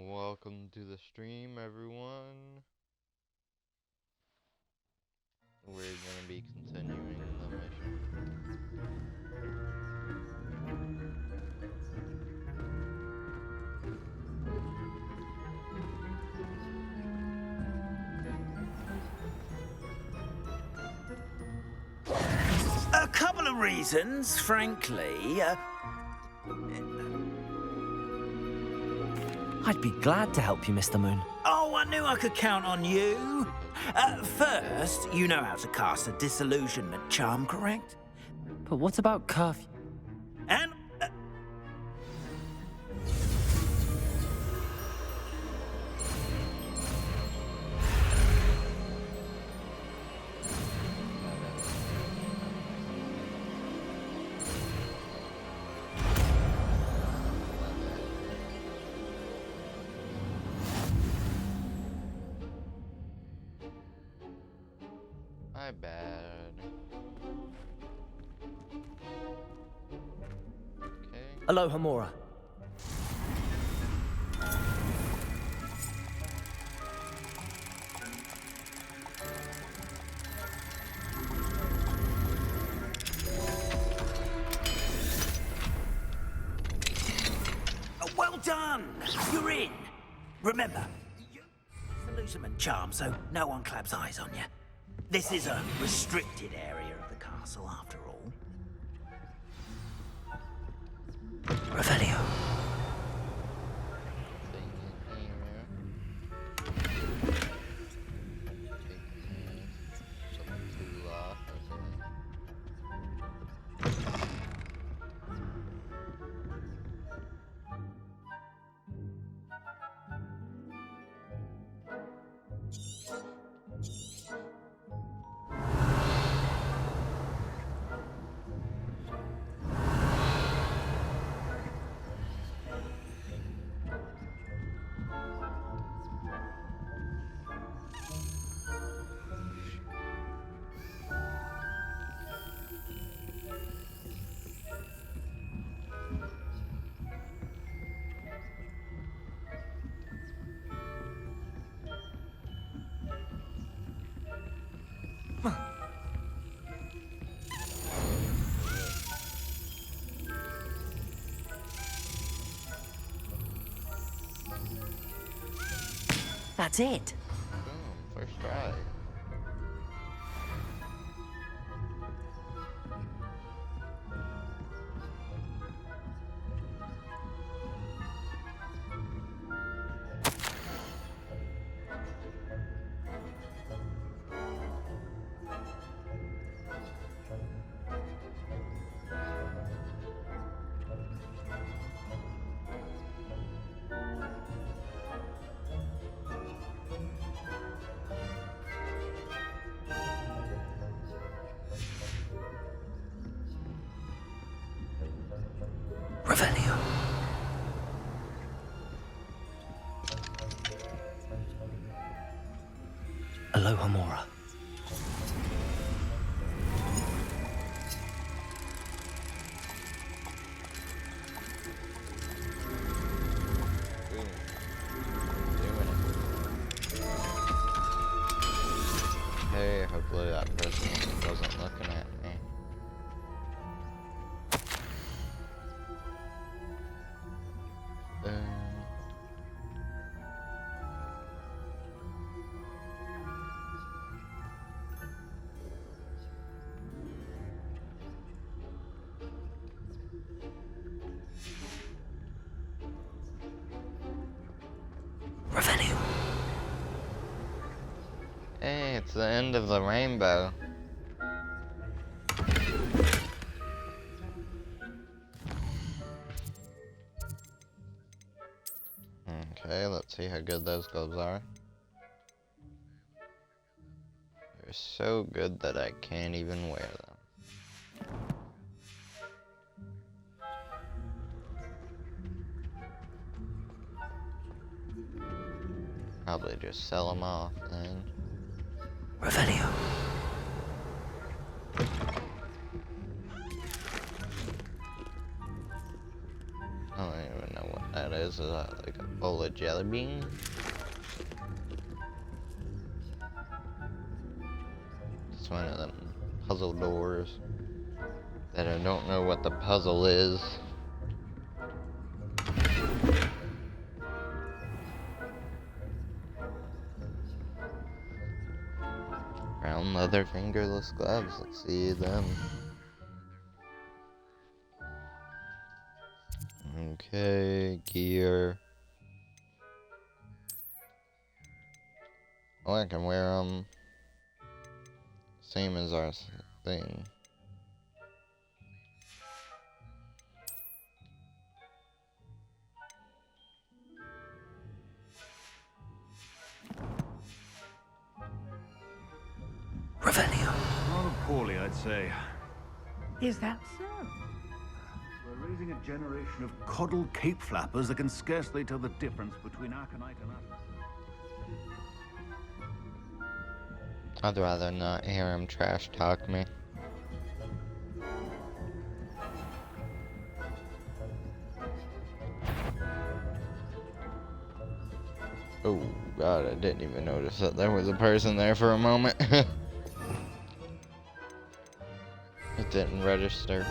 Welcome to the stream, everyone. We're gonna be continuing the mission. A couple of reasons, frankly. I'd be glad to help you, Mr. Moon. Oh, I knew I could count on you. First, you know how to cast a disillusionment charm, correct? But what about curfew? And My bad. Okay. Aloha, Mora. well done. You're in. Remember, disillusionment charm, so no one claps eyes on you. This is a restricted area of the castle, after all. Revelio. That's it. Boom, first try. Revelio. Aloha, Mora. Boom. Doing it. Hey, hopefully that person wasn't looking at me. Revelio. Hey, it's the end of the rainbow. Okay, let's see how good those gloves are. They're so good that I can't even wear them. Probably just sell them off then. Revelio. I don't even know what that is. is that? Like a bowl of jelly beans? It's one of them puzzle doors that I don't know what the puzzle is. Brown leather fingerless gloves. Let's see them. Okay, gear. Oh, I can wear them. Same as our thing. Revelio. Rather poorly, I'd say. Is that so? We're raising a generation of coddled cape flappers that can scarcely tell the difference between aconite and us. I'd rather not hear him trash talk me. Oh god, I didn't even notice that there was a person there for a moment. It didn't register.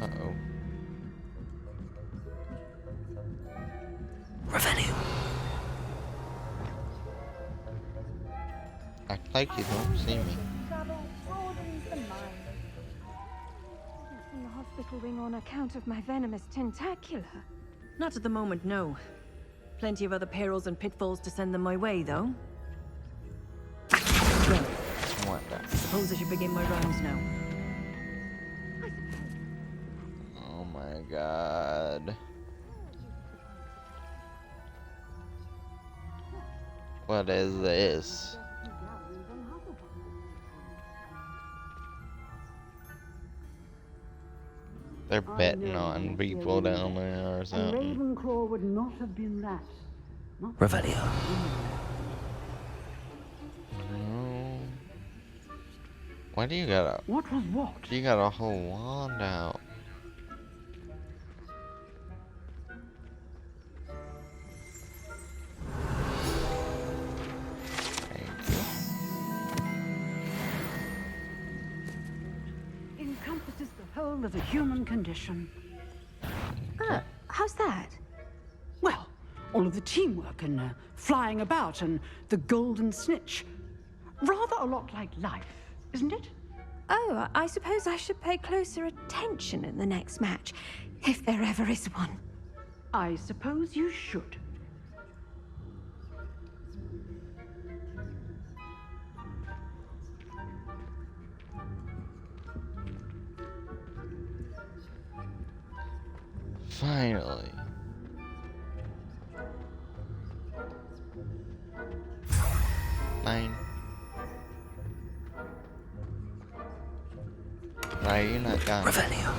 Uh-oh. Revelio. Act like you don't see me. Travel broadens the mind. In the hospital wing on account of my venomous tentacula. Not at the moment, no. Plenty of other perils and pitfalls to send them my way, though. Well, What the? suppose I should begin my rounds now. Oh my god. What is this? They're betting on people down there or And something. Ravenclaw would not have been that. Not Revelio. No. Why do you got a? What was what? You got a whole wand out. Thank you. Encompasses the whole of the human condition. How's that? Well, all of the teamwork and flying about and the golden snitch. Rather a lot like life, isn't it? Oh, I suppose I should pay closer attention in the next match, if there ever is one. I suppose you should. Finally. Fine. Why are you not done? Revelio.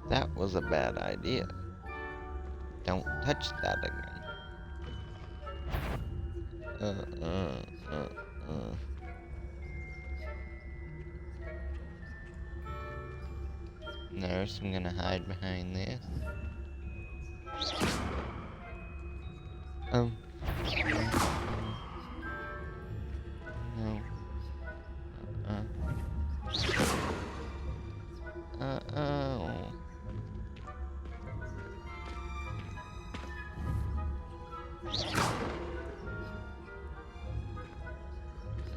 That was a bad idea. Don't touch that again. Nurse, I'm gonna hide behind this. Oh. No. Uh-oh.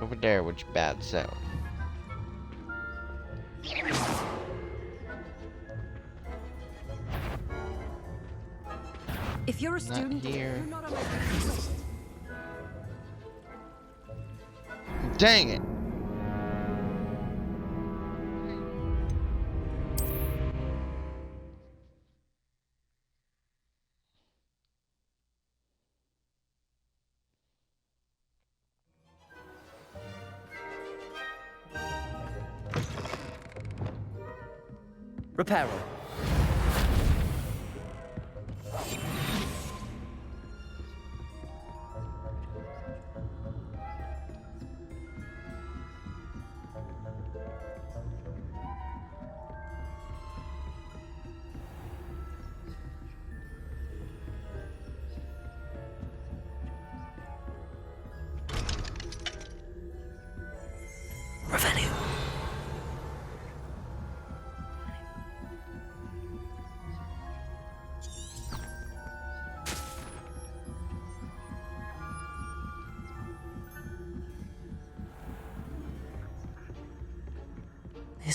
Over there with your bad self. If you're a Not student, here. you're not on my list. Dang it! Reparo.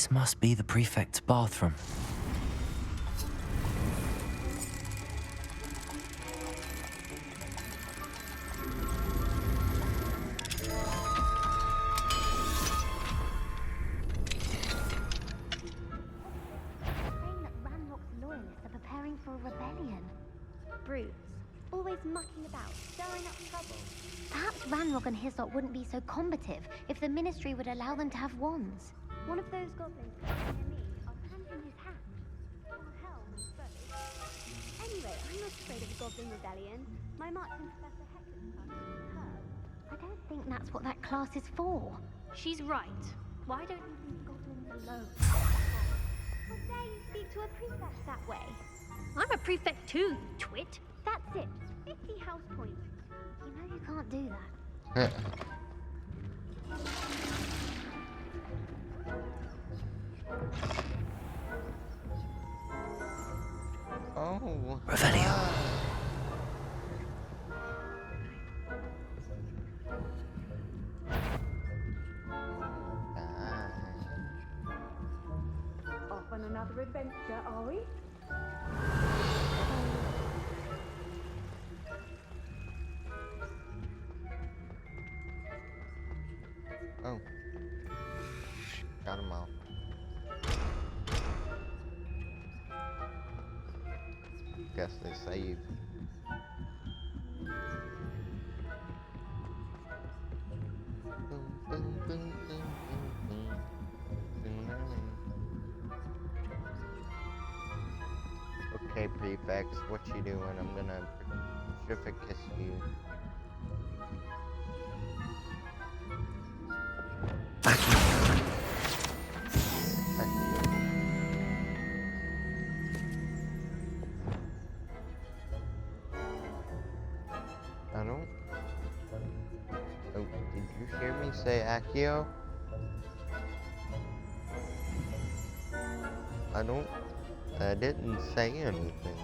This must be the prefect's bathroom. Saying that Ranrock's loyalists are preparing for a rebellion. Brutes, always mucking about, stirring up trouble. Perhaps Ranrock and his lot wouldn't be so combative if the Ministry would allow them to have wands. One of those goblins near me, I'll hand him his hat. Or helm, I suppose. Anyway, I'm not afraid of a goblin rebellion. My marching professor Hector's class is her. I don't think that's what that class is for. She's right. Why don't you leave goblins alone? How dare you speak to a prefect that way? I'm a prefect too, you twit. That's it. 50 house points. You know you can't do that. Oh. Revelio. Off on another adventure, are we? Oh. Got him out. Guess they saved. Okay, prefects, what you doing? I'm gonna petrificus you. I don't. Oh, did you hear me say Accio? I didn't say anything.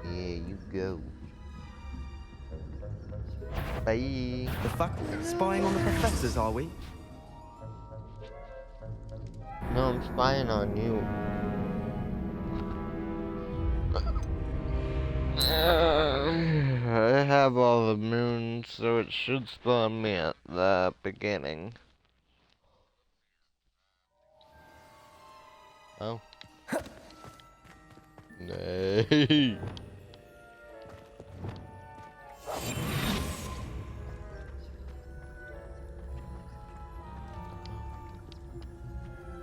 Yeah, you go. Bye. The fuck? Spying on the professors, are we? No, I'm spying on you. I have all the moons, so it should spawn me at the beginning. Oh. Nay.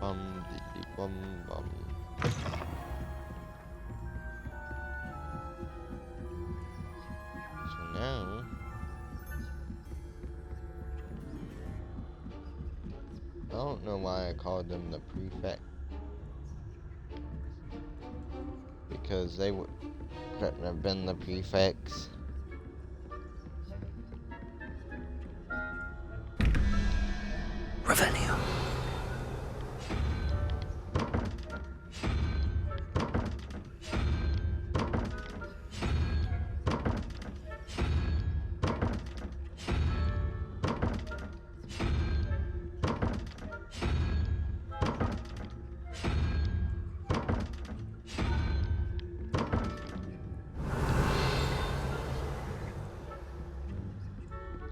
Bum diddy bum bum. So now I don't know why I called them the prefect. Because they couldn't have been the prefects. Revelio.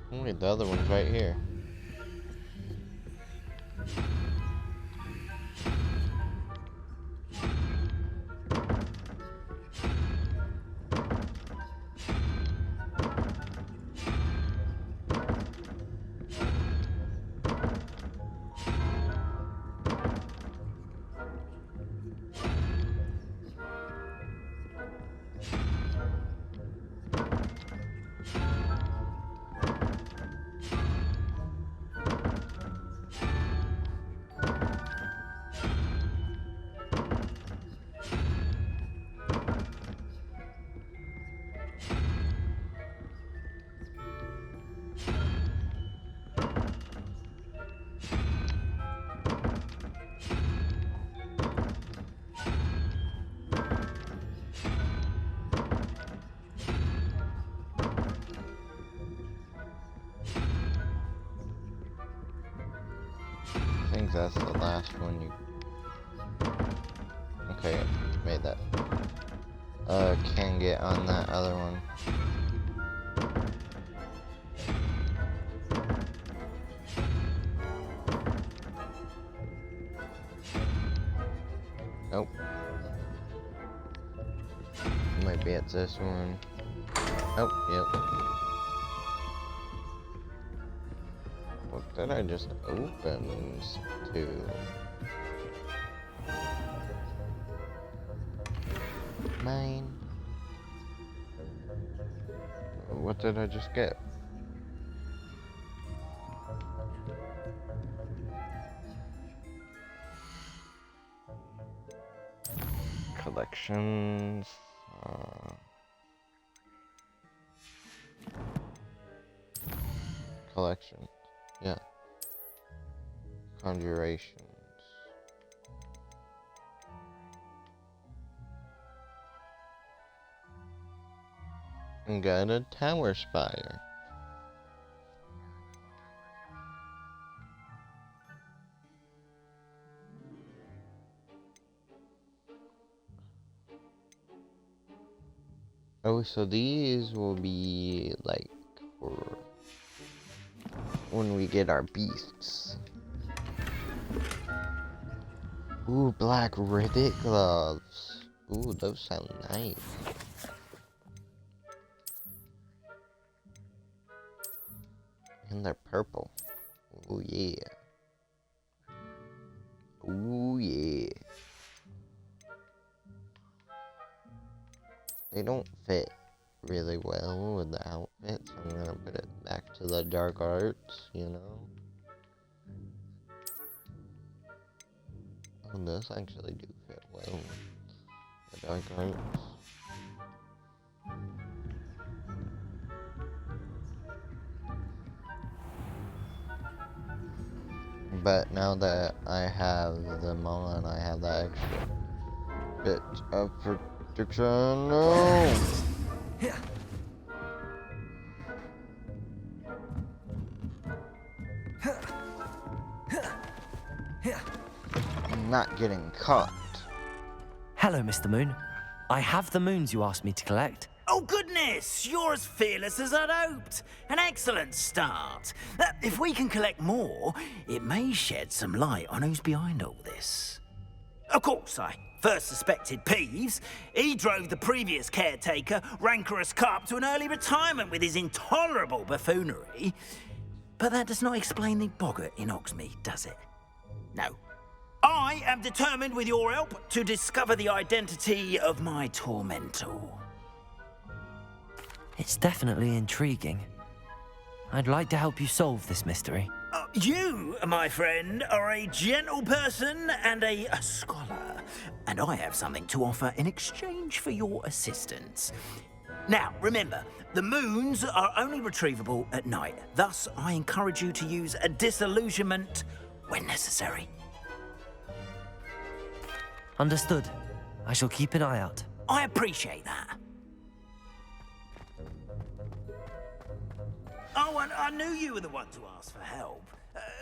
Wait, the other one's right here. think that's the last one you... Okay, made that. Can get on that other one. Nope. Might be at this one. Oh, yep. What did I just open to? Mine. What did I just get? Collections. Collections. Yeah. Conjurations. And got a tower spire. Oh, so these will be like for when we get our beasts. Ooh, black rivet gloves. Ooh, those sound nice. And they're purple. Ooh, yeah. Ooh, yeah. They don't fit really well with the outfit, so I'm gonna put it back to the dark arts, you know? Oh, those actually do fit well with the dark arts. But now that I have them on, I have that extra bit of protection. No! I'm not getting caught. Hello, Mr. Moon. I have the moons you asked me to collect. Oh, goodness! You're as fearless as I'd hoped. An excellent start. If we can collect more, it may shed some light on who's behind all this. Of course, I first suspected Peeves. He drove the previous caretaker, Rancorous Carp, to an early retirement with his intolerable buffoonery. But that does not explain the boggart in Hogsmeade, does it? No. I am determined, with your help, to discover the identity of my tormentor. It's definitely intriguing. I'd like to help you solve this mystery. You, my friend, are a gentle person and a scholar, and I have something to offer in exchange for your assistance. Now, remember, the moons are only retrievable at night. Thus, I encourage you to use a disillusionment when necessary. Understood. I shall keep an eye out. I appreciate that. Oh, and I knew you were the one to ask for help.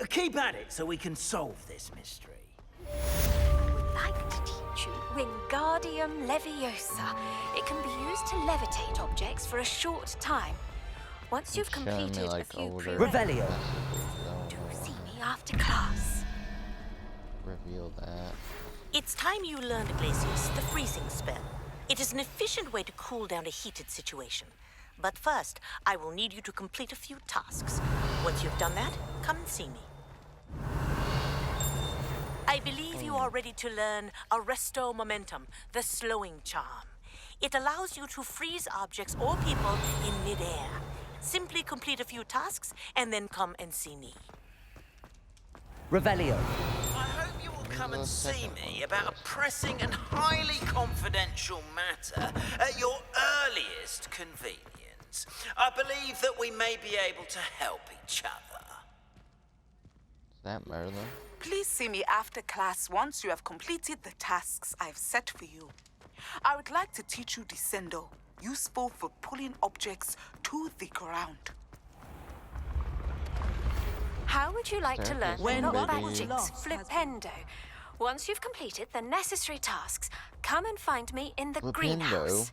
Keep at it so we can solve this mystery. I would like to teach you Wingardium Leviosa. It can be used to levitate objects for a short time. Once you've completed a few Revelio. do see me after class. Reveal that. It's time you learned, Glacius, the freezing spell. It is an efficient way to cool down a heated situation. But first, I will need you to complete a few tasks. Once you've done that, come and see me. I believe you are ready to learn Arresto Momentum, the slowing charm. It allows you to freeze objects or people in midair. Simply complete a few tasks and then come and see me. Revelio. I hope you will come and see me about a pressing and highly confidential matter at your earliest convenience. I believe that we may be able to help each other. Is that Merlin? Please see me after class once you have completed the tasks I've set for you. I would like to teach you Descendo, useful for pulling objects to the ground. How would you like to learn When the what knockback was jigs lost has Flipendo? Once you've completed the necessary tasks, come and find me in the Flipendo? greenhouse.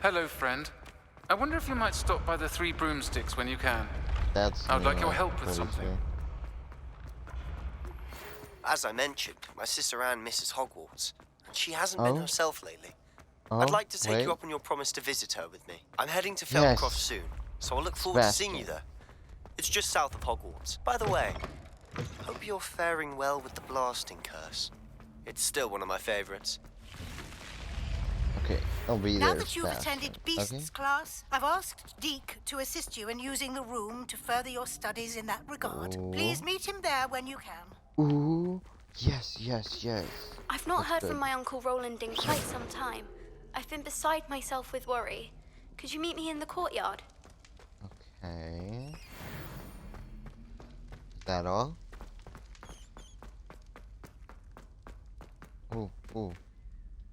Hello, friend. I wonder if you might stop by the Three Broomsticks when you can. That's I would like me, your like, help with crazy. something. As I mentioned, my sister Anne misses Hogwarts, and she hasn't been herself lately. I'd like to take you up on your promise to visit her with me. I'm heading to Felcroft soon, so I'll look forward to seeing you there. It's just south of Hogwarts. By the way, hope you're faring well with the blasting curse. It's still one of my favorites. Okay, I'll be Now there. that you've attended Beasts class, I've asked Deke to assist you in using the room to further your studies in that regard. Ooh. Please meet him there when you can. Ooh, yes, yes, yes. I've not That's heard good. from my Uncle Roland in quite some time. I've been beside myself with worry. Could you meet me in the courtyard? Okay. Is that all? Ooh, ooh.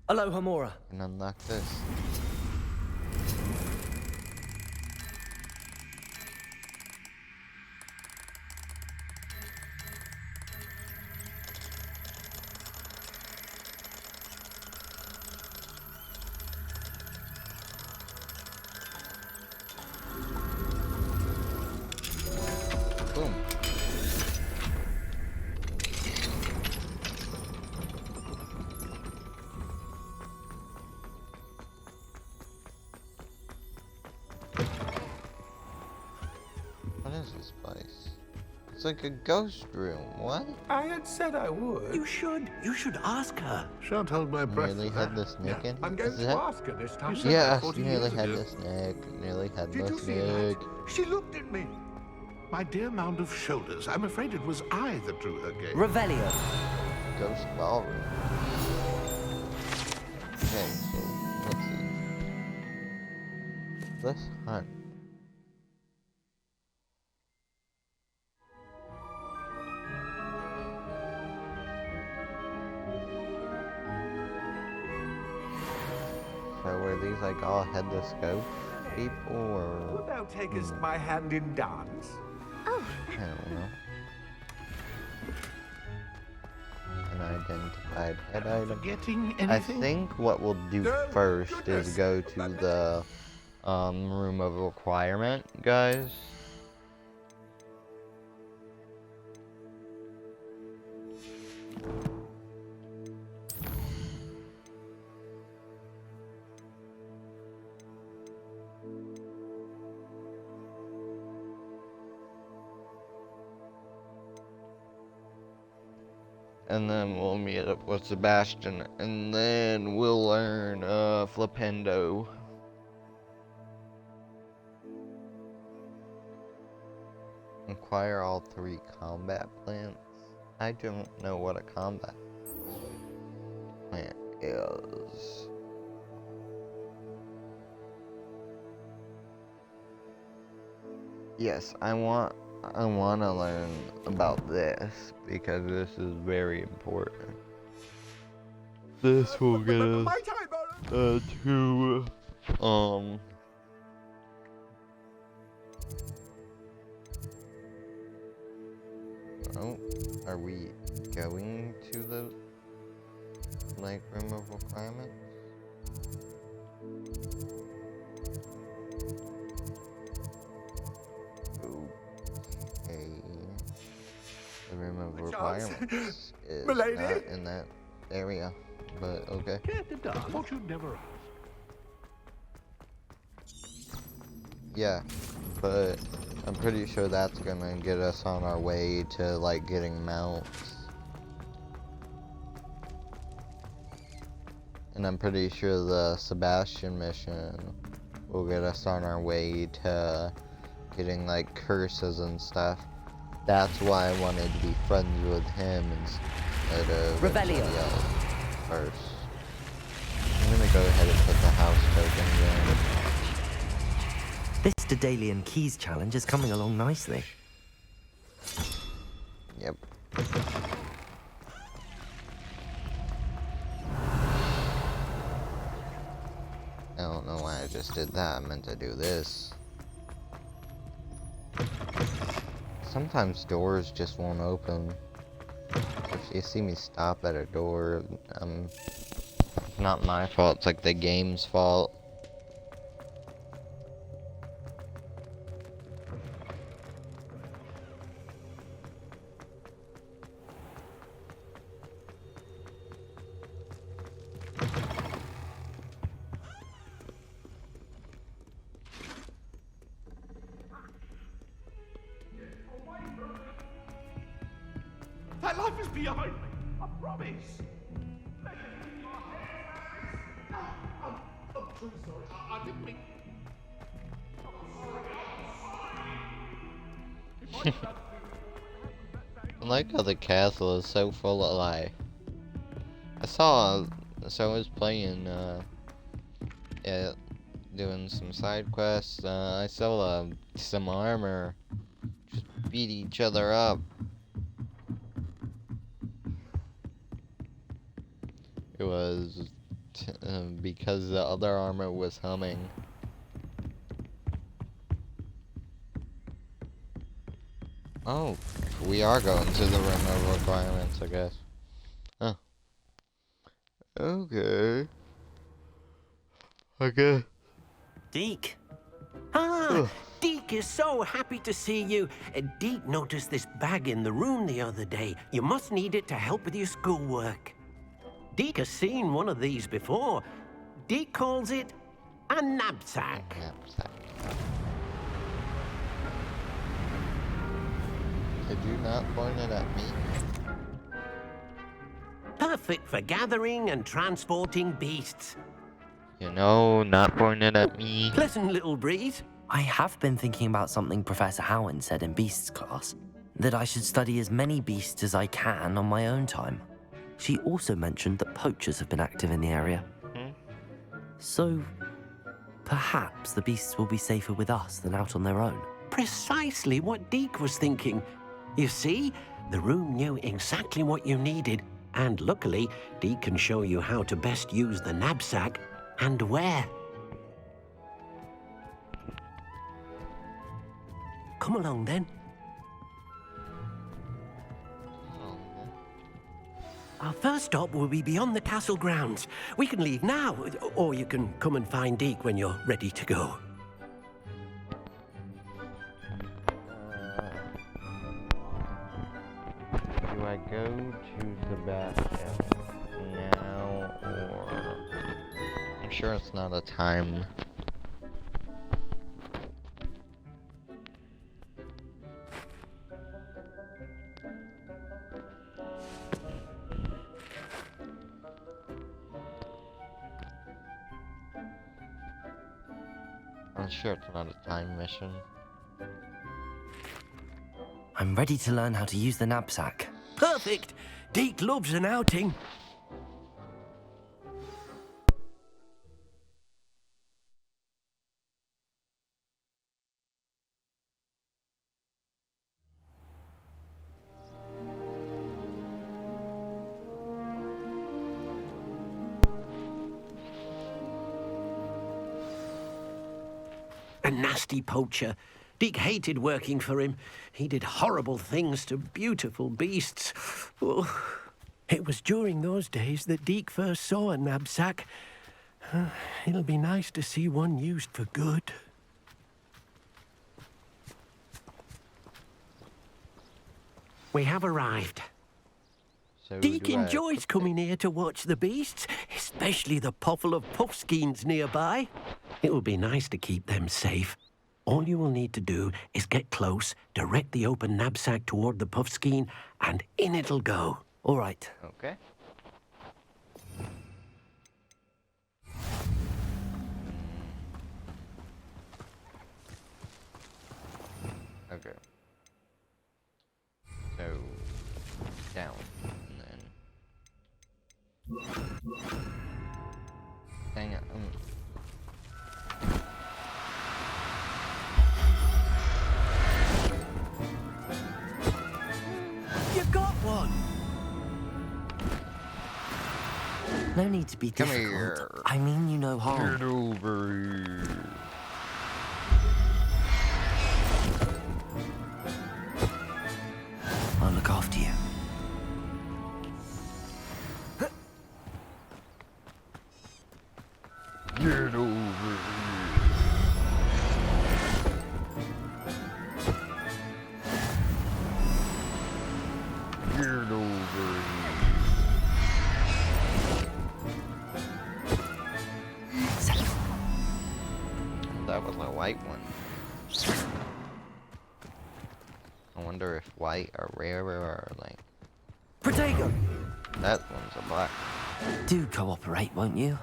Aloha, Mora. Can unlock this. Boom. What is this place? It's like a ghost room. What? I had said I would. You should ask her. Shan't hold my breath. Nearly for that. headless Nick Yeah, in? I'm going Is to that- ask her this time. Yes, 40 nearly years ago. headless Nick. Nearly Did you headless see Nick. that? She looked at me. My dear mound of shoulders. I'm afraid it was I that drew her gaze. Revelio. Ghost ballroom. Okay, so let's see. Let's hunt. So were these like all headless ghost people or? Wilt thou takest my hand in dance? Oh. I don't know. Unidentified head item. Forgetting I anything? think what we'll do first is go to the room of requirement, guys. And then we'll meet up with Sebastian, and then we'll learn Flipendo. Acquire all 3 combat plants. I don't know what a combat plant is. Yes, I want to learn about this because this is very important. This will get us to oh, are we going to the like room of requirements? Okay. The room of requirements is not in that area, but okay. Thought you'd never ask. Yeah, but I'm pretty sure that's gonna get us on our way to like getting mounts. And I'm pretty sure the Sebastian mission will get us on our way to getting like curses and stuff. That's why I wanted to be friends with him instead of Revelio. everybody else first. I'm gonna go ahead and put the house tokens in. This Daedalian Keys challenge is coming along nicely. Yep. I don't know why I just did that. I meant to do this. Sometimes doors just won't open. If you see me stop at a door, it's not my fault, it's like the game's fault. That life is behind me, I promise. I'm so sorry. I didn't mean. I like how the castle is so full of life. So I was playing, doing some side quests. I saw some armor just beat each other up. It was because the other armor was humming. Oh, we are going to the room of requirements, I guess. Huh. Okay. Okay. Deke. Ah, Deke is so happy to see you. Deke noticed this bag in the room the other day. You must need it to help with your schoolwork. Deke has seen one of these before. Deke calls it a knapsack. Did you not point it at me? Perfect for gathering and transporting beasts. You know, not point it at me. Pleasant little breeze. I have been thinking about something Professor Howen said in Beasts class, that I should study as many beasts as I can on my own time. She also mentioned that poachers have been active in the area. So, perhaps the beasts will be safer with us than out on their own. Precisely what Deke was thinking. You see, the room knew exactly what you needed, and luckily, Deke can show you how to best use the knapsack and where. Come along then. Our first stop will be beyond the castle grounds. We can leave now, or you can come and find Deke when you're ready to go. Do I go to Sebastian now, or... I'm sure it's not a time. I'm sure it's not a time mission. I'm ready to learn how to use the knapsack. Perfect! Deke loves an outing. A nasty poacher. Deke hated working for him. He did horrible things to beautiful beasts. Oh, it was during those days that Deke first saw a knapsack. It'll be nice to see one used for good. We have arrived. So Deke enjoys coming here to watch the beasts, especially the potful of puffskeins nearby. It will be nice to keep them safe. All you will need to do is get close, direct the open knapsack toward the puffskein, and in it'll go. All right. Okay. Okay. So, down, and then... Dang it, You got one! No need to be difficult. Come here. I mean you no harm. Get over here. I'll look after you. Get over here. Get over here. That was a white one. I wonder if white are rarer or like... Protego! That one's a black. Do cooperate, won't you?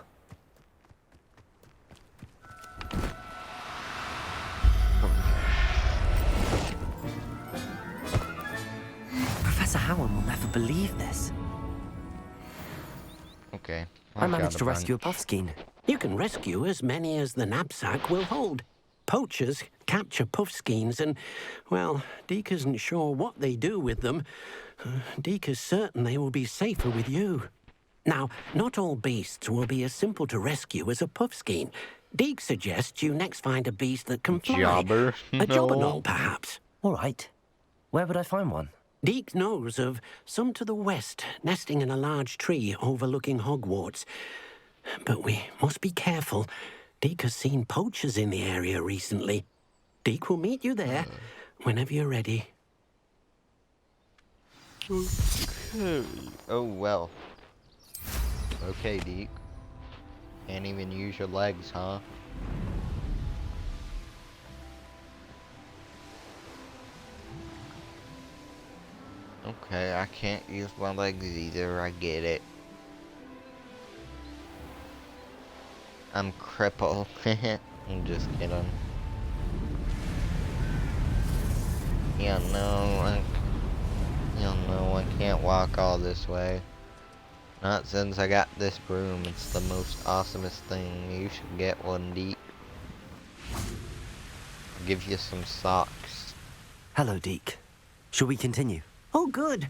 Professor Howard will never believe this. Okay. I managed to rescue a puffskein. You can rescue as many as the knapsack will hold. Poachers capture puffskeins and, well, Deke isn't sure what they do with them. Deke is certain they will be safer with you. Now, not all beasts will be as simple to rescue as a puffskein. Deke suggests you next find a beast that can fly. Jobber? A jobberknoll, perhaps. All right. Where would I find one? Deke knows of some to the west, nesting in a large tree overlooking Hogwarts. But we must be careful. Deke has seen poachers in the area recently. Deke will meet you there whenever you're ready. Okay. Oh, well. Okay, Deke. Can't even use your legs, huh? Okay, I can't use my legs either, I get it. I'm crippled. I'm just kidding. Yeah, no, I can't walk all this way. Not since I got this broom. It's the most awesomest thing. You should get one, Deke. I'll give you some socks. Hello, Deke. Shall we continue? Oh, good.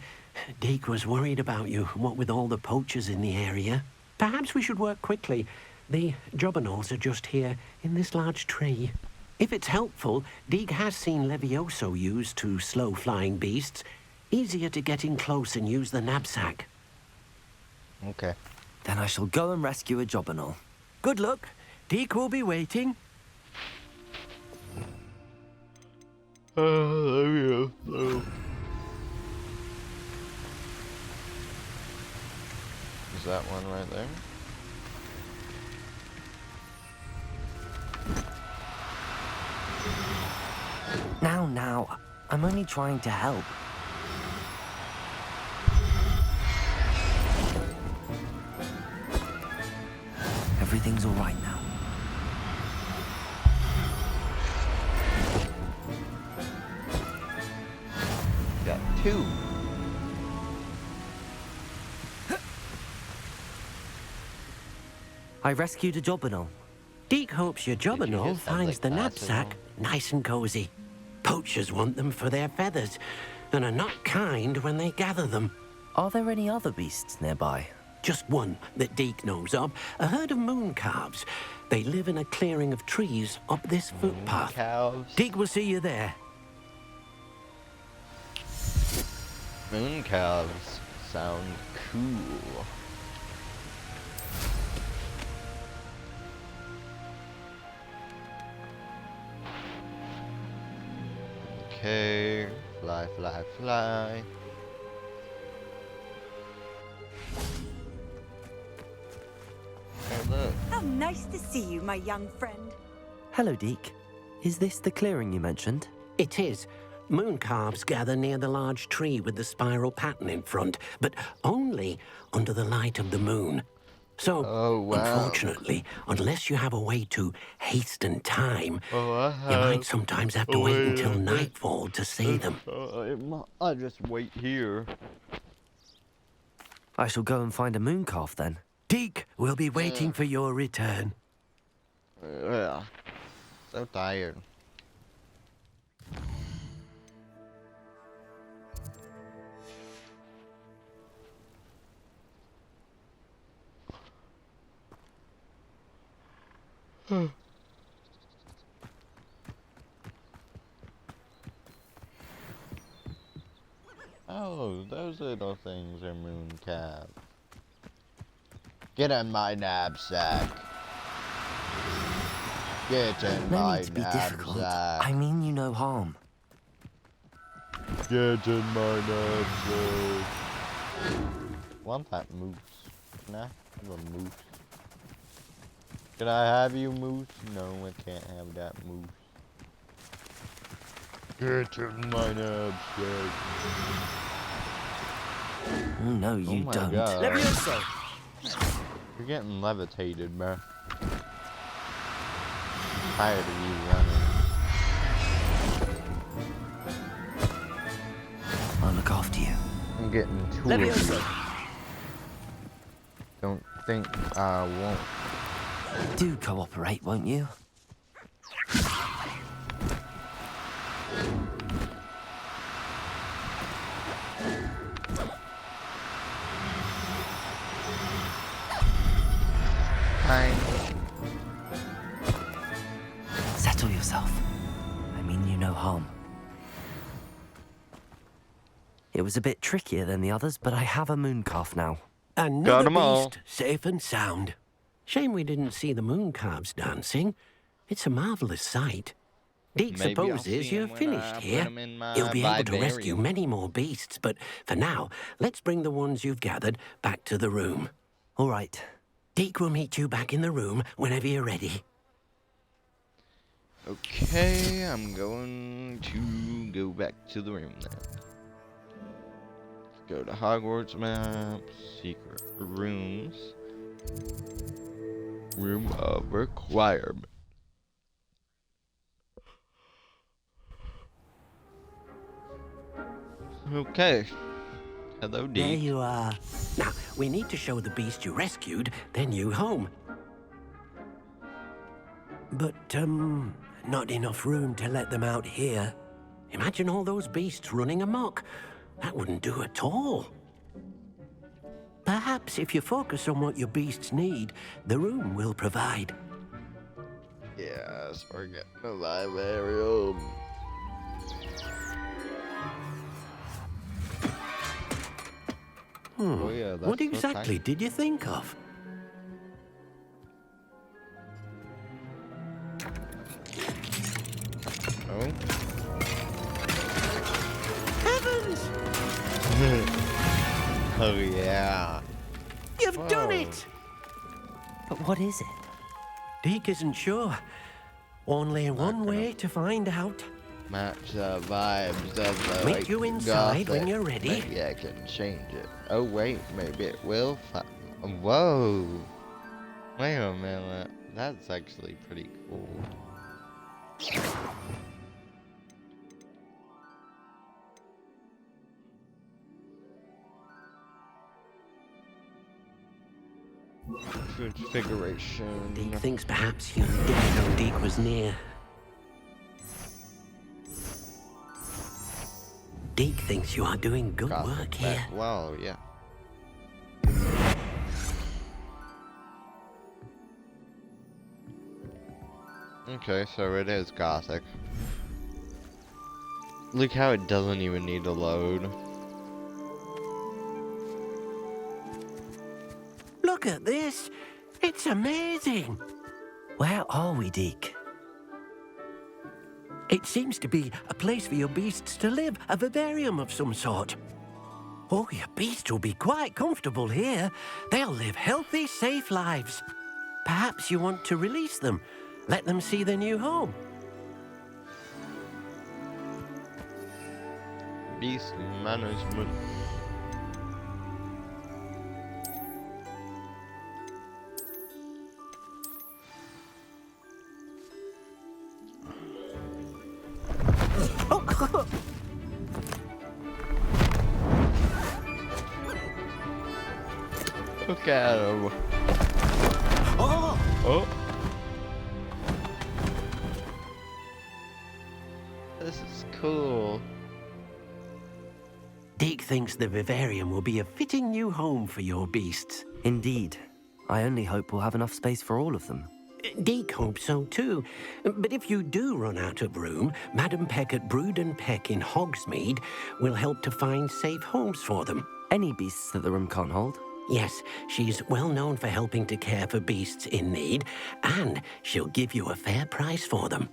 Deke was worried about you, what with all the poachers in the area. Perhaps we should work quickly. The jobberknolls are just here, in this large tree. If it's helpful, Deke has seen Levioso used to slow flying beasts. Easier to get in close and use the knapsack. Okay. Then I shall go and rescue a jobberknoll. Good luck. Deke will be waiting. Levioso. Is that one right there? Now, I'm only trying to help. Everything's all right now. Got two. I rescued a jobberknoll. Deke hopes your jobberknoll finds like the glasses knapsack nice and cozy. Poachers want them for their feathers and are not kind when they gather them. Are there any other beasts nearby? Just one that Deke knows of, a herd of moon calves. They live in a clearing of trees up this footpath. Calves. Deke will see you there. Moon calves sound cool. Okay, fly, fly, fly. Hey, look. How nice to see you, my young friend. Hello, Deke. Is this the clearing you mentioned? It is. Moon calves gather near the large tree with the spiral pattern in front, but only under the light of the moon. So, unfortunately, unless you have a way to hasten time, you might sometimes have to wait until nightfall to see them. I'll just wait here. I shall go and find a moon calf then. Deke will be waiting for your return. Yeah. So tired. Oh, those little things are mooncalves. Get in my knapsack. Get in No my need to be difficult. knapsack. I mean you no harm. Get in my knapsack. Want that moose? Can I have a moose? Can I have you, moose? No, I can't have that moose. Get in my knapsack. Oh, no, you my don't. God. Levioso! You're getting levitated, bro. I'm tired of you running. I'll look after you. I'm getting too Levioso! Don't think I won't. Do cooperate, won't you? Fine. Settle yourself. I mean you no harm. It was a bit trickier than the others, but I have a mooncalf now. Another Got 'em all. beast, safe and sound. Shame we didn't see the mooncalves dancing. It's a marvelous sight. Deke Maybe I'll supposes see 'em you're when finished I put here. 'em in my He'll be able to rescue vivarium. many more beasts, but for now, let's bring the ones you've gathered back to the room. All right. Deke will meet you back in the room whenever you're ready. Okay, I'm going to go back to the room then. Let's go to Hogwarts map, secret rooms, room of requirement. Okay. Hello, Deke. There you are. Now, we need to show the beast you rescued their new home. But, not enough room to let them out here. Imagine all those beasts running amok. That wouldn't do at all. Perhaps if you focus on what your beasts need, the room will provide. Yes, we're getting a vivarium. Oh, yeah, that's What so exactly tiny. did you think of? Oh. Heavens! Oh, yeah. You've done it! But what is it? Deke isn't sure. Only one way to find out. Match the vibes of the Meet you inside when you're ready. Maybe I can change it. Oh wait, maybe it will. Whoa! Wait a minute. That's actually pretty cool. Transfiguration. Deke thinks perhaps you didn't know Deke was near. Deke thinks you are doing good work here. Wow, yeah. Okay, so it is Gothic. Look how it doesn't even need to load. Look at this. It's amazing. Where are we, Deke? It seems to be a place for your beasts to live, a vivarium of some sort. Oh, your beasts will be quite comfortable here. They'll live healthy, safe lives. Perhaps you want to release them, let them see their new home. Beast management. Look at him. Oh! Oh. This is cool. Deke thinks the vivarium will be a fitting new home for your beasts. Indeed. I only hope we'll have enough space for all of them. Deke hopes so too. But if you do run out of room, Madam Peck at Brood and Peck in Hogsmeade will help to find safe homes for them. Any beasts that the room can't hold? Yes, she's well known for helping to care for beasts in need, and she'll give you a fair price for them.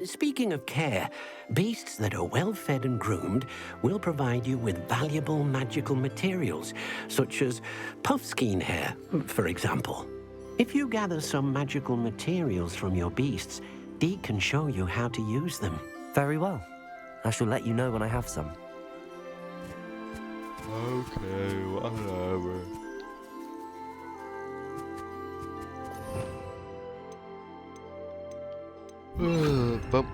Speaking of care, beasts that are well fed and groomed will provide you with valuable magical materials, such as puffskein hair, for example. If you gather some magical materials from your beasts, Deke can show you how to use them. Very well. I shall let you know when I have some. Okay, whatever. Bump.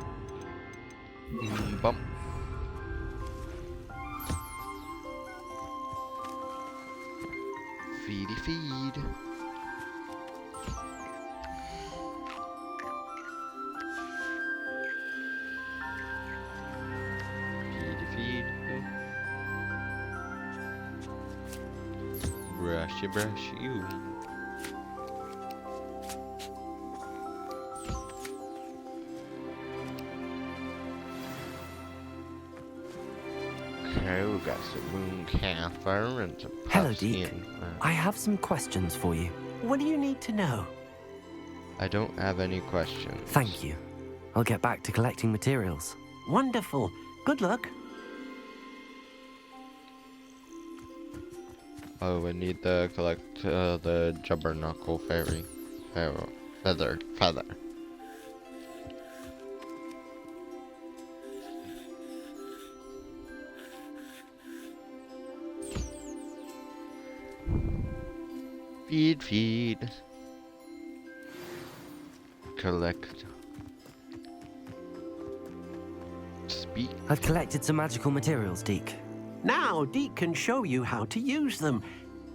Bump. Feedy feed. Feedy feed. Brushy brush you. Okay, we got some moon camphor and some Hello, puffskein. Deke. I have some questions for you. What do you need to know? I don't have any questions. Thank you. I'll get back to collecting materials. Wonderful. Good luck. Oh, we need to collect the Jubberknuckle fairy. Feather. Feed. Collect. Speak. I've collected some magical materials, Deke. Now, Deke can show you how to use them.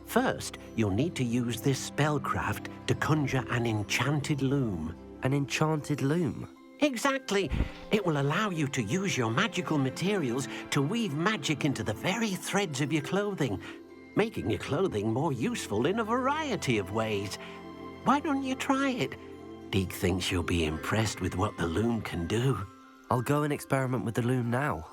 First, you'll need to use this spellcraft to conjure an enchanted loom. An enchanted loom? Exactly. It will allow you to use your magical materials to weave magic into the very threads of your clothing, making your clothing more useful in a variety of ways. Why don't you try it? Deke thinks you'll be impressed with what the loom can do. I'll go and experiment with the loom now.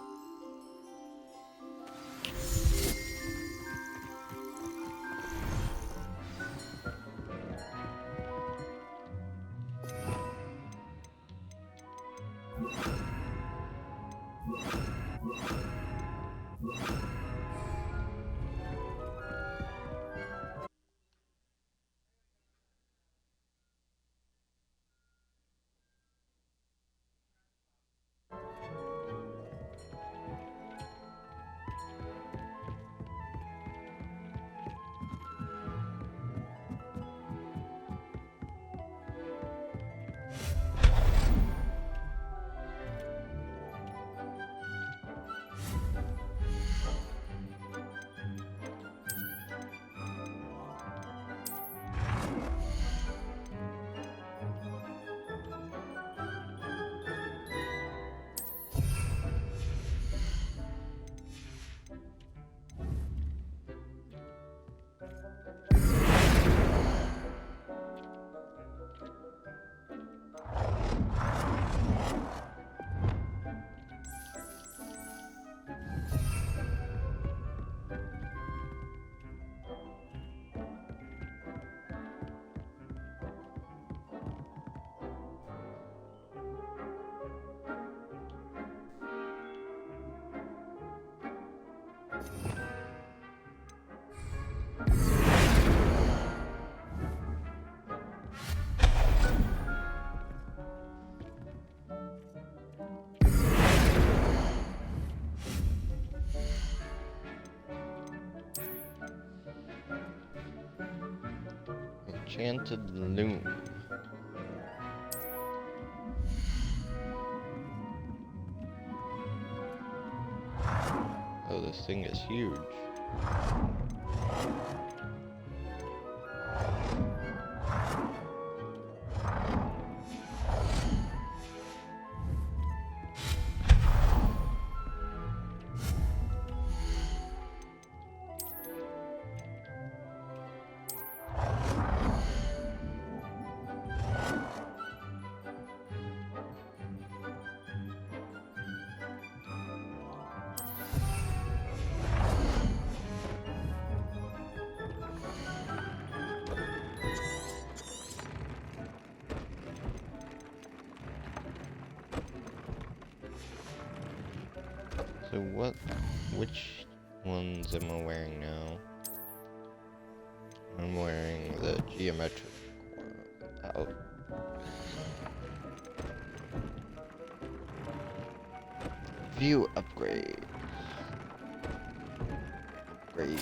Enchanted loom. Oh, this thing is huge. So which ones am I wearing now? I'm wearing the geometric one. Oh. View upgrade. Upgrade.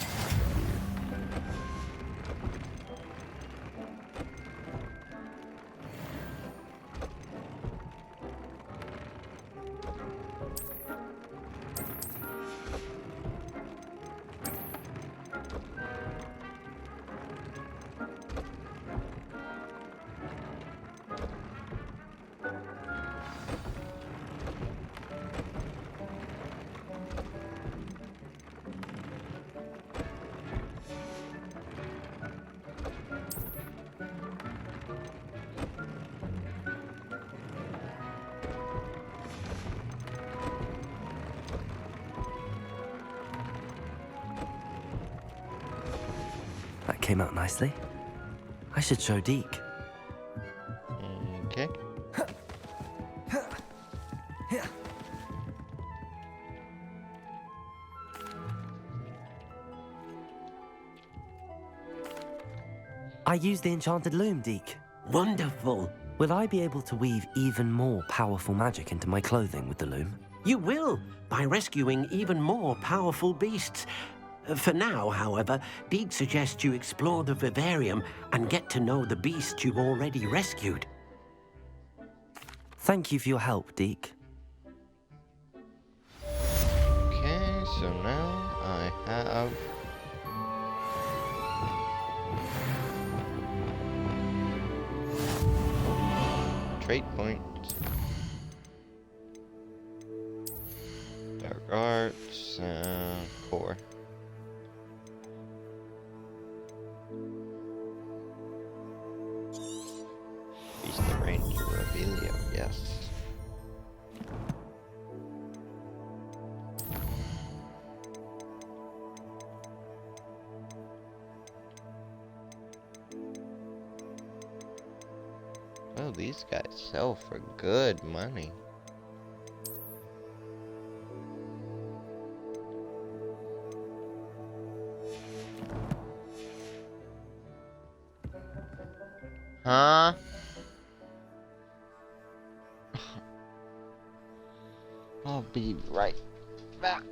That came out nicely. I should show Deke. Okay. I used the enchanted loom, Deke. Wonderful. Will I be able to weave even more powerful magic into my clothing with the loom? You will, by rescuing even more powerful beasts. For now, however, Deke suggests you explore the vivarium and get to know the beasts you've already rescued. Thank you for your help, Deke. Okay, so now I have trade point. Dark arts and core. Beast the Ranger Revelio, yes. Oh, these guys sell for good money. Huh? I'll be right back.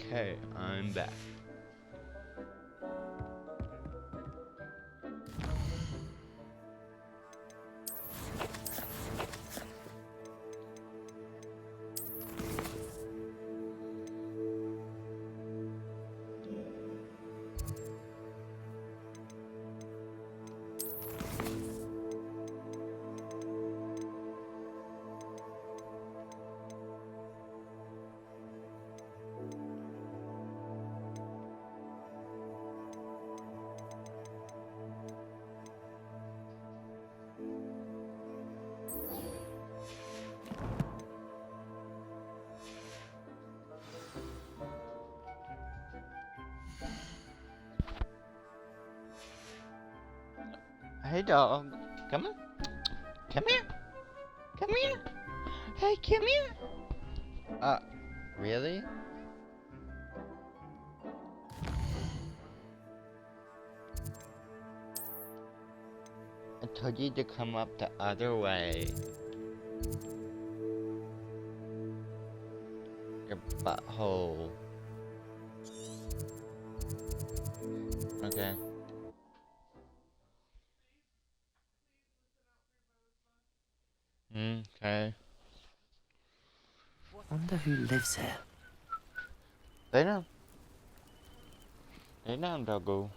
Okay, I'm back. Hey dog, come on. Come here. Come here. Hey, come here. Really? I told you to come up the other way. Your butthole. Okay. Okay. Wonder who lives here. They don't. They don't, doggo.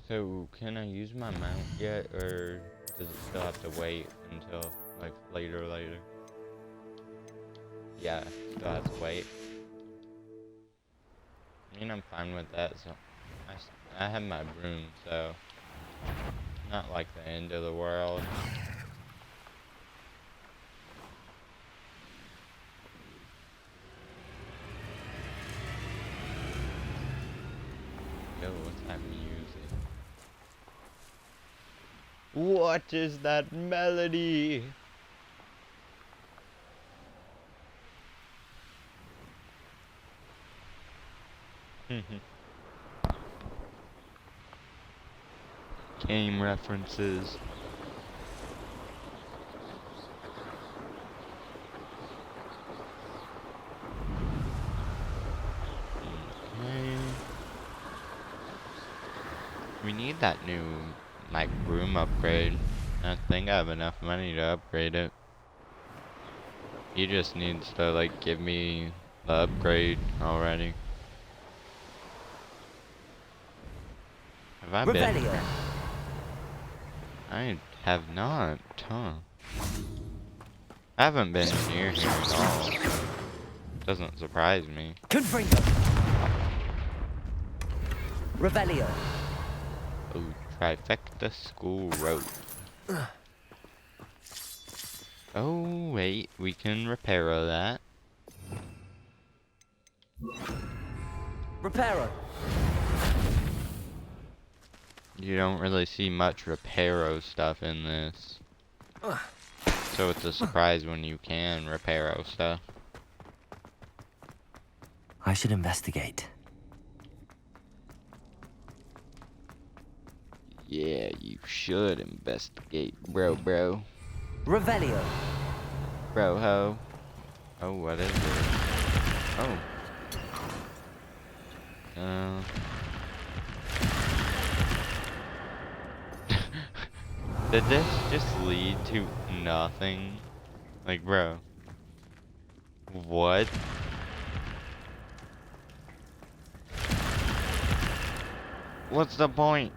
So, can I use my mount yet, or does it still have to wait until, like, later? Yeah, still has to wait. I mean, I'm fine with that, so I have my broom, so not like the end of the world. Yo, what's that music? What is that melody? Game references. Okay. We need that new, like, broom upgrade. I think I have enough money to upgrade it. He just needs to, like, give me the upgrade already. Have I been here? I have not, huh? I haven't been near here at all. Doesn't surprise me. Confringo. Revelio. Oh, trifecta school road. Oh, wait, we can repair that. Reparo. You don't really see much reparo stuff in this. So it's a surprise when you can reparo stuff. I should investigate. Yeah, you should investigate, bro. Revelio. Bro ho. Oh, what is it? Oh. Did this just lead to nothing? Like, bro. What? What's the point?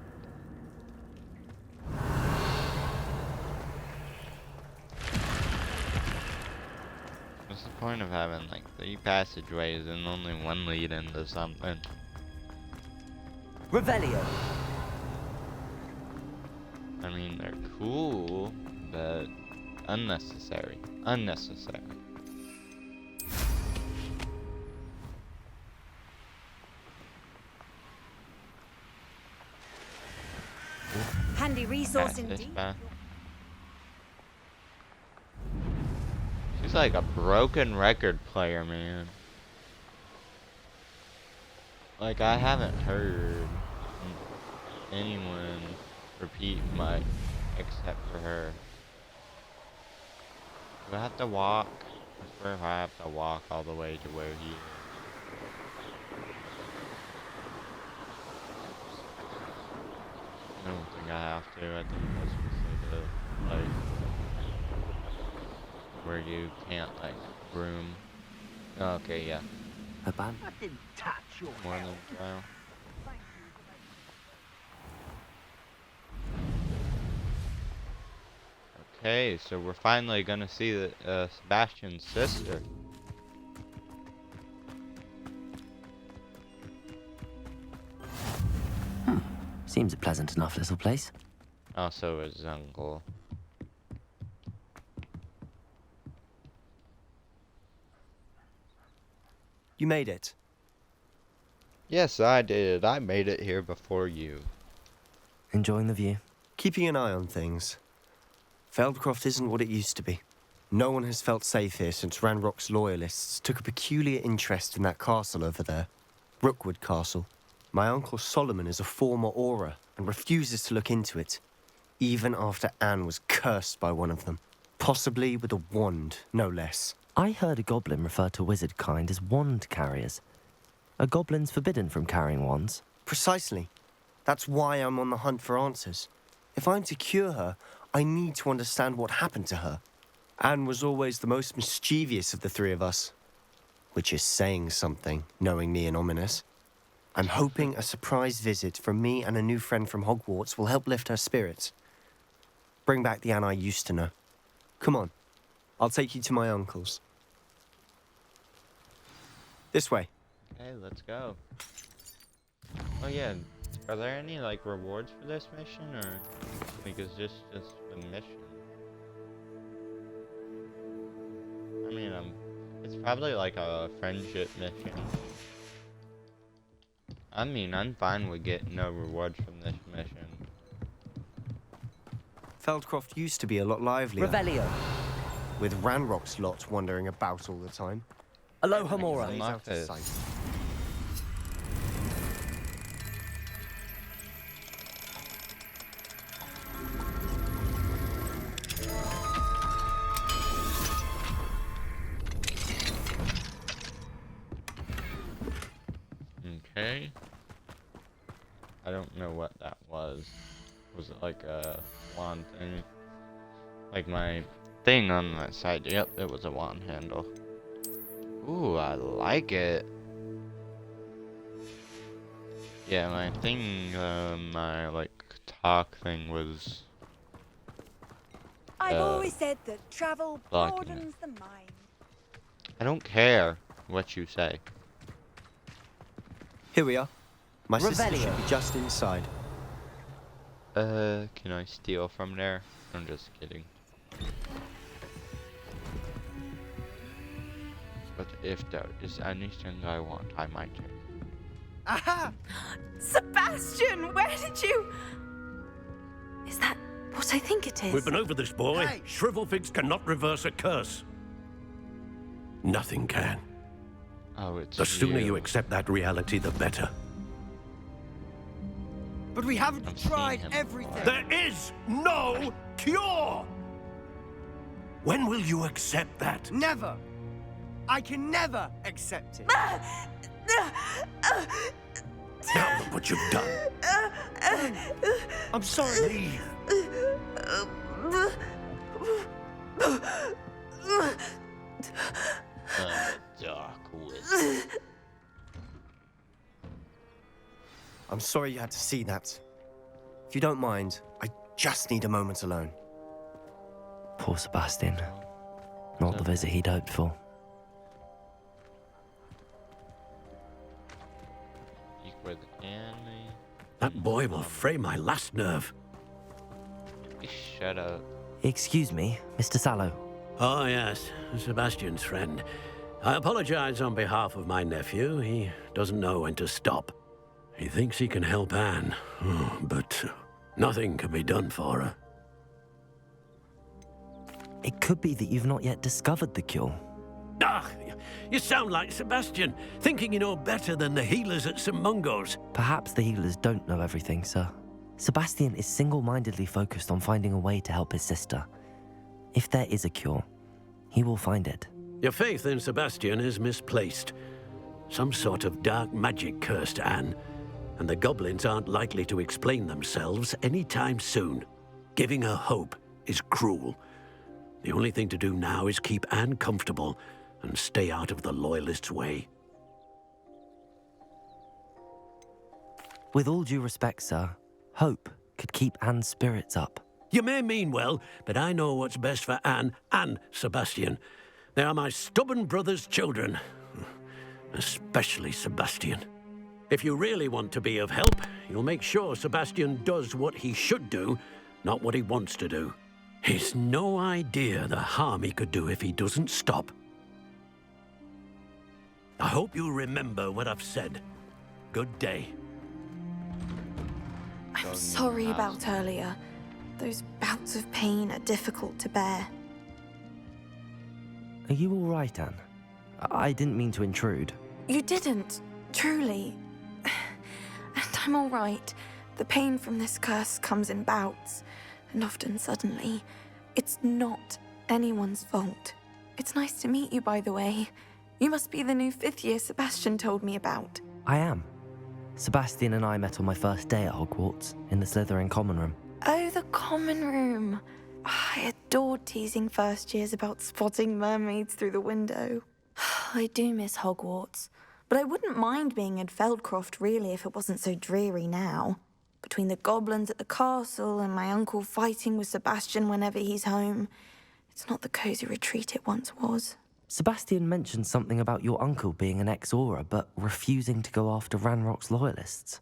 What's the point of having like 3 passageways and only one lead into something? Revelio. I mean, they're cool, but unnecessary. Unnecessary. Handy resource indeed. She's like a broken record player, man. Like, I haven't heard anyone repeat much except for her. Do I have to walk? I swear if I have to walk all the way to where he is. I don't think I have to. I think that's just like a, like, where you can't, like, broom. Okay, yeah. A ban? I didn't touch your More than trial. Okay, so we're finally gonna see the, Sebastian's sister. Seems a pleasant enough little place. Also his uncle. You made it. Yes, I did. I made it here before you. Enjoying the view? Keeping an eye on things. Feldcroft isn't what it used to be. No one has felt safe here since Ranrock's loyalists took a peculiar interest in that castle over there. Rookwood Castle. My uncle Solomon is a former Auror and refuses to look into it, even after Anne was cursed by one of them. Possibly with a wand, no less. I heard a goblin refer to wizard kind as wand carriers. Are goblins forbidden from carrying wands? Precisely. That's why I'm on the hunt for answers. If I'm to cure her, I need to understand what happened to her. Anne was always the most mischievous of the three of us. Which is saying something, knowing me and Ominous. I'm hoping a surprise visit from me and a new friend from Hogwarts will help lift her spirits. Bring back the Anne I used to know. Come on. I'll take you to my uncle's. This way. Okay, let's go. Oh yeah, are there any like rewards for this mission, or like is this just a mission? I mean, it's probably like a friendship mission. I mean, I'm fine with getting no rewards from this mission. Feldcroft used to be a lot livelier. Revelio. With Ranrock's lot wandering about all the time. Aloha Mora. Okay. I don't know what that was. Was it like a wand thing? Like my thing on that side. Yep, it was a wand handle. Ooh, I like it. Yeah, my thing, my like talk thing was. I've always said that travel blocking broadens the mind. I don't care what you say. Here we are. My sister should be just inside. Can I steal from there? I'm just kidding. But if there is anything I want, I might take. Aha! Sebastian, where did you... Is that what I think it is? We've been over this, boy. Hey. Shrivelfigs cannot reverse a curse. Nothing can. Oh, it's the sooner you accept that reality, the better. But we haven't tried everything. There is no cure! When will you accept that? Never! I can never accept it. Now look what you've done. I'm sorry. Leave. Dark wizard. I'm sorry you had to see that. If you don't mind, I just need a moment alone. Poor Sebastian. Not the visit he'd hoped for. That boy will fray my last nerve. Shut up. Excuse me, Mr. Sallow. Oh, yes, Sebastian's friend. I apologize on behalf of my nephew. He doesn't know when to stop. He thinks he can help Anne, but nothing can be done for her. It could be that you've not yet discovered the cure. Ah, you sound like Sebastian, thinking you know better than the healers at St. Mungo's. Perhaps the healers don't know everything, sir. Sebastian is single-mindedly focused on finding a way to help his sister. If there is a cure, he will find it. Your faith in Sebastian is misplaced. Some sort of dark magic cursed Anne, and the goblins aren't likely to explain themselves anytime soon. Giving her hope is cruel. The only thing to do now is keep Anne comfortable and stay out of the Loyalists' way. With all due respect, sir, hope could keep Anne's spirits up. You may mean well, but I know what's best for Anne and Sebastian. They are my stubborn brother's children. Especially Sebastian. If you really want to be of help, you'll make sure Sebastian does what he should do, not what he wants to do. He's no idea the harm he could do if he doesn't stop. I hope you'll remember what I've said. Good day. I'm sorry about earlier. Those bouts of pain are difficult to bear. Are you all right, Anne? I didn't mean to intrude. You didn't, truly. And I'm all right. The pain from this curse comes in bouts, and often suddenly. It's not anyone's fault. It's nice to meet you, by the way. You must be the new 5th year Sebastian told me about. I am. Sebastian and I met on my first day at Hogwarts, in the Slytherin common room. Oh, the common room. I adored teasing first years about spotting mermaids through the window. I do miss Hogwarts, but I wouldn't mind being in Feldcroft really if it wasn't so dreary now. Between the goblins at the castle and my uncle fighting with Sebastian whenever he's home, it's not the cosy retreat it once was. Sebastian mentioned something about your uncle being an ex-Auror, but refusing to go after Ranrock's loyalists.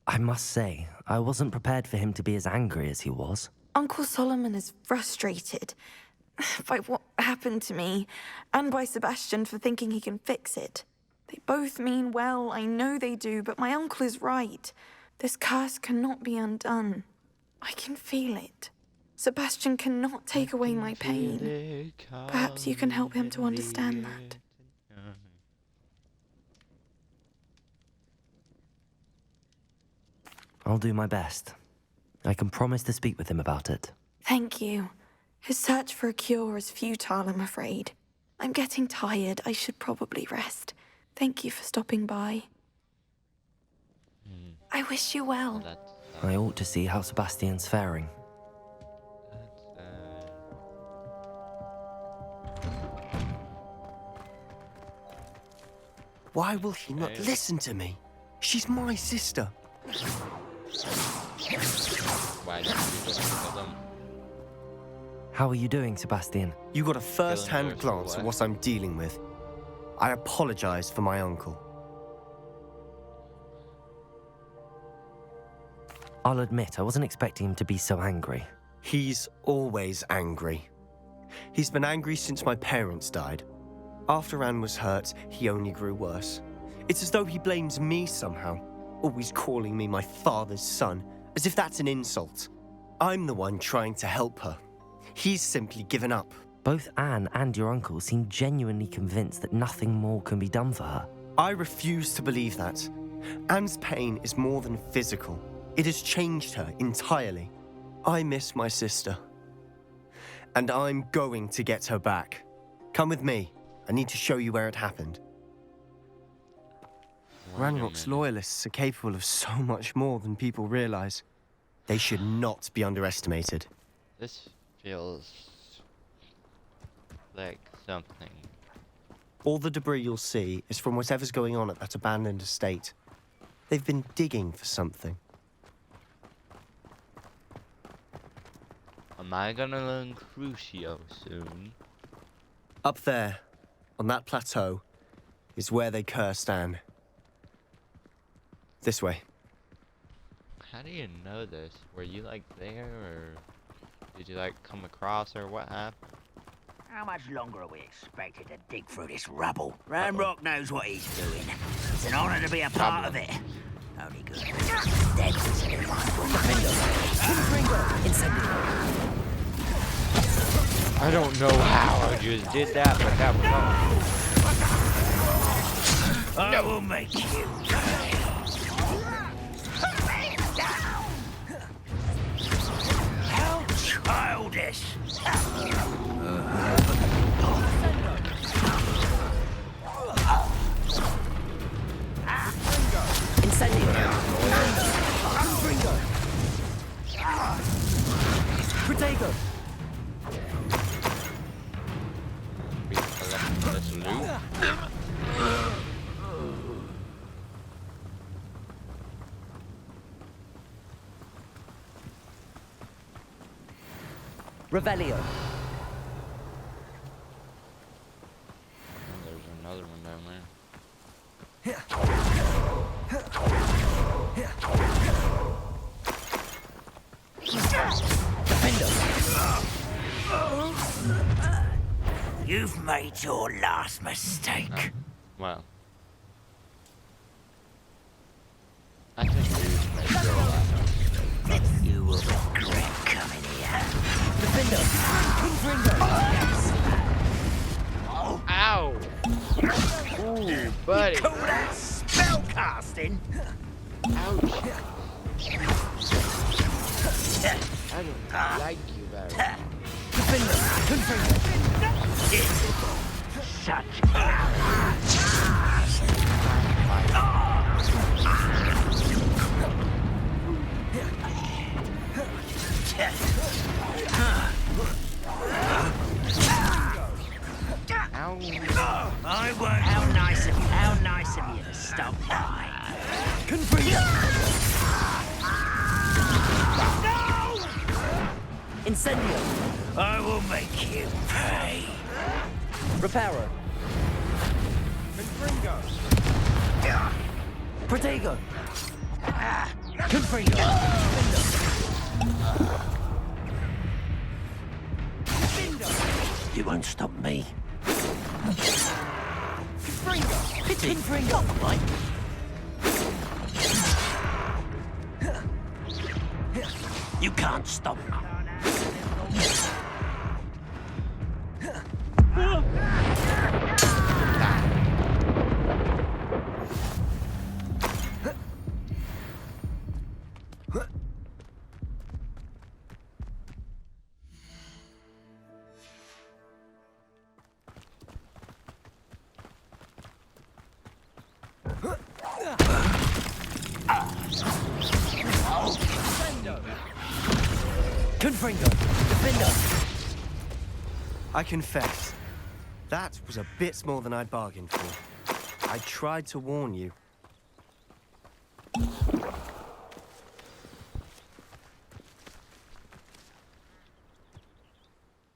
I must say, I wasn't prepared for him to be as angry as he was. Uncle Solomon is frustrated by what happened to me, and by Sebastian for thinking he can fix it. They both mean well, I know they do, but my uncle is right. This curse cannot be undone. I can feel it. Sebastian cannot take away my pain. Perhaps you can help him to understand that. I'll do my best. I can promise to speak with him about it. Thank you. His search for a cure is futile, I'm afraid. I'm getting tired. I should probably rest. Thank you for stopping by. I wish you well. I ought to see how Sebastian's faring. Why will he not listen to me? She's my sister. Why don't you just kill them? How are you doing, Sebastian? You got a first-hand glance at what I'm dealing with. I apologize for my uncle. I'll admit, I wasn't expecting him to be so angry. He's always angry. He's been angry since my parents died. After Anne was hurt, he only grew worse. It's as though he blames me somehow, always calling me my father's son, as if that's an insult. I'm the one trying to help her. He's simply given up. Both Anne and your uncle seem genuinely convinced that nothing more can be done for her. I refuse to believe that. Anne's pain is more than physical. It has changed her entirely. I miss my sister. And I'm going to get her back. Come with me. I need to show you where it happened. Ranrock's loyalists are capable of so much more than people realize. They should not be underestimated. This feels like something. All the debris you'll see is from whatever's going on at that abandoned estate. They've been digging for something. Am I gonna learn Crucio soon? Up there, on that plateau, is where they cursed Anne. This way. How do you know this? Were you like there, or did you like come across, or what happened? How much longer are we expected to dig through this rubble? Ranrock knows what he's doing. It's an honor to be a part of it. Only good. Dead. Incendio. I don't know how I just did that, but that was awesome. I will make you pay. How childish! Incendio! Protego! Be collecting this loot. Revelio. There's another one down there. You've made your last mistake. Well. I think you've made your last mistake. You will regret coming here. Defender! King's Ringo! Ow! Ooh, buddy. You call that spell casting? Ouch. I don't like you very much. Defender! King's Ringo! Such I won't. How nice of you to stop by. Confringo! No! Incendio! I will make you pay. Reparo! Confringo! Protego! Confringo! You won't stop me. Confringo! Mike! You can't stop me. Confringo! Defender! I confess, that was a bit more than I'd bargained for. I tried to warn you.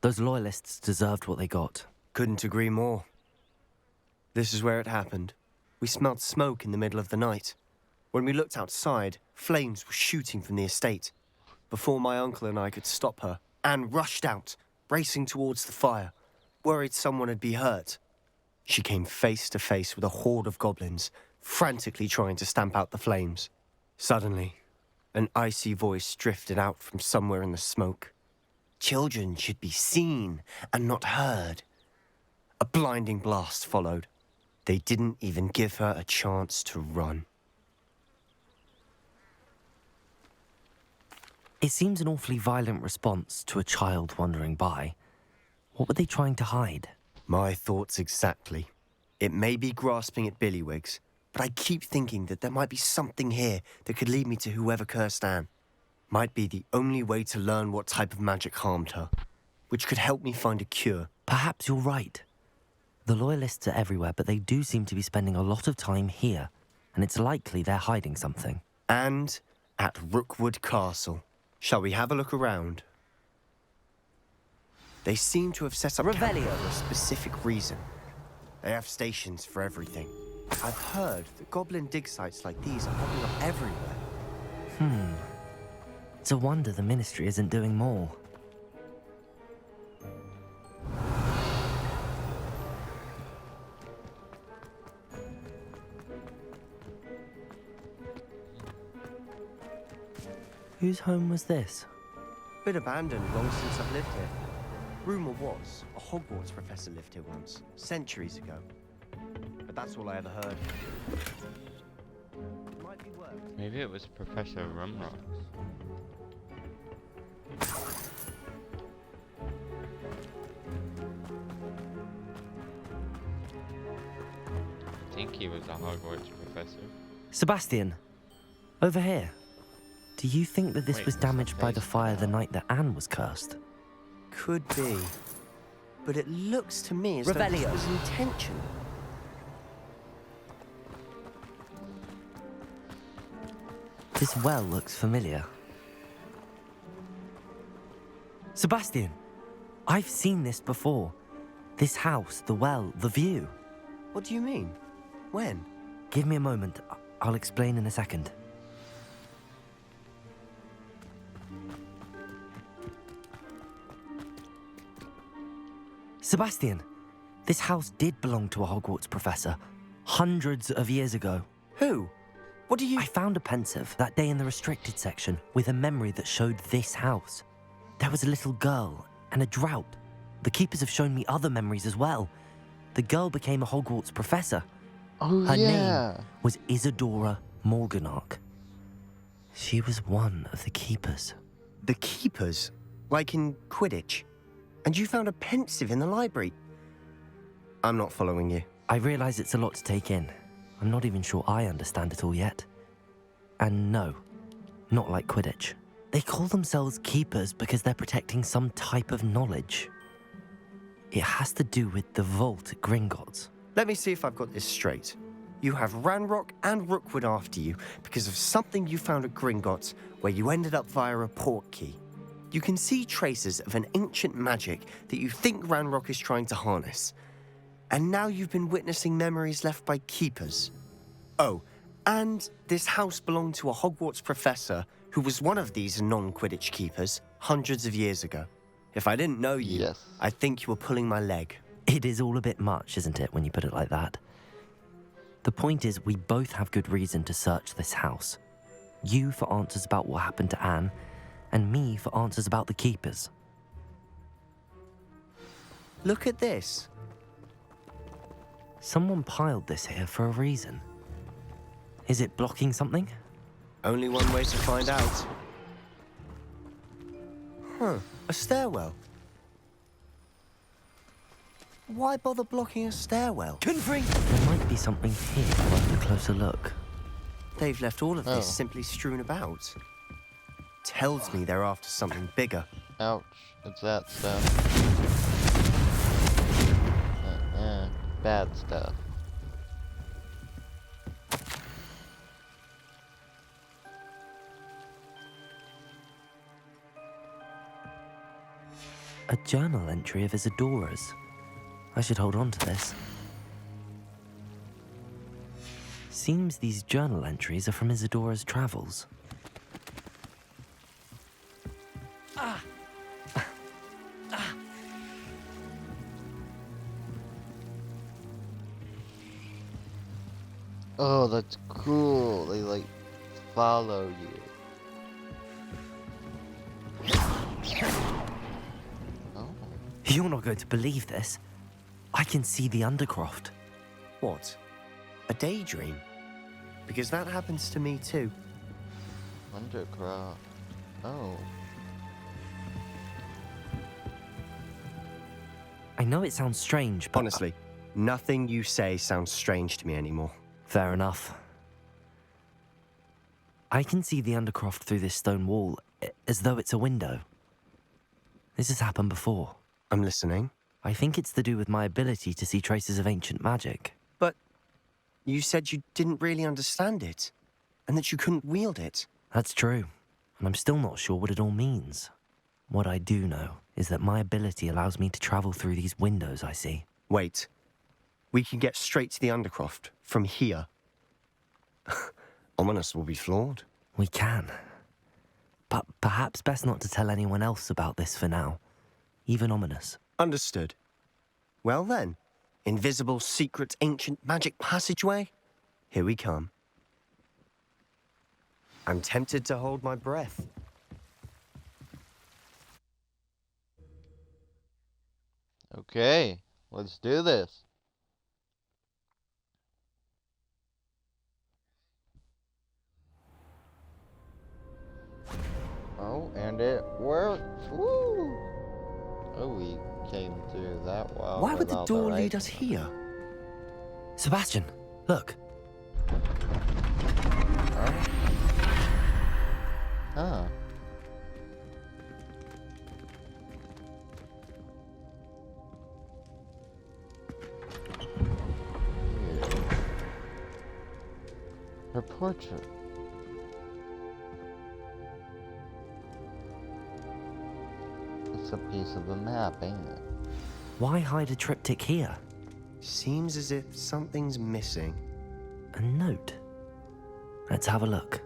Those loyalists deserved what they got. Couldn't agree more. This is where it happened. We smelled smoke in the middle of the night. When we looked outside, flames were shooting from the estate. Before my uncle and I could stop her, Anne rushed out, racing towards the fire, worried someone had been hurt. She came face to face with a horde of goblins, frantically trying to stamp out the flames. Suddenly, an icy voice drifted out from somewhere in the smoke. Children should be seen and not heard. A blinding blast followed. They didn't even give her a chance to run. It seems an awfully violent response to a child wandering by. What were they trying to hide? My thoughts exactly. It may be grasping at billywhigs, but I keep thinking that there might be something here that could lead me to whoever cursed Anne. Might be the only way to learn what type of magic harmed her, which could help me find a cure. Perhaps you're right. The Loyalists are everywhere, but they do seem to be spending a lot of time here, and it's likely they're hiding something. And at Rookwood Castle. Shall we have a look around? They seem to have set up camp for a specific reason. They have stations for everything. I've heard that goblin dig sites like these are popping up everywhere. It's a wonder the Ministry isn't doing more. Whose home was this? Been abandoned long since I've lived here. Rumour was, a Hogwarts professor lived here once, centuries ago. But that's all I ever heard. Might be worth. Maybe it was Professor Rumrock. I think he was a Hogwarts professor. Sebastian, over here. Do you think that this Wait, was damaged by the face fire the down. night that Anne was cursed? Could be. But it looks to me as though this Revelio. was intentional. This well looks familiar. Sebastian, I've seen this before. This house, the well, the view. What do you mean? When? Give me a moment. I'll explain in a second. Sebastian, this house did belong to a Hogwarts professor hundreds of years ago. Who? What do you... I found a pensive that day in the restricted section with a memory that showed this house. There was a little girl and a drought. The keepers have shown me other memories as well. The girl became a Hogwarts professor. Oh, Her yeah. name was Isadora Morganach. She was one of the keepers. The keepers? Like in Quidditch? And you found a pensive in the library? I'm not following you. I realise it's a lot to take in. I'm not even sure I understand it all yet. And no, not like Quidditch. They call themselves keepers because they're protecting some type of knowledge. It has to do with the vault at Gringotts. Let me see if I've got this straight. You have Ranrock and Rookwood after you because of something you found at Gringotts where you ended up via a port key. You can see traces of an ancient magic that you think Ranrock is trying to harness. And now you've been witnessing memories left by keepers. Oh, and this house belonged to a Hogwarts professor who was one of these non-Quidditch keepers hundreds of years ago. If I didn't know you, Yes. I think you were pulling my leg. It is all a bit much, isn't it, when you put it like that? The point is, we both have good reason to search this house. You for answers about what happened to Anne, and me for answers about the keepers. Look at this. Someone piled this here for a reason. Is it blocking something? Only one way to find out. Huh, a stairwell. Why bother blocking a stairwell? There might be something here worth a closer look. They've left all of this simply strewn about. Tells me they're after something bigger. Ouch, it's that stuff. Bad stuff. A journal entry of Isadora's. I should hold on to this. Seems these journal entries are from Isadora's travels. Oh, that's cool. They like follow you. Oh. You're not going to believe this. I can see the Undercroft. What? A daydream? Because that happens to me too. Undercroft. Oh. I know it sounds strange, but... Honestly, nothing you say sounds strange to me anymore. Fair enough. I can see the Undercroft through this stone wall, as though it's a window. This has happened before. I'm listening. I think it's to do with my ability to see traces of ancient magic. But you said you didn't really understand it, and that you couldn't wield it. That's true, and I'm still not sure what it all means. What I do know is that my ability allows me to travel through these windows I see. Wait. We can get straight to the Undercroft from here. Ominous will be flawed. We can. But perhaps best not to tell anyone else about this for now. Even Ominous. Understood. Well then, invisible, secret, ancient magic passageway? Here we come. I'm tempted to hold my breath. Okay, let's do this. Oh, and it worked. Woo! Oh, we came through that wall. Why would the door lead us here? Sebastian, look. Huh. Her portrait. It's a piece of a map, ain't it? Why hide a triptych here? Seems as if something's missing. A note. Let's have a look.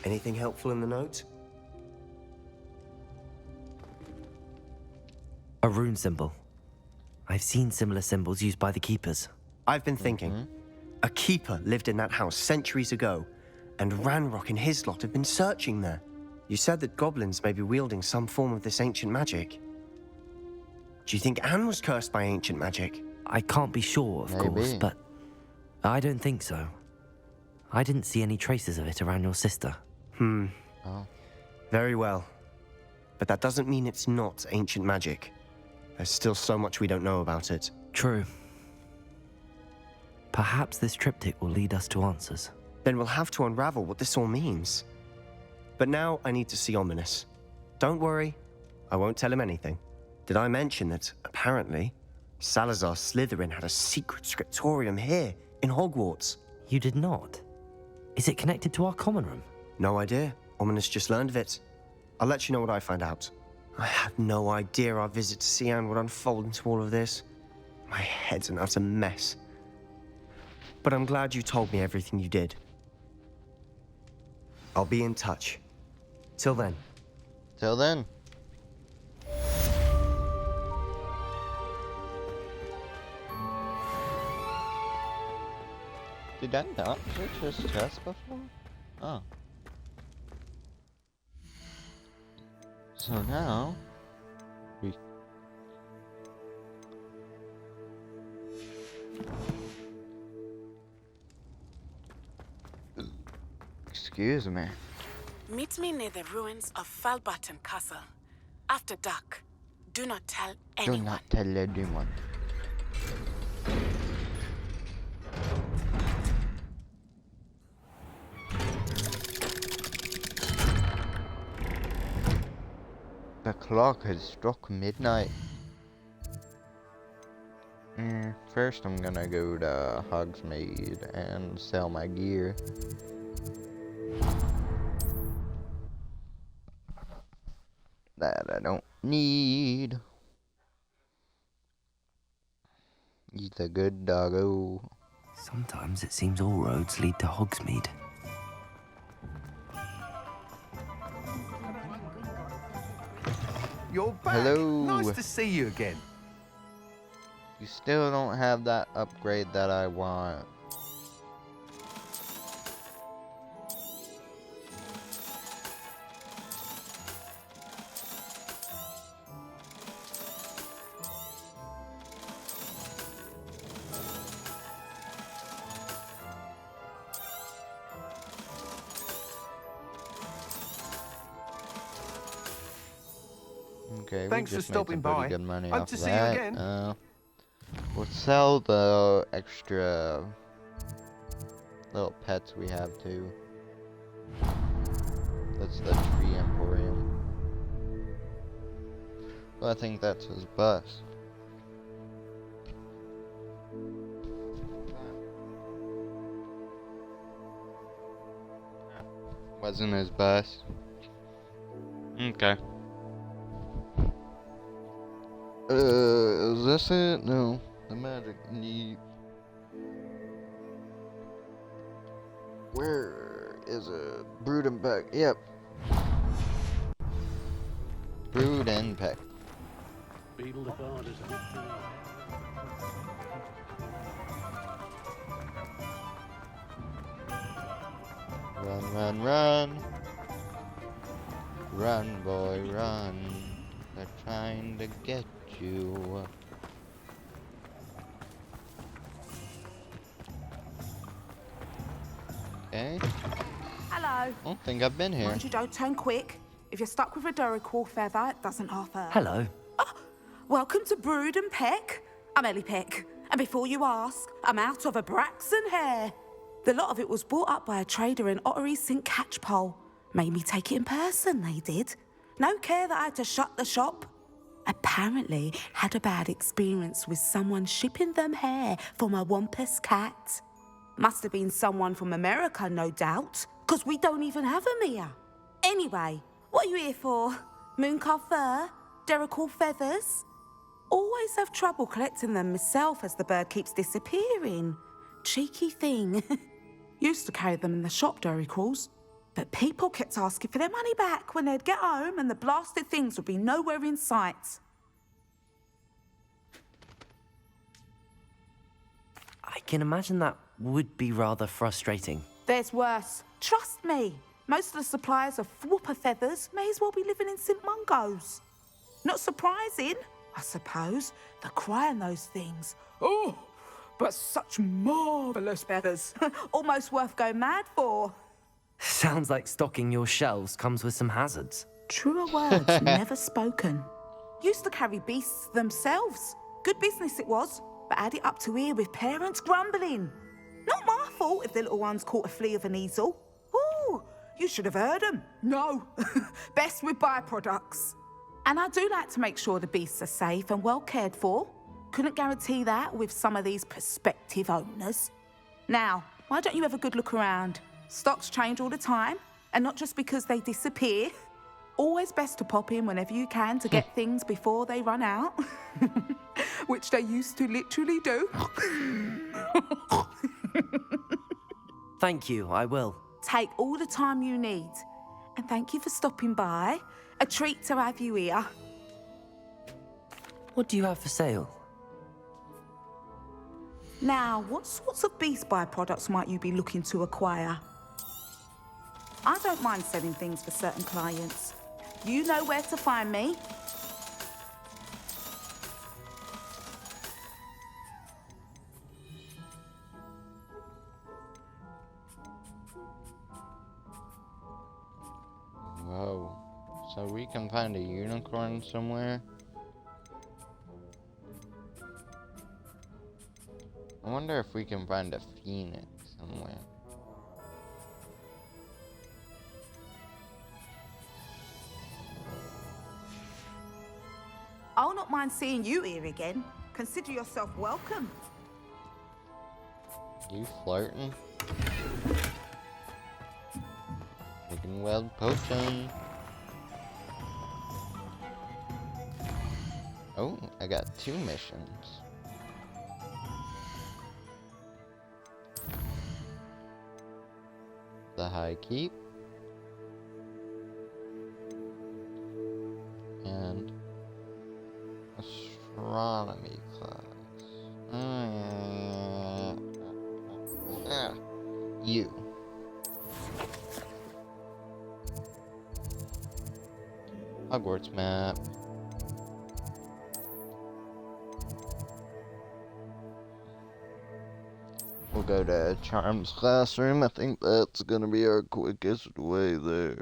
Anything helpful in the note? A rune symbol. I've seen similar symbols used by the keepers. I've been thinking. A keeper lived in that house centuries ago, and Ranrock and his lot have been searching there. You said that goblins may be wielding some form of this ancient magic. Do you think Anne was cursed by ancient magic? I can't be sure, of course, but I don't think so. I didn't see any traces of it around your sister. Oh. Very well. But that doesn't mean it's not ancient magic. There's still so much we don't know about it. True. Perhaps this triptych will lead us to answers. Then we'll have to unravel what this all means. But now I need to see Ominous. Don't worry, I won't tell him anything. Did I mention that, apparently, Salazar Slytherin had a secret scriptorium here in Hogwarts? You did not? Is it connected to our common room? No idea. Ominous just learned of it. I'll let you know what I find out. I had no idea our visit to see Anne would unfold into all of this. My head's an utter mess. But I'm glad you told me everything you did. I'll be in touch. Till then. Till then. Did I not search his chest before? Oh. So now we excuse me. Meet me near the ruins of Falbarton Castle. After dark. Do not tell anyone. Do not tell anyone. The clock has struck midnight. First I'm gonna go to Hogsmeade and sell my gear. That I don't need. He's a good doggo. Sometimes it seems all roads lead to Hogsmeade. You're back. Hello. Nice to see you again. You still don't have that upgrade that I want. Okay, thanks we just for stopping made some by. pretty good money Hope off to of see you that. again. We'll sell the extra little pets we have too. That's the tree emporium. Well, I think that's his bus. Wasn't his bus. Okay. Is this it? No. The magic need. Where is it? Brood and Peck. Yep. Brood and Peck. Beetle the Bard is Run, run, run. Run, boy, run. They're trying to get you. Okay. Hello. I don't think I've been here. Mind you don't turn quick. If you're stuck with a Duracell feather, it doesn't half hurt. Hello. Oh, welcome to Brood and Peck. I'm Ellie Peck. And before you ask, I'm out of a Braxton hair. The lot of it was bought up by a trader in Ottery St. Catchpole. Made me take it in person, they did. No care that I had to shut the shop. Apparently had a bad experience with someone shipping them hair for my Wampus cat. Must have been someone from America, no doubt, because we don't even have them here. Anyway, what are you here for? Mooncalf fur? Duracell feathers? Always have trouble collecting them myself as the bird keeps disappearing. Cheeky thing. Used to carry them in the shop, Duracalls. But people kept asking for their money back when they'd get home and the blasted things would be nowhere in sight. I can imagine that would be rather frustrating. There's worse. Trust me. Most of the suppliers of whooper feathers may as well be living in St. Mungo's. Not surprising, I suppose, the cry on those things. Oh, but such marvellous feathers. Almost worth going mad for. Sounds like stocking your shelves comes with some hazards. Truer words never spoken. Used to carry beasts themselves. Good business it was, but add it up to here with parents grumbling. Not my fault if the little ones caught a flea of an easel. Ooh, you should have heard them. No, best with byproducts. And I do like to make sure the beasts are safe and well cared for. Couldn't guarantee that with some of these prospective owners. Now, why don't you have a good look around? Stocks change all the time, and not just because they disappear. Always best to pop in whenever you can to get things before they run out. Which they used to literally do. Thank you, I will. Take all the time you need. And thank you for stopping by. A treat to have you here. What do you have for sale? Now, what sorts of beast byproducts might you be looking to acquire? I don't mind selling things for certain clients. You know where to find me. Whoa. So we can find a unicorn somewhere? I wonder if we can find a phoenix somewhere. I'll not mind seeing you here again. Consider yourself welcome. You flirting? Taking wild potion. Oh, I got 2 missions. The High Keep. And astronomy class. You. Hogwarts map. We'll go to Charm's classroom. I think that's gonna be our quickest way there.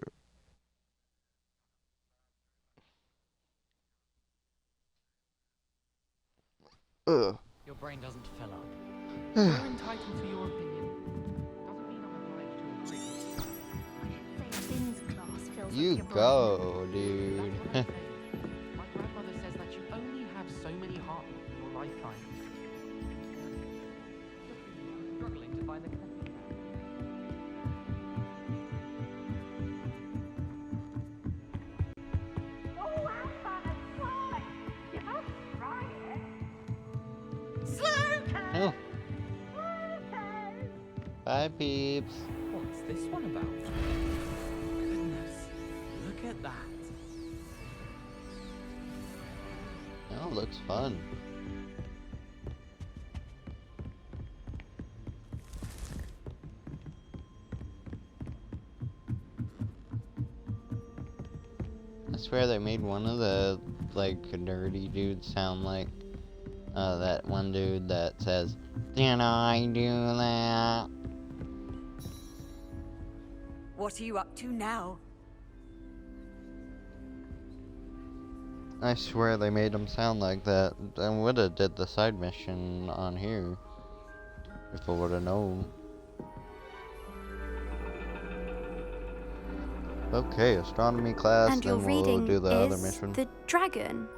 Ugh. Your brain doesn't fill up. You're entitled to your opinion. Doesn't mean I'm obliged to agree. I should say Finn's class fills You up your go, dude. My grandmother says that you only have so many heartbeats in your lifetime. Struggling to find the coffee. Oh, how fun and fly! You must try it. Oh. Bye, peeps. What's this one about? Goodness, look at that. Oh, looks fun. swear they made one of the, like, nerdy dudes sound like, that one dude that says, "Did I do that?" What are you up to now? I swear they made him sound like that. I would've did the side mission on here. If I would've known. Okay, astronomy class, And your then we'll reading do the other is mission. the dragon.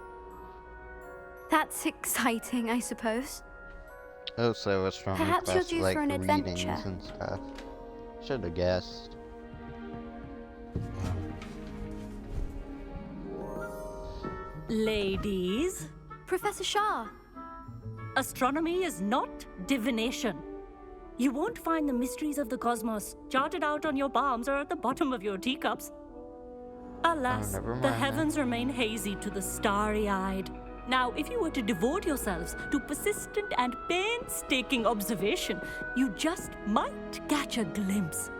That's exciting, I suppose. Oh, so astronomy Perhaps class, you're due like for an readings adventure. and stuff. Should've guessed. Ladies, Professor Shah. astronomy is not divination. You won't find the mysteries of the cosmos charted out on your palms or at the bottom of your teacups. Alas, never the mind heavens remain hazy to the starry-eyed. Now, if you were to devote yourselves to persistent and painstaking observation, you just might catch a glimpse.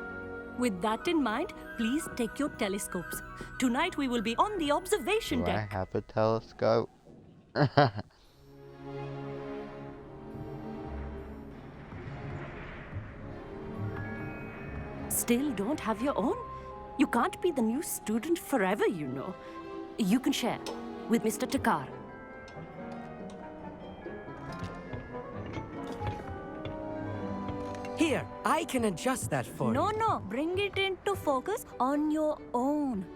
With that in mind, please take your telescopes. Tonight we will be on the observation Do deck. I have a telescope? Still don't have your own? You can't be the new student forever, you know. You can share with Mr. Takar. Here, I can adjust that for you. No, bring it into focus on your own.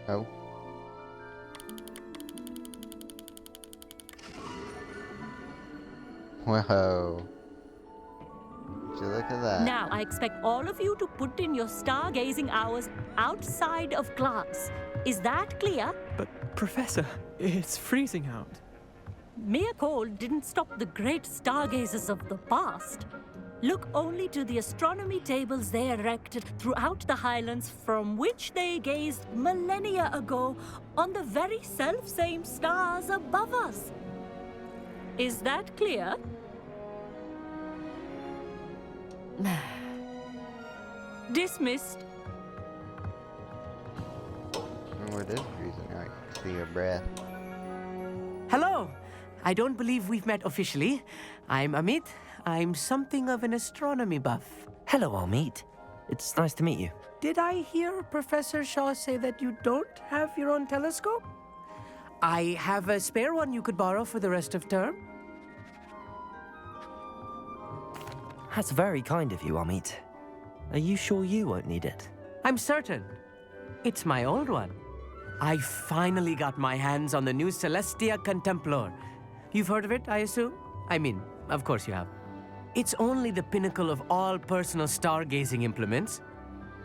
Oh. Whoa. Would you look at that? Now, I expect all of you to put in your stargazing hours outside of class. Is that clear? But, Professor, it's freezing out. Mere cold didn't stop the great stargazers of the past. Look only to the astronomy tables they erected throughout the highlands from which they gazed millennia ago on the very self-same stars above us. Is that clear? Dismissed. Oh, it is freezing. I can see your breath. Hello. I don't believe we've met officially. I'm Amit. I'm something of an astronomy buff. Hello, Amit. It's nice to meet you. Did I hear Professor Shaw say that you don't have your own telescope? I have a spare one you could borrow for the rest of term. That's very kind of you, Amit. Are you sure you won't need it? I'm certain. It's my old one. I finally got my hands on the new Celestia Contemplar. You've heard of it, I assume? I mean, of course you have. It's only the pinnacle of all personal stargazing implements.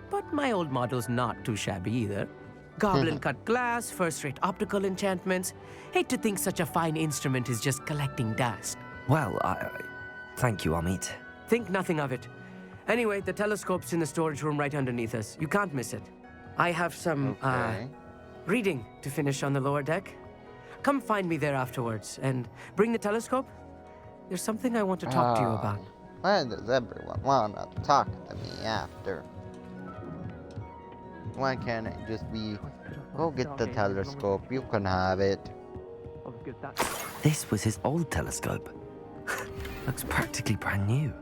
But my old model's not too shabby either. Goblin-cut glass, first-rate optical enchantments. Hate to think such a fine instrument is just collecting dust. Well, thank you, Amit. Think nothing of it. Anyway, the telescope's in the storage room right underneath us. You can't miss it. I have some, reading to finish on the lower deck. Come find me there afterwards, and bring the telescope. There's something I want to talk to you about. Why does everyone want to talk to me after? Why can't it just be, go get the telescope, you can have it. This was his old telescope. Looks practically brand new.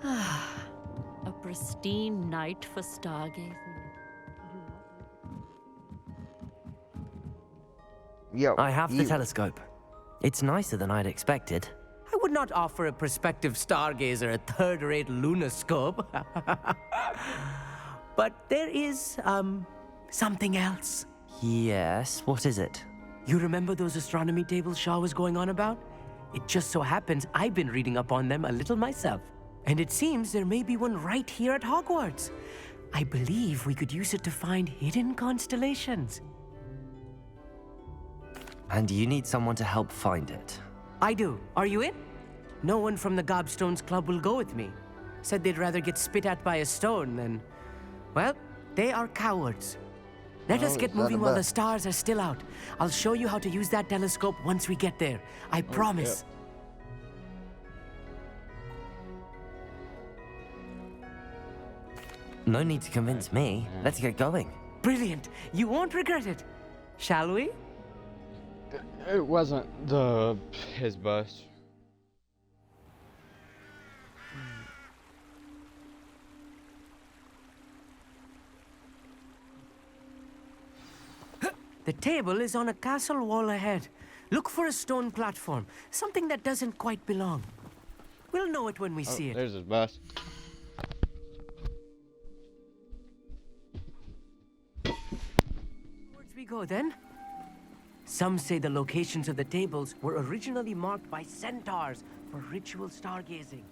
A pristine night for stargazing. Yo, I have the telescope. It's nicer than I'd expected. I would not offer a prospective stargazer a third-rate lunoscope. But there is, something else. Yes, what is it? You remember those astronomy tables Shaw was going on about? It just so happens I've been reading up on them a little myself. And it seems there may be one right here at Hogwarts. I believe we could use it to find hidden constellations. And you need someone to help find it. I do. Are you in? No one from the Gobstones Club will go with me. Said they'd rather get spit at by a stone than... Well, they are cowards. Let us get moving while the stars are still out. I'll show you how to use that telescope once we get there. I promise. No need to convince me. Let's get going. Brilliant. You won't regret it. Shall we? It wasn't his bus. The table is on a castle wall ahead. Look for a stone platform, something that doesn't quite belong. We'll know it when we see it. There's his bus. Towards we go then. Some say the locations of the tables were originally marked by centaurs for ritual stargazing.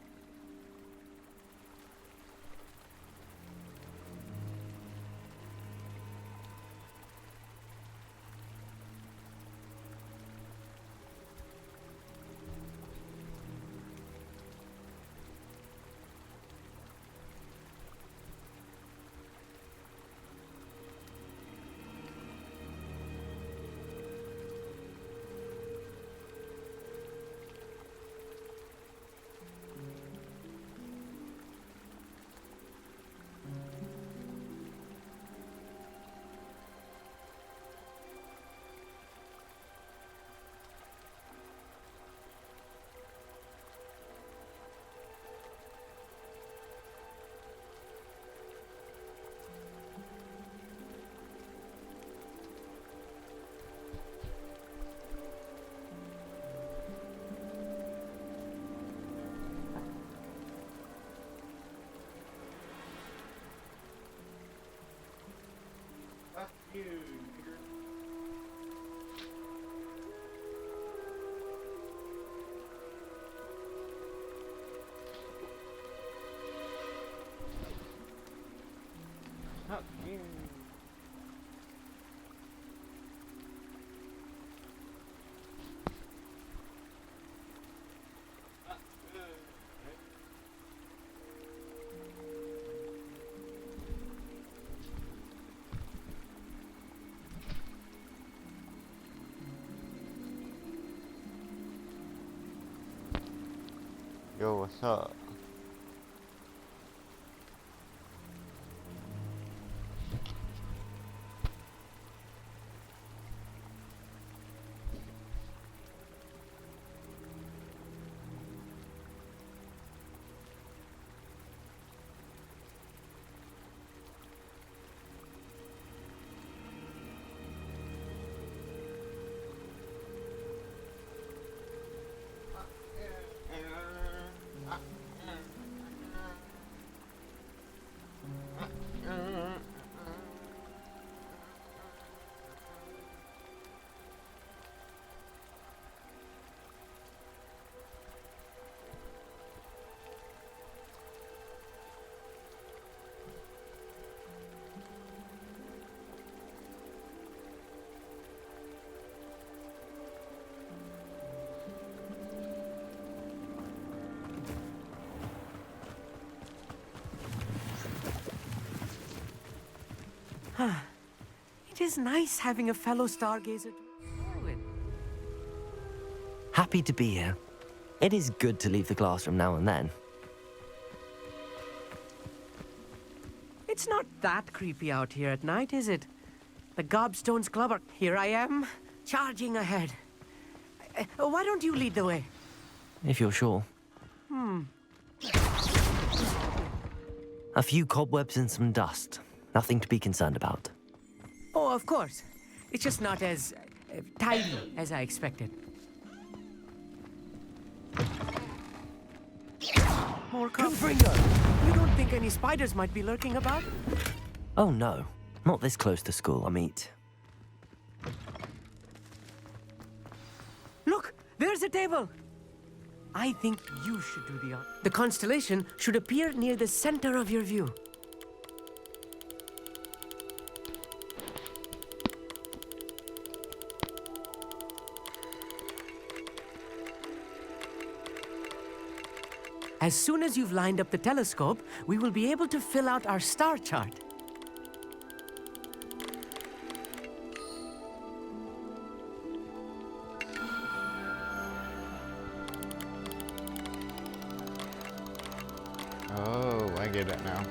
Yo, what's up? It is nice having a fellow stargazer to explore with. Happy to be here. It is good to leave the classroom now and then. It's not that creepy out here at night, is it? The Gobstones Clubber. Here I am, charging ahead. Why don't you lead the way? If you're sure. A few cobwebs and some dust. Nothing to be concerned about. Oh, of course. It's just not as tidy as I expected. More cobwebs. You don't think any spiders might be lurking about? Oh no, not this close to school, I mean. Look, there's a table. I think you should do the honor. The constellation should appear near the center of your view. As soon as you've lined up the telescope, we will be able to fill out our star chart. Oh, I get it now.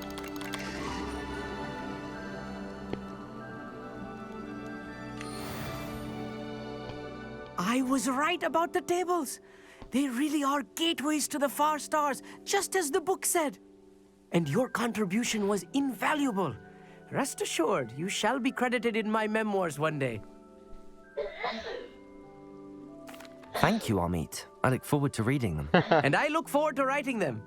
I was right about the tables. They really are gateways to the far stars, just as the book said. And your contribution was invaluable. Rest assured, you shall be credited in my memoirs one day. Thank you, Amit. I look forward to reading them. And I look forward to writing them.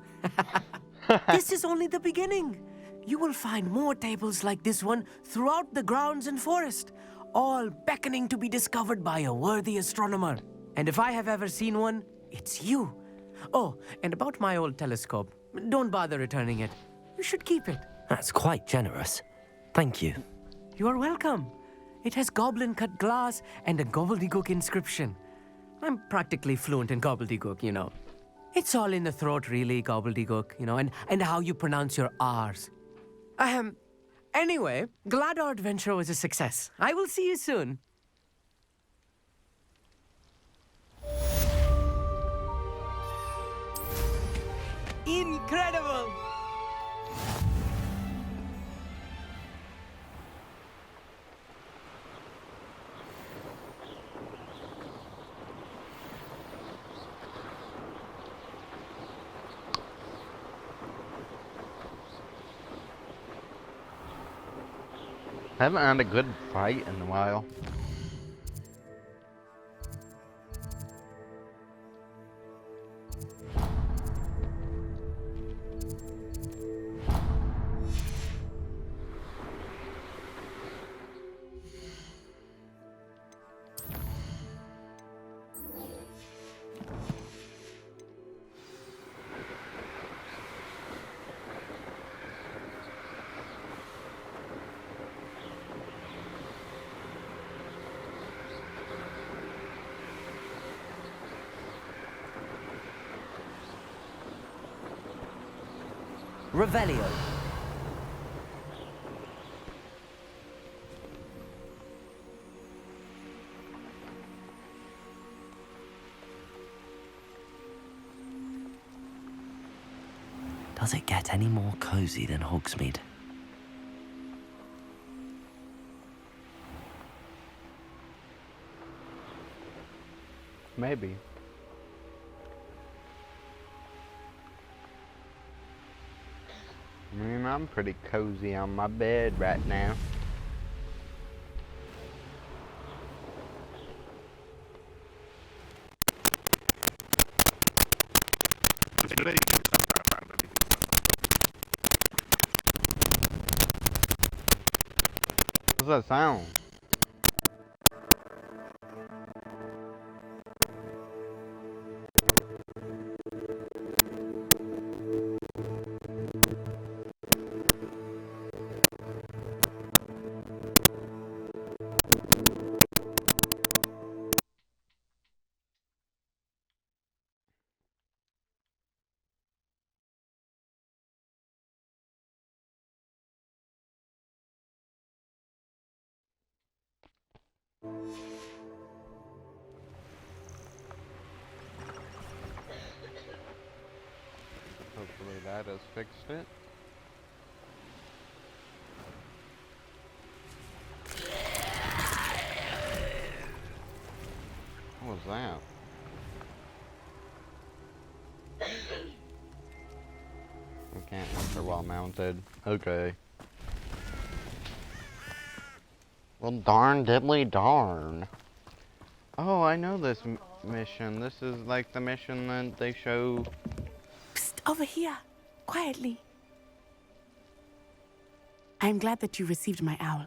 This is only the beginning. You will find more tables like this one throughout the grounds and forest, all beckoning to be discovered by a worthy astronomer. And if I have ever seen one, it's you. Oh, and about my old telescope, don't bother returning it. You should keep it. That's quite generous. Thank you. You are welcome. It has goblin-cut glass and a gobbledygook inscription. I'm practically fluent in gobbledygook, you know. It's all in the throat, really, gobbledygook, you know, and how you pronounce your R's. Anyway, glad our adventure was a success. I will see you soon. Incredible! Haven't had a good fight in a while. Revelio. Does it get any more cozy than Hogsmeade? Maybe. I mean, I'm pretty cozy on my bed right now. What's that sound? Hopefully that has fixed it. What was that? We can't enter while mounted. Okay. Well, darn diddly darn. Oh, I know this mission. This is like the mission that they show. Psst, over here. Quietly. I am glad that you received my owl.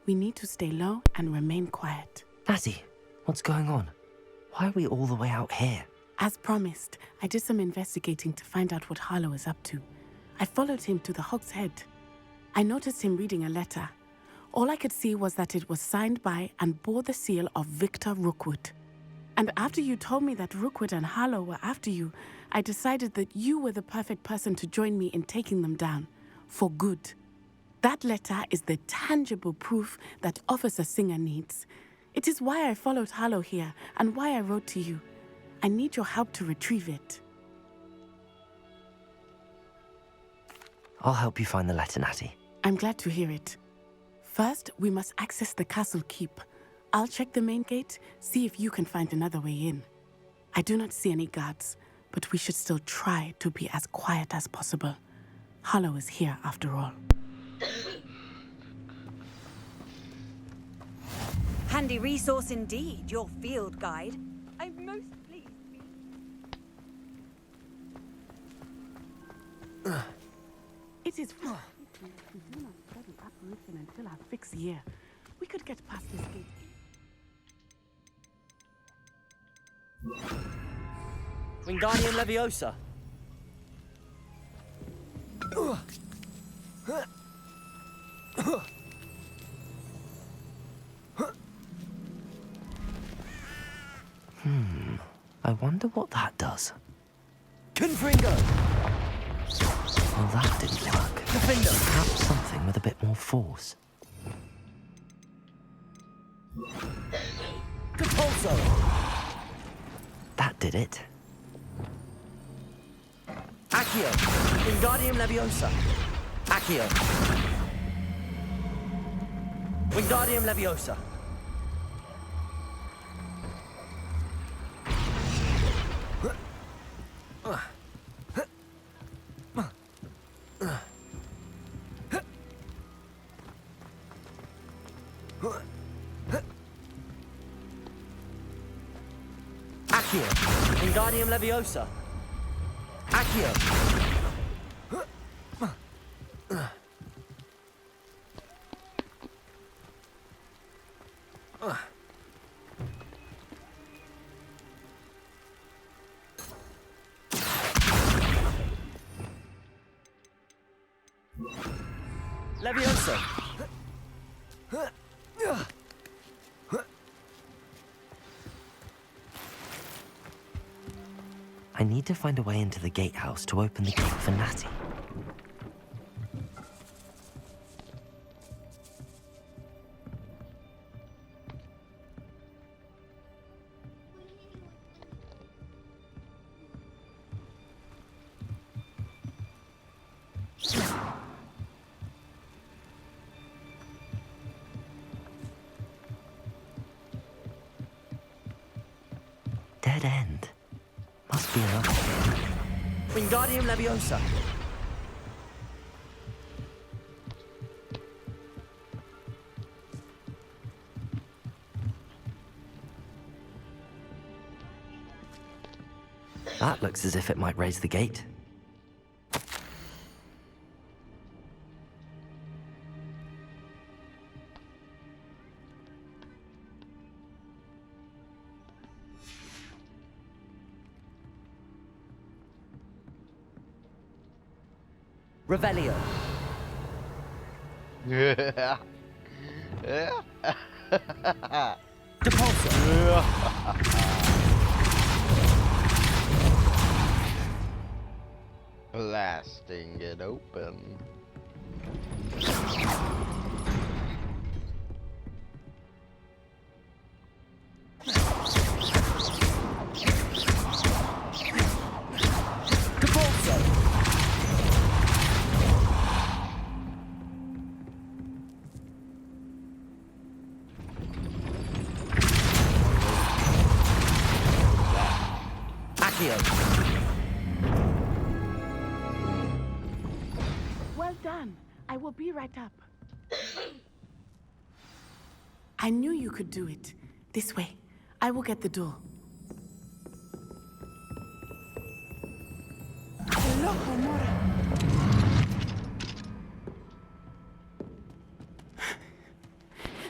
We need to stay low and remain quiet. Natty, what's going on? Why are we all the way out here? As promised, I did some investigating to find out what Harlow is up to. I followed him to the Hog's Head. I noticed him reading a letter. All I could see was that it was signed by and bore the seal of Victor Rookwood. And after you told me that Rookwood and Harlow were after you, I decided that you were the perfect person to join me in taking them down. For good. That letter is the tangible proof that Officer Singer needs. It is why I followed Harlow here and why I wrote to you. I need your help to retrieve it. I'll help you find the letter, Natty. I'm glad to hear it. First, we must access the castle keep. I'll check the main gate, see if you can find another way in. I do not see any guards, but we should still try to be as quiet as possible. Hollow is here after all. Handy resource indeed, your field guide. I'm most pleased. It is we do not study apparition until our fixed year. We could get past this gate. Wingardium Leviosa. I wonder what that does. Confringo! Well, that didn't work. Perhaps something with a bit more force. Compulso! That did it. Accio! Wingardium Leviosa! Accio! Wingardium Leviosa! Accio! Wingardium Leviosa! Accio! Leviosa! I need to find a way into the gatehouse to open the gate for Natty. Dead end. Must be another. Wingardium Leviosa. That looks as if it might raise the gate. Revelio. Yeah. Depulso. Blasting it open. Well done. I will be right up. I knew you could do it. This way. I will get the door. Loco, Mora.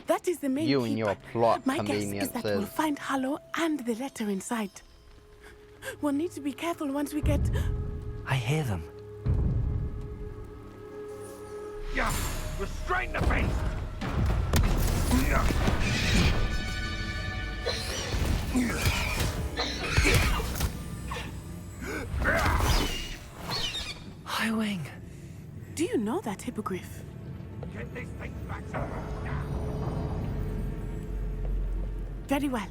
That is the main You keep. and your plot My guess is that we'll conveniences. find Hollow and the letter inside. We'll need to be careful once we get... I hear them. Yeah, restrain the beast! Highwing. Do you know that hippogriff? Get this thing back to her. Very well.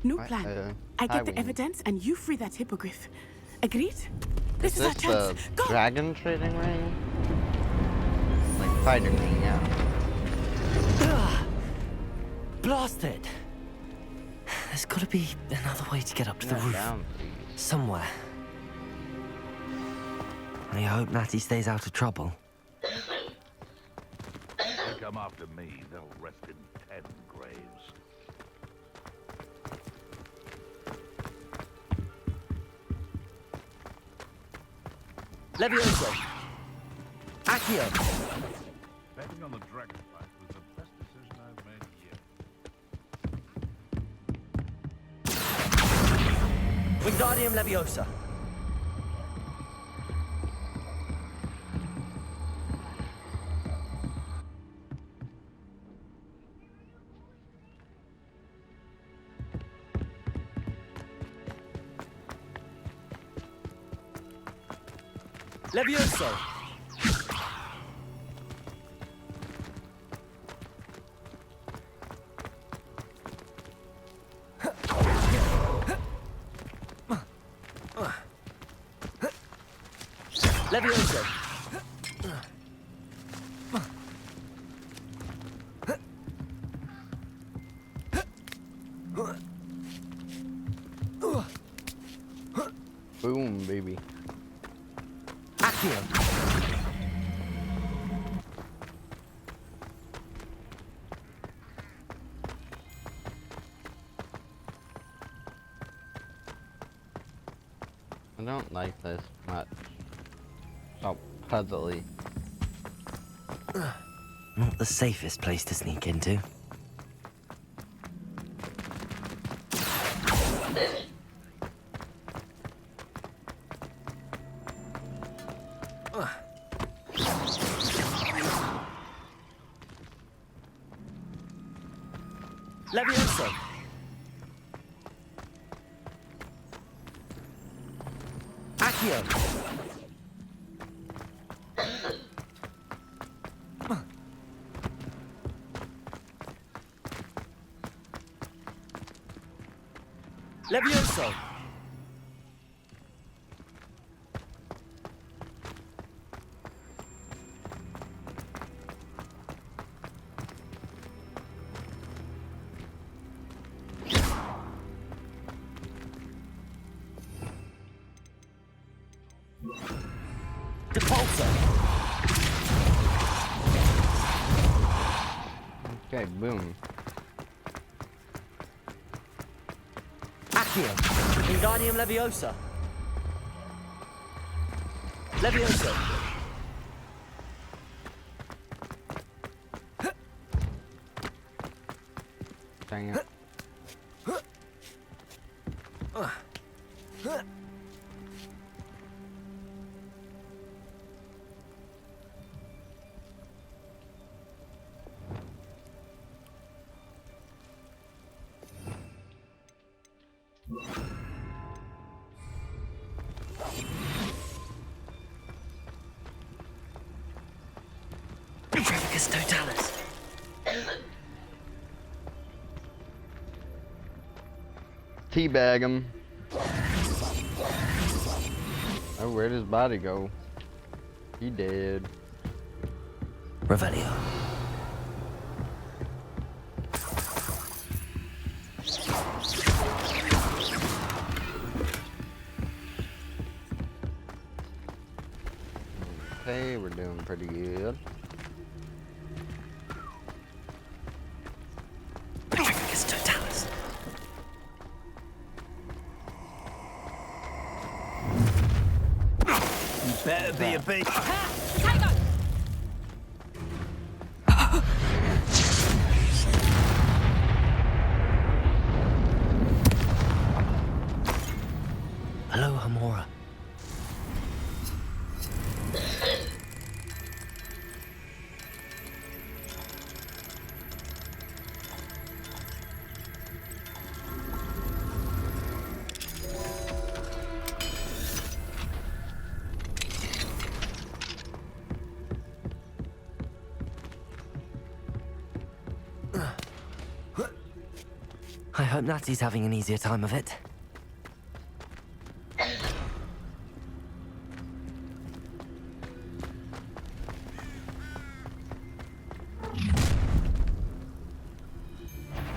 New plan. I get the evidence and you free that hippogriff. Agreed? This is our Is this chance. the dragon trading ring? Like fighting ring, yeah. Blast it! There's gotta be another way to get up to the Not roof. down, Somewhere. I hope Natty stays out of trouble. They come after me, they'll rest in 10 graves. Levioso! Accio! Betting on the dragon fight was the best decision I've made yet. Wingardium Leviosa! Levioso! Levioso! Boom, baby. Accio! I don't like this much. So puzzly. Not the safest place to sneak into. Levioso! Accio! Levioso! Depulso! Okay, boom. Accio! Wingardium Leviosa! Levioso! Dang it. Trevicus Totalis! Teabag him. Oh, where'd his body go? He dead. Revelio. Okay, we're doing pretty good. Trevicus Totalis! You better be a beast. Hello, Hamora. I hope Natty's having an easier time of it.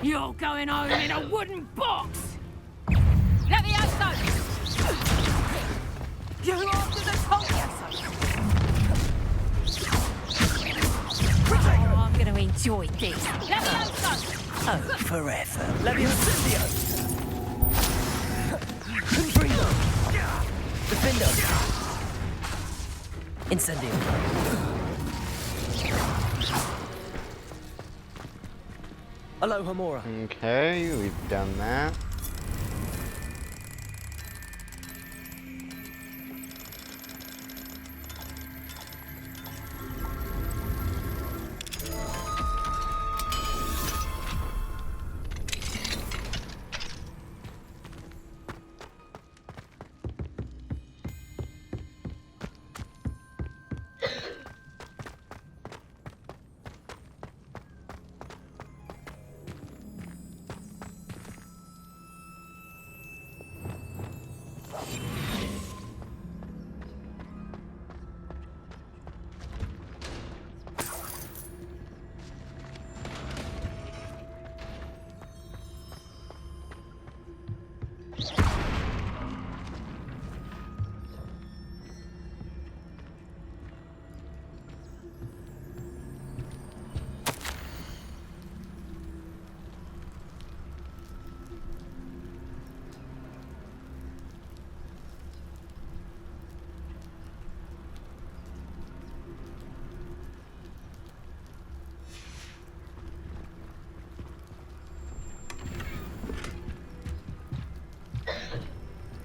You're going home in a wooden box! Levioso! You after the Levioso! Oh, I'm gonna enjoy this. Levioso! Oh, forever. Levioso! Confringo! Defendo! Incendio! Aloha Mora. Okay, we've done that.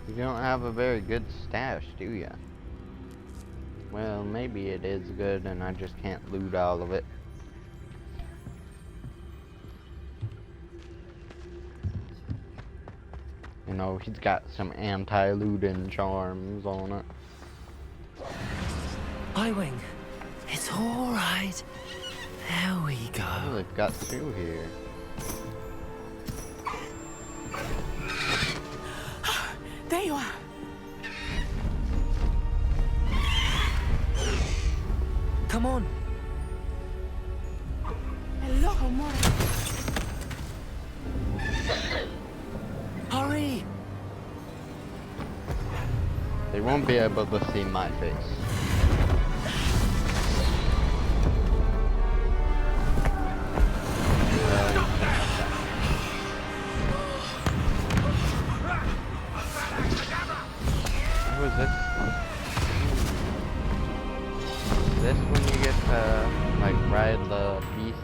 You don't have a very good stash, do ya? Well, maybe it is good and I just can't loot all of it. You know, he's got some anti-looting charms on it. Highwing, it's alright. There we go. Oh, they've got two here. There you are. Come on. Hello, Mora. Hurry! They won't be able to see my face. What was this? Is this when you get to, like, ride the beasts?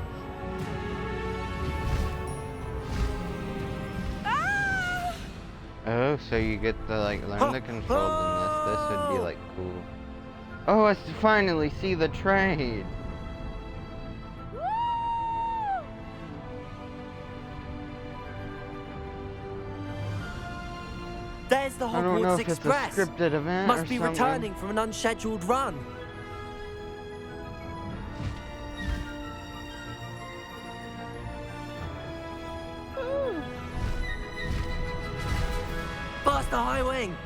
Oh, so you get to, like, learn the controls in this. This would be, like, cool. Oh, I finally see the train! There's the I don't know Hogwarts if it's a Express. scripted event Must or be something. returning from an unscheduled run. Faster, Highwing!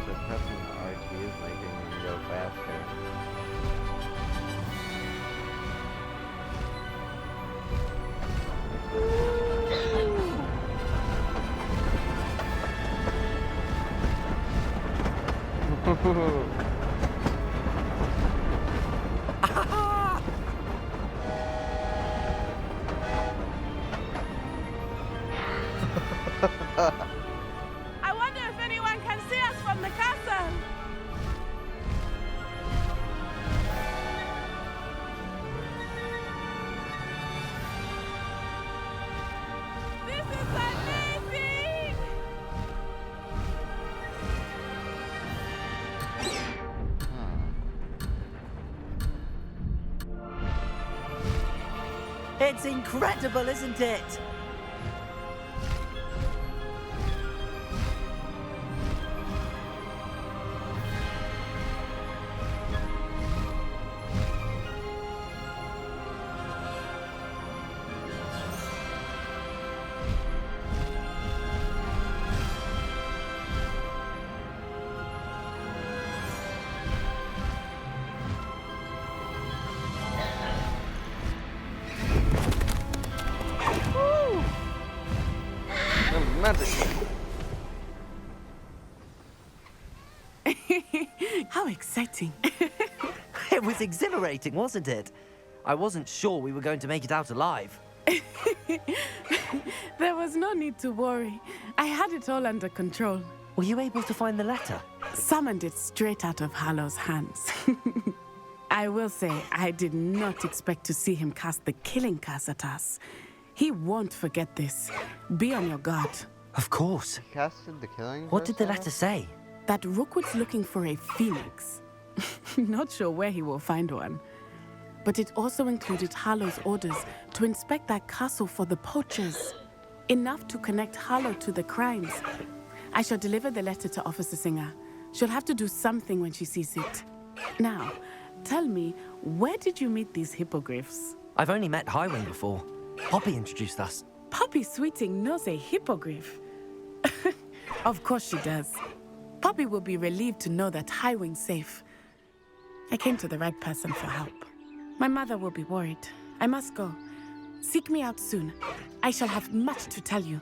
So pressing the RT is making them go faster. I wonder if anyone can see us from the castle. This is amazing! It's incredible, isn't it? magic. How exciting. It was exhilarating, wasn't it? I wasn't sure we were going to make it out alive. There was no need to worry. I had it all under control. Were you able to find the letter? Summoned it straight out of Hallow's hands. I will say, I did not expect to see him cast the killing curse at us. He won't forget this. Be on your guard. Of course. He casted the killing curse. What did the letter say? That Rookwood's looking for a phoenix. Not sure where he will find one. But it also included Harlow's orders to inspect that castle for the poachers. Enough to connect Harlow to the crimes. I shall deliver the letter to Officer Singer. She'll have to do something when she sees it. Now, tell me, where did you meet these hippogriffs? I've only met Highwing before. Poppy introduced us. Poppy Sweeting knows a hippogriff. Of course she does. Poppy will be relieved to know that Highwing's safe. I came to the right person for help. My mother will be worried. I must go. Seek me out soon. I shall have much to tell you.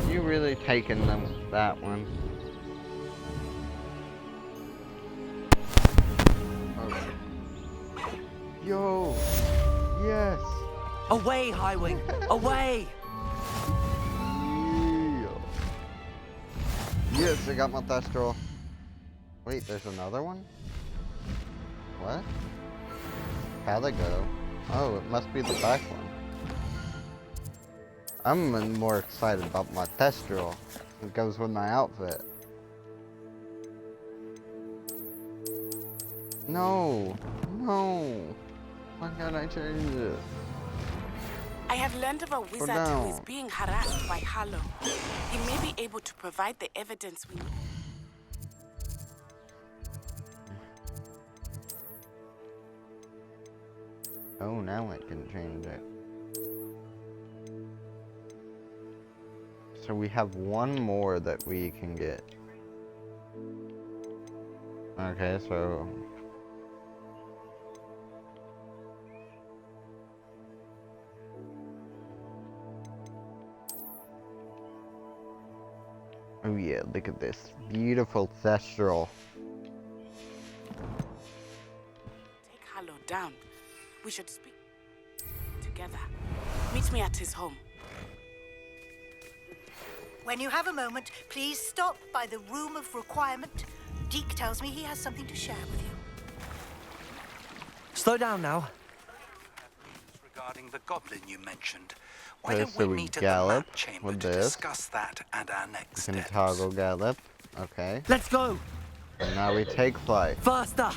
You really taking them with that one. Oh. Yo! Yes! Away, Highwing! Away! Yes, I got my Thestral. Wait, there's another one? What? How'd it go? Oh, it must be the back one. I'm more excited about my Thestral. It goes with my outfit. No! No! Why can't I change it? I have learned of a wizard who is being harassed by Harlow. He may be able to provide the evidence we need. Oh, now I can change it. So we have one more that we can get. Okay, so... Oh yeah, look at this beautiful Thestral. Take Harlow down. We should speak together. Meet me at his home. When you have a moment, please stop by the room of requirement. Deke tells me he has something to share with you. Slow down now. Regarding the goblin you mentioned, why Okay, don't so we we meet at the gallop map chamber with to this. discuss that and our next We can steps? toggle gallop. Okay. Let's go! And now we take flight. Faster!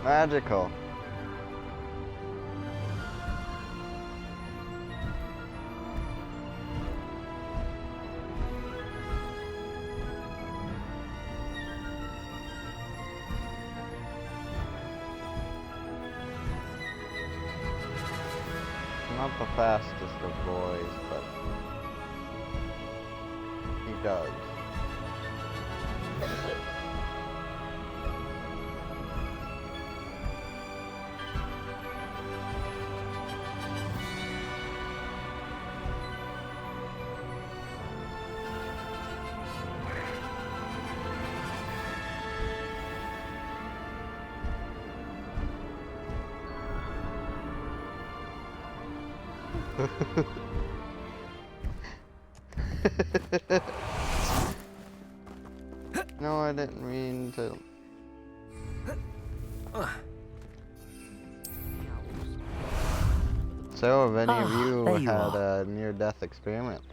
Magical. Not the fastest of boys, but he does. No, I didn't mean to. So, have any of you there you had are. a near-death experience?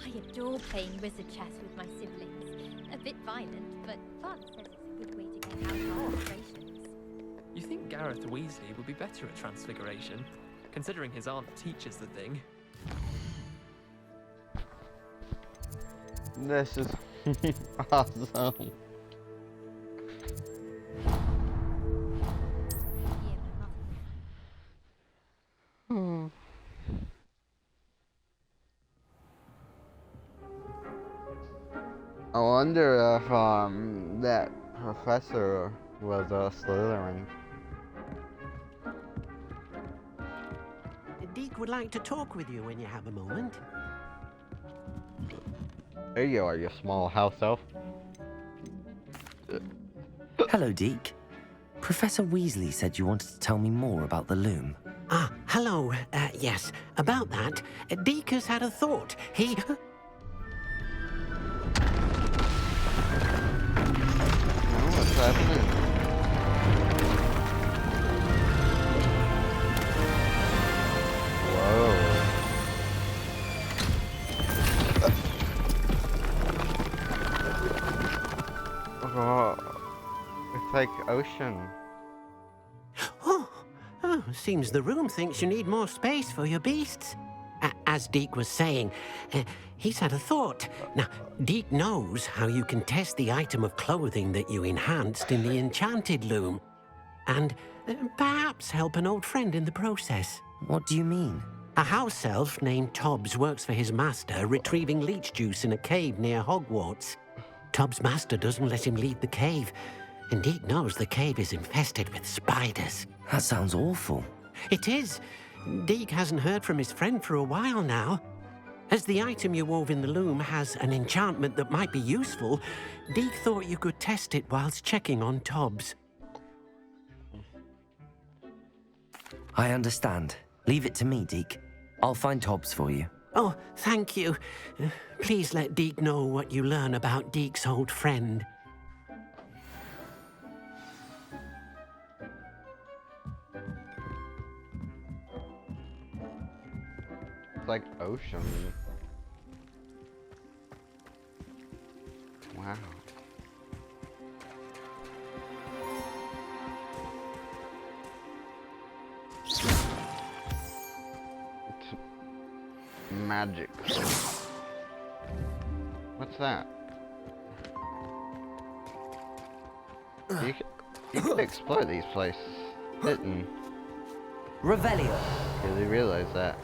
I adore playing wizard chess with my siblings. A bit violent, but Father says it's a good way to get out of frustrations. You think Gareth Weasley would be better at Transfiguration, considering his aunt teaches the thing. This is awesome. wonder if that professor was a Slytherin. Deek would like to talk with you when you have a moment. There you are, you small house elf. Hello, Deek. Professor Weasley said you wanted to tell me more about the loom. Ah, hello. Yes, about that, Deek has had a thought. He... Oh, what's happening? Whoa. Oh, it's like ocean. Oh, seems the room thinks you need more space for your beasts. As Deek was saying, he's had a thought. Now, Deek knows how you can test the item of clothing that you enhanced in the enchanted loom. And perhaps help an old friend in the process. What do you mean? A house elf named Tobbs works for his master, retrieving leech juice in a cave near Hogwarts. Tobbs' master doesn't let him leave the cave, and Deek knows the cave is infested with spiders. That sounds awful. It is. Deek hasn't heard from his friend for a while now. As the item you wove in the loom has an enchantment that might be useful, Deek thought you could test it whilst checking on Tobbs. I understand. Leave it to me, Deek. I'll find Tobbs for you. Oh, thank you. Please let Deek know what you learn about Deek's old friend. It's like ocean. Wow. It's magic. What's that? You could explore these places, didn't Revelio. really realize that.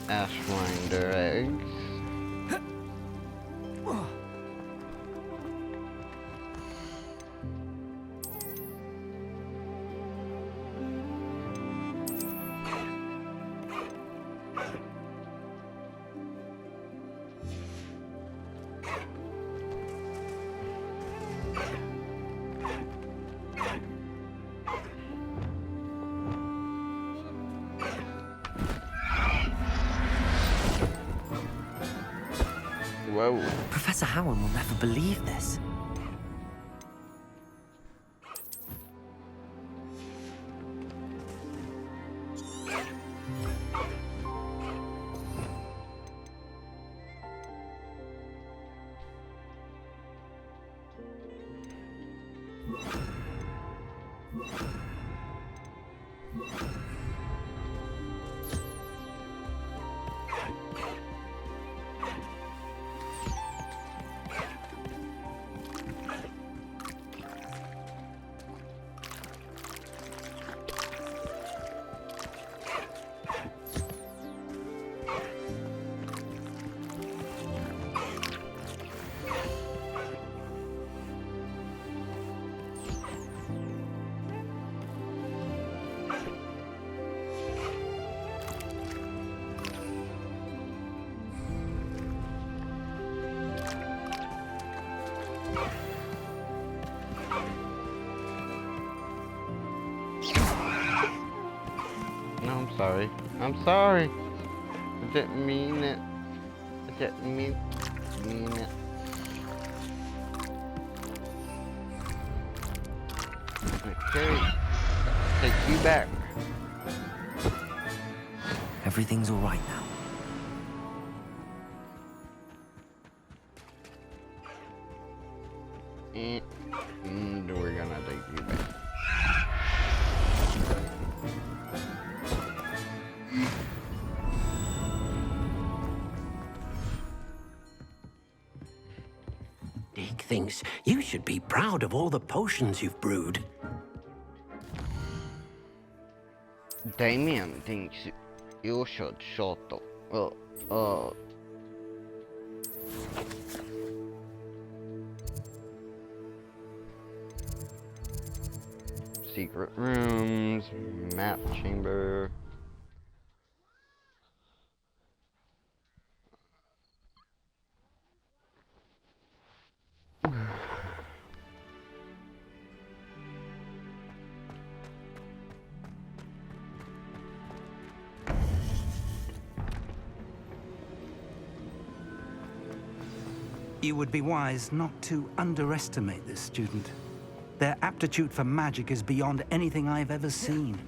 Ashwinder eggs. Whoa. Professor Howard will never believe this. No, I'm sorry. I'm sorry. I didn't mean it. I didn't mean it. Okay. Take you back. Everything's all right now. And we're gonna take you back. Deek thinks you should be proud of all the potions you've brewed. Damien thinks you should shut up. Secret rooms, map chamber. You would be wise not to underestimate this student. Their aptitude for magic is beyond anything I've ever seen,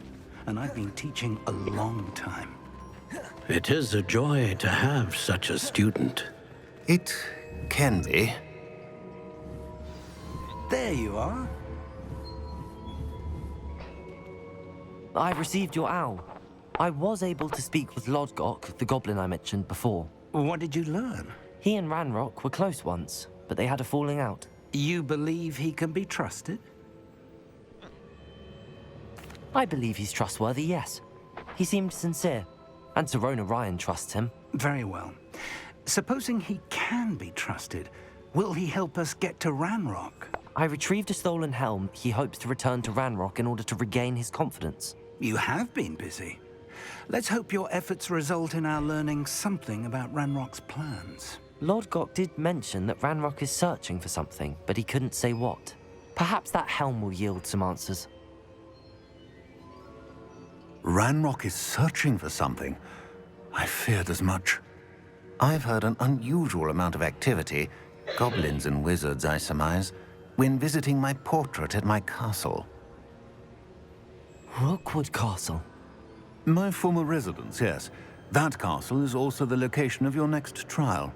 and I've been teaching a long time. It is a joy to have such a student. It can be. There you are. I've received your owl. I was able to speak with Lodgok, the goblin I mentioned before. What did you learn? He and Ranrock were close once, but they had a falling out. You believe he can be trusted? I believe he's trustworthy, yes. He seemed sincere, and Serona Ryan trusts him. Very well. Supposing he can be trusted, will he help us get to Ranrock? I retrieved a stolen helm. He hopes to return to Ranrock in order to regain his confidence. You have been busy. Let's hope your efforts result in our learning something about Ranrock's plans. Lodgok did mention that Ranrock is searching for something, but he couldn't say what. Perhaps that helm will yield some answers. Ranrock is searching for something. I feared as much. I've heard an unusual amount of activity, goblins and wizards, I surmise, when visiting my portrait at my castle. Rookwood Castle? My former residence, yes. That castle is also the location of your next trial.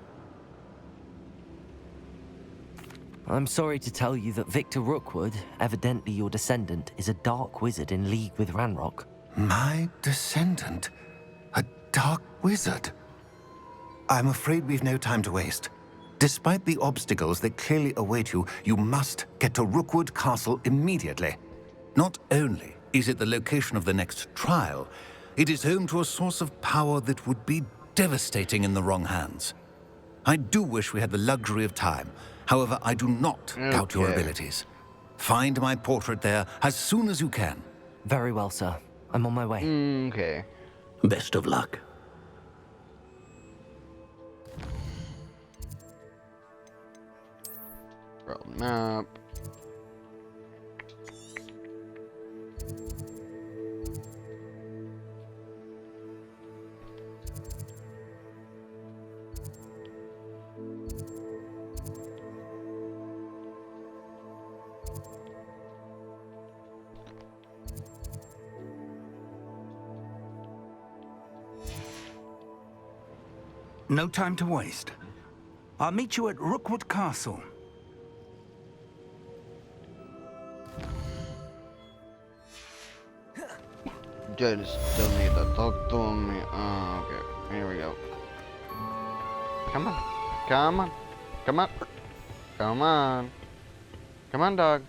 I'm sorry to tell you that Victor Rookwood, evidently your descendant, is a dark wizard in league with Ranrock. My descendant? A dark wizard? I'm afraid we've no time to waste. Despite the obstacles that clearly await you, you must get to Rookwood Castle immediately. Not only is it the location of the next trial, it is home to a source of power that would be devastating in the wrong hands. I do wish we had the luxury of time. However, I do not doubt your abilities. Find my portrait there as soon as you can. Very well, sir. I'm on my way. Okay. Best of luck. World map. No time to waste. I'll meet you at Rookwood Castle. Just still need to talk to me. Okay, here we go. Come on. Come on. Come on. Come on. Come on, dog.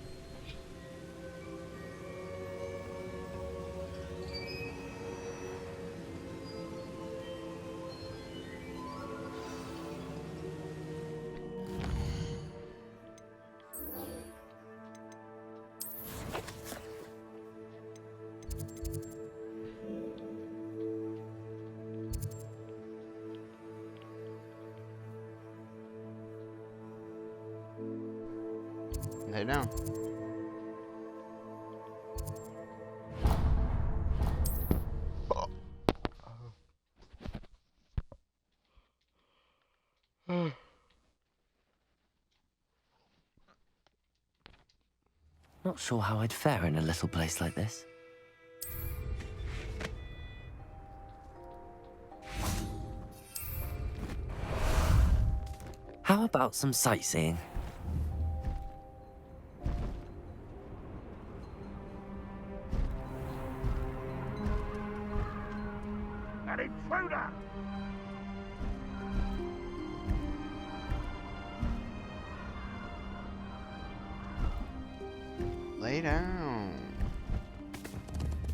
Lay down. Not sure how I'd fare in a little place like this. How about some sightseeing? An intruder! Lay down.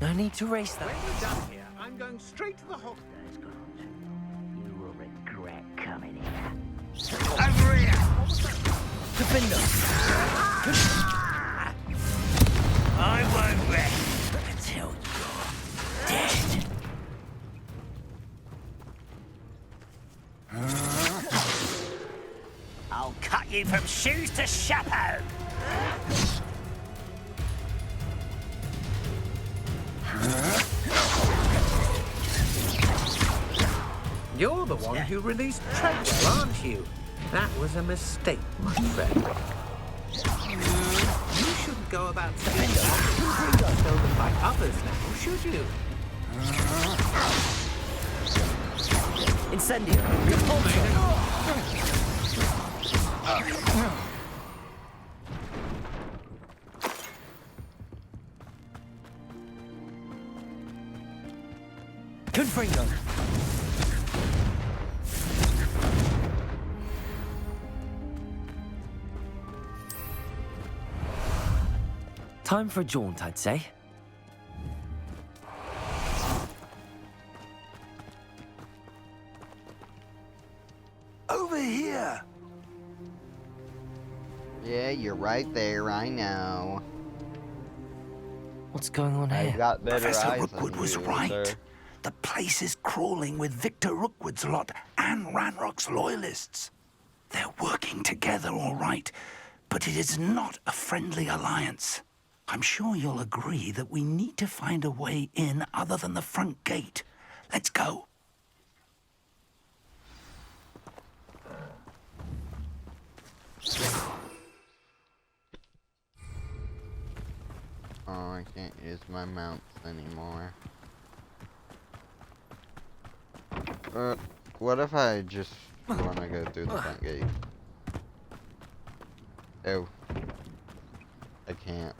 No need to race that. When we're done here, I'm going straight to the Hogwarts. You will regret coming here. Over here! Defender! I won't rest until you're dead. I'll cut you from shoes to chapeau. You're the one who released Treadwell, aren't you? That was a mistake, my friend. You shouldn't go about stealing stolen by others now, should you? Incendio! Confringo! Time for a jaunt, I'd say. Over here! Yeah, you're right there, I know. What's going on here? I've got better Professor eyes Rookwood than was you, right. sir. The place is crawling with Victor Rookwood's lot and Ranrock's loyalists. They're working together, all right, but it is not a friendly alliance. I'm sure you'll agree that we need to find a way in other than the front gate. Let's go. Oh, I can't use my mounts anymore. What if I just want to go through the front gate? Oh. I can't.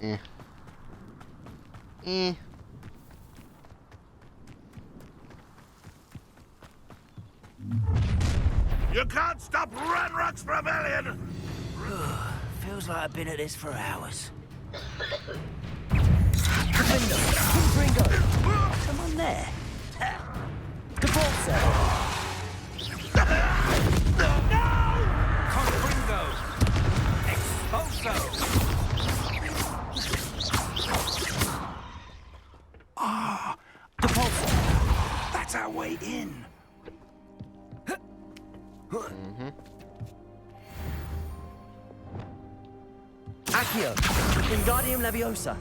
You can't stop Ranrock's rebellion! Feels like I've been at this for hours. Come on there. That's our way in. Accio! Wingardium Leviosa!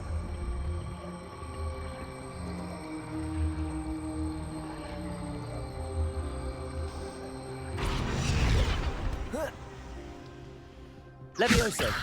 Leviosa!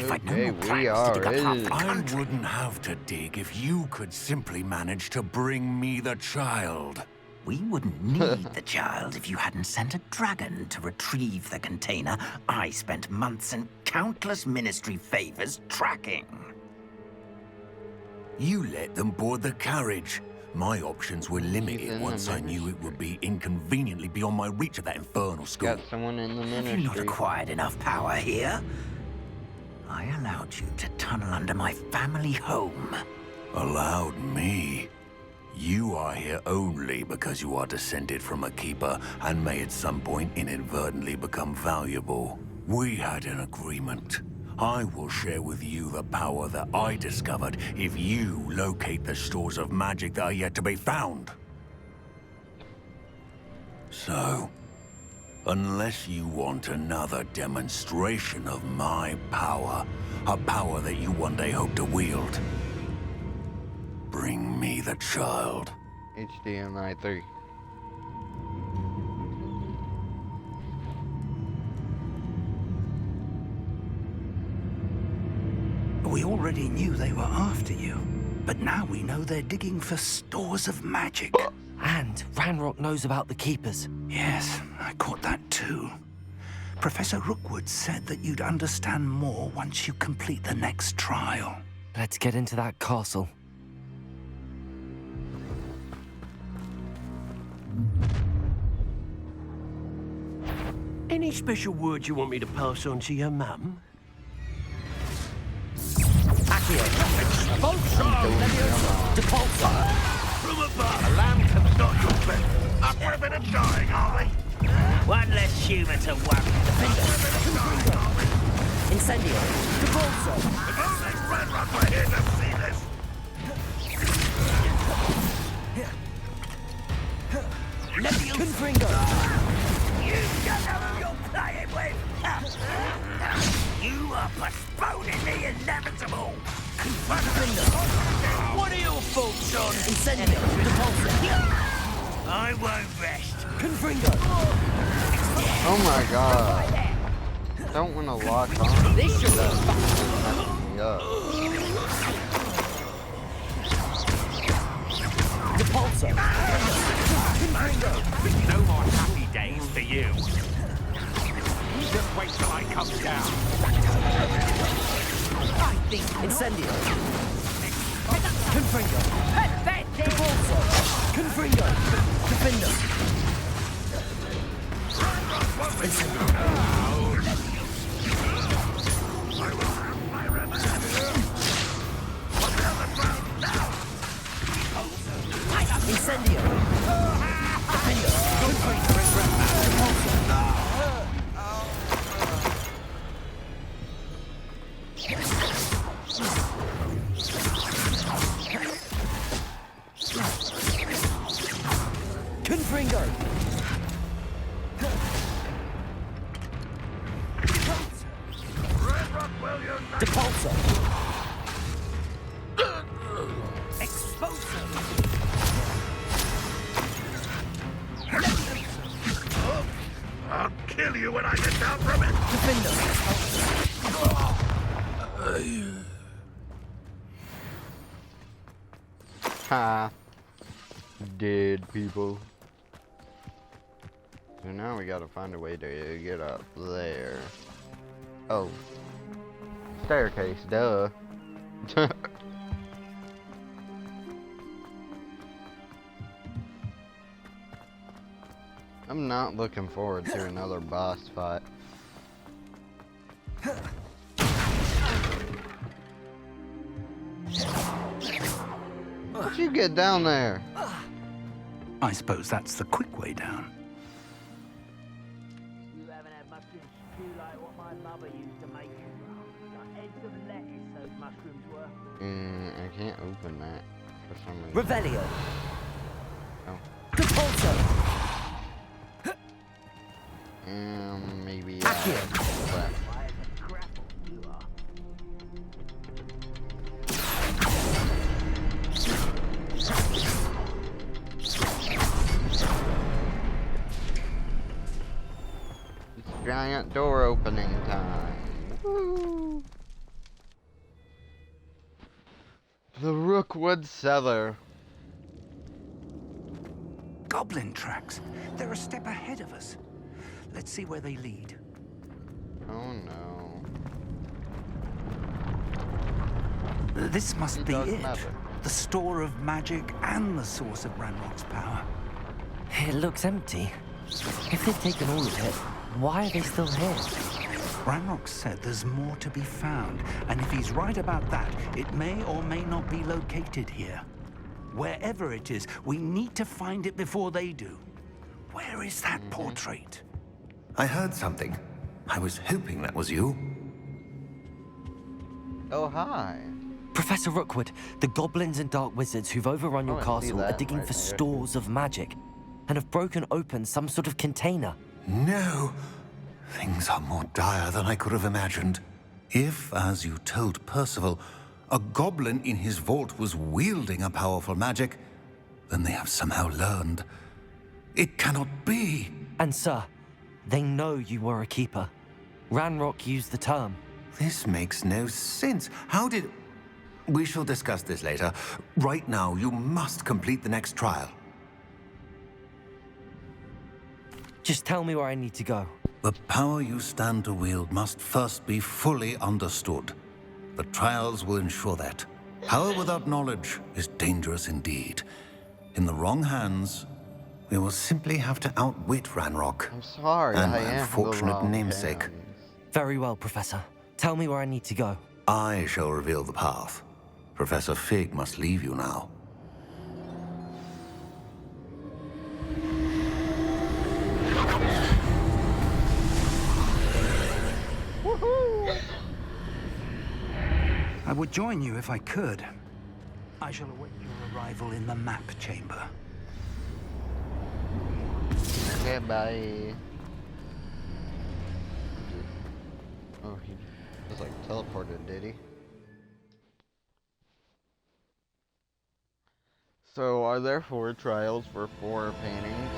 Okay, we are in. I wouldn't have to dig if you could simply manage to bring me the child. We wouldn't need the child if you hadn't sent a dragon to retrieve the container I spent months and countless ministry favors tracking. You let them board the carriage. My options were limited once I knew it would be inconveniently beyond my reach of that infernal school. Got someone in the Have you not ministry. acquired enough power here? I allowed you to tunnel under my family home. Allowed me? You are here only because you are descended from a keeper and may at some point inadvertently become valuable. We had an agreement. I will share with you the power that I discovered if you locate the stores of magic that are yet to be found. So, unless you want another demonstration of my power, a power that you one day hope to wield, bring me the child. HDMI 3. We already knew they were after you, but now we know they're digging for stores of magic. And Ranrock knows about the Keepers. Yes, I caught that too. Professor Rookwood said that you'd understand more once you complete the next trial. Let's get into that castle. Any special words you want me to pass on to your mum? Accio. Expulsion! Depulso! From above! A lamb can start your bed. Up for a bit of dying, are we? One less human to worry. Incendio! Depulso! If only Red Rock were here to see this! Confringo! You don't know who you're playing with! You are postponing the inevitable! What are your thoughts on Incendio! Depulso! I won't rest. Confringo! Oh my god. Don't want to lock on. This should up. Depulso! No more happy days for you. Just wait till I come down. I think Incendio! Confringo! Depulso! Confringo! Defender! Incendio! Incendio! Defender! Confringo! Depulso! Exposure! I'll kill you when I get down from it! Defender! Ha. Dead people. So now we gotta find a way to get up there. Oh. Staircase, duh. I'm not looking forward to another boss fight. How'd you get down there? I suppose that's the quick way down. You haven't had mushroom stew like what my mother used to make. Like heads of lettuce, those mushrooms were. I can't open that for some reason. Revelio! Oh. Depulso! Maybe. Accio! Giant door opening time. Woo. The Rookwood Cellar. Goblin tracks. They're a step ahead of us. Let's see where they lead. Oh no. This must be doesn't it. matter. The store of magic and the source of Ranrock's power. It looks empty. If they've taken all of it, why are they still here? Ranrock said there's more to be found, and if he's right about that, it may or may not be located here. Wherever it is, we need to find it before they do. Where is that portrait? I heard something. I was hoping that was you. Oh, hi. Professor Rookwood, the goblins and dark wizards who've overrun your I see castle are that digging right for there. stores of magic and have broken open some sort of container. No. Things are more dire than I could have imagined. If, as you told Percival, a goblin in his vault was wielding a powerful magic, then they have somehow learned. It cannot be. And sir, they know you were a keeper. Ranrock used the term. This makes no sense. How did... We shall discuss this later. Right now, you must complete the next trial. Just tell me where I need to go. The power you stand to wield must first be fully understood. The trials will ensure that. Power without knowledge is dangerous indeed. In the wrong hands, we will simply have to outwit Ranrock. I'm sorry, and I my am the unfortunate wrong namesake. hands. Very well, Professor. Tell me where I need to go. I shall reveal the path. Professor Fig must leave you now. I would join you if I could. I shall await your arrival in the map chamber. Okay, bye. Oh, he just like teleported, did he? So, are there 4 trials for 4 paintings?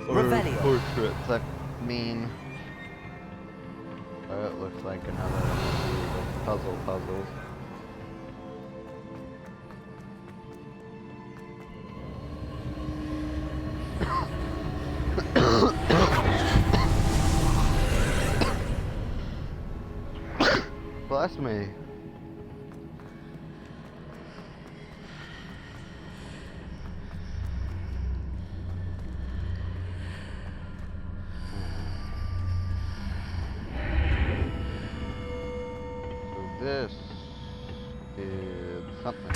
Revelio. Portraits, I mean... Oh, it looks like another puzzles. Bless me. So this is something.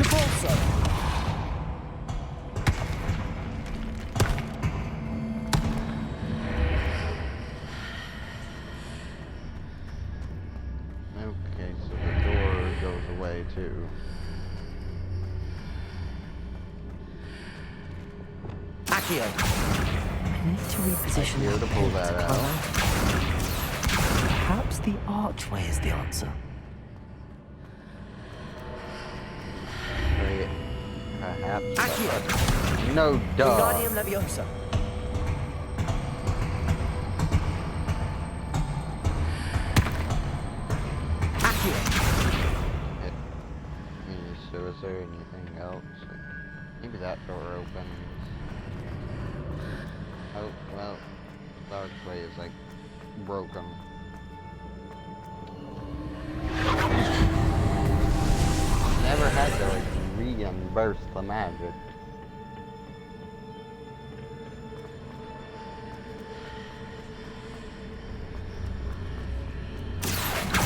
Okay, so the door goes away too. Accio. I need to reposition Accio that to pull paint that to out. Perhaps the archway is the answer. Wait, perhaps. Accio. No, duh. Wingardium Leviosa. So is there anything else? Maybe that door opens. Oh, well, the archway is like broken. Never had to like reimburse the magic.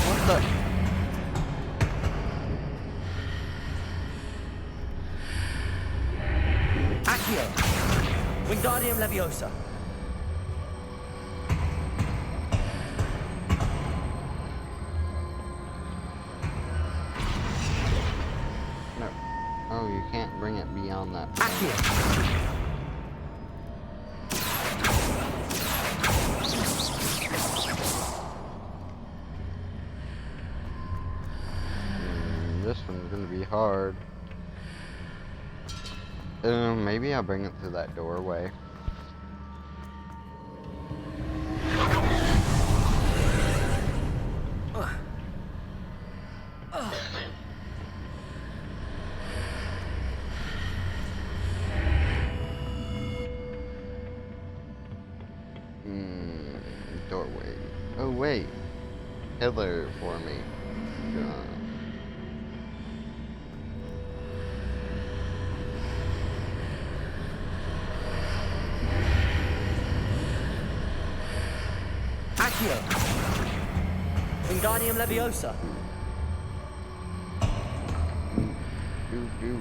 What the? Accio. Wingardium Leviosa. No. Oh, you can't bring it beyond that. Accio. This one's gonna be hard. Maybe I'll bring it through that doorway. Doorway. Oh wait. Pillar for me. Accio. Wingardium Leviosa. Do.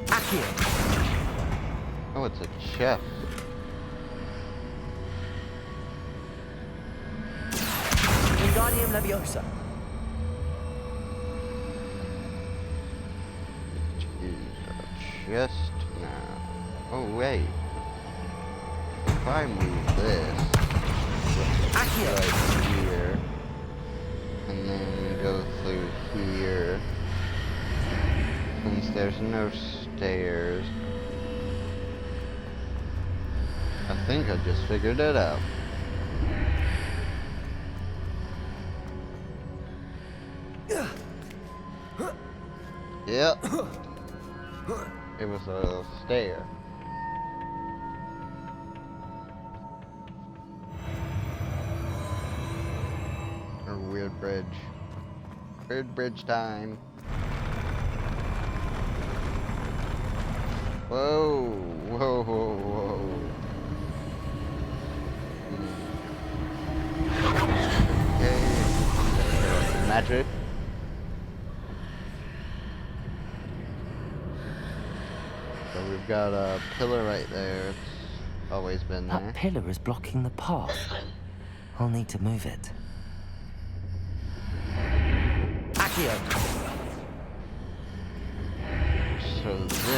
Accio. Oh, it's a chest. Wingardium Leviosa. Just now. Oh wait. If I move this right here, and then go through here, since there's no stairs, I think I just figured it out. Yep. It was a stair. Or weird bridge. Weird bridge time. Whoa, whoa, whoa, whoa. Okay. Magic. So we've got a pillar right there. It's always been there. That pillar is blocking the path. I'll need to move it. Accio! So this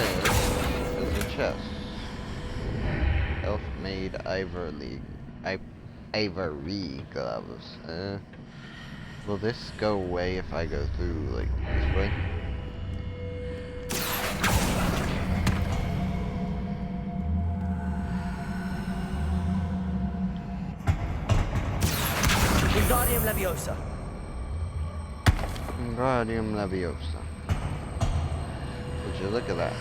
is a chest. Elf-made ivory gloves. Will this go away if I go through, like, this way? Wingardium Leviosa. Wingardium Leviosa. Would you look at that?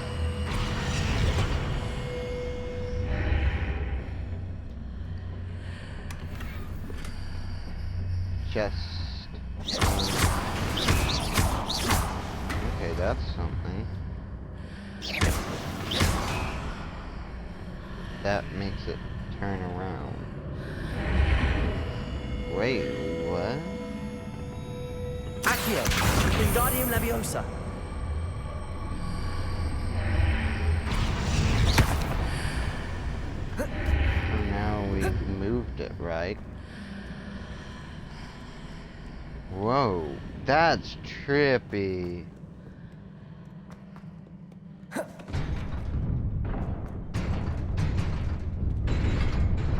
Chest. Okay, that's something. That makes it turn around. Wait, what? Accio! Wingardium Leviosa. So now we've moved it, right? Whoa, that's trippy.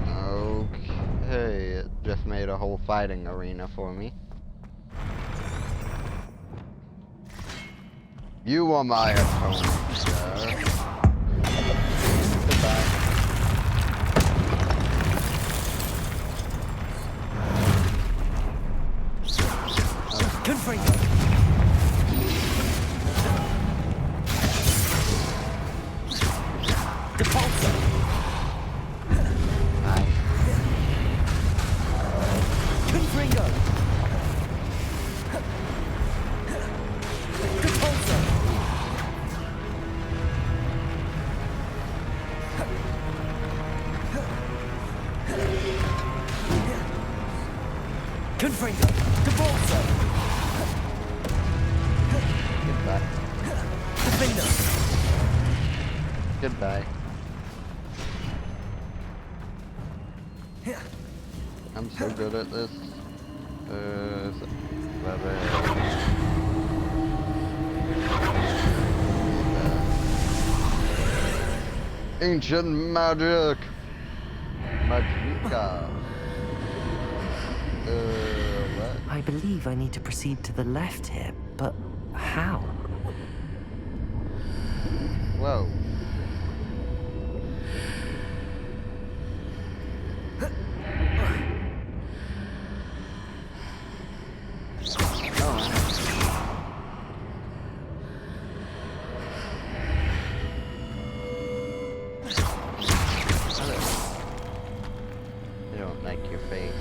Okay, it just made a whole fighting arena for me. You are my opponent, sir. Goodbye. Confringo. Depulso. Confringo. Depulso. Confringo. Depulso. Goodbye. Defender. Goodbye. I'm so good at this. Ancient magic. Magica. What? I believe I need to proceed to the left here, but how? Whoa. I don't like your face.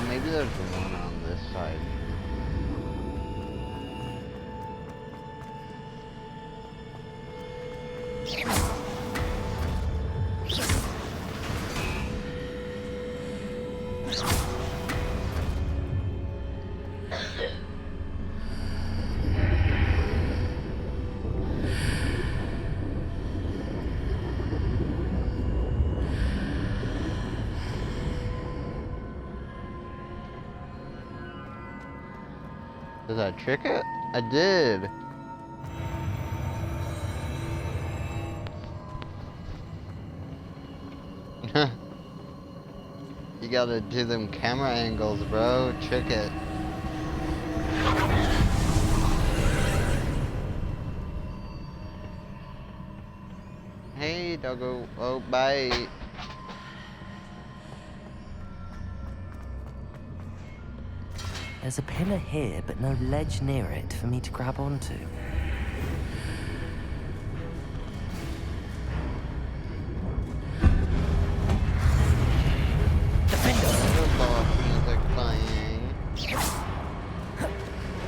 Maybe there's one on this side. Did I trick it? I did. gotta do them camera angles, bro. Check it. Hey, doggo. Oh, bye. There's a pillar here, but no ledge near it for me to grab onto. Music playing.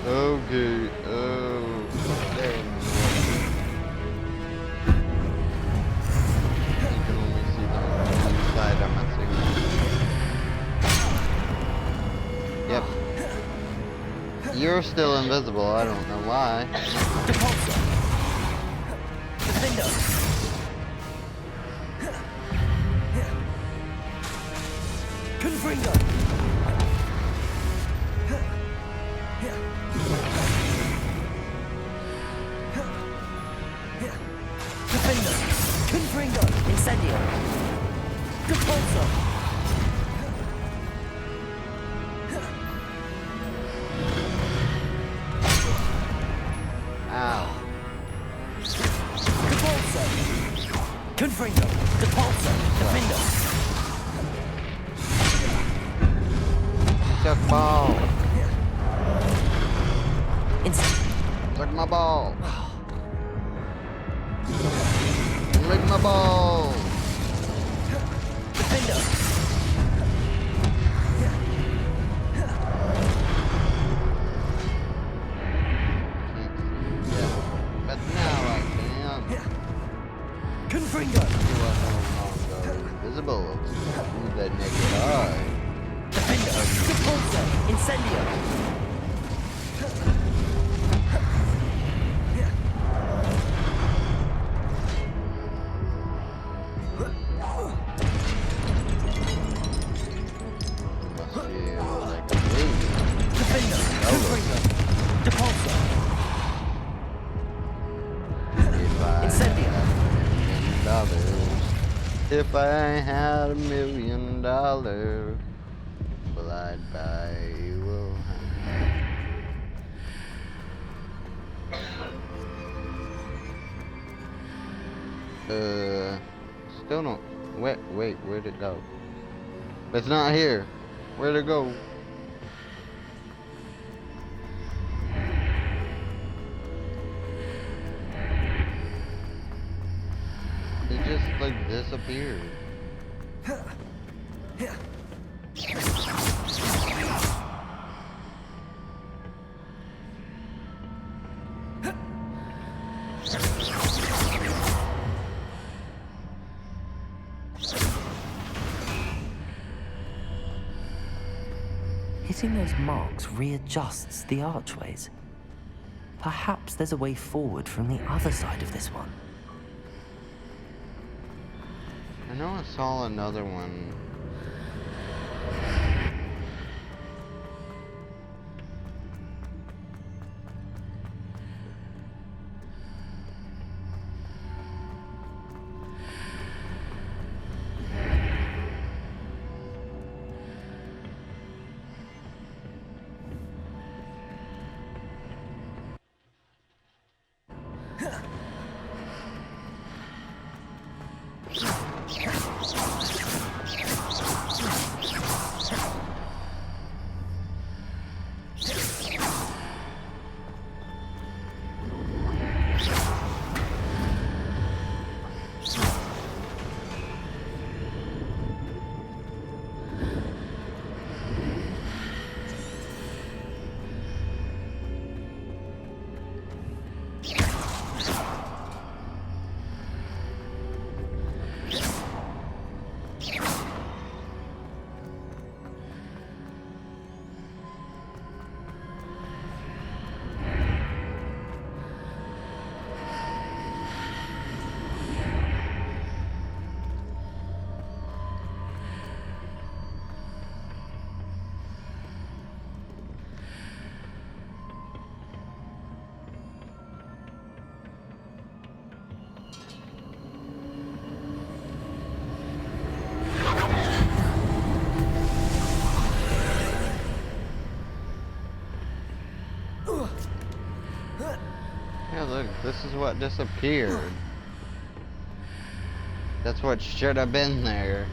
Okay. Oh, there. You can only see them on one side, I'm assuming. Yep. You're still invisible, I don't know why. Confringo! Defender! Confringo! Incendio! Depulso! Ow. Depulso! Confringo! Depulso! Defender! Suck ball. Suck my ball. Lick my ball. Defender. Yeah, but now I can. Confringo. You are no longer invisible to the naked eye. Defender. Depulso. Incendio. If I had $1 million, well, I'd buy you a house. Still don't. Wait, where'd it go? It's not here. Where'd it go? It just like disappeared. Hitting those marks readjusts the archways. Perhaps there's a way forward from the other side of this one. I know I saw another one. Yeah, look, this is what disappeared. That's what should have been there.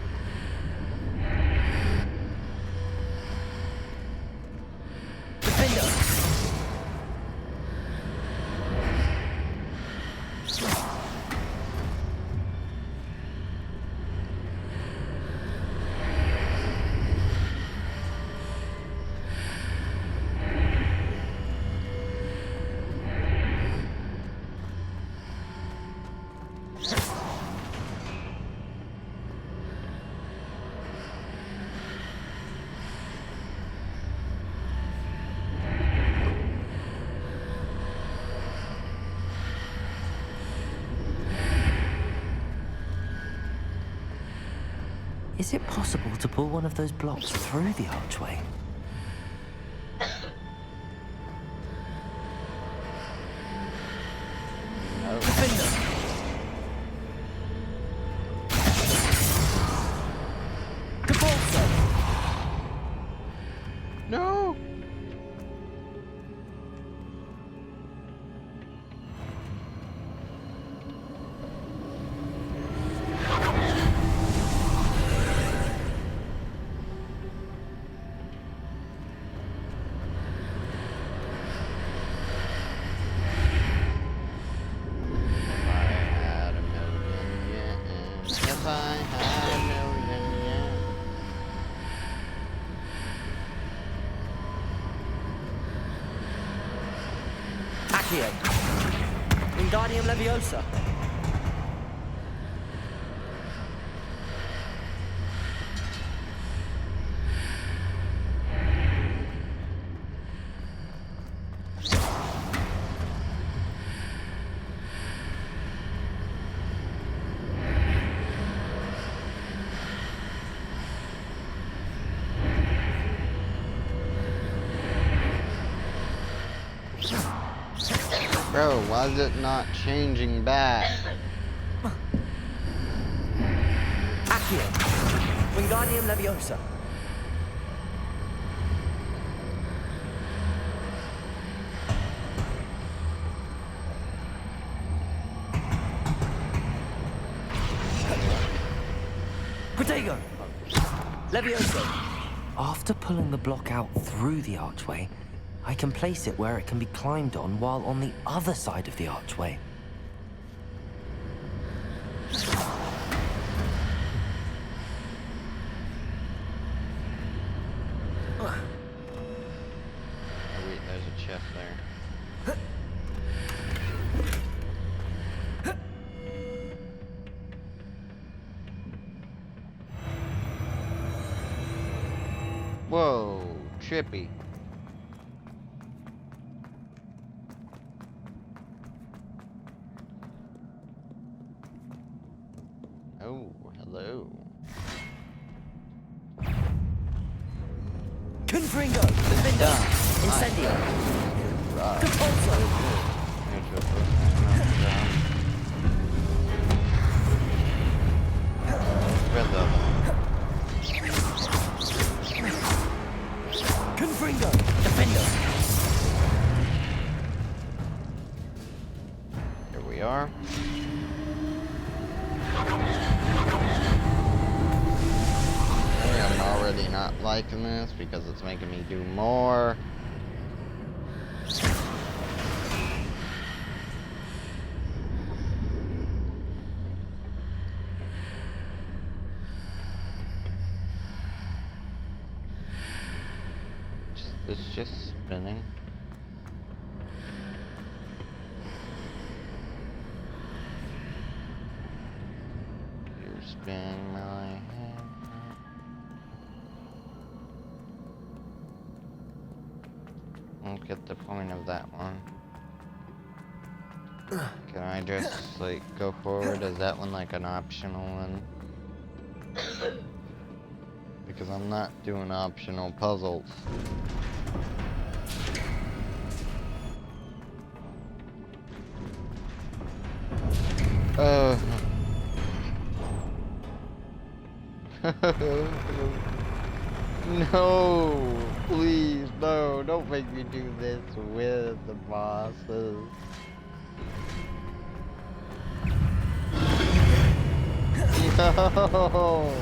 Is it possible to pull one of those blocks through the archway? No! If I had a million yen. Accio. Wingardium Leviosa. Bro, why is it not changing back? Accio. Wingardium Leviosa. Protego. Leviosa. After pulling the block out through the archway, I can place it where it can be climbed on while on the other side of the archway. Oh wait, there's a chest there. Whoa, trippy. Oh, hello. Confringo, Defender, Incendio, Compulso. Confringo, Defender. Here we are. I'm already not liking this because it's making me do more. It's just spinning. You're spinning my head. I don't get the point of that one. Can I just like go forward? Is that one like an optional one? Because I'm not doing optional puzzles. No, please, No, don't make me do this with the bosses. No,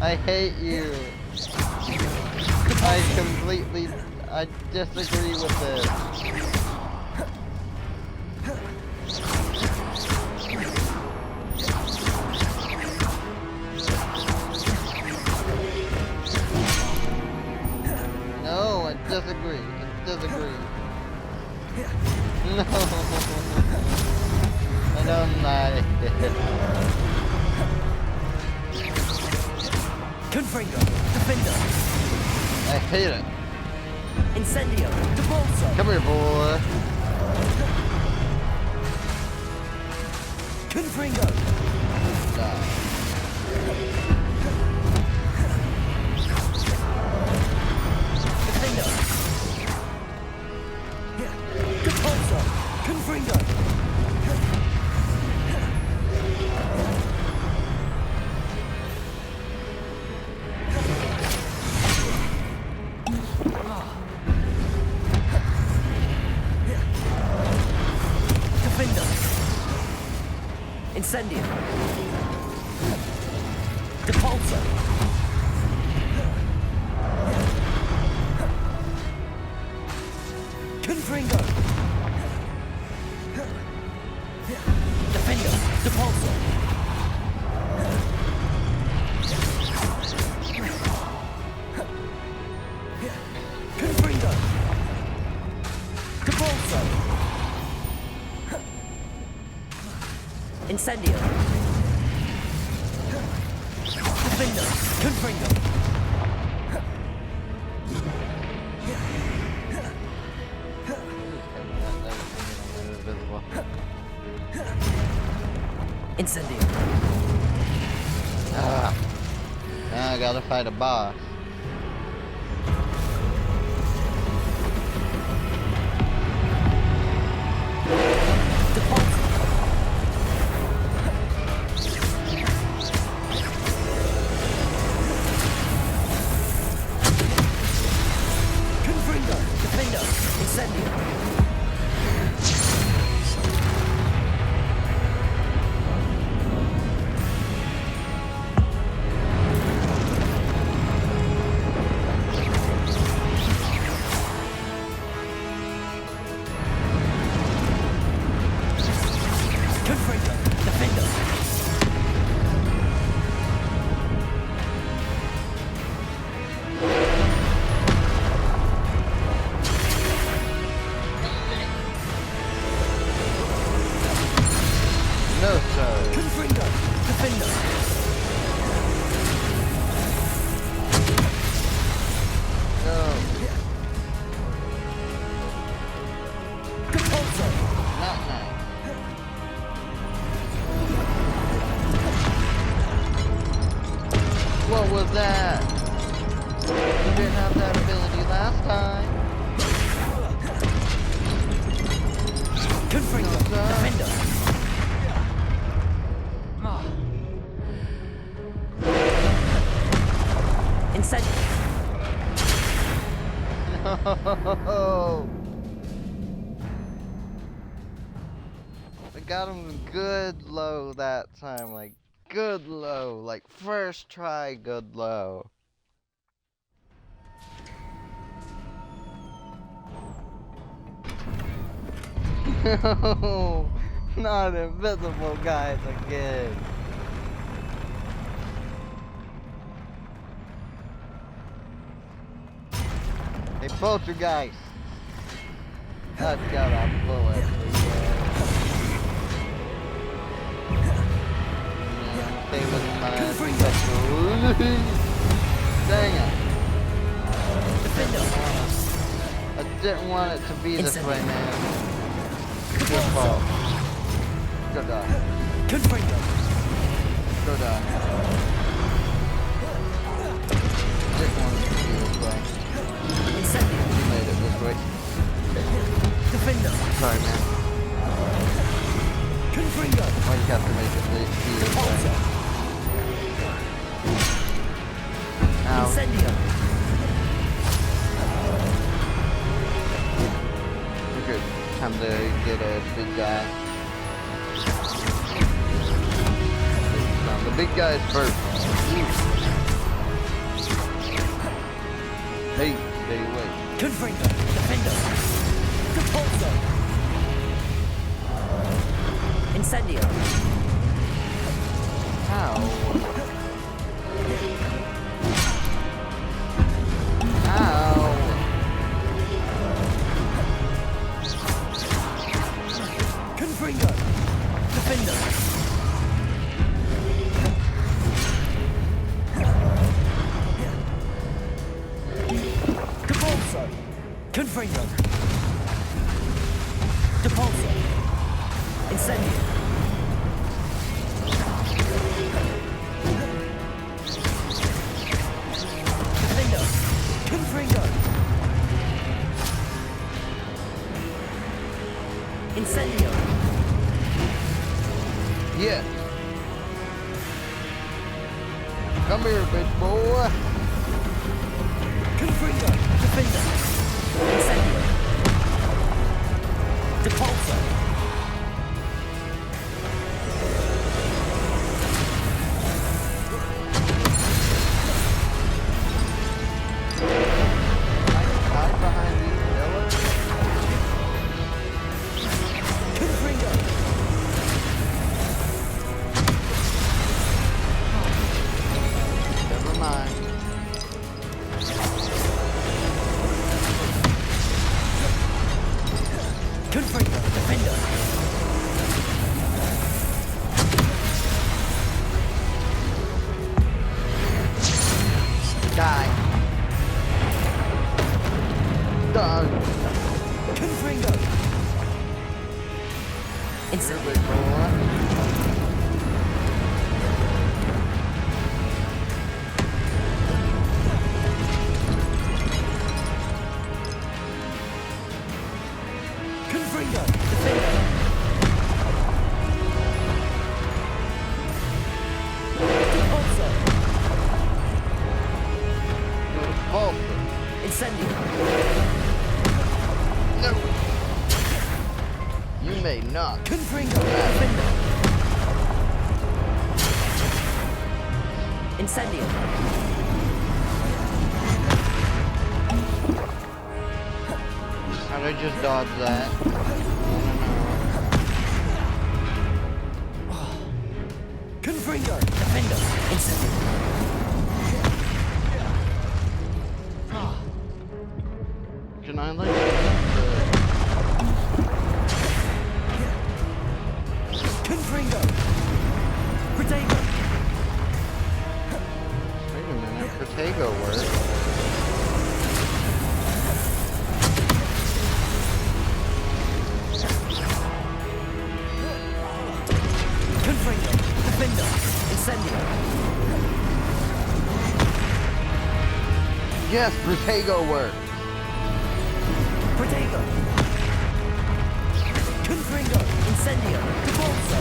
I hate you. I disagree with this. No, I disagree. I disagree. No, I don't like it. Confringo, Defender. I hate it. Incendio, Debolso. Come here, boy. Confringo. Die. Defender. Debolso. Confringo. Incendio. Depulso. Confringo. Defender. Depulso. Confringo. Depulso. Incendio. Defender. Confringo. Incendio. Ah. Now I gotta fight a boss. What was that? You didn't have that ability last time. Confringo. Defender. Incendio. No. I got him good low that time, like good low, like first try good low. No, not invisible guys again. Hey, poltergeist! I've got a bullet for you. Stay with my special. Dang it! I didn't want it to be this way, man. It's your fault. Go die. Go die. Didn't want it to be this way. You made it this way. Sorry, man. Why you have to make it be this way? Ow. Good. Time to get a big guy. The big guy is first. Hey, stay away. Confringo, Defender. Repulsor. Incendio. Ow. Ow. Confringo. Defender. Depulso. Confringo. Depulso. Incendio. Defender. Confringo. Incendio. Yes. Come here, bitch boy. Confringo. Defender. Incendio. Depulso. Hide behind these pillars. Confringo. Never mind. Confringo. Defender. Die. Done. Confringo. Incendio. Confringo. Defender. Depulso. False. Incendio. No. You may not. Confringo. Defender. Incendio. How'd I just dodge that? Confringo. Defender. Incendio. Can I like Confringo. Protego. Wait a minute, Protego works. Confringo. Defender. Incendio. Yes, Protego works. Protego. Confringo. Incendio. Depulso.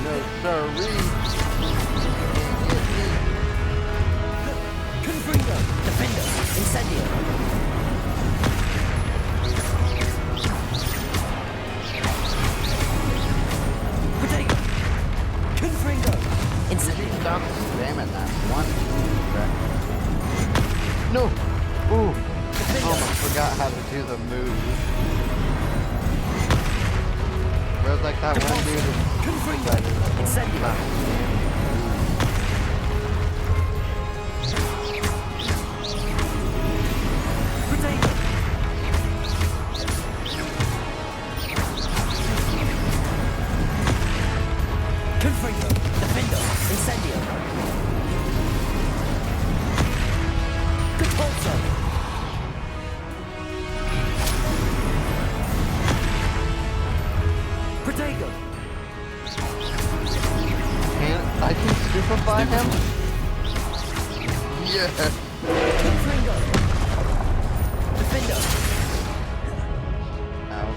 No, sirree. Confringo. Defender. Incendio. Protego. Confringo. Incendio. Stop spamming that one. No. Ooh. Almost forgot how to do the move. Whereas like that one dude. Confringo. Incendio. Protego. Confringo. Defender. Incendio. Depulso. Protego. I can stupefy him? Yeah. Confringo. Defender. Ow.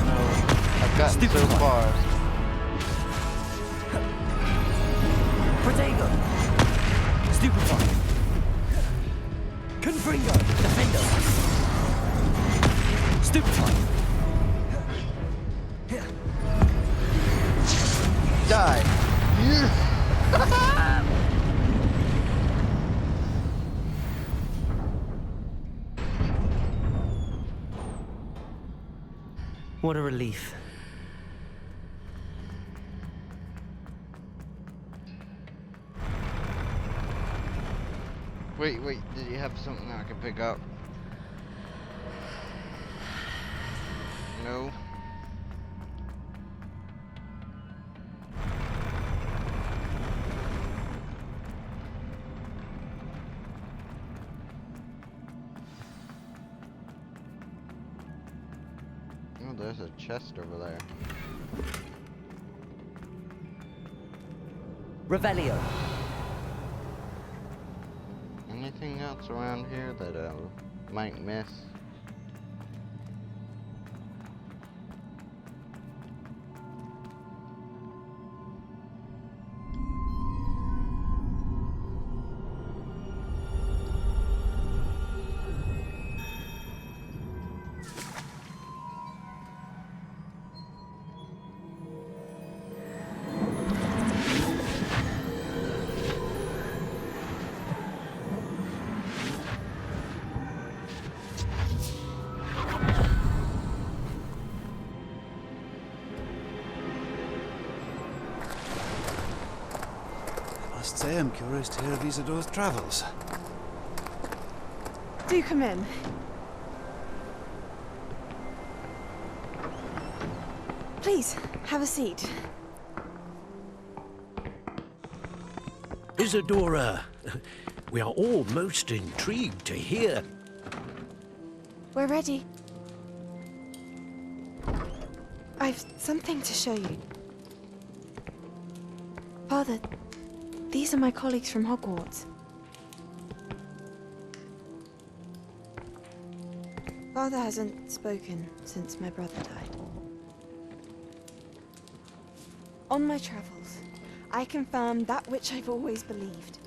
No. I've gotten so far. Protego. Stupefy. Fringo, Defender. Stupefy. Die. What a relief. Wait, did you have something I can pick up? No. Oh, there's a chest over there. Revelio. Anything else around here that I might miss? I must say I'm curious to hear of Isidore's travels. Do come in. Please, have a seat. Isadora, we are all most intrigued to hear. We're ready. I've something to show you. Father, these are my colleagues from Hogwarts. Father hasn't spoken since my brother died. On my travels, I confirmed that which I've always believed.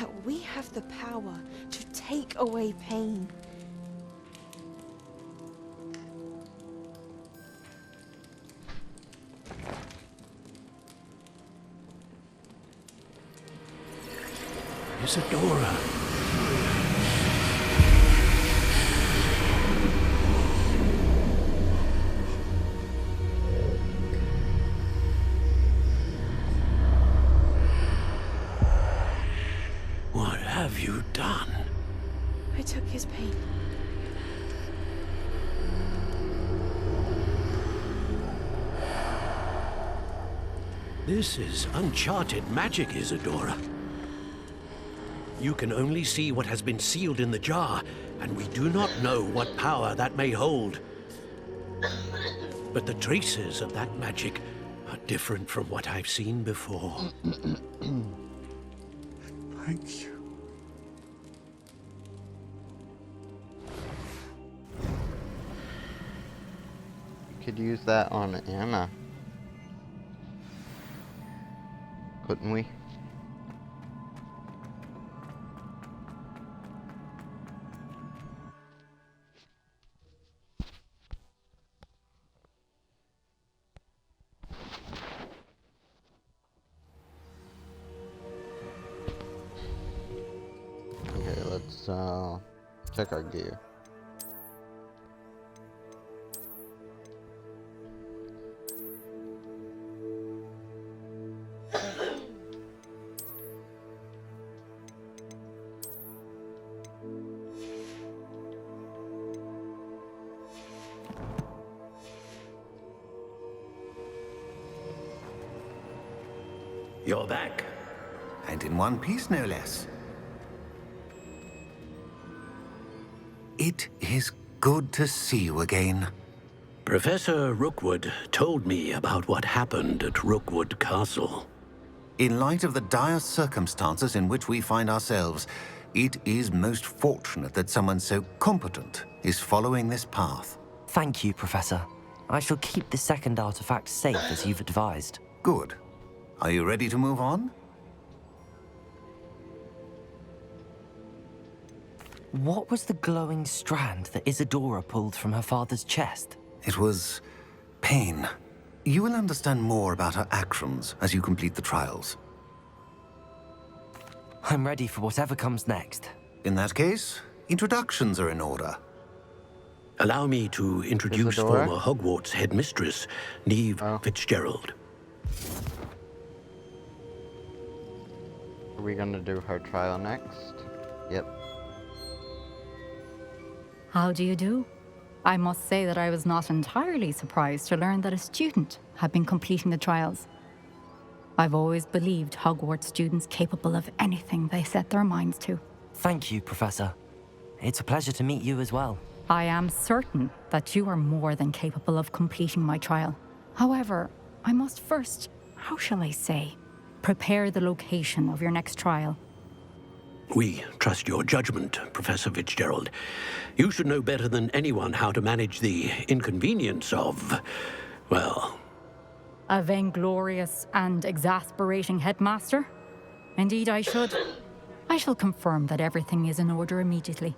That we have the power to take away pain. Isadora. What have you done? I took his pain. This is uncharted magic, Isadora. You can only see what has been sealed in the jar, and we do not know what power that may hold. But the traces of that magic are different from what I've seen before. Thank you. We could use that on Anna. Couldn't we? Okay, let's check our gear. You're back. And in one piece, no less. It is good to see you again. Professor Rookwood told me about what happened at Rookwood Castle. In light of the dire circumstances in which we find ourselves, it is most fortunate that someone so competent is following this path. Thank you, Professor. I shall keep the second artifact safe as you've advised. Good. Are you ready to move on? What was the glowing strand that Isadora pulled from her father's chest? It was pain. You will understand more about her actions as you complete the trials. I'm ready for whatever comes next. In that case, introductions are in order. Allow me to introduce Isadora? former Hogwarts headmistress, Neve Fitzgerald. Are we gonna do her trial next? Yep. How do you do? I must say that I was not entirely surprised to learn that a student had been completing the trials. I've always believed Hogwarts students capable of anything they set their minds to. Thank you, Professor. It's a pleasure to meet you as well. I am certain that you are more than capable of completing my trial. However, I must first, how shall I say, prepare the location of your next trial. We trust your judgment, Professor Fitzgerald. You should know better than anyone how to manage the inconvenience of, well... A vainglorious and exasperating headmaster? Indeed, I should. I shall confirm that everything is in order immediately.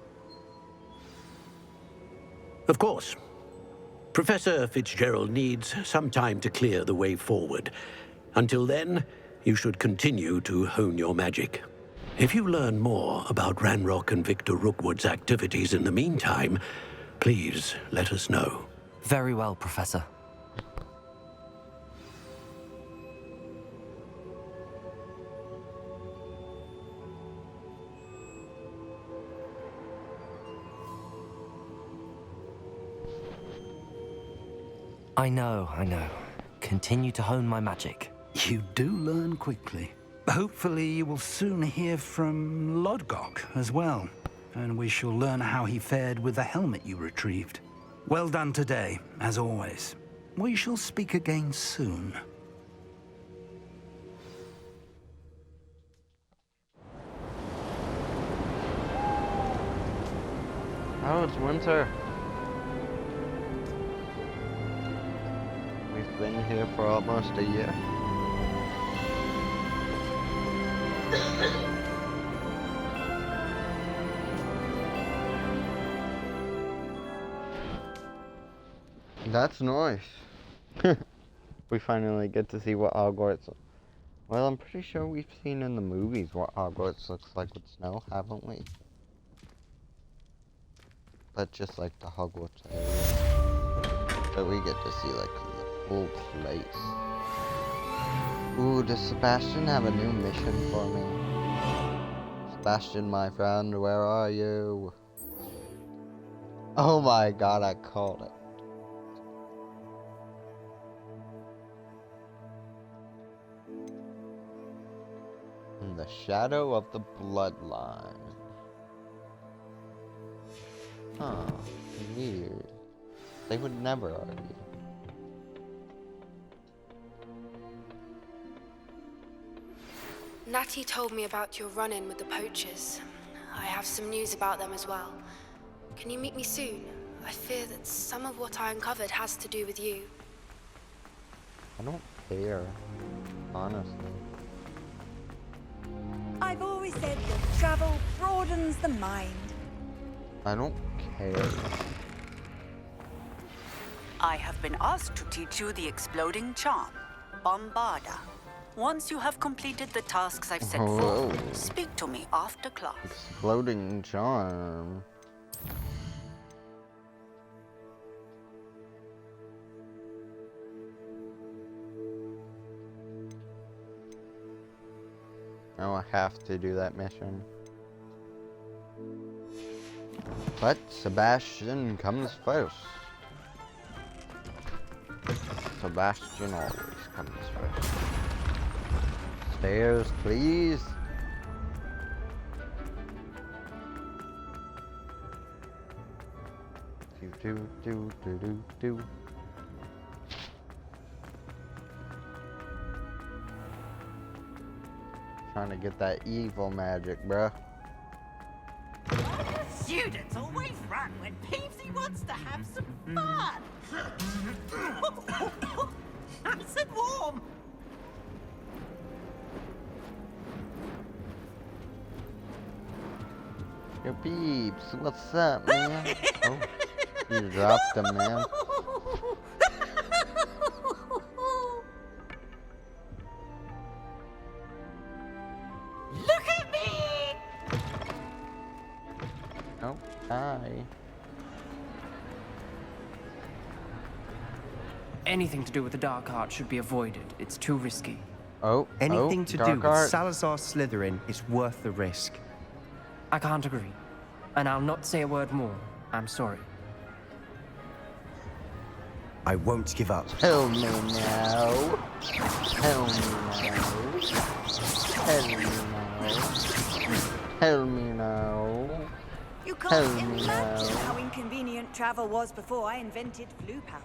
Of course. Professor Fitzgerald needs some time to clear the way forward. Until then, you should continue to hone your magic. If you learn more about Ranrock and Victor Rookwood's activities in the meantime, please let us know. Very well, Professor. I know. Continue to hone my magic. You do learn quickly. Hopefully you will soon hear from Lodgok as well, and we shall learn how he fared with the helmet you retrieved. Well done today, as always. We shall speak again soon. Oh, it's winter. We've been here for almost a year. That's nice. We finally get to see what Hogwarts... Well, I'm pretty sure we've seen in the movies what Hogwarts looks like with snow, haven't we? But just like the Hogwarts area. But we get to see like the full place. Ooh, does Sebastian have a new mission for me? Sebastian, my friend, where are you? Oh my god, I called it. In the shadow of the bloodline. Huh, weird. They would never argue. Natty told me about your run-in with the poachers. I have some news about them as well. Can you meet me soon? I fear that some of what I uncovered has to do with you. I don't care, honestly. I've always said that travel broadens the mind. I don't care. I have been asked to teach you the exploding charm, Bombarda. Once you have completed the tasks I've set forth, speak to me after class. Exploding charm. Oh, I have to do that mission. But Sebastian comes first. Sebastian always comes first. Stairs, please. Do. Trying to get that evil magic, bruh. Students always run when Peevesy wants to have some fun. Nice and warm. Yo, peeps, what's up, man? Oh, you dropped him, man. Look at me! Oh, hi. Anything to do with the dark art should be avoided. It's too risky. Oh, Anything to do dark with art. Salazar Slytherin is worth the risk. I can't agree. And I'll not say a word more. I'm sorry. I won't give up. Tell me now. Tell me now. Tell me now. Tell me now. You Tell can't me imagine now. how inconvenient travel was before I invented flu powder.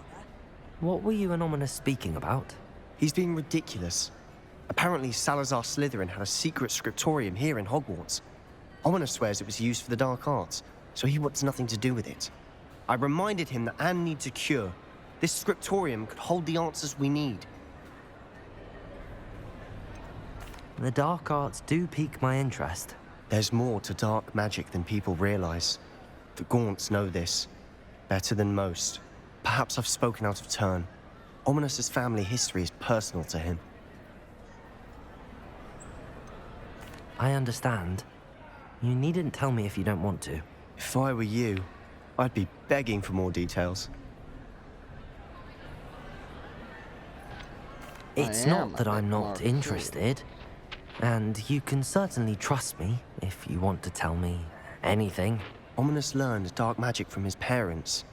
What were you and Ominous speaking about? He's being ridiculous. Apparently, Salazar Slytherin had a secret scriptorium here in Hogwarts. Ominous swears it was used for the dark arts, so he wants nothing to do with it. I reminded him that Anne needs a cure. This scriptorium could hold the answers we need. The dark arts do pique my interest. There's more to dark magic than people realize. The Gaunts know this better than most. Perhaps I've spoken out of turn. Ominous's family history is personal to him. I understand. You needn't tell me if you don't want to. If I were you, I'd be begging for more details. It's not that I'm not interested. And you can certainly trust me if you want to tell me anything. Ominous learned dark magic from his parents.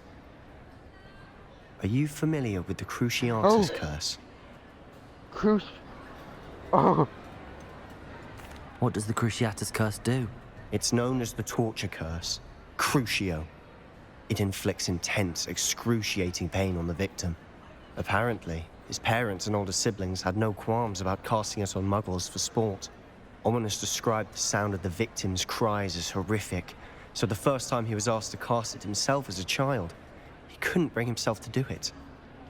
Are you familiar with the Cruciatus curse? Oh. What does the Cruciatus curse do? It's known as the torture curse, Crucio. It inflicts intense, excruciating pain on the victim. Apparently, his parents and older siblings had no qualms about casting it on muggles for sport. Ominous described the sound of the victim's cries as horrific, so the first time he was asked to cast it himself as a child, he couldn't bring himself to do it.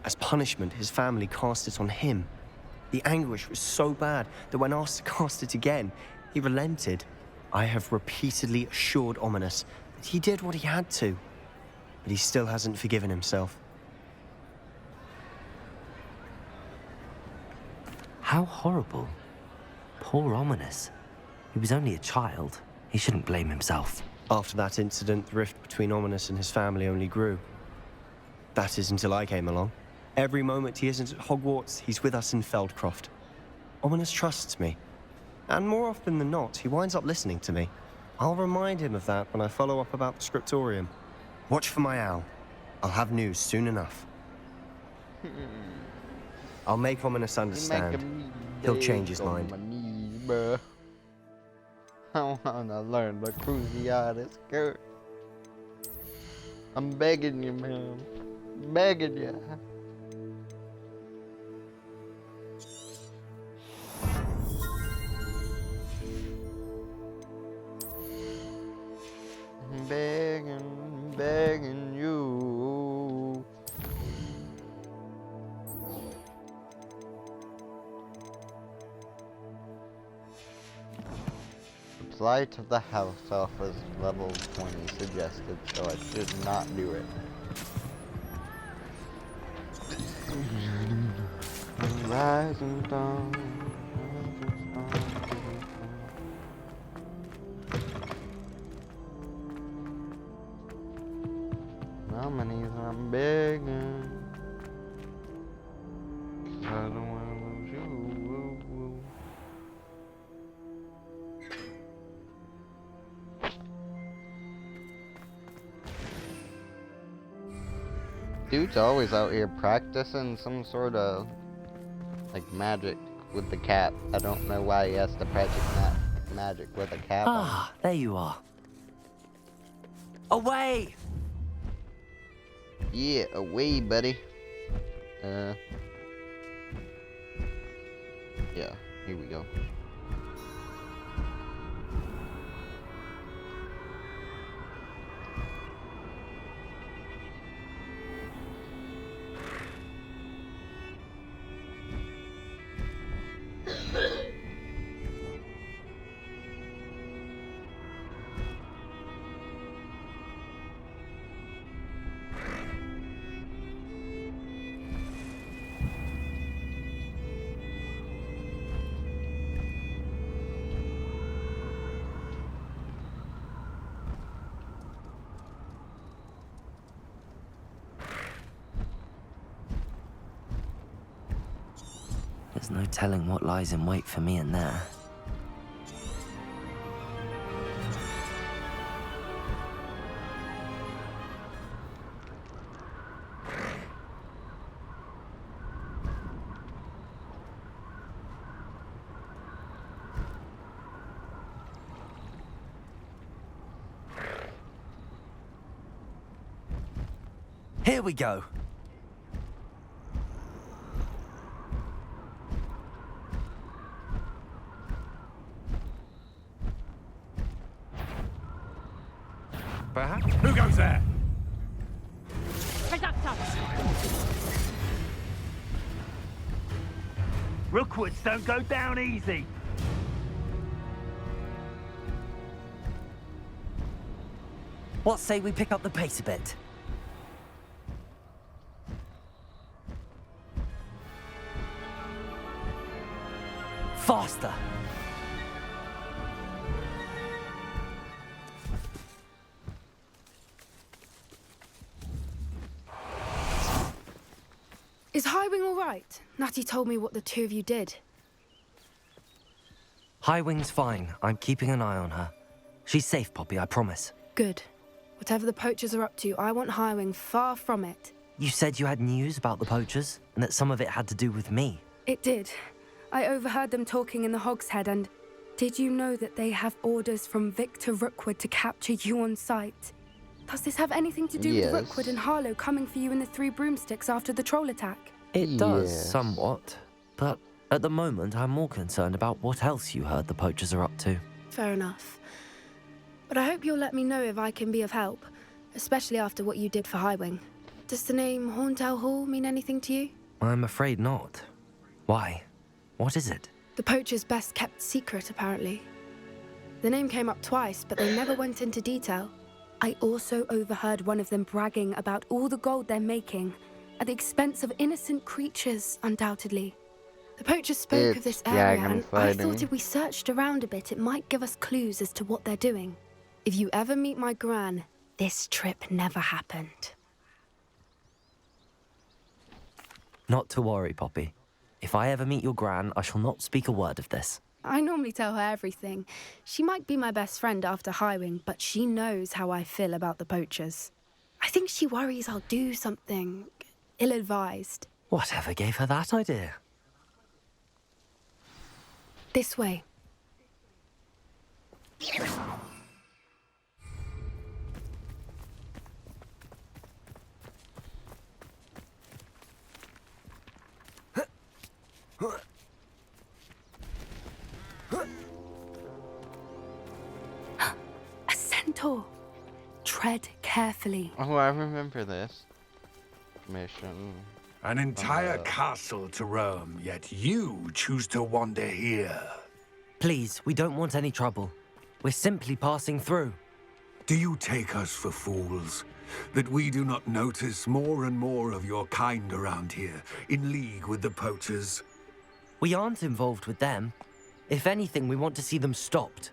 As punishment, his family cast it on him. The anguish was so bad that when asked to cast it again, he relented. I have repeatedly assured Ominous that he did what he had to, but he still hasn't forgiven himself. How horrible. Poor Ominous. He was only a child. He shouldn't blame himself. After that incident, the rift between Ominous and his family only grew. That is until I came along. Every moment he isn't at Hogwarts, he's with us in Feldcroft. Ominous trusts me. And more often than not, he winds up listening to me. I'll remind him of that when I follow up about the scriptorium. Watch for my owl. I'll have news soon enough. I'll make Ominous understand. He'll change his mind. I wanna learn the Cruciatus curse. I'm begging you, man. Begging you. Begging you. Flight of the house offers level 20 suggested, so I should not do it. Rise and dawn. Nominees, I'm begging. 'Cause I don't wanna lose you. Dude's always out here practicing some sort of like magic with the cap. I don't know why he has to practice magic with a cap on. Ah, there you are. Away! Yeah, away, buddy. Yeah, here we go. There's no telling what lies in wait for me in there. Here we go. Perhaps? Who goes there? Rookwoods don't go down easy. What say we pick up the pace a bit? Faster! Is Highwing all right? Natty told me what the two of you did. Highwing's fine. I'm keeping an eye on her. She's safe, Poppy, I promise. Good. Whatever the poachers are up to, I want Highwing far from it. You said you had news about the poachers, and that some of it had to do with me. It did. I overheard them talking in the Hogshead, and did you know that they have orders from Victor Rookwood to capture you on sight? Does this have anything to do with Rookwood and Harlow coming for you in the Three Broomsticks after the troll attack? It does, somewhat. But at the moment, I'm more concerned about what else you heard the poachers are up to. Fair enough. But I hope you'll let me know if I can be of help, especially after what you did for Highwing. Does the name Horntail Hall mean anything to you? I'm afraid not. Why? What is it? The poacher's best kept secret, apparently. The name came up twice, but they never went into detail. I also overheard one of them bragging about all the gold they're making, at the expense of innocent creatures, undoubtedly. The poacher spoke of this area, and I thought if we searched around a bit, it might give us clues as to what they're doing. If you ever meet my gran, this trip never happened. Not to worry, Poppy. If I ever meet your gran, I shall not speak a word of this. I normally tell her everything. She might be my best friend after Highwing, but she knows how I feel about the poachers. I think she worries I'll do something ill-advised. Whatever gave her that idea? This way. A centaur. Tread carefully. Oh, I remember this mission. An entire castle to roam, yet you choose to wander here. Please, we don't want any trouble. We're simply passing through. Do you take us for fools? That we do not notice more and more of your kind around here, in league with the poachers? We aren't involved with them. If anything, we want to see them stopped.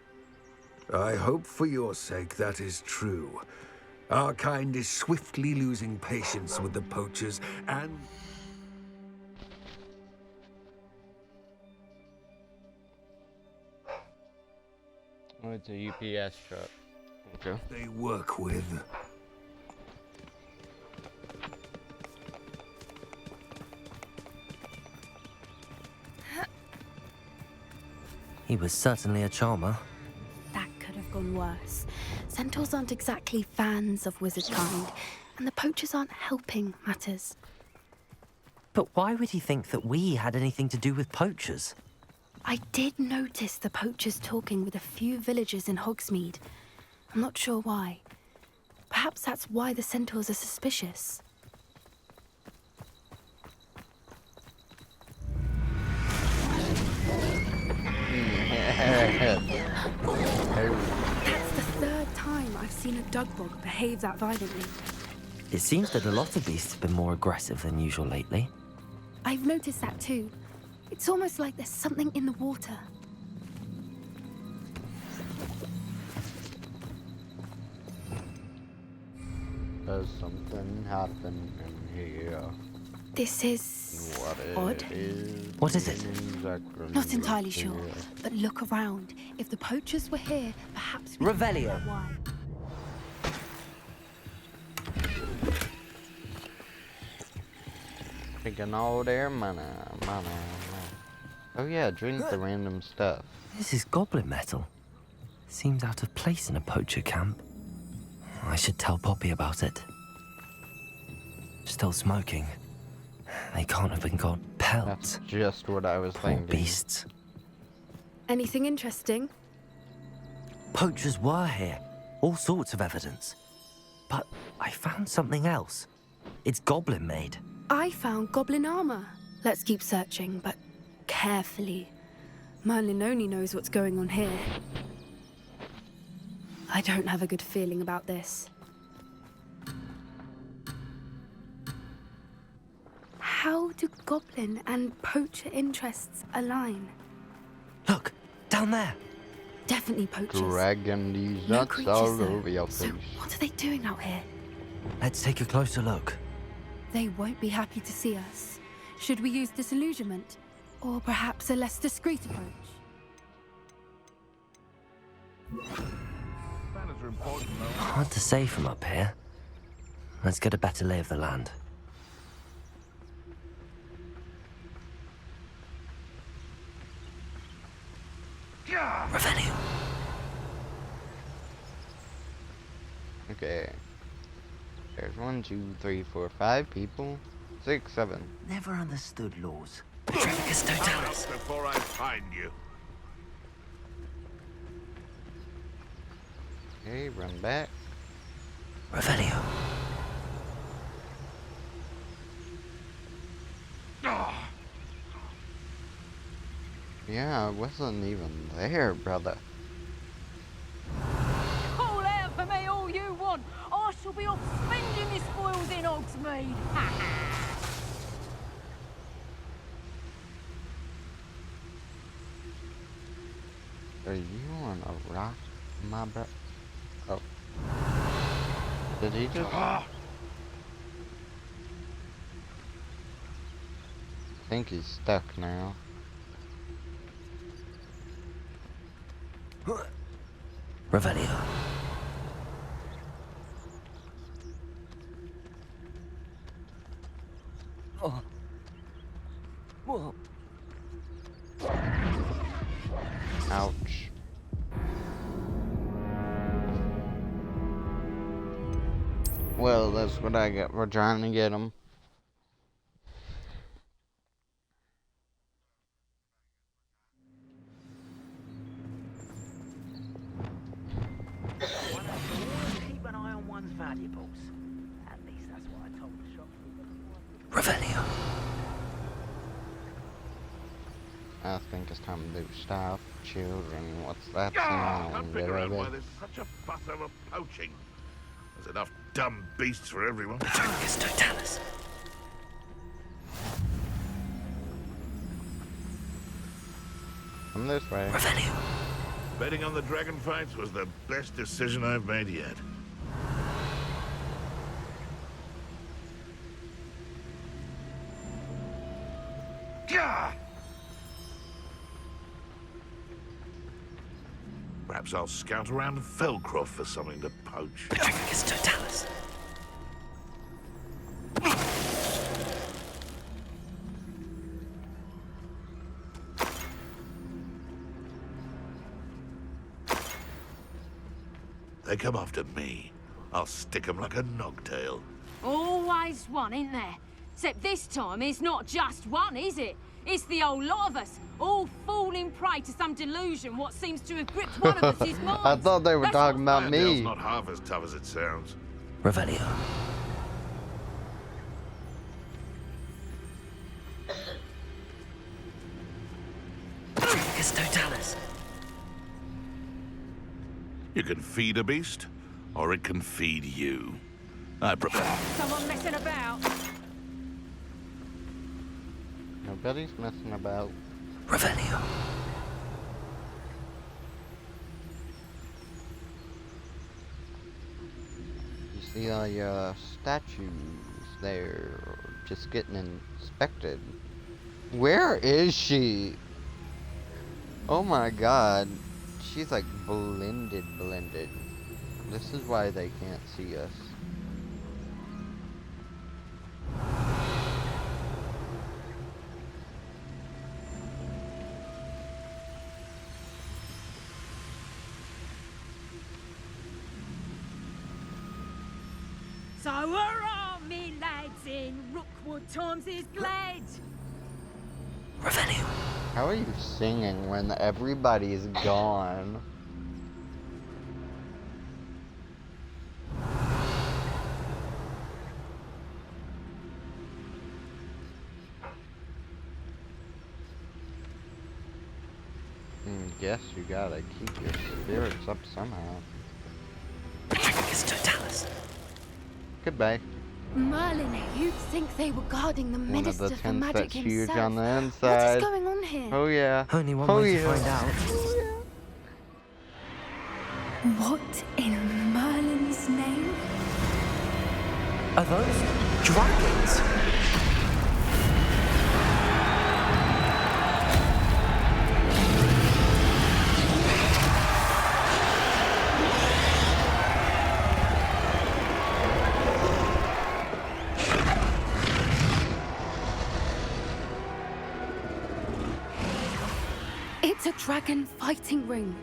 I hope for your sake that is true. Our kind is swiftly losing patience with the poachers, and... Oh, it's a UPS truck. Okay. They work with. He was certainly a charmer. That could have gone worse. Centaurs aren't exactly fans of wizard kind, and the poachers aren't helping matters. But why would he think that we had anything to do with poachers? I did notice the poachers talking with a few villagers in Hogsmeade. I'm not sure why. Perhaps that's why the centaurs are suspicious. That's the third time I've seen a dugbog behave that violently. It seems that a lot of beasts have been more aggressive than usual lately. I've noticed that too. It's almost like there's something in the water. Does something happen in here? This is What odd. it is? What is it? Exactly Not entirely what it sure, is. but look around. If the poachers were here, perhaps we Revelio. could figure out why. Taking all their money. Oh yeah, drink the random stuff. This is goblin metal. Seems out of place in a poacher camp. I should tell Poppy about it. Still smoking. They can't have been got pelts. That's just what I was Poor thinking. beasts. Anything interesting? Poachers were here. All sorts of evidence. But I found something else. It's goblin made. I found goblin armor. Let's keep searching, but carefully. Merlin only knows what's going on here. I don't have a good feeling about this. How do goblin and poacher interests align? Look, down there. Definitely poachers. Dragging these No nuts creatures, all though. over your So face. what are they doing out here? Let's take a closer look. They won't be happy to see us. Should we use disillusionment? Or perhaps a less discreet approach? Manners are important, though. Hard to say from up here. Let's get a better lay of the land. Revenue. Okay. There's 1, 2, 3, 4, 5 people. 6, 7. Never understood laws. Totalis. Before I find you. Okay, run back. Revelio. Yeah, I wasn't even there, brother. Call out for me all you want. I shall be off spending my spoils in Hogsmeade. Are you on a rock, my bro? Oh. Did he just... I think he's stuck now. Revelio. Oh. Whoa. Ouch. Well, that's what I got for trying to get him. Keep an eye on one's valuables. At least that's what I told the shopkeeper. Revelio. I think it's time to do stop children. What's that I'm sound? figuring out why there's such a fuss over poaching. There's enough dumb beasts for everyone. Totalis. Come this way. Revelio. Betting on the dragon fights was the best decision I've made yet. Perhaps I'll scout around Felcroft for something to poach. Totalis. They come after me. I'll stick 'em like a nogtail. Always one, isn't there? Except this time it's not just one, is it? It's the whole lot of us, all falling prey to some delusion what seems to have gripped one of us' minds. I thought they were That's talking about Iredale's me. not half as tough as it sounds. Revelio. Totalis. You can feed a beast, or it can feed you. I prefer... Someone messing about. Nobody's messing about. Revelio. You see all your statues They're just getting inspected. Where is she? Oh my god. She's like blended. This is why they can't see us. So hurrah, me lads, in Rookwood times is glad. Revenue. How are you singing when everybody's gone? Guess you gotta keep your spirits up somehow. Goodbye. Merlin, you'd think they were guarding the One of the Minister for tents Magic that's huge himself. on the What inside. is going on here? Oh yeah. Only one Oh way yeah. to find out. What in Merlin's name? Are those dragons? It's a dragon fighting ring.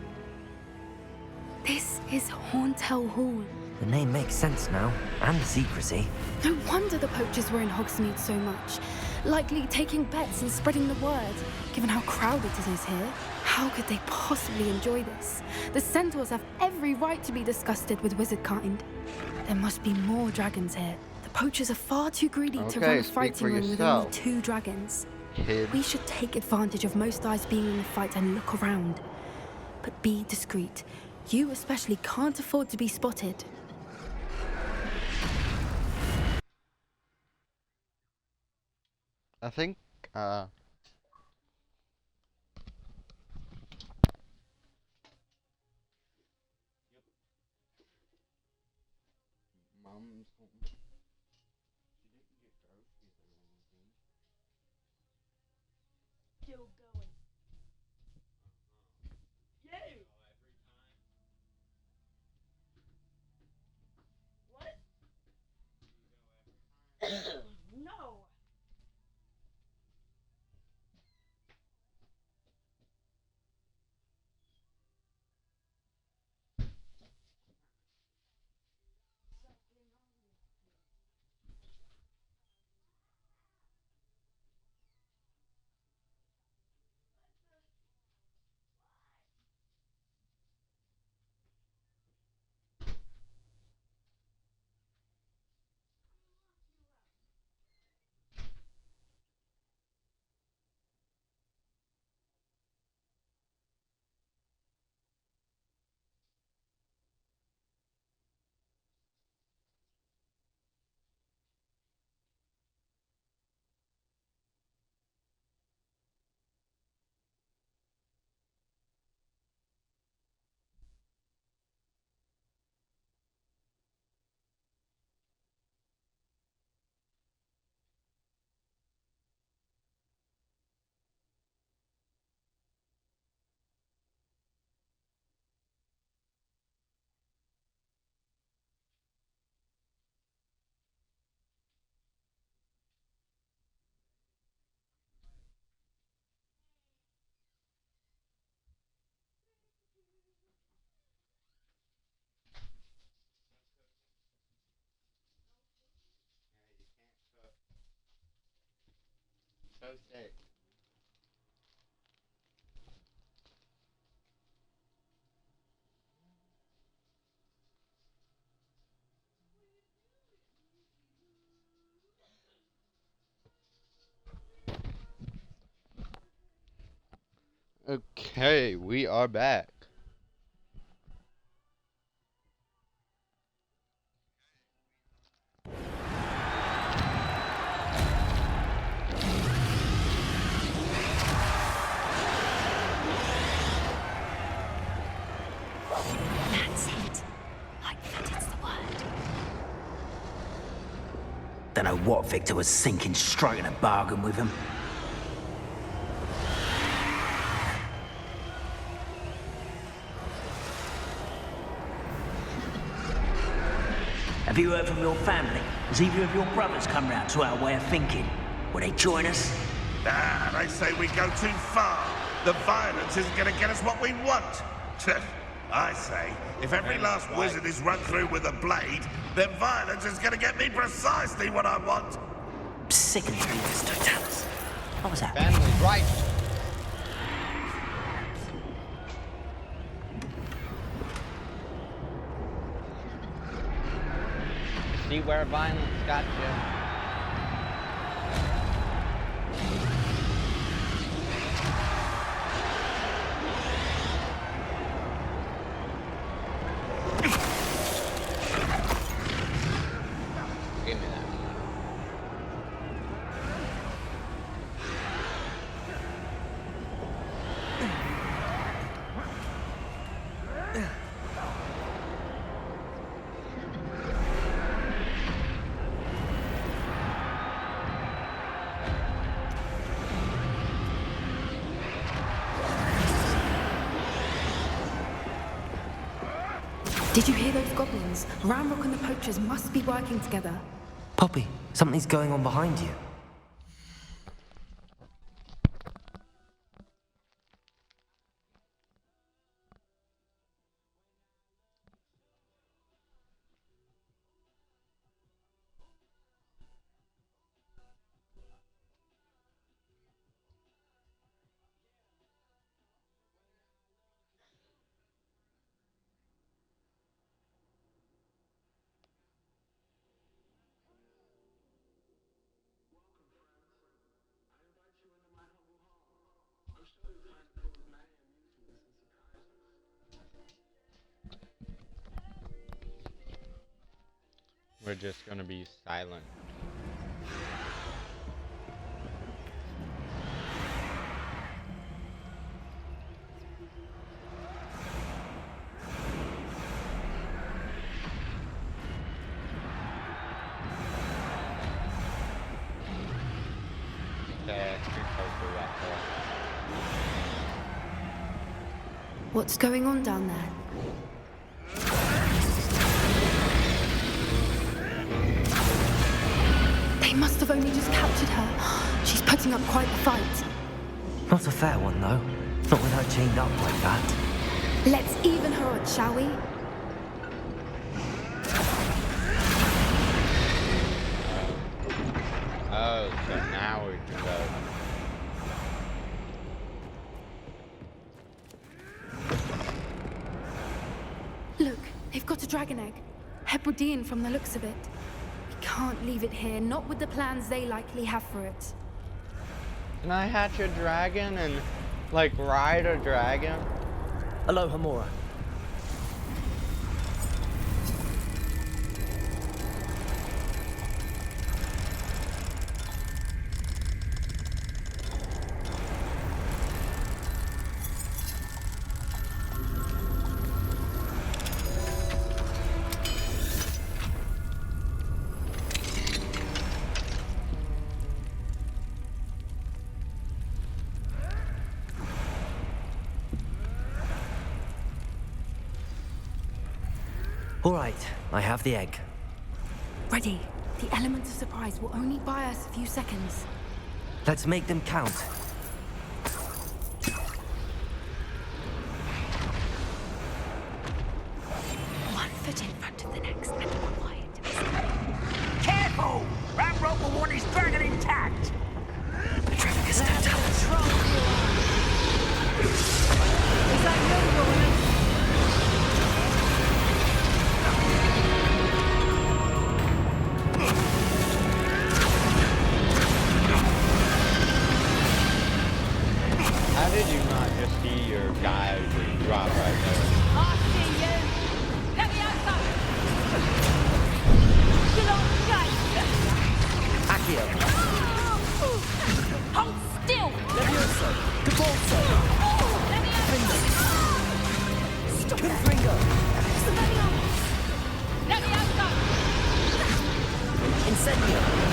This is Hauntel Hall. The name makes sense now, and the secrecy. No wonder the poachers were in Hogsmeade so much. Likely taking bets and spreading the word, given how crowded it is here. How could they possibly enjoy this? The centaurs have every right to be disgusted with wizard kind. There must be more dragons here. The poachers are far too greedy to run a speak fighting for ring with only yourself, 2 dragons. kid. We should take advantage of most eyes being in the fight and look around. But be discreet. You especially can't afford to be spotted. I think, Mom's home. Still going. You! What? No! So sick. Okay, we are back. That's it. Like that is the word. Don't know what Victor was thinking, striking a bargain with him. Have you heard from your family? Has either of your brothers come round to our way of thinking? Will they join us? Nah, they say we go too far. The violence isn't gonna get us what we want. I say, if every last wizard is run through with a blade, then violence is gonna get me precisely what I want. Sick of this, don't tell us. What was that? Family's right. See where violence got you. Give me that. Did you hear those goblins? Ramrock and the poachers must be working together. Poppy, something's going on behind you. We're just gonna be silent. What's going on down there? They must have only just captured her. She's putting up quite the fight. Not a fair one, though. Not with her chained up like that. Let's even her odds, shall we? Oh, so now we can go. Look, they've got a dragon egg. Hebridean from the looks of it. We can't leave it here, not with the plans they likely have for it. Can I hatch a dragon and, like, ride a dragon? Aloha, Mora. All right, I have the egg. Ready. The element of surprise will only buy us a few seconds. Let's make them count. One foot in front of the next and quiet. Careful! Ramrock will want his dragon intact! The traffic is still down. Is that you, Norman? How did you not just see your guy drop right there? I see you. Let me out, son. Get on the gate. Accio. Hold still. Levioso. Cabalso. Let me out. Stop that. Confringo. Let me out, son. Incendio.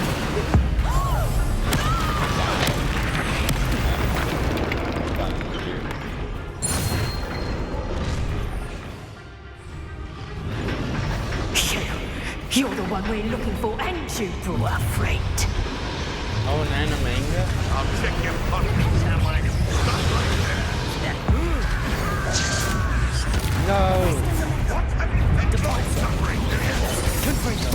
we're looking for, ain't you, poor friend? Oh, an anime. I'll check your pockets, am I? Stop right there. No. What have you been doing? Stop right there. Confringo.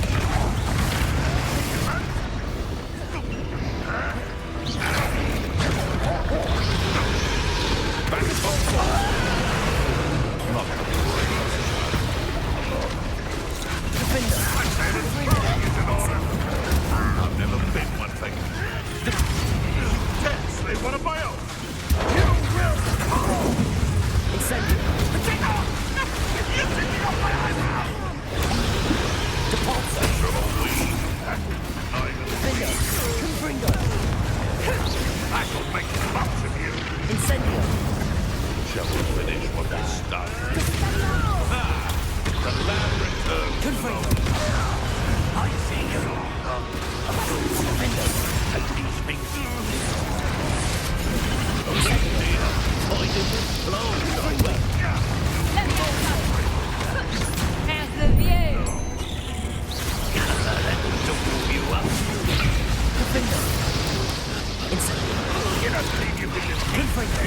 Back off. I've never been one thing. Tess, they want to buy off. You will fall. Incendio. Take off! You're taking off my eyebrow! Depulso. Confringo. Confringo. I shall make much of you. Incendio. Shall we finish what we started? The lab returns. Confringo. I see you. Confringo. Take these things. How's the view? Confringo. Incendio. Confringo.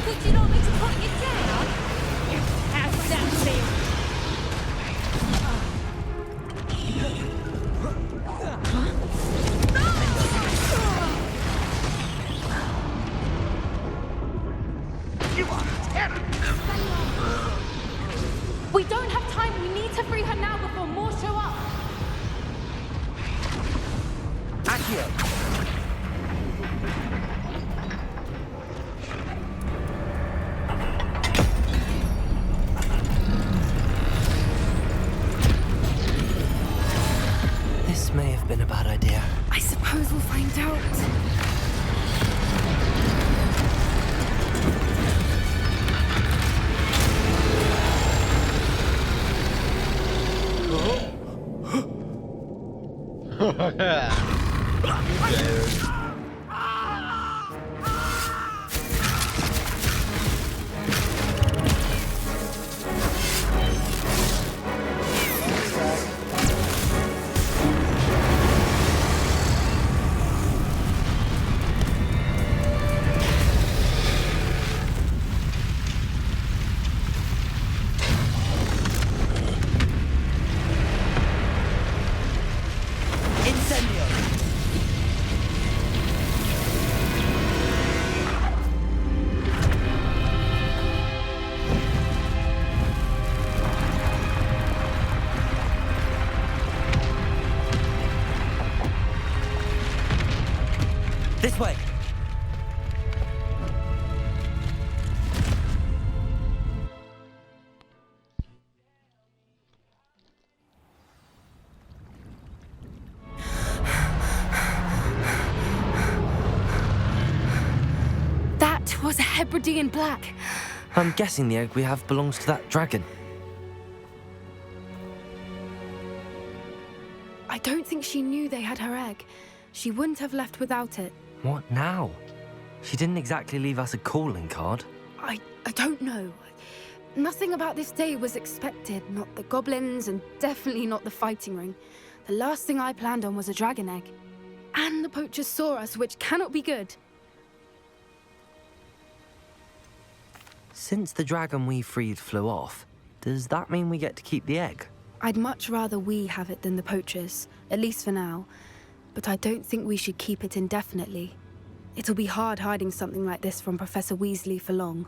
Would you like me to put you down? How's that feel? You are a terror. We don't have time. We need to free her now before more show up. Accio. This may have been a bad idea. I suppose we'll find out. Incendio. This way. That was a Hebridean black. I'm guessing the egg we have belongs to that dragon. I don't think she knew they had her egg. She wouldn't have left without it. What now? She didn't exactly leave us a calling card. I don't know. Nothing about this day was expected. Not the goblins, and definitely not the fighting ring. The last thing I planned on was a dragon egg. And the poachers saw us, which cannot be good. Since the dragon we freed flew off, does that mean we get to keep the egg? I'd much rather we have it than the poachers, at least for now. But I don't think we should keep it indefinitely. It'll be hard hiding something like this from Professor Weasley for long.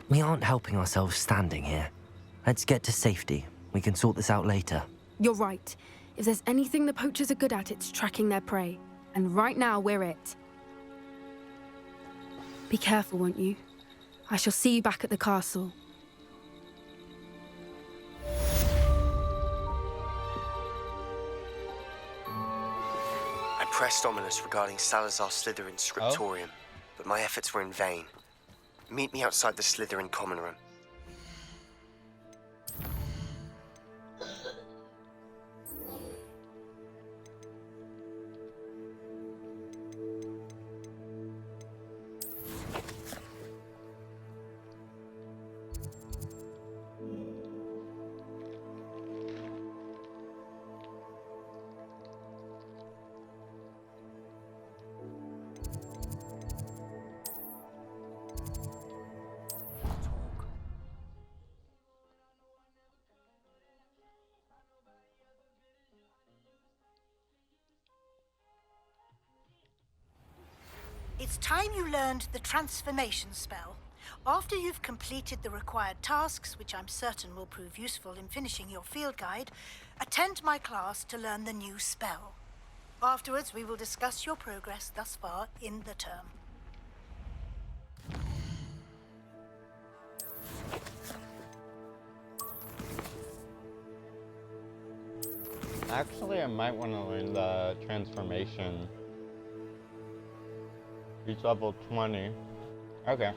We aren't helping ourselves standing here. Let's get to safety. We can sort this out later. You're right. If there's anything the poachers are good at, it's tracking their prey. And right now, we're it. Be careful, won't you? I shall see you back at the castle. I pressed Ominous regarding Salazar Slytherin's scriptorium, but my efforts were in vain. Meet me outside the Slytherin common room. It's time you learned the transformation spell. After you've completed the required tasks, which I'm certain will prove useful in finishing your field guide, attend my class to learn the new spell. Afterwards, we will discuss your progress thus far in the term. Actually, I might want to learn the transformation. Reach level 20. Okay.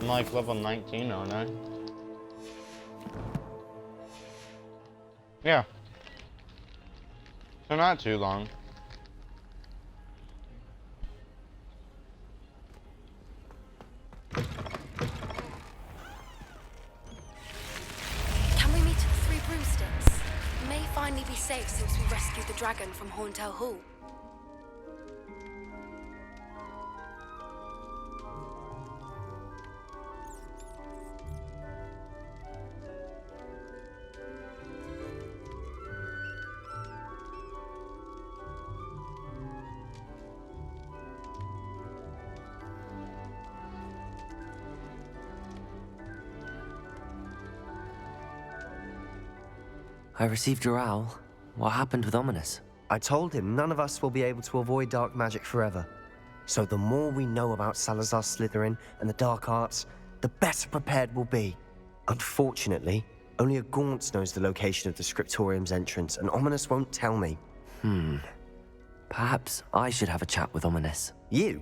I'm like level 19, aren't I? Yeah. So not too long. Can we meet at the Three Broomsticks? It may finally be safe since we rescued the dragon from Horntail Hall. I received your owl. What happened with Ominous? I told him none of us will be able to avoid dark magic forever. So the more we know about Salazar Slytherin and the dark arts, the better prepared we'll be. Unfortunately, only a Gaunt knows the location of the Scriptorium's entrance, and Ominous won't tell me. Perhaps I should have a chat with Ominous. You?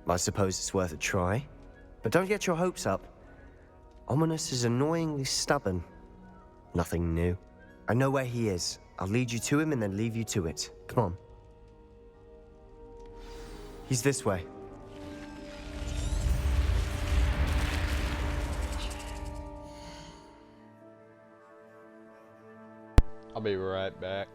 I suppose it's worth a try. But don't get your hopes up. Ominous is annoyingly stubborn. Nothing new. I know where he is. I'll lead you to him and then leave you to it. Come on. He's this way. I'll be right back.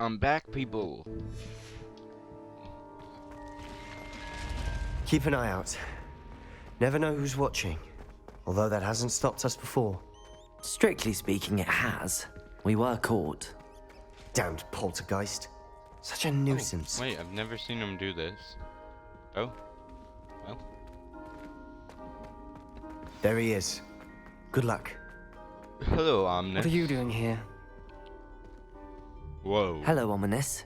I'm back, people. Keep an eye out. Never know who's watching. Although that hasn't stopped us before. Strictly speaking, it has. We were caught. Damned poltergeist. Such a nuisance. Wait, I've never seen him do this. Oh. Well. There he is. Good luck. Hello, Omnis. What are you doing here? Whoa. Hello, Ominous.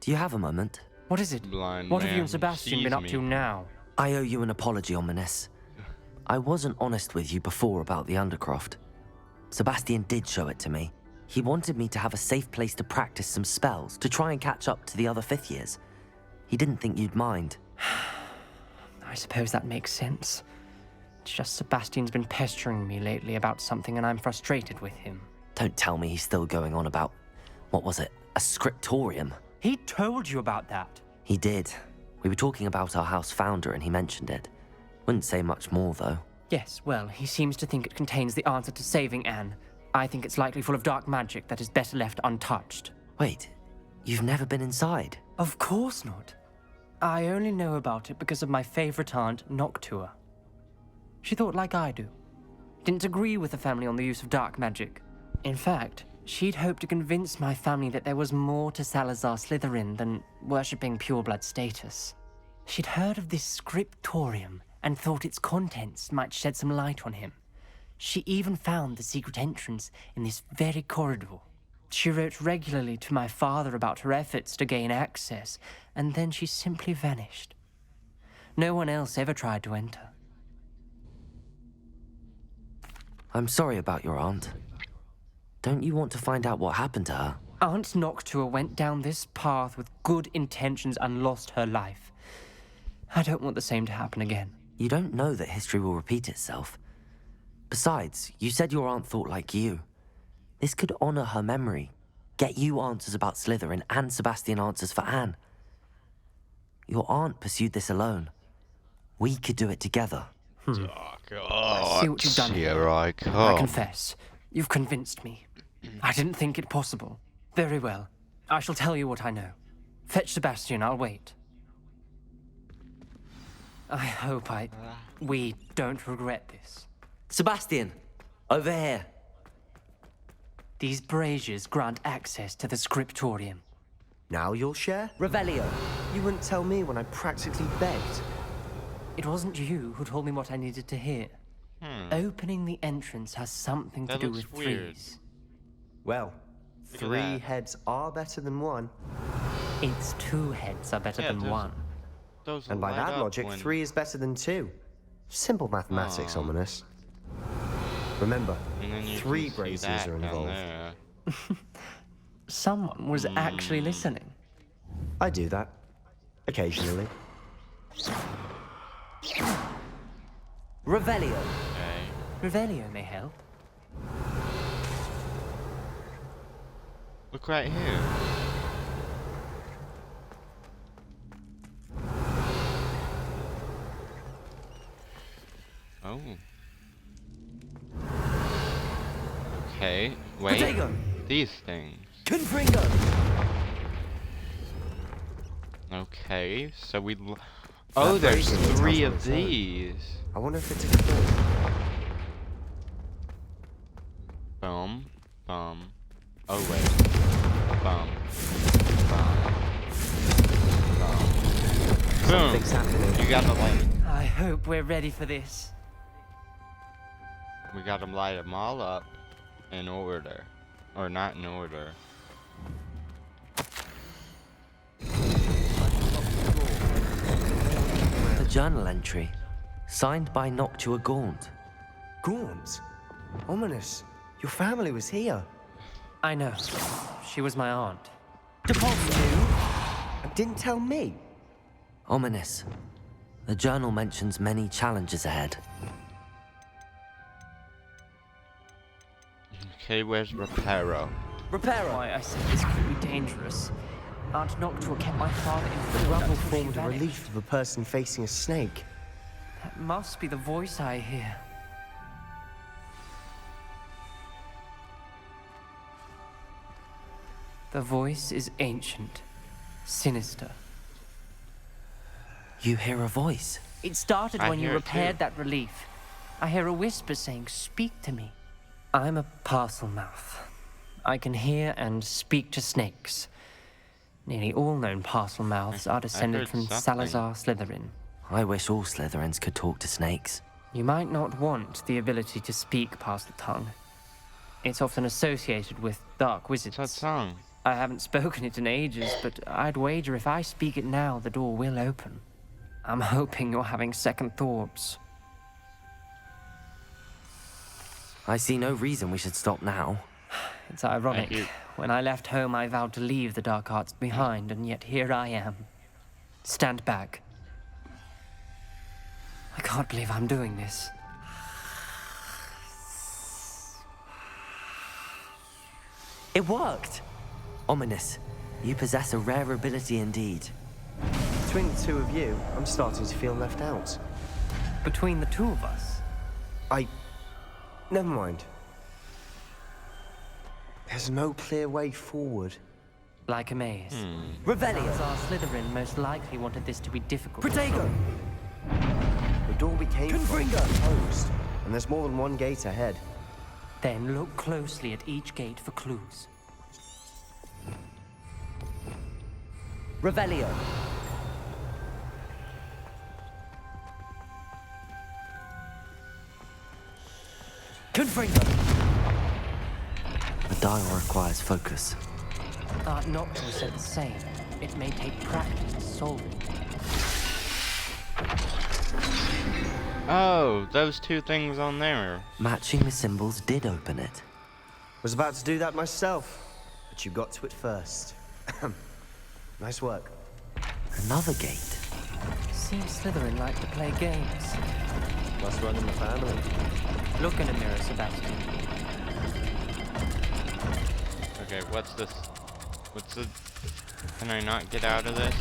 Do you have a moment? What is it? Blind What have you man and Sebastian sees been up me. to now? I owe you an apology, Ominous. I wasn't honest with you before about the Undercroft. Sebastian did show it to me. He wanted me to have a safe place to practice some spells, to try and catch up to the other 5th years. He didn't think you'd mind. I suppose that makes sense. It's just Sebastian's been pestering me lately about something and I'm frustrated with him. Don't tell me he's still going on about, what was it, a scriptorium? He told you about that. He did. We were talking about our house founder and he mentioned it. Wouldn't say much more, though. Yes, well, he seems to think it contains the answer to saving Anne. I think it's likely full of dark magic that is better left untouched. Wait, you've never been inside? Of course not. I only know about it because of my favorite aunt, Noctua. She thought like I do. Didn't agree with the family on the use of dark magic. In fact, she'd hoped to convince my family that there was more to Salazar Slytherin than worshipping pureblood status. She'd heard of this scriptorium and thought its contents might shed some light on him. She even found the secret entrance in this very corridor. She wrote regularly to my father about her efforts to gain access, and then she simply vanished. No one else ever tried to enter. I'm sorry about your aunt. Don't you want to find out what happened to her? Aunt Noctua went down this path with good intentions and lost her life. I don't want the same to happen again. You don't know that history will repeat itself. Besides, you said your aunt thought like you. This could honor her memory, get you answers about Slytherin and Sebastian answers for Anne. Your aunt pursued this alone. We could do it together. Oh, I see what you've done here. I confess, you've convinced me. I didn't think it possible. Very well. I shall tell you what I know. Fetch Sebastian, I'll wait. I hope we don't regret this. Sebastian, over here. These braziers grant access to the scriptorium. Now you'll share? Revelio. You wouldn't tell me when I practically begged. It wasn't you who told me what I needed to hear. Opening the entrance has something to do with threes. Well, three heads are better than one. It's two heads are better than one. And by that logic, 3 is better than 2. Simple mathematics, Ominous. Remember, 3 braziers are involved. Someone was actually listening. I do that. Occasionally. Revelio. Revelio may help. Look right here. Oh. Okay, wait. Potato. These things. Confringo. Okay, so we. Oh, there's 3 of these. I wonder if it's a clue. Boom, boom. Oh wait. Boom, boom, boom. Something's happening. You got the light. I hope we're ready for this. We gotta light them all up in order. Or not in order. A journal entry, signed by Noctua Gaunt. Gaunt? Ominous. Your family was here. I know. She was my aunt. Didn't tell me. Ominous. The journal mentions many challenges ahead. Okay, where's Reparo? Reparo! Why, I said this could be dangerous. Aunt Noctua kept my father in The rubble formed a relief of a person facing a snake. That must be the voice I hear. The voice is ancient, sinister. You hear a voice? It started when you repaired that relief. I hear a whisper saying, "Speak to me." I'm a parcel mouth. I can hear and speak to snakes. Nearly all known parcel mouths are descended from Salazar Slytherin. I wish all Slytherins could talk to snakes. You might not want the ability to speak parcel tongue. It's often associated with dark wizards. What's that tongue? I haven't spoken it in ages, but I'd wager if I speak it now, the door will open. I'm hoping you're having second thoughts. I see no reason we should stop now. It's ironic. When I left home, I vowed to leave the dark arts behind, and yet here I am. Stand back. I can't believe I'm doing this. It worked! Ominous. You possess a rare ability indeed. Between the two of you, I'm starting to feel left out. Between the two of us? Never mind. There's no clear way forward. Like a maze. Revelio! Salazar Slytherin most likely wanted this to be difficult. Protego! The door we came from is closed, and there's more than one gate ahead. Then look closely at each gate for clues. Revelio! Confringo! The dial requires focus. Art Noctua said the same. It may take practice to solve it. Oh, those two things on there. Matching the symbols did open it. Was about to do that myself, but you got to it first. Nice work. Another gate. Seems Slytherin like to play games. Must run in the family. Look in a mirror, Sebastian. Okay, what's this? What's the... Can I not get out of this?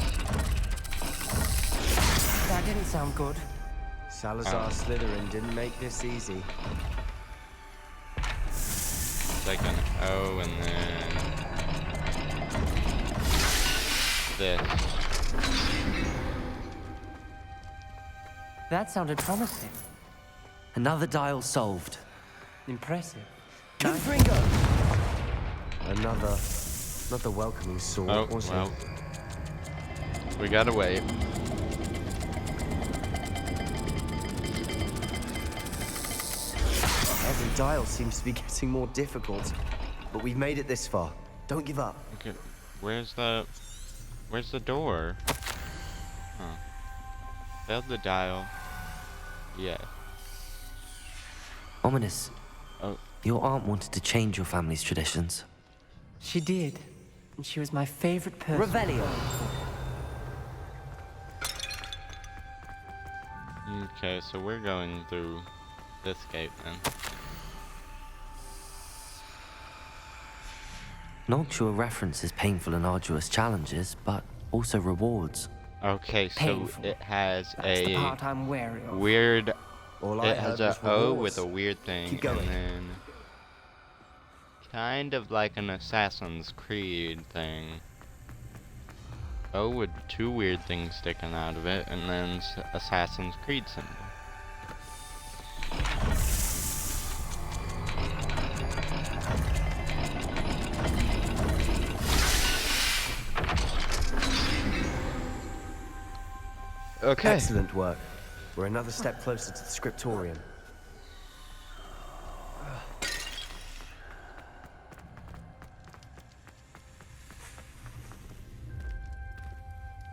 That didn't sound good. Salazar Slytherin didn't make this easy. It's like an O and then... this. That sounded promising. Another dial solved. Impressive. Confringo! Another welcoming sword, Oh, wasn't well. We gotta wait. Every dial seems to be getting more difficult, but we've made it this far. Don't give up. Okay, where's the door? Huh. Failed the dial. Yeah. Ominous. Oh. Your aunt wanted to change your family's traditions. She did. And she was my favorite person. Revelio! Okay, so we're going through this gate then. Noctua references painful and arduous challenges, but also rewards. Okay, so Painful. it has That's the part I'm wary of. weird... All I It has heard a was O rewards. with a weird thing, Keep going. and then... Kind of like an Assassin's Creed thing. O with two weird things sticking out of it, and then Assassin's Creed symbol. Okay. Excellent work. We're another step closer to the scriptorium.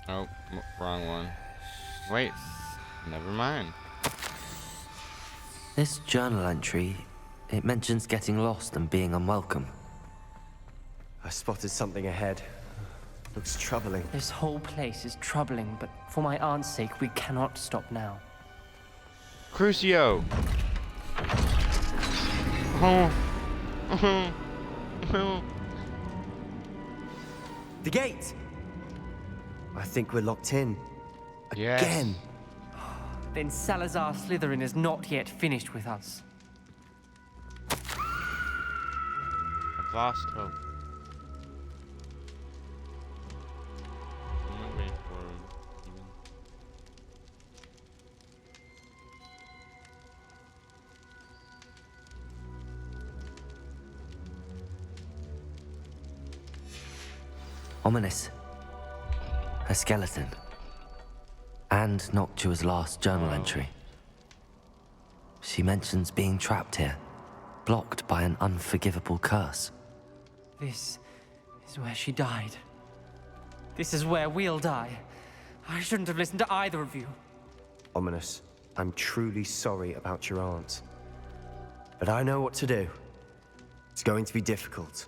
Oh, wrong one. Wait, never mind. This journal entry, it mentions getting lost and being unwelcome. I spotted something ahead. Looks troubling. This whole place is troubling, but for my aunt's sake, we cannot stop now. Crucio! Oh. The gate! I think we're locked in. Yes. Again! Then Salazar Slytherin is not yet finished with us. I've lost hope. I'm gonna wait for him. Ominous. A skeleton. And Noctua's last journal entry. She mentions being trapped here, blocked by an unforgivable curse. This is where she died. This is where we'll die. I shouldn't have listened to either of you. Ominous, I'm truly sorry about your aunt. But I know what to do. It's going to be difficult.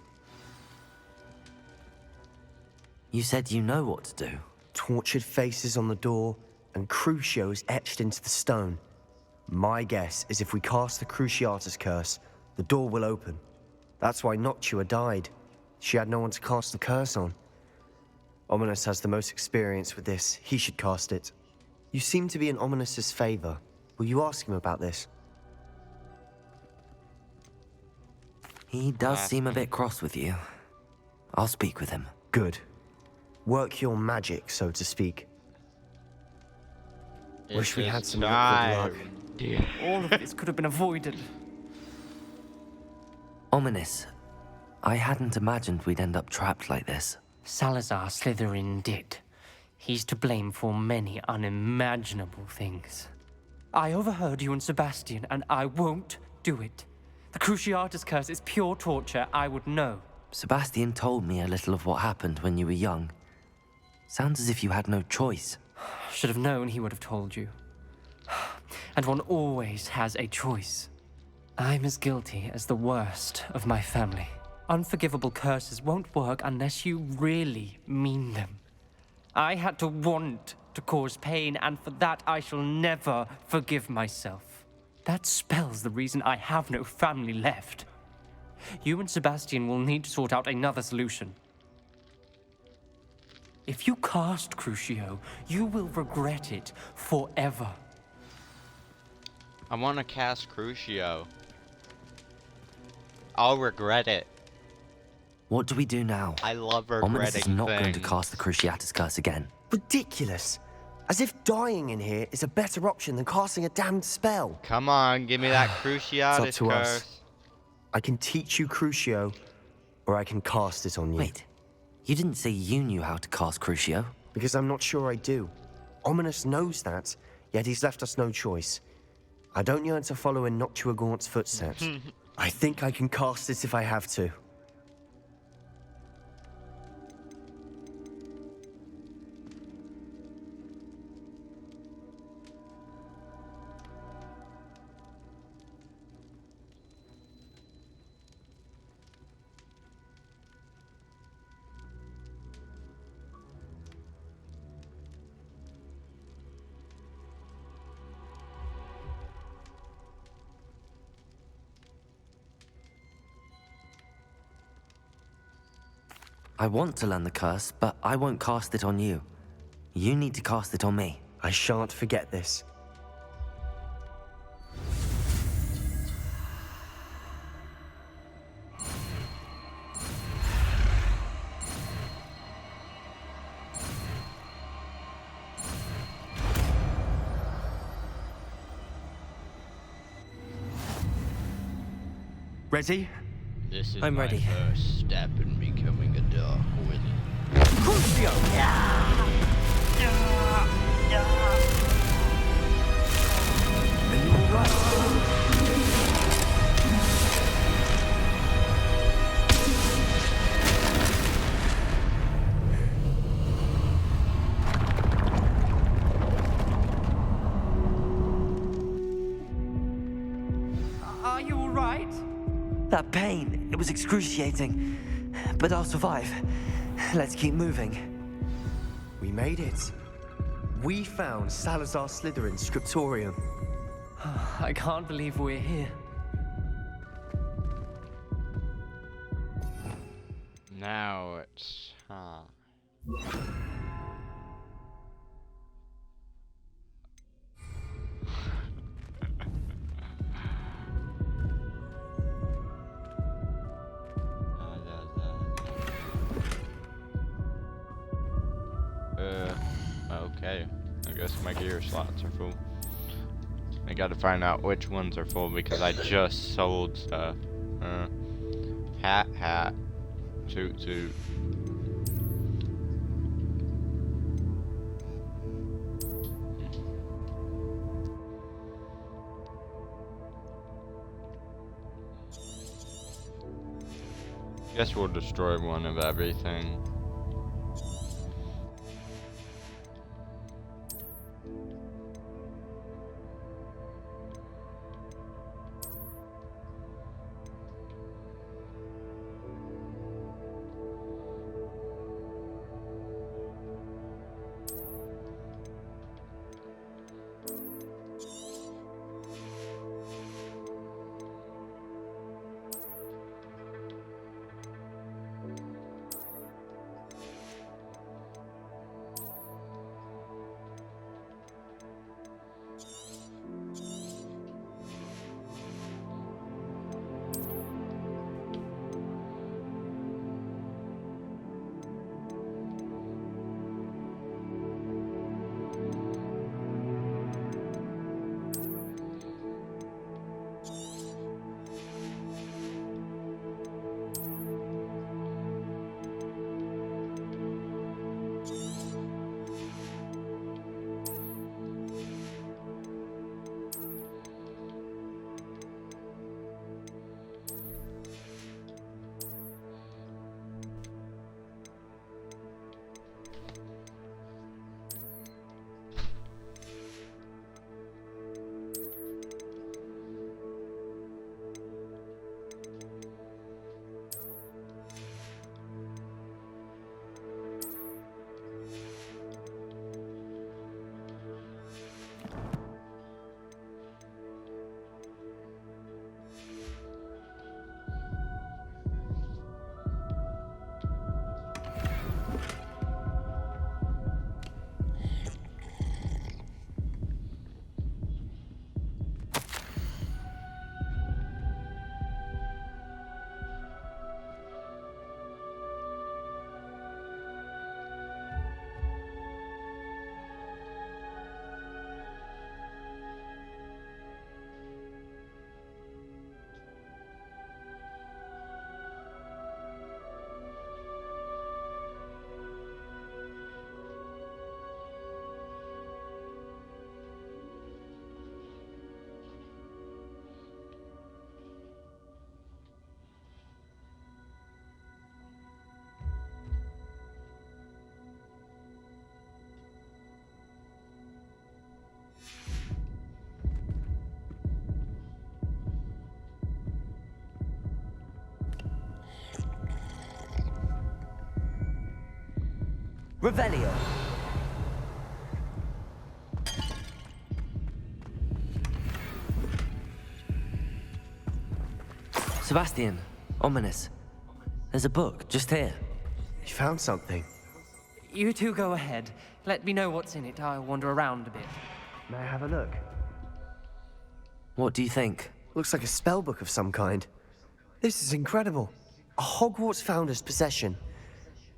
You said you know what to do. tortured faces on the door, and Crucios etched into the stone. My guess is if we cast the Cruciatus curse, the door will open. That's why Noctua died. She had no one to cast the curse on. Ominous has the most experience with this. He should cast it. You seem to be in Ominous's favor. Will you ask him about this? He does seem a bit cross with you. I'll speak with him. Good. Work your magic, so to speak. Wish we had some liquid luck. All of this could have been avoided. Ominous. I hadn't imagined we'd end up trapped like this. Salazar Slytherin did. He's to blame for many unimaginable things. I overheard you and Sebastian, and I won't do it. The Cruciatus curse is pure torture. I would know. Sebastian told me a little of what happened when you were young. Sounds as if you had no choice. Should have known he would have told you. And one always has a choice. I'm as guilty as the worst of my family. Unforgivable curses won't work unless you really mean them. I had to want to cause pain, and for that I shall never forgive myself. That spell's the reason I have no family left. You and Sebastian will need to sort out another solution. If you cast Crucio, you will regret it forever. I want to cast Crucio. I'll regret it. What do we do now? I love Ominous regretting is not going to things. cast the Cruciatus curse again. Ridiculous. As if dying in here is a better option than casting a damned spell. Come on, give me that It's Cruciatus up to curse. us. I can teach you Crucio, or I can cast it on you. Wait, you didn't say you knew how to cast Crucio? Because I'm not sure I do. Ominous knows that, yet he's left us no choice. I don't yearn to follow in Noctua Gaunt's footsteps. I think I can cast it if I have to. I want to learn the curse, but I won't cast it on you. You need to cast it on me. I shan't forget this. Ready? This is I'm my ready. first step in becoming a dark wizard. Crucio! Are you alright? Are you all right? That pain, it was excruciating. But I'll survive. Let's keep moving. We made it. We found Salazar Slytherin's scriptorium. I can't believe we're here. Now it's time. Okay. I guess my gear slots are full. I gotta find out which ones are full because I just sold stuff. Hat, suit. Guess we'll destroy one of everything. Revelio. Sebastian, ominous. There's a book just here. You found something? You two go ahead. Let me know what's in it. I'll wander around a bit. May I have a look? What do you think? Looks like a spell book of some kind. This is incredible. A Hogwarts founder's possession.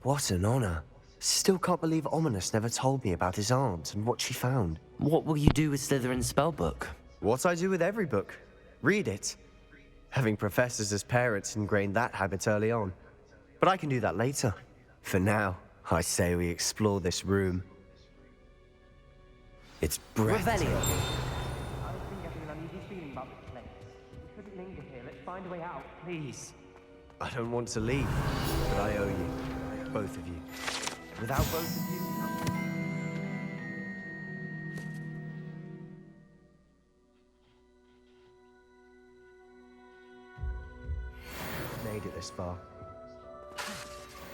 What an honor. Still can't believe Ominous never told me about his aunt and what she found. What will you do with Slytherin's spellbook? What I do with every book. Read it. Having professors as parents ingrained that habit early on. But I can do that later. For now, I say we explore this room. It's breathtaking. Revelio. I was getting an uneasy feeling about this place. We shouldn't linger here. Let's find a way out, please. I don't want to leave, but I owe you. Both of you. Without both of you... Made it this far.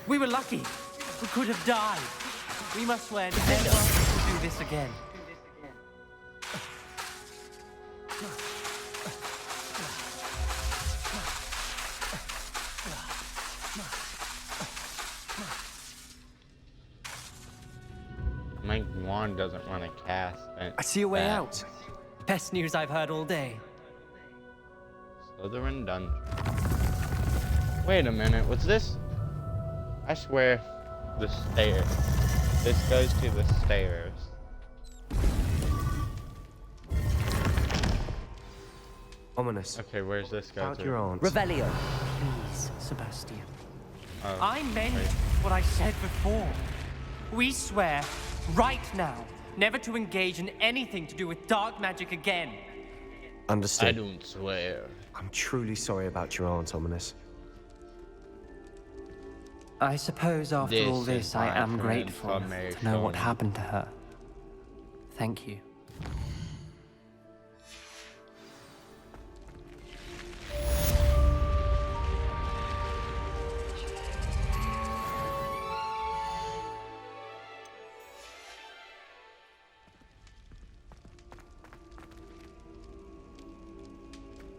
We were lucky. We could have died. We must swear never to do this again. My wand doesn't want to cast it. I see a way out. Best news I've heard all day. Slytherin Dungeon. Wait a minute, what's this? I swear, the stairs. This goes to the stairs. Ominous. Okay, where's this go About to? your aunt. Revelio. Please, Sebastian. Oh, I meant wait. what I said before. We swear, right now, never to engage in anything to do with dark magic again. Understood. I don't swear. I'm truly sorry about your aunt, Ominous. I suppose after This all is this, I my am grateful to know what information. happened to her. Thank you.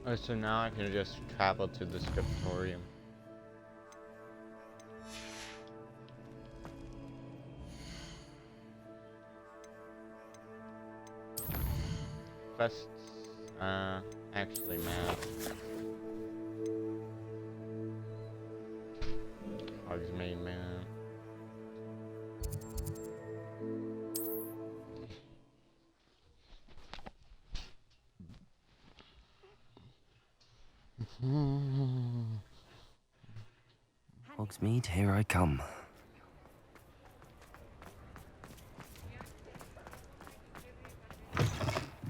Oh, so now I can just travel to the scriptorium. Quests, actually math. Hogsmeade, man. Hogsmeade, here I come.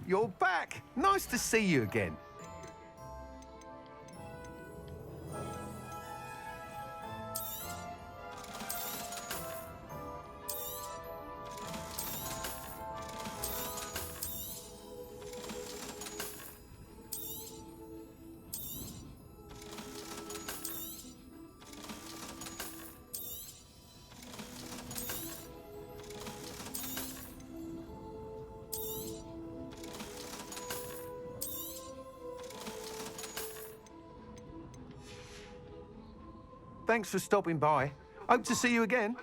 You're back! Nice to see you again. Thanks for stopping by. Hope to see you again.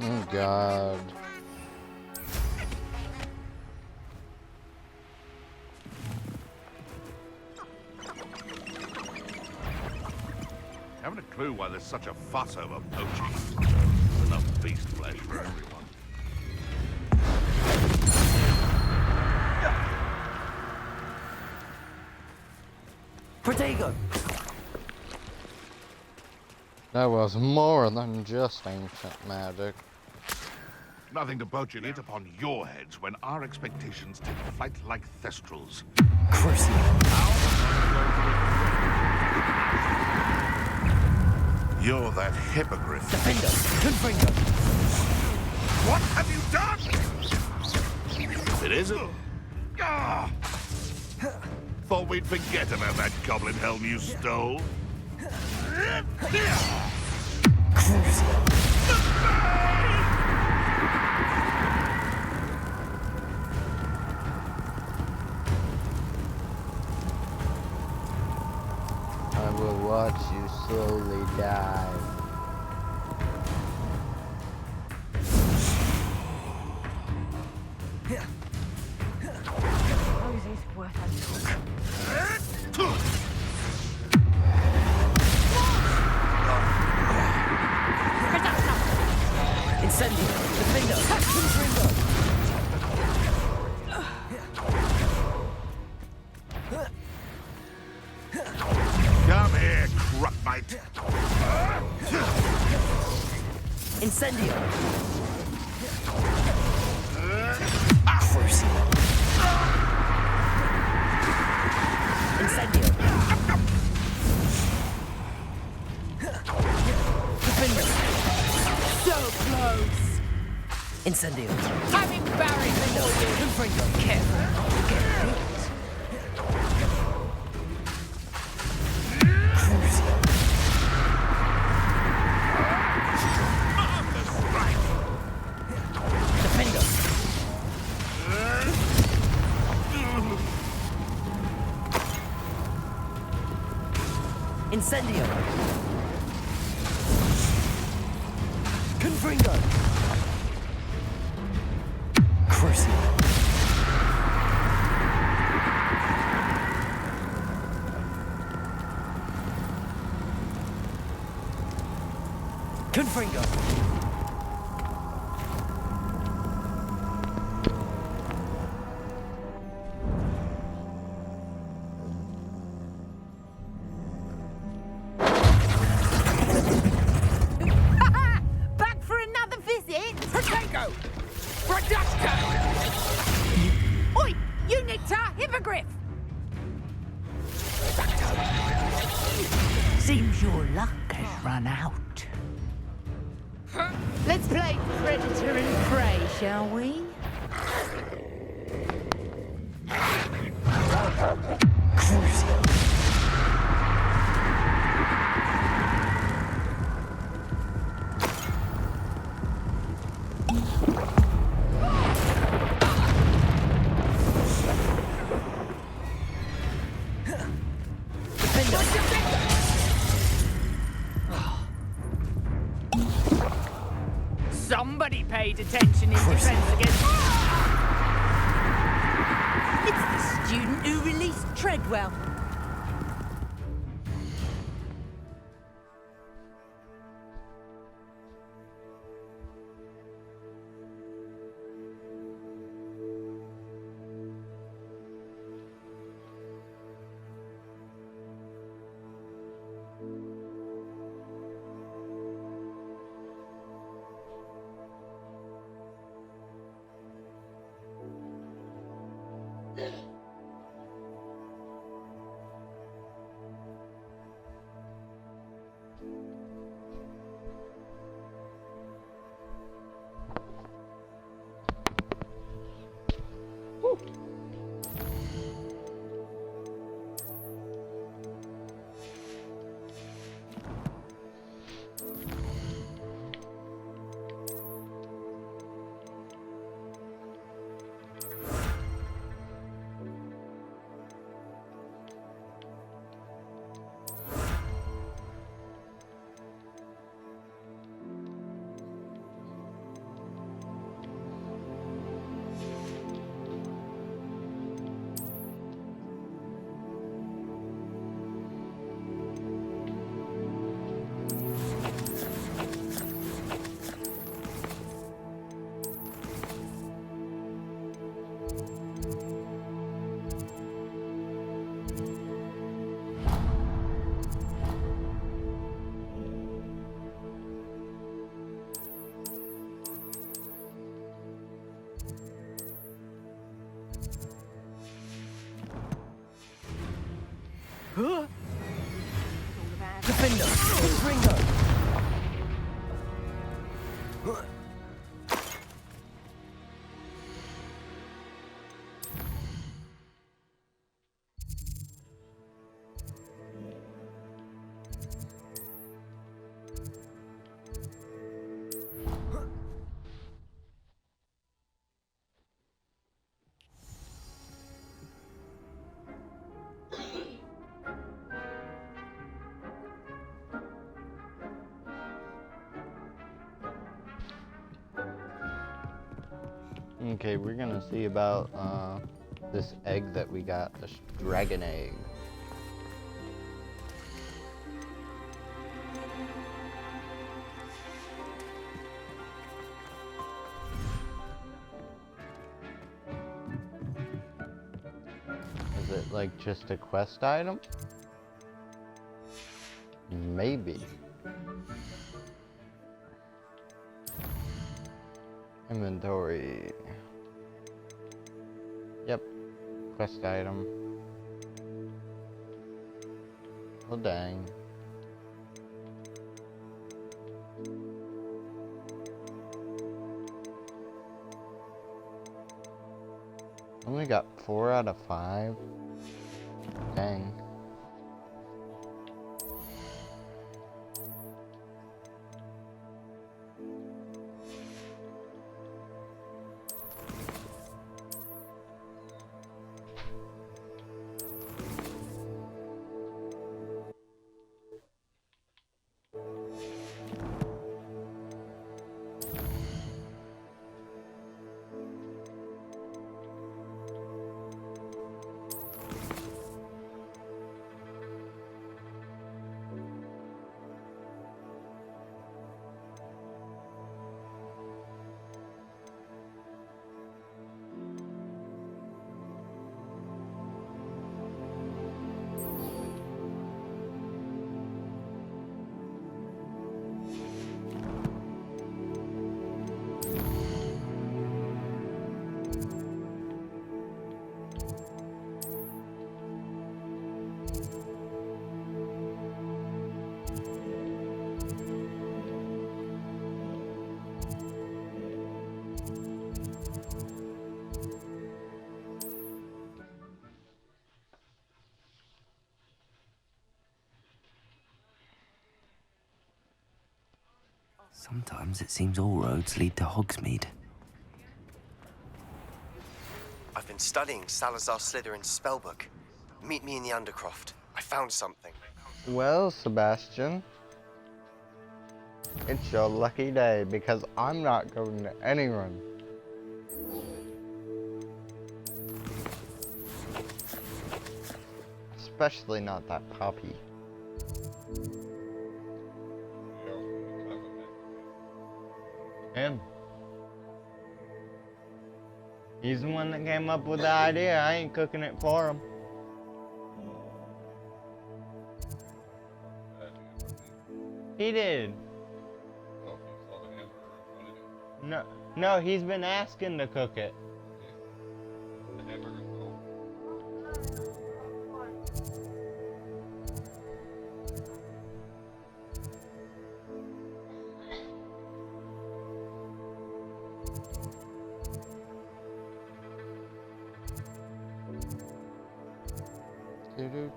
Oh God. Haven't a clue why there's such a fuss over poaching. There's enough beast flesh for everyone. Protego! That was more than just ancient magic. Nothing to poaching it upon your heads when our expectations take flight like thestrals. You're that hippogriff. Defender, Confringo. What have you done? It isn't. Ah! Thought we'd forget about that goblin helm you stole. I will watch you slowly die. Rosie's worth a look. Incendio, Defender, Confringo. Come here, crupmate. Incendio. Crucio. Incendio. Defender. So close. Incendio. Having buried the Confringo. Careful not to get hit. Defender. Incendio. Confringo. Crucio. Confringo. Back for another visit? Protego! Reducto! Oi! You nicked our hippogriff! Seems your luck has run out. Let's play predator and prey, shall we? Somebody paid attention in defense against... It's the student who released Treadwell. Defender, Confringo. Okay, we're gonna see about this egg that we got, this dragon egg. Is it like just a quest item? Maybe. Inventory. Yep. Quest item. Oh dang. Only got 4 out of 5. Dang. Sometimes it seems all roads lead to Hogsmeade. I've been studying Salazar Slytherin's spellbook. Meet me in the Undercroft. I found something. Well, Sebastian, it's your lucky day because I'm not going to any run. Especially not that puppy. Him. He's the one that came up with the idea. I ain't cooking it for him. He did. No, he's been asking to cook it.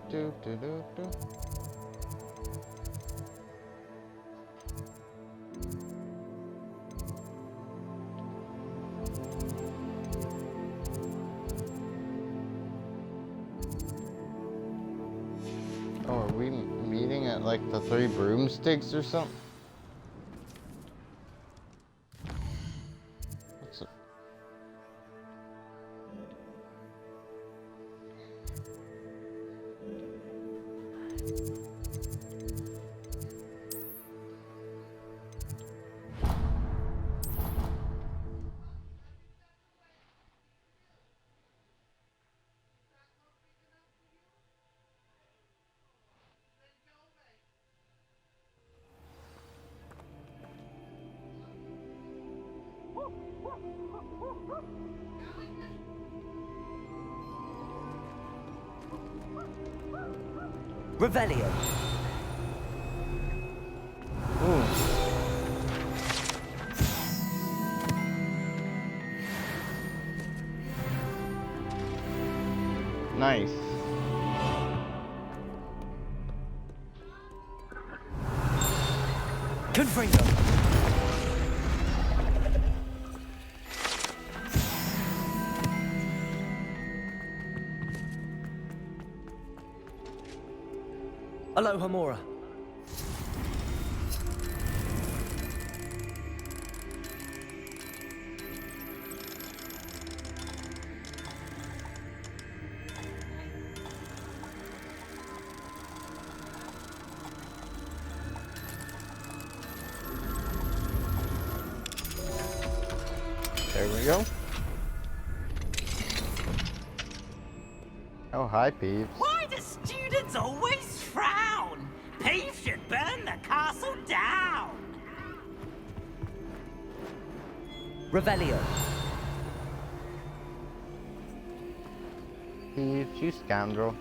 Do. Oh, are we meeting at like the 3 broomsticks or something? What's it? Revelio. Nice. Confringo. Aloha Mora. There we go. Oh, hi, peeps. Why do students always frown? Peeves should burn the castle down. Revelio. Peeps, you scoundrel.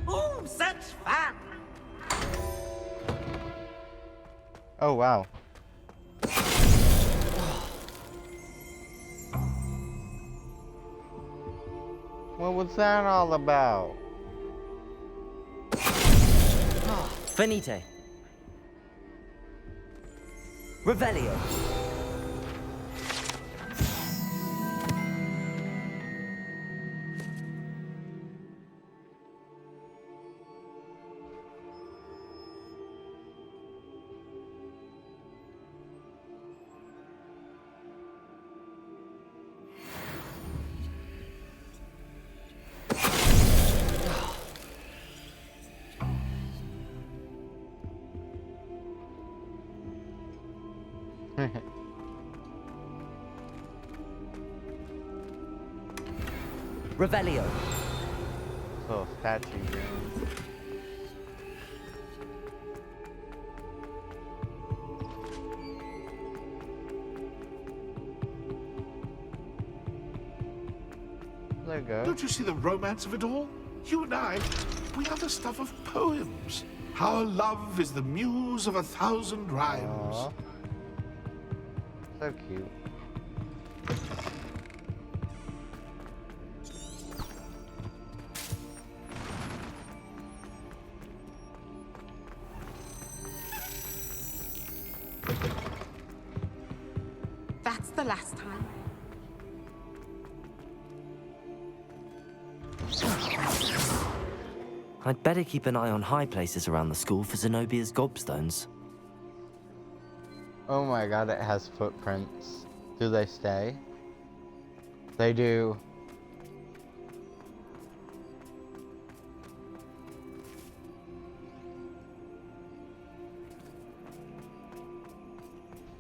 Oh, such fun! Oh, wow. What was that all about? Venite. Revelio. Revelio. Little statue room. There you go. Don't you see the romance of it all? You and I, we are the stuff of poems. Our love is the muse of 1,000 rhymes. Aww. So cute. That's the last time. I'd better keep an eye on high places around the school for Zenobia's gobstones. Oh my god, it has footprints. Do they stay? They do.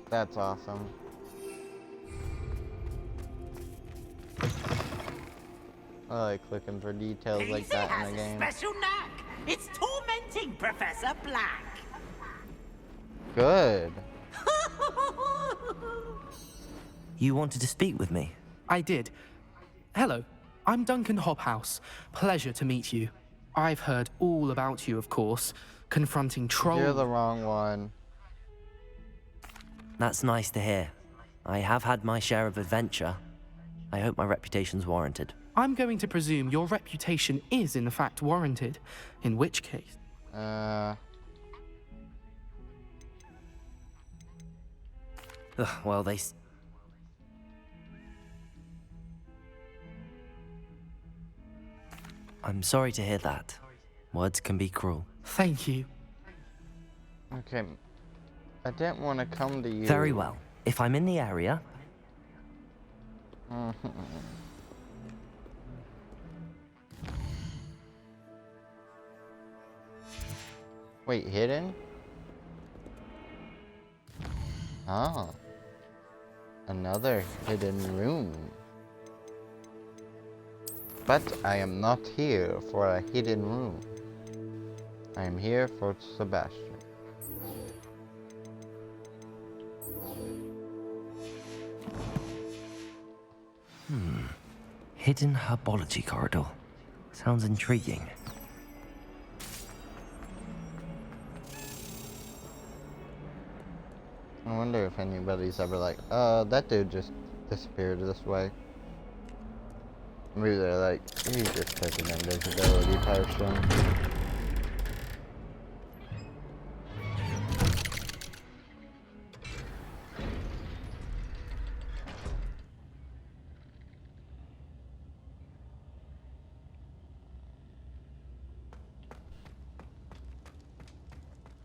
That's awesome. I like looking for details like that in a game. Special knack. It's tormenting Professor Black. Good. You wanted to speak with me? I did. Hello, I'm Duncan Hobhouse. Pleasure to meet you. I've heard all about you, of course, confronting trolls. You're the wrong one. That's nice to hear. I have had my share of adventure. I hope my reputation's warranted. I'm going to presume your reputation is in fact warranted, in which case... Well, I'm sorry to hear that. Words can be cruel. Thank you. Okay. I didn't want to come to you. Very well. If I'm in the area... Wait, hidden? Ah. Another hidden room. But I am not here for a hidden room. I am here for Sebastian. Hidden herbology corridor. Sounds intriguing. I wonder if anybody's ever like, that dude just disappeared this way. Maybe they're like, he just took an invisibility potion.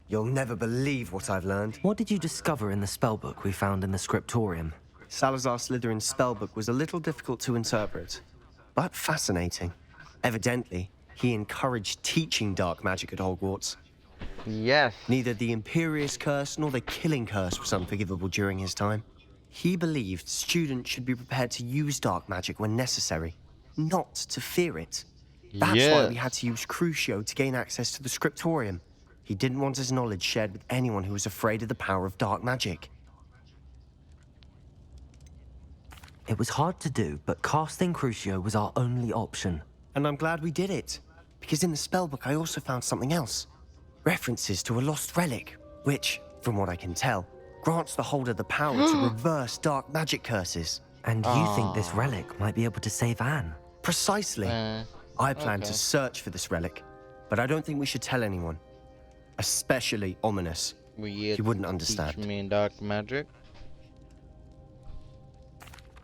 You'll never believe what I've learned. What did you discover in the spellbook we found in the scriptorium? Salazar Slytherin's spellbook was a little difficult to interpret, but fascinating. Evidently, he encouraged teaching dark magic at Hogwarts. Yes. Neither the Imperious Curse nor the Killing Curse was unforgivable during his time. He believed students should be prepared to use dark magic when necessary, not to fear it. That's why we had to use Crucio to gain access to the scriptorium. He didn't want his knowledge shared with anyone who was afraid of the power of dark magic. It was hard to do, but casting Crucio was our only option. And I'm glad we did it, because in the spellbook I also found something else. References to a lost relic, which, from what I can tell, grants the holder the power to reverse dark magic curses. And you think this relic might be able to save Anne? Precisely. I plan to search for this relic, but I don't think we should tell anyone. Especially Ominous. He wouldn't understand. Teach me dark magic.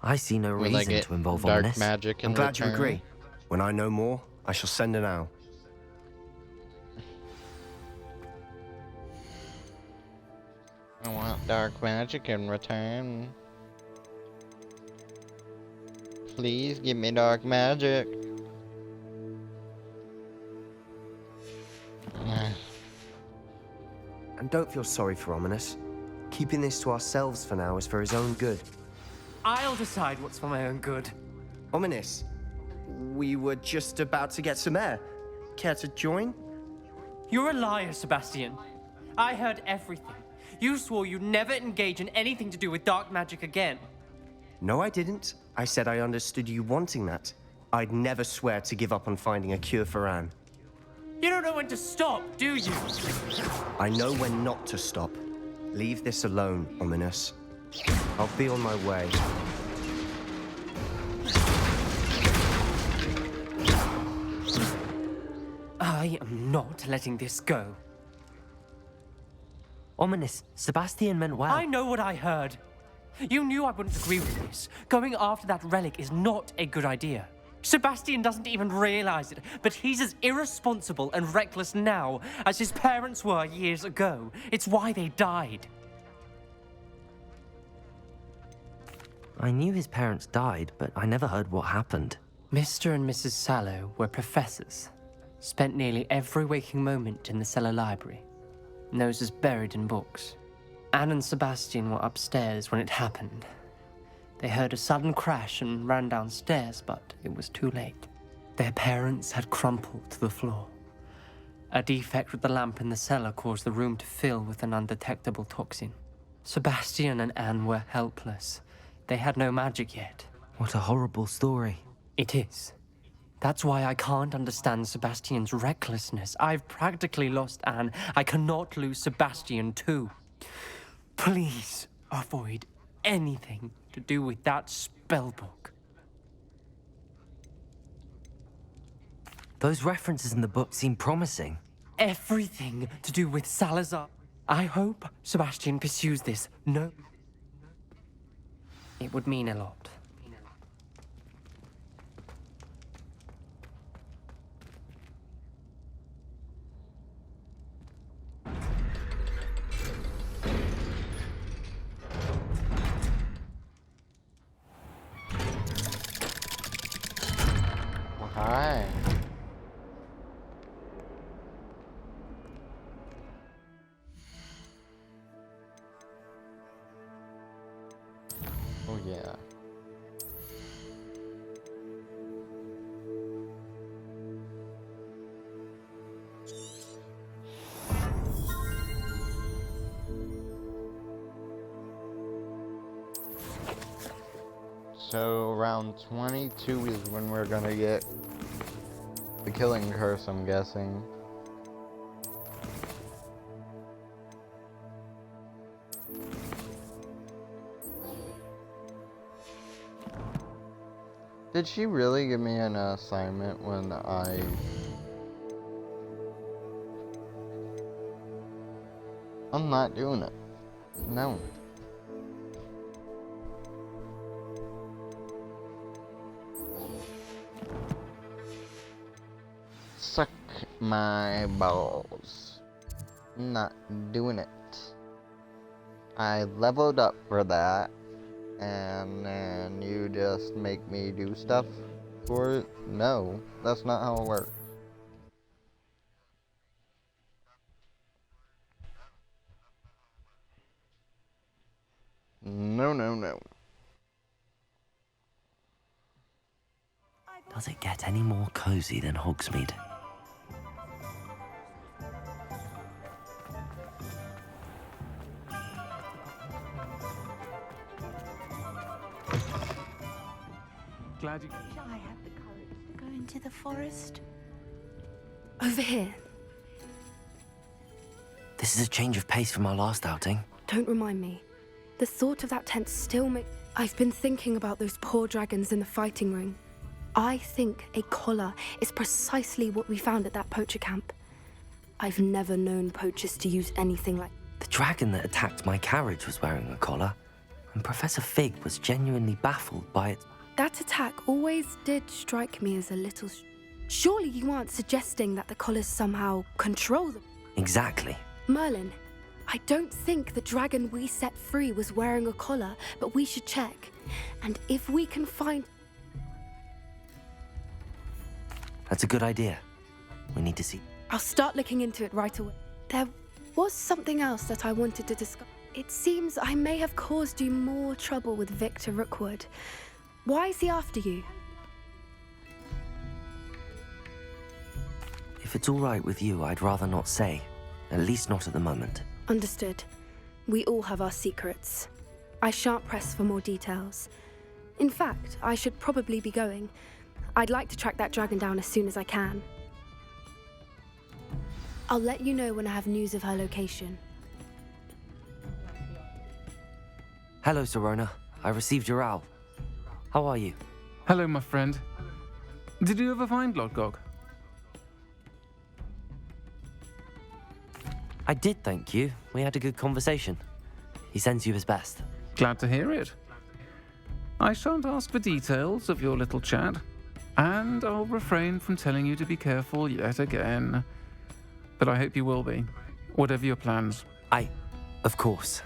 I see no Will I reason get to involve dark Ominous. magic in I'm glad you return? agree. When I know more, I shall send an owl. I want dark magic in return. Please give me dark magic. And don't feel sorry for Ominous. Keeping this to ourselves for now is for his own good. I'll decide what's for my own good. Ominous, we were just about to get some air. Care to join? You're a liar, Sebastian. I heard everything. You swore you'd never engage in anything to do with dark magic again. No, I didn't. I said I understood you wanting that. I'd never swear to give up on finding a cure for Anne. You don't know when to stop, do you? I know when not to stop. Leave this alone, Ominous. I'll be on my way. I am not letting this go. Ominous, Sebastian meant well. I know what I heard. You knew I wouldn't agree with this. Going after that relic is not a good idea. Sebastian doesn't even realize it, but he's as irresponsible and reckless now as his parents were years ago. It's why they died. I knew his parents died, but I never heard what happened. Mr. and Mrs. Sallow were professors. Spent nearly every waking moment in the cellar library. Noses buried in books. Anne and Sebastian were upstairs when it happened. They heard a sudden crash and ran downstairs, but it was too late. Their parents had crumpled to the floor. A defect with the lamp in the cellar caused the room to fill with an undetectable toxin. Sebastian and Anne were helpless. They had no magic yet. What a horrible story. It is. That's why I can't understand Sebastian's recklessness. I've practically lost Anne. I cannot lose Sebastian too. Please avoid anything to do with that spellbook. Those references in the book seem promising. Everything to do with Salazar. I hope Sebastian pursues this. No. It would mean a lot. Hi. Oh yeah. So around 22 is when we're gonna get the killing curse, I'm guessing. Did she really give me an assignment when I'm not doing it. No. Suck my balls. Not doing it. I leveled up for that, and then you just make me do stuff for it? No, that's not how it works. No, no, no. Does it get any more cozy than Hogsmeade? Glad you... I had the courage to go into the forest. Over here. This is a change of pace from our last outing. Don't remind me. The thought of that tent still makes... I've been thinking about those poor dragons in the fighting ring. I think a collar is precisely what we found at that poacher camp. I've never known poachers to use anything like... The dragon that attacked my carriage was wearing a collar, and Professor Fig was genuinely baffled by it. That attack always did strike me as a little... Surely you aren't suggesting that the collars somehow control them? Exactly. Merlin, I don't think the dragon we set free was wearing a collar, but we should check. And if we can find... That's a good idea. We need to see. I'll start looking into it right away. There was something else that I wanted to discuss. It seems I may have caused you more trouble with Victor Rookwood. Why is he after you? If it's all right with you, I'd rather not say. At least not at the moment. Understood. We all have our secrets. I shan't press for more details. In fact, I should probably be going. I'd like to track that dragon down as soon as I can. I'll let you know when I have news of her location. Hello, Serona. I received your owl. How are you? Hello, my friend. Did you ever find Lodgog? I did, thank you. We had a good conversation. He sends you his best. Glad to hear it. I shan't ask for details of your little chat, and I'll refrain from telling you to be careful yet again. But I hope you will be, whatever your plans. Of course.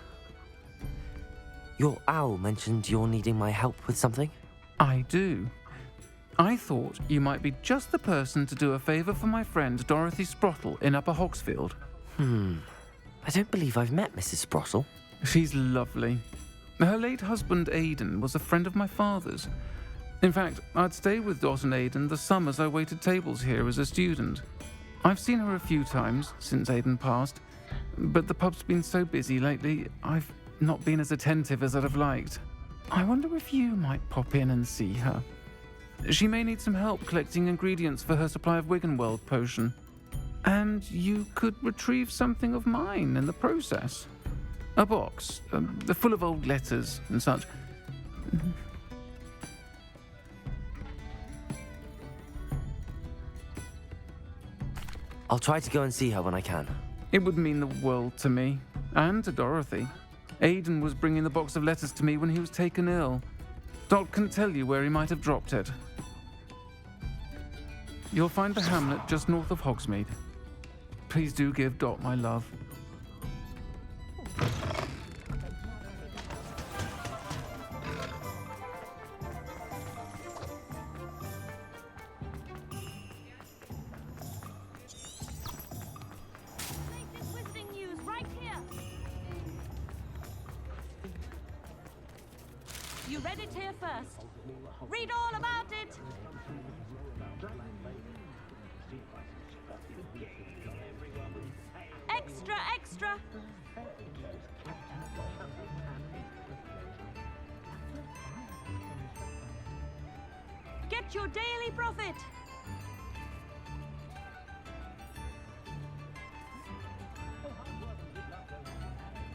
Your owl mentioned you're needing my help with something? I do. I thought you might be just the person to do a favour for my friend Dorothy Sprottle in Upper Hogsfield. I don't believe I've met Mrs. Sprottle. She's lovely. Her late husband Aidan was a friend of my father's. In fact, I'd stay with Dot and Aidan the summers I waited tables here as a student. I've seen her a few times since Aidan passed, but the pub's been so busy lately, I've not been as attentive as I'd have liked. I wonder if you might pop in and see her. She may need some help collecting ingredients for her supply of Wiggenweld potion. And you could retrieve something of mine in the process. A box, full of old letters and such. I'll try to go and see her when I can. It would mean the world to me, and to Dorothy. Aidan was bringing the box of letters to me when he was taken ill. Dot can tell you where he might have dropped it. You'll find the hamlet just north of Hogsmeade. Please do give Dot my love. You read it here first. Read all about it. Extra, extra. Get your daily profit.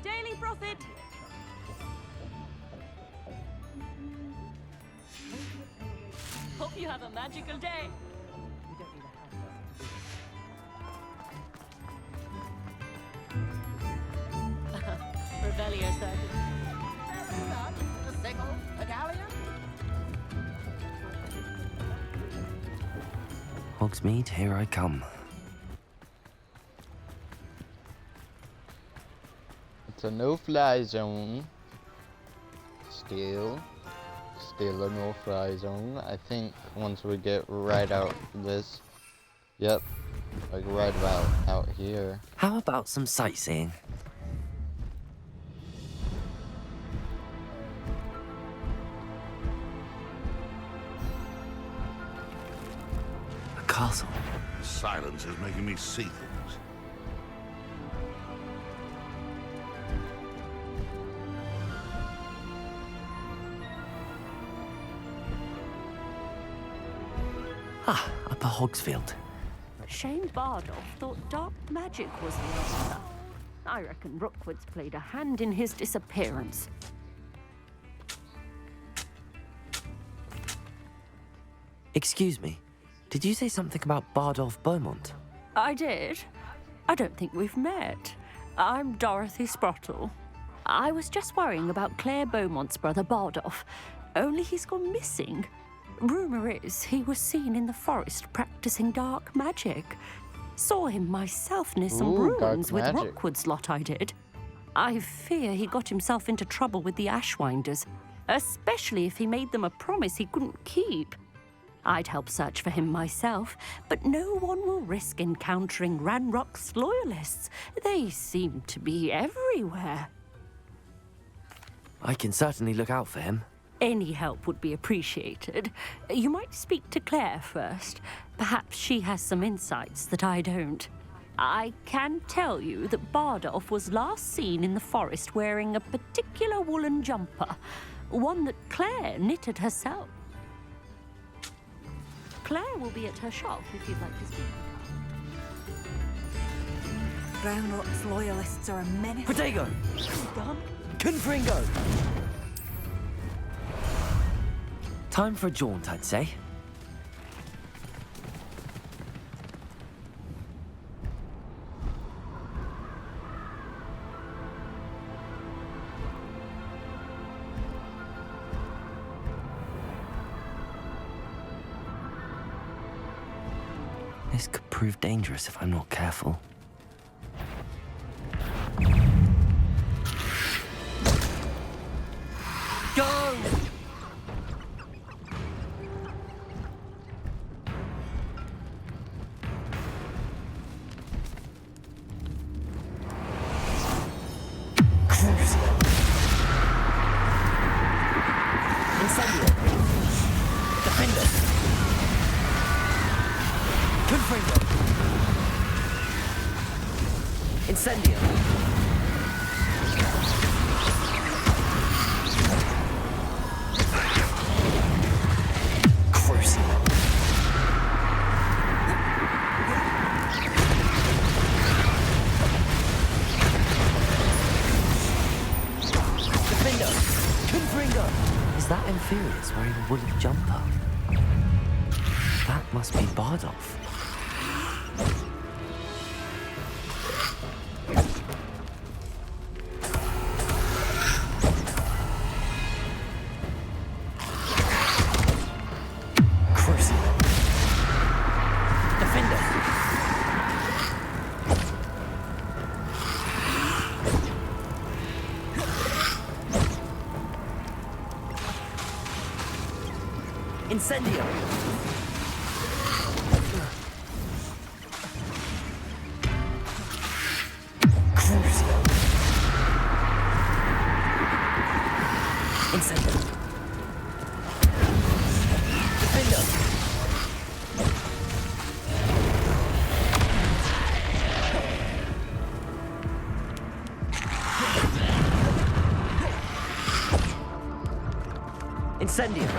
Daily profit. You have a magical day. We don't need a hand to do Revelio circus. A single, a galleon? Hogsmeade, here I come. It's a no-fly zone. Still a no-fly zone. I think once we get right out this, yep, like right about out here. How about some sightseeing? A castle. Silence is making me see things. Ah, Upper Hogsfield. Shane Bardolph thought dark magic was the answer. I reckon Rookwood's played a hand in his disappearance. Excuse me, did you say something about Bardolph Beaumont? I did. I don't think we've met. I'm Dorothy Sprottle. I was just worrying about Claire Beaumont's brother Bardolph, only he's gone missing. Rumour is he was seen in the forest practicing dark magic. Saw him myself near some ruins with Rookwood's lot I did. I fear he got himself into trouble with the Ashwinders, especially if he made them a promise he couldn't keep. I'd help search for him myself, but no one will risk encountering Ranrock's loyalists. They seem to be everywhere. I can certainly look out for him. Any help would be appreciated. You might speak to Claire first. Perhaps she has some insights that I don't. I can tell you that Bardolph was last seen in the forest wearing a particular woolen jumper, one that Claire knitted herself. Claire will be at her shop if you'd like to speak. Ranrock's loyalists are a menace. Protego! Done? Confringo! Time for a jaunt, I'd say. This could prove dangerous if I'm not careful. Go! Incendio! Defender! Confringo! Incendio! Crucible! Defender! Confringo! Is that Inferius wearing a woolen jumper? That must be Bardolph. Crucible. Defender. Incendio! Crucible! Incendio! Defender! Incendio!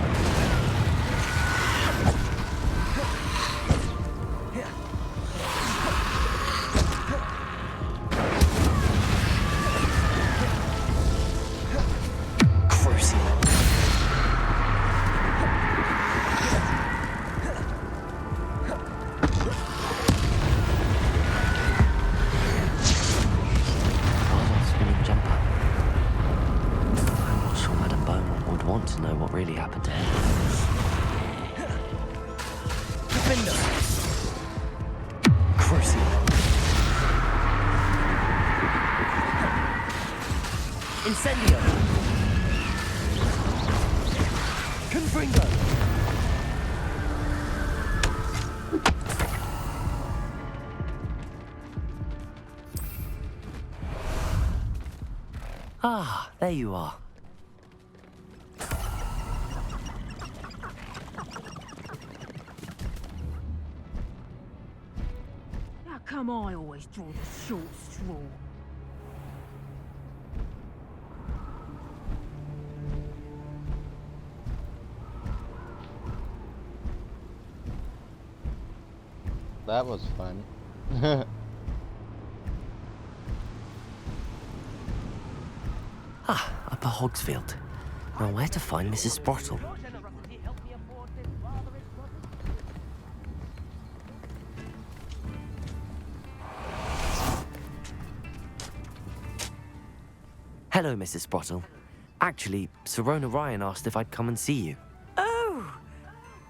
Crucible. Incendio! Crucio! Incendio! Confringo! Ah, there you are. How come I always draw the short straw? That was fun. Ah, Upper Hogsfield. Now where to find Mrs. Sprottle? Hello, Mrs. Sprottle. Actually, Sirona Ryan asked if I'd come and see you. Oh,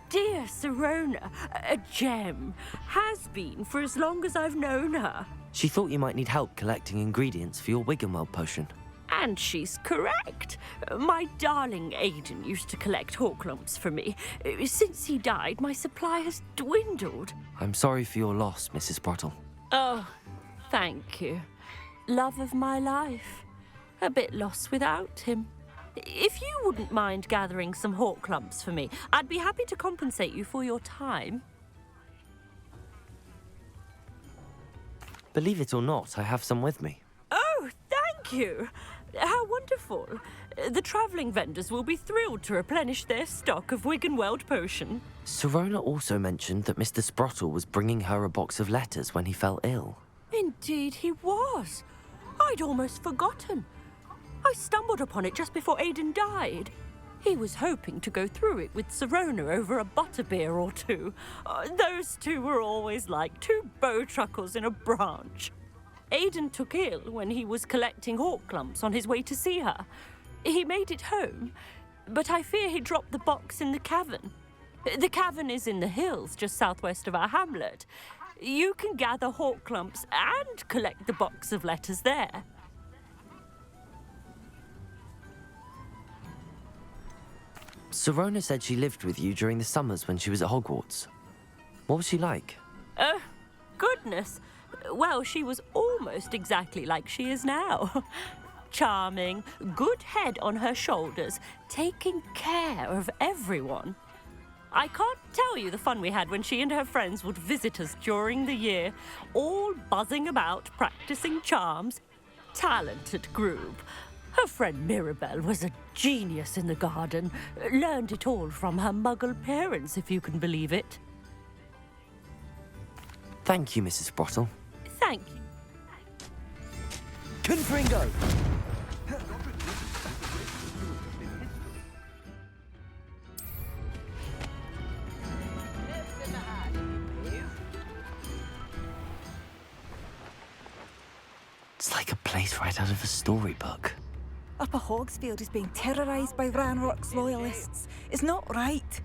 dear Sirona, a gem. Has been for as long as I've known her. She thought you might need help collecting ingredients for your Wiggenweld potion. And she's correct. My darling Aidan used to collect hawk lumps for me. Since he died, my supply has dwindled. I'm sorry for your loss, Mrs. Sprottle. Oh, thank you. Love of my life. A bit lost without him. If you wouldn't mind gathering some hawk lumps for me, I'd be happy to compensate you for your time. Believe it or not, I have some with me. Oh, thank you. How wonderful. The travelling vendors will be thrilled to replenish their stock of Wiggenweld potion. Sirona also mentioned that Mr. Sprottle was bringing her a box of letters when he fell ill. Indeed he was. I'd almost forgotten. I stumbled upon it just before Aidan died. He was hoping to go through it with Sirona over a butterbeer or two. Those two were always like two bowtruckles in a branch. Aidan took ill when he was collecting hawk lumps on his way to see her. He made it home, but I fear he dropped the box in the cavern. The cavern is in the hills just southwest of our hamlet. You can gather hawk lumps and collect the box of letters there. Sirona said she lived with you during the summers when she was at Hogwarts. What was she like? Oh, goodness. Well, she was almost exactly like she is now. Charming, good head on her shoulders, taking care of everyone. I can't tell you the fun we had when she and her friends would visit us during the year, all buzzing about, practicing charms. Talented group. Her friend Mirabelle was a genius in the garden. Learned it all from her muggle parents, if you can believe it. Thank you, Mrs. Sprottle. Thank you. Confringo! It's like a place right out of a storybook. Upper Hogsfield is being terrorised by Ranrock's loyalists. It's not right.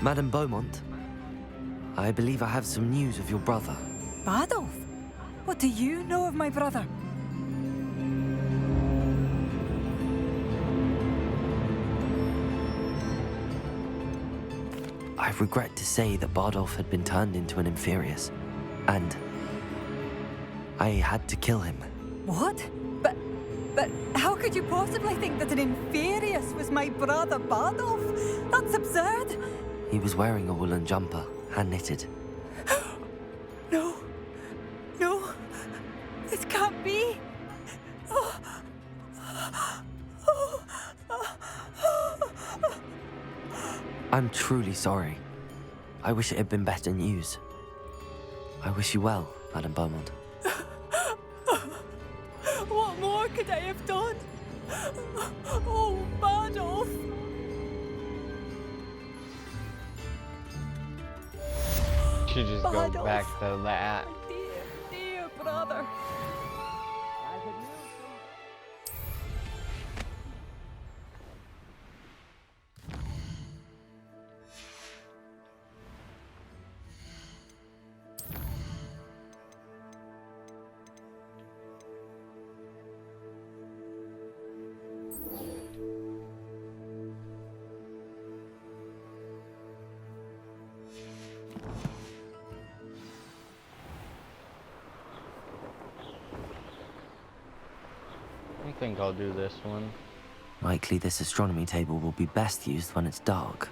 Madame Beaumont, I believe I have some news of your brother. Badolf? What do you know of my brother? I regret to say that Bardolph had been turned into an Inferius, and I had to kill him. What? But how could you possibly think that an Inferius was my brother Bardolph? That's absurd. He was wearing a woolen jumper, hand-knitted. No. No. This can't be. Oh. I'm truly sorry. I wish it had been better news. I wish you well, Madame Beaumont. What more could I have done? Oh, Bardolph. She just goes back to that. Dear brother. I think I'll do this one. Likely this astronomy table will be best used when it's dark.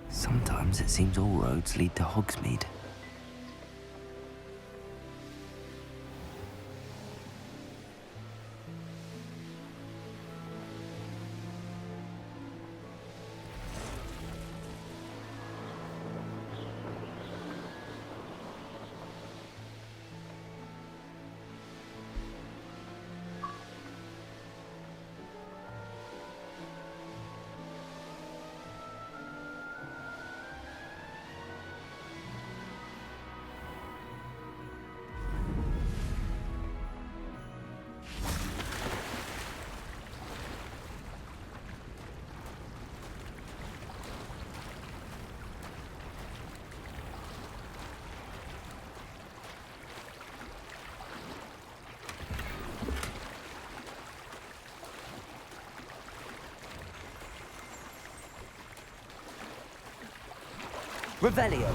Sometimes it seems all roads lead to Hogsmeade. Revelio.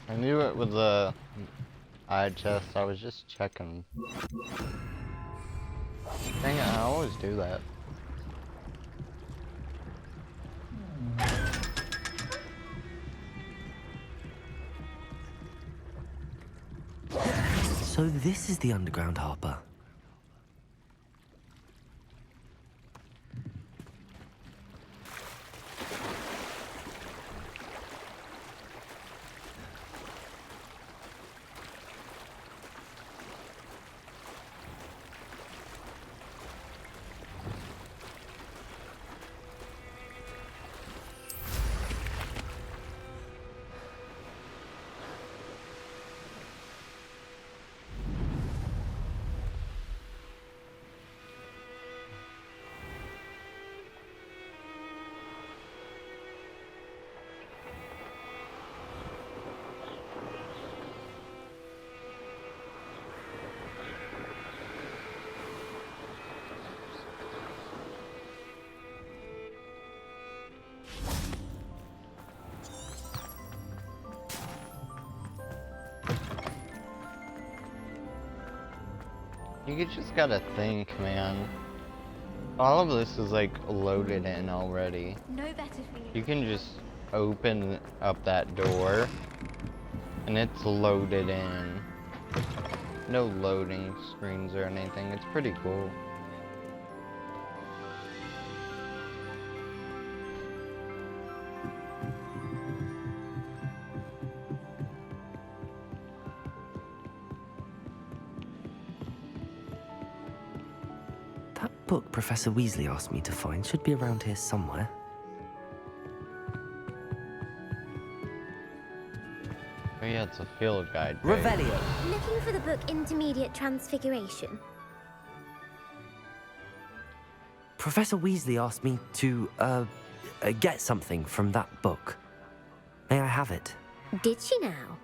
I knew it was a eye test, I was just checking. Dang it, I always do that. So this is the underground harbour. You just gotta think, man. All of this is like loaded in already. No better for you. You can just open up that door and it's loaded in. No loading screens or anything. It's pretty cool. That book Professor Weasley asked me to find should be around here somewhere. Oh yeah, it's a field guide. Revelio. Looking for the book Intermediate Transfiguration. Professor Weasley asked me to, get something from that book. May I have it? Did she now?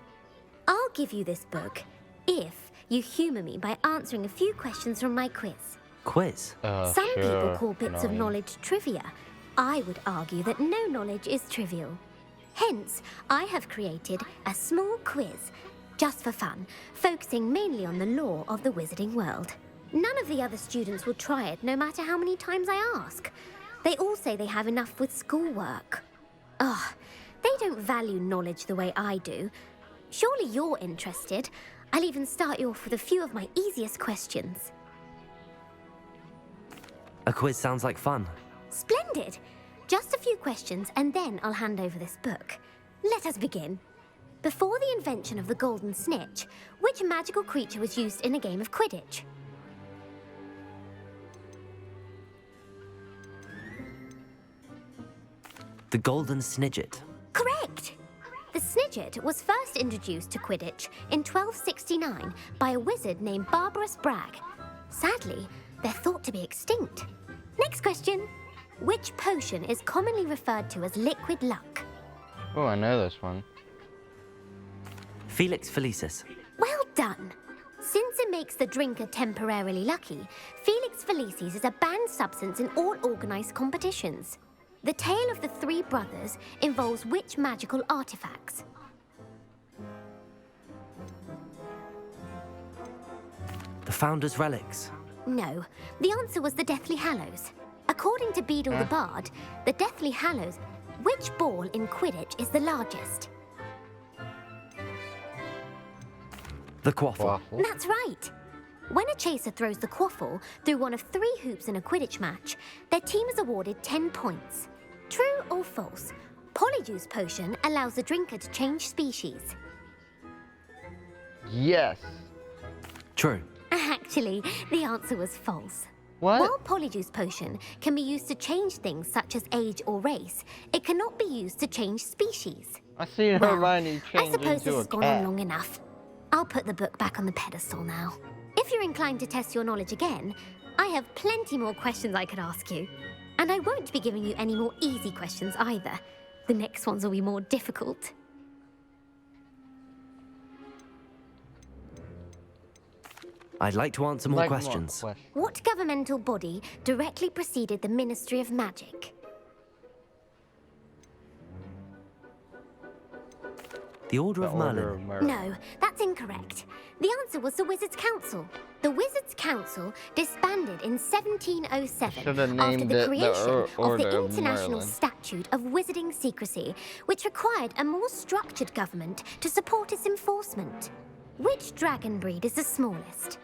I'll give you this book if you humour me by answering a few questions from my quiz. Quiz? Some people call bits of Annoying. knowledge trivia. I would argue that no knowledge is trivial. Hence, I have created a small quiz, just for fun, focusing mainly on the lore of the wizarding world. None of the other students will try it, no matter how many times I ask. They all say they have enough with schoolwork. Ugh, they don't value knowledge the way I do. Surely you're interested. I'll even start you off with a few of my easiest questions. A quiz sounds like fun. Splendid! Just a few questions, and then I'll hand over this book. Let us begin. Before the invention of the golden snitch, which magical creature was used in a game of Quidditch? The golden snidget. Correct! The snidget was first introduced to Quidditch in 1269 by a wizard named Barbarous Bragg. Sadly, they're thought to be extinct. Next question. Which potion is commonly referred to as liquid luck? Oh, I know this one. Felix Felicis. Well done! Since it makes the drinker temporarily lucky, Felix Felicis is a banned substance in all organised competitions. The tale of the three brothers involves which magical artifacts? The Founder's Relics. No, the answer was the Deathly Hallows. According to Beadle the Bard, the Deathly Hallows, which ball in Quidditch is the largest? The quaffle. That's right. When a chaser throws the quaffle through one of 3 hoops in a Quidditch match, their team is awarded 10 points. True or false? Polyjuice potion allows the drinker to change species. Yes. True. Actually, the answer was false. What? While Polyjuice potion can be used to change things such as age or race, it cannot be used to change species. I see Hermione change I suppose this into a has gone on cat. long enough. I'll put the book back on the pedestal now. If you're inclined to test your knowledge again, I have plenty more questions I could ask you. And I won't be giving you any more easy questions either. The next ones will be more difficult. I'd like to answer more questions. What governmental body directly preceded the Ministry of Magic? The Order of Merlin. No, that's incorrect. The answer was the Wizards' Council. The Wizards' Council disbanded in 1707 Should've after named the it the creation of Order the of International Merlin. Statute of Wizarding Secrecy, which required a more structured government to support its enforcement. Which dragon breed is the smallest?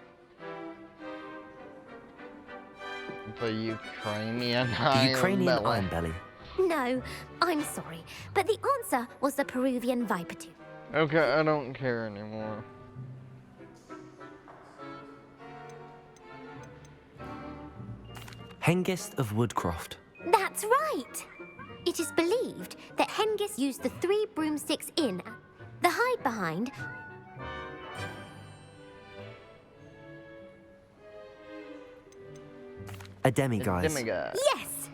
The Ukrainian The Ukrainian Iron Iron Belly. No, I'm sorry, but the answer was the Peruvian Viper tooth. Okay, I don't care anymore. Hengist of Woodcroft. That's right! It is believed that Hengist used the 3 broomsticks in the hide behind. A demiguise. Yes!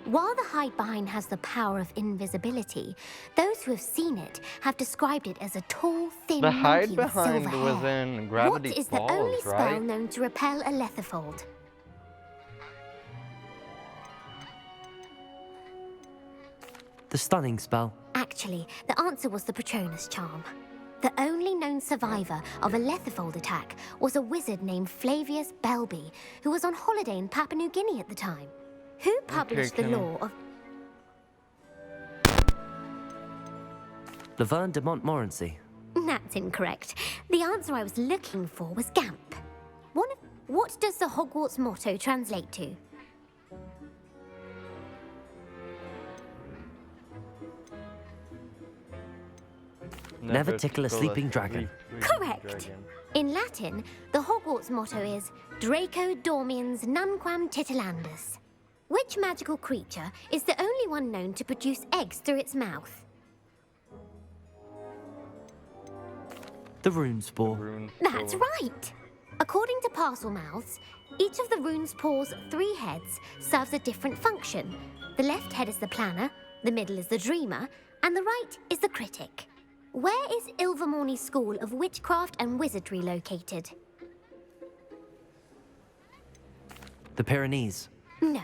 While the hide behind has the power of invisibility, those who have seen it have described it as a tall, thin The monkey hide with behind silver was hair. in Gravity What is the Falls, only spell right? known to repel a letherfold? The Stunning Spell. Actually, the answer was the Patronus Charm. The only known survivor of a letherfold attack was a wizard named Flavius Belby, who was on holiday in Papua New Guinea at the time. Who published the can I- law of... Laverne de Montmorency. That's incorrect. The answer I was looking for was Gamp. What does the Hogwarts motto translate to? Never tickle a sleeping dragon. Correct. In Latin, the Hogwarts motto is Draco Dormiens Nunquam Titilandus. Which magical creature is the only one known to produce eggs through its mouth? The Runespore. That's right! According to Parselmouths, each of the Runespore's 3 heads serves a different function. The left head is the planner, the middle is the dreamer, and the right is the critic. Where is Ilvermorny School of Witchcraft and Wizardry located? The Pyrenees. No,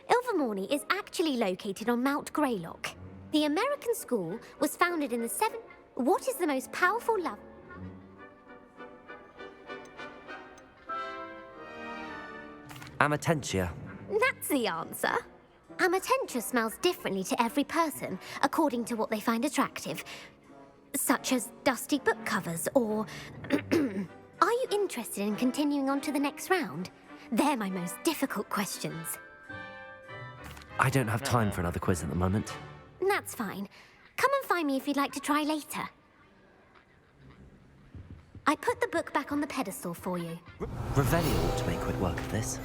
Ilvermorny is actually located on Mount Greylock. The American school was founded in the What is the most powerful love? Amatentia. That's the answer. Amatentia smells differently to every person, according to what they find attractive. Such as dusty book covers, or... Are you interested in continuing on to the next round? They're my most difficult questions. I don't have time for another quiz at the moment. That's fine. Come and find me if you'd like to try later. I put the book back on the pedestal for you. Revelio ought to make quick work of this.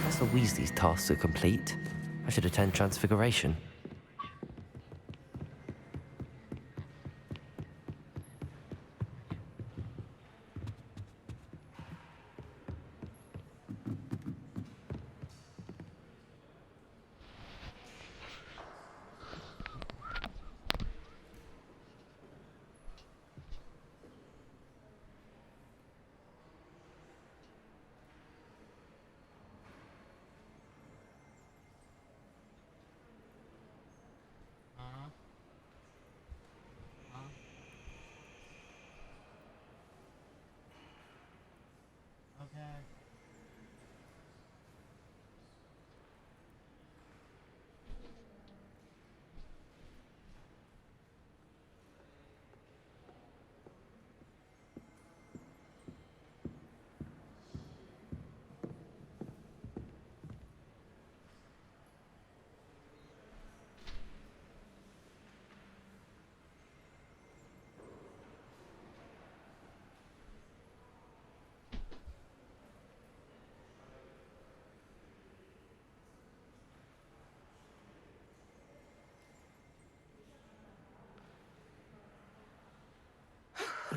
Professor Weasley's tasks are complete. I should attend Transfiguration.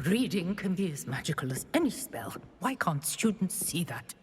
Reading can be as magical as any spell. Why can't students see that?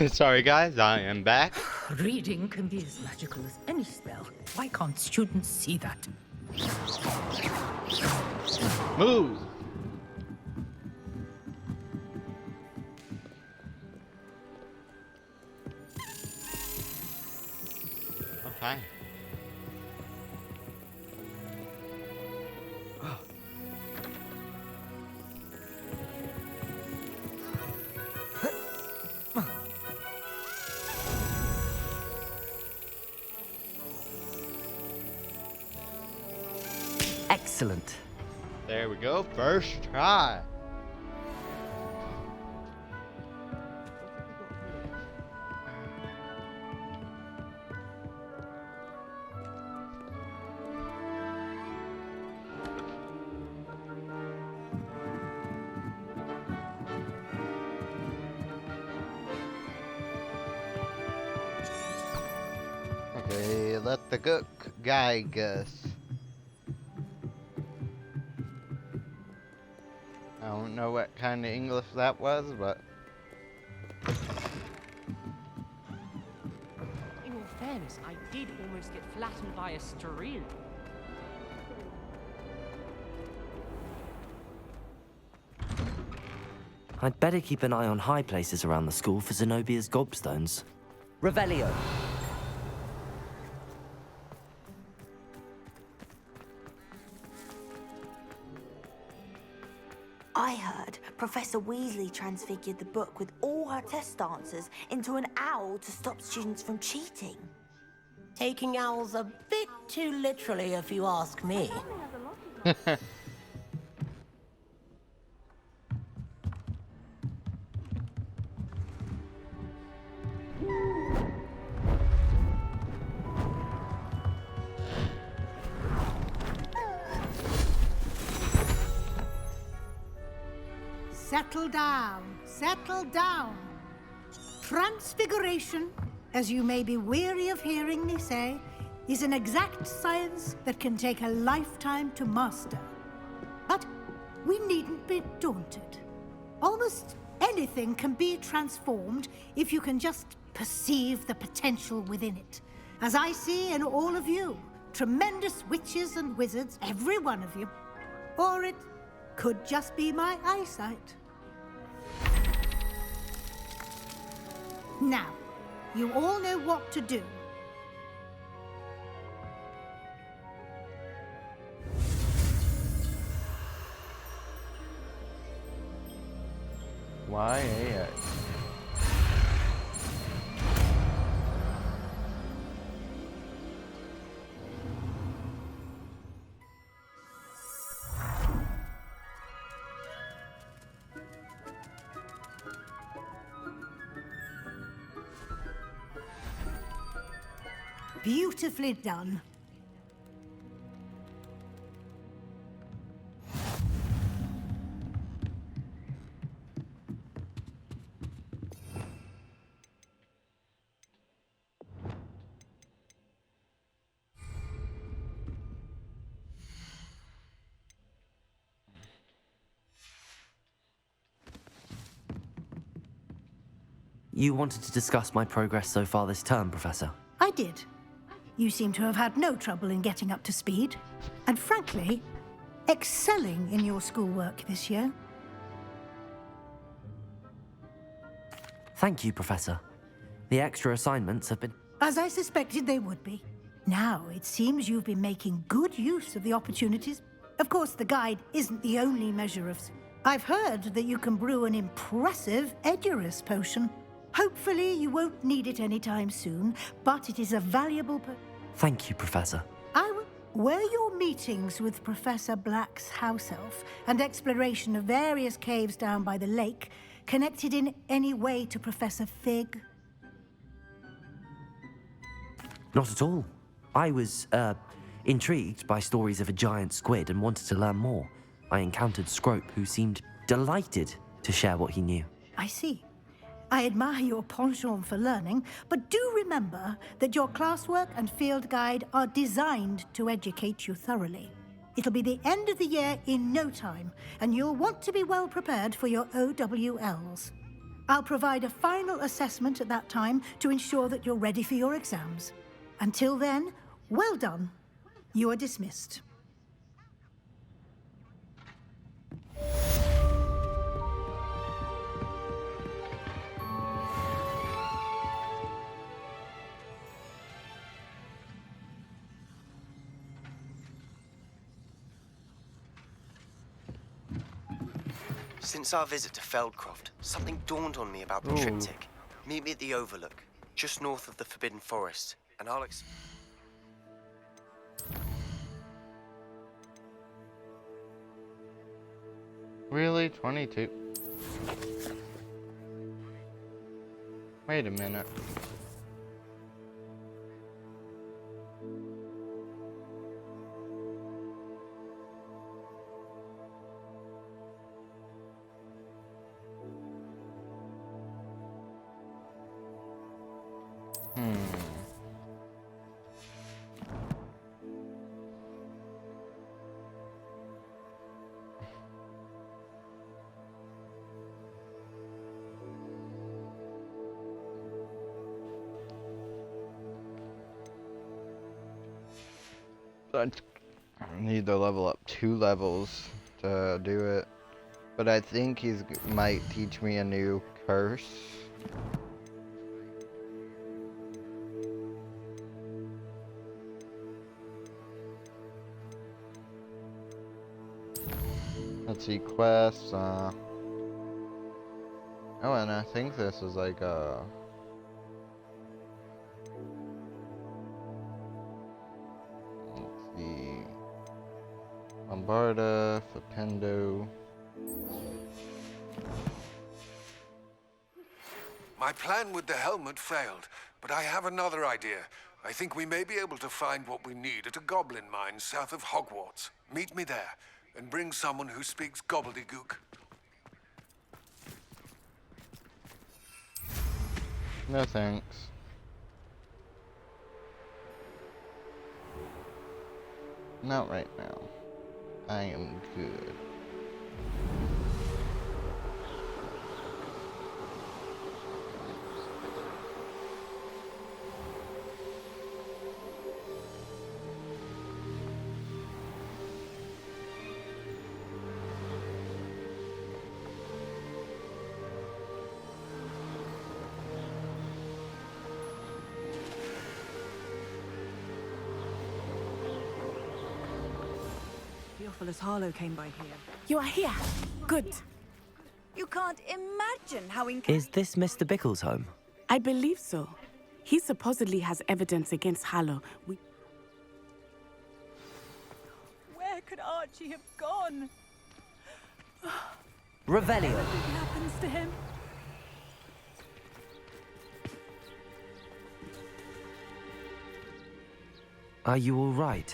Sorry guys, I am back. Reading can be as magical as any spell. Why can't students see that? Move! Okay. Excellent. There we go, first try. Okay, let the good guy guess. I don't know what kind of English that was, but... In all fairness, I did almost get flattened by a strill. I'd better keep an eye on high places around the school for Zenobia's gobstones. Revelio. I heard Professor Weasley transfigured the book with all her test answers into an owl to stop students from cheating. Taking owls a bit too literally, if you ask me. Settle down, settle down. Transfiguration, as you may be weary of hearing me say, is an exact science that can take a lifetime to master. But we needn't be daunted. Almost anything can be transformed if you can just perceive the potential within it. As I see in all of you, tremendous witches and wizards, every one of you. Or it could just be my eyesight. Now, you all know what to do. YAX. Beautifully done. You wanted to discuss my progress so far this term, Professor? I did. You seem to have had no trouble in getting up to speed, and frankly, excelling in your schoolwork this year. Thank you, Professor. The extra assignments have been... As I suspected they would be. Now, it seems you've been making good use of the opportunities. Of course, the guide isn't the only measure of... I've heard that you can brew an impressive Edurus potion. Hopefully, you won't need it anytime soon, but it is a valuable... Thank you, Professor. Were your meetings with Professor Black's house elf and exploration of various caves down by the lake connected in any way to Professor Fig? Not at all. I was, intrigued by stories of a giant squid and wanted to learn more. I encountered Scrope, who seemed delighted to share what he knew. I see. I admire your penchant for learning, but do remember that your classwork and field guide are designed to educate you thoroughly. It'll be the end of the year in no time, and you'll want to be well prepared for your OWLs. I'll provide a final assessment at that time to ensure that you're ready for your exams. Until then, well done. You are dismissed. Since our visit to Feldcroft, something dawned on me about the triptych. Meet me at the Overlook, just north of the Forbidden Forest, and I'll Really? 22? Wait a minute. I need to level up 2 levels to do it, but I think he's might teach me a new curse. Let's see, quests, oh, and I think this is like a... Let's see... Bombarda, Flipendo... My plan with the helmet failed, but I have another idea. I think we may be able to find what we need at a goblin mine south of Hogwarts. Meet me there, and bring someone who speaks gobbledygook. No thanks. Not right now. I am good. Theophilus Harlow came by here. You are here. Good. You can't imagine how Is this Mr. Bickle's home? I believe so. He supposedly has evidence against Harlow. Where could Archie have gone? Revelio. What happens to him? Are you all right?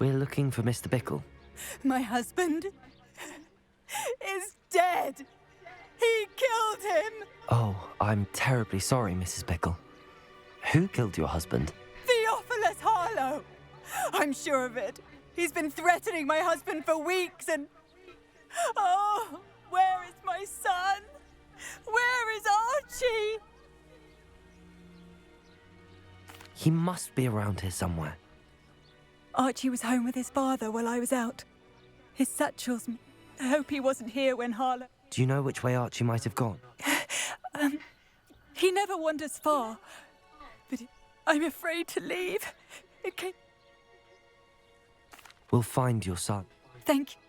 We're looking for Mr. Bickle. My husband is dead. He killed him. Oh, I'm terribly sorry, Mrs. Bickle. Who killed your husband? Theophilus Harlow. I'm sure of it. He's been threatening my husband for weeks and... Oh, where is my son? Where is Archie? He must be around here somewhere. Archie was home with his father while I was out. His satchels... I hope he wasn't here when Harlow... Do you know which way Archie might have gone? He never wanders far. But I'm afraid to leave. Okay. We'll find your son. Thank you.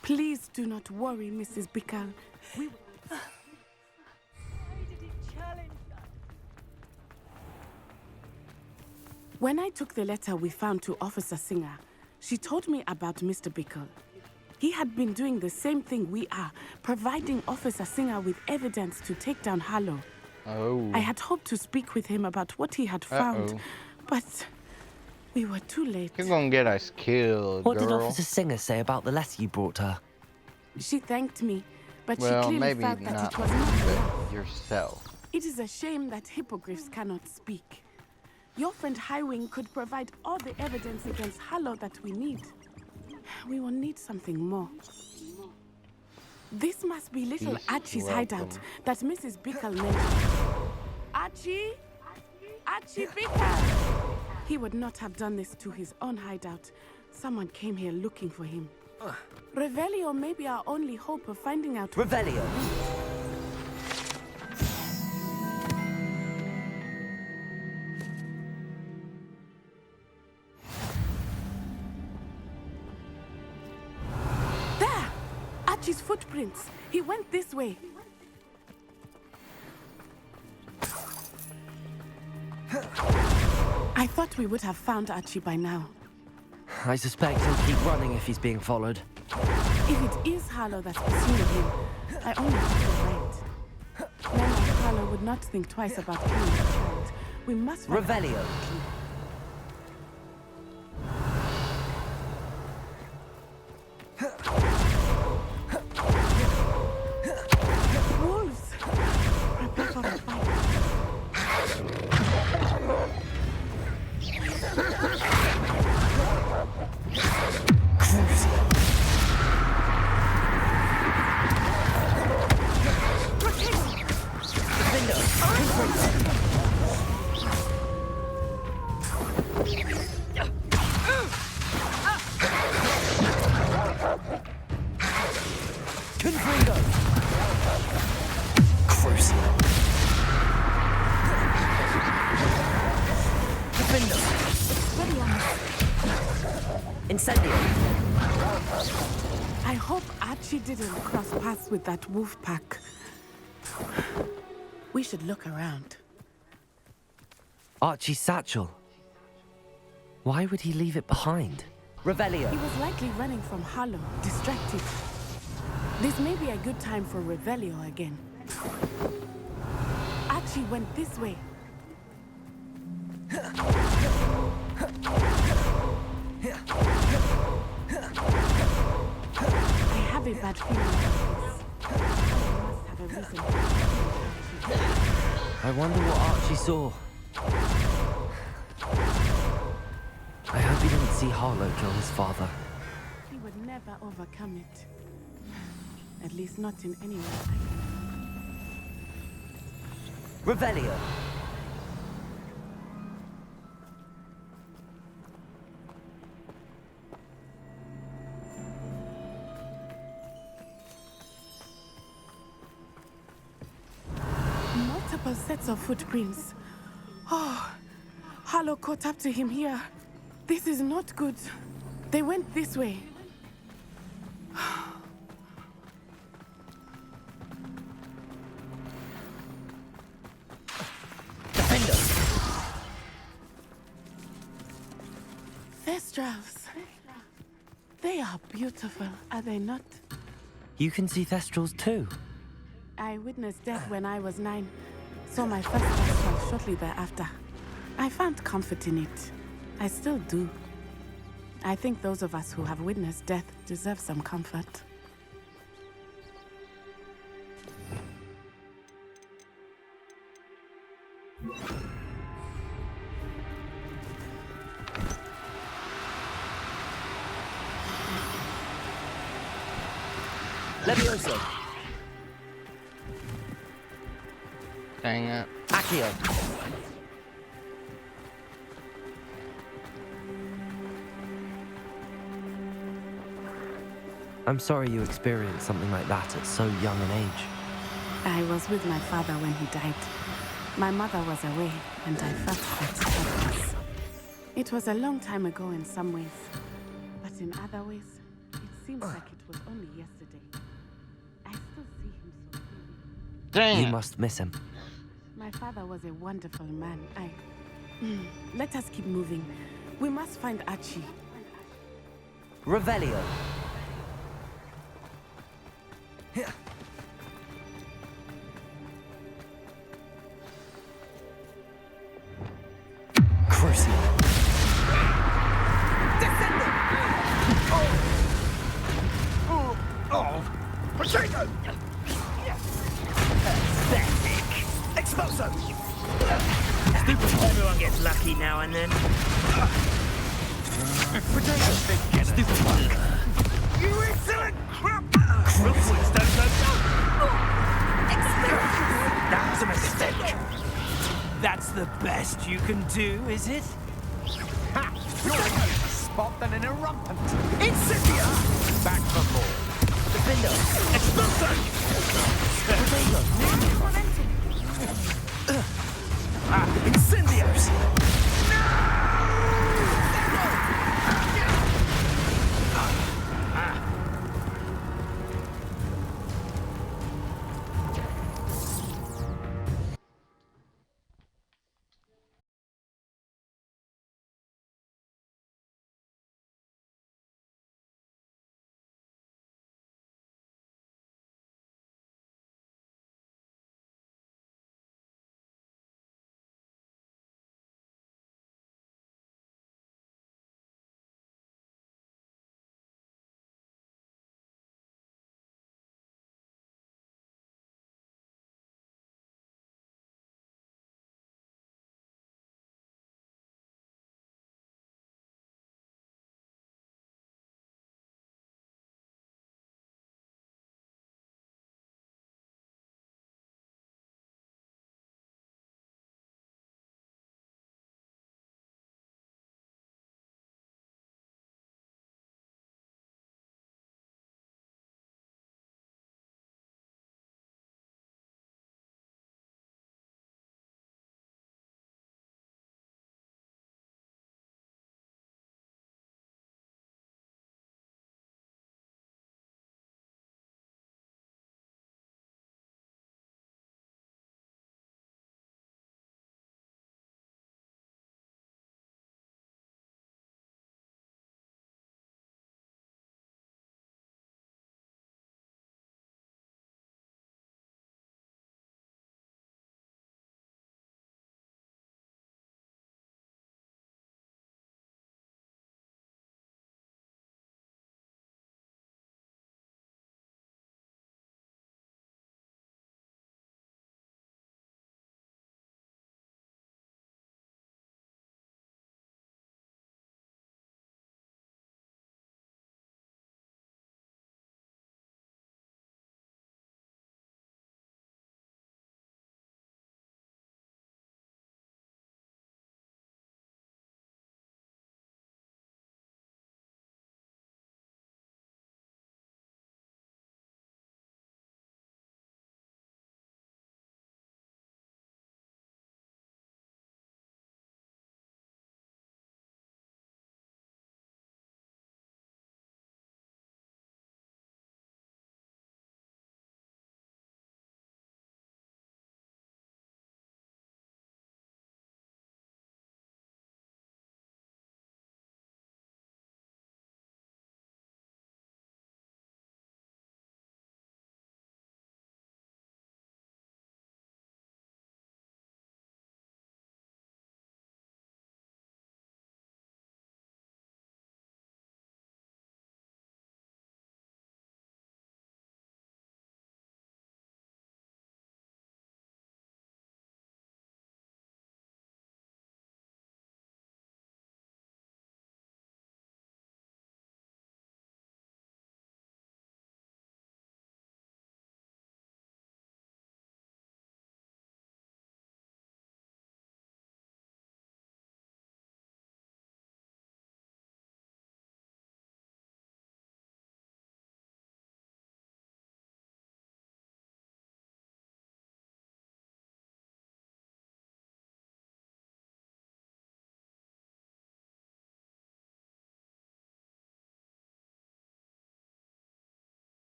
Please do not worry, Mrs. Bickle. When I took the letter we found to Officer Singer, she told me about Mr. Bickle. He had been doing the same thing we are, providing Officer Singer with evidence to take down Harlow. Oh. I had hoped to speak with him about what he had found, but we were too late. You're gonna get us killed, What girl. did Officer Singer say about the letter you brought her? She thanked me, but Well, she clearly maybe felt that not it was not enough. yourself. It is a shame that hippogriffs cannot speak. Your friend Highwing could provide all the evidence against Harlow that we need. We will need something more. This must be little He's Archie's welcome. hideout that Mrs. Bickle mentioned. Archie? Archie Bickle! He would not have done this to his own hideout. Someone came here looking for him. Revelio may be our only hope of finding out. Revelio! There! Archie's footprints. He went this way. I thought we would have found Archie by now. I suspect he'll keep running if he's being followed. If it is Harlow that's pursuing him, I only have to wait. Men like Harlow would not think twice about killing a child. We must find Revelio. Archie. Wolves! Prepare for a fight. Confringo! Crucial. Confringo! Incendio! I hope Archie didn't cross paths with that wolf pack. We should look around. Archie's satchel. Why would he leave it behind? Revelio! He was likely running from Harlow, distracted. This may be a good time for Revelio again. Archie went this way. I have a bad feeling about this. I must have a reason. I wonder what Archie saw. I hope he didn't see Harlow kill his father. He would never overcome it. At least not in any way. Revelio! Multiple sets of footprints. Oh, Harlow caught up to him here. This is not good. They went this way. Thestrals. They are beautiful, are they not? You can see Thestrals too. I witnessed death when I was 9. Saw my first Thestral shortly thereafter. I found comfort in it. I still do. I think those of us who have witnessed death deserve some comfort. Levioso! Dang it. Accio! I'm sorry you experienced something like that at so young an age. I was with my father when he died. My mother was away, and I felt that helpless. It was a long time ago in some ways, but in other ways, it seems like it was only yesterday. I still see him so clearly. You must miss him. My father was a wonderful man. Let us keep moving. We must find Archie. Revelio! Crucial! Potato! Pathetic! Expulso! Stupid. Everyone gets lucky now and then. Potato! Stupid. You insolent crap! Roofwoods don't go That was a mistake. That's the best you can do, is it? Ha! You're in a spot than an irrumpant. Incendia! Back for more. Defender! Expulsion! Incendios!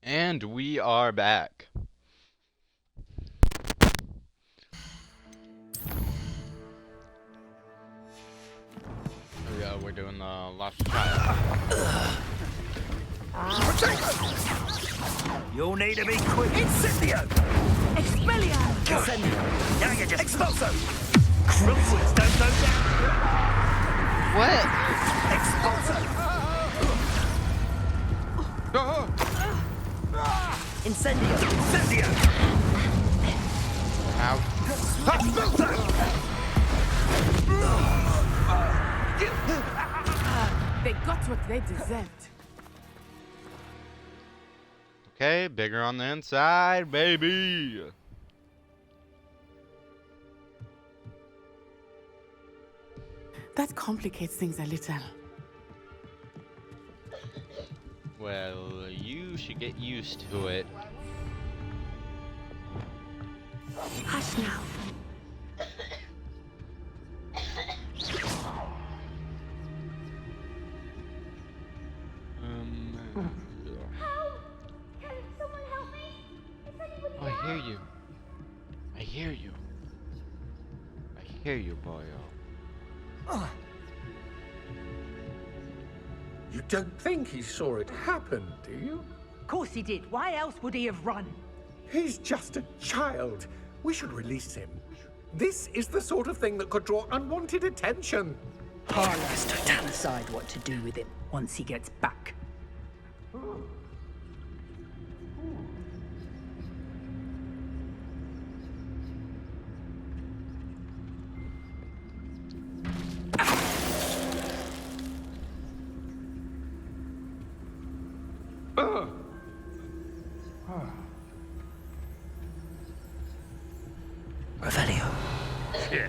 And we are back. Yeah, we're doing the lost child. You'll need to be quick. Incendio! Expelliarmus! Incendio! Now you just... Expulso! Crosswords don't go down! What? Expulso! Incendio! Incendio! Ow. They got what they deserved. Okay, bigger on the inside, baby. That complicates things a little. Well, you should get used to it. Hush now. Oh, I hear you. I hear you. I hear you, boyo. You don't think he saw it happen, do you? Of course he did. Why else would he have run? He's just a child. We should release him. This is the sort of thing that could draw unwanted attention. Harlow has to decide what to do with him once he gets back. Revelio. Yeah.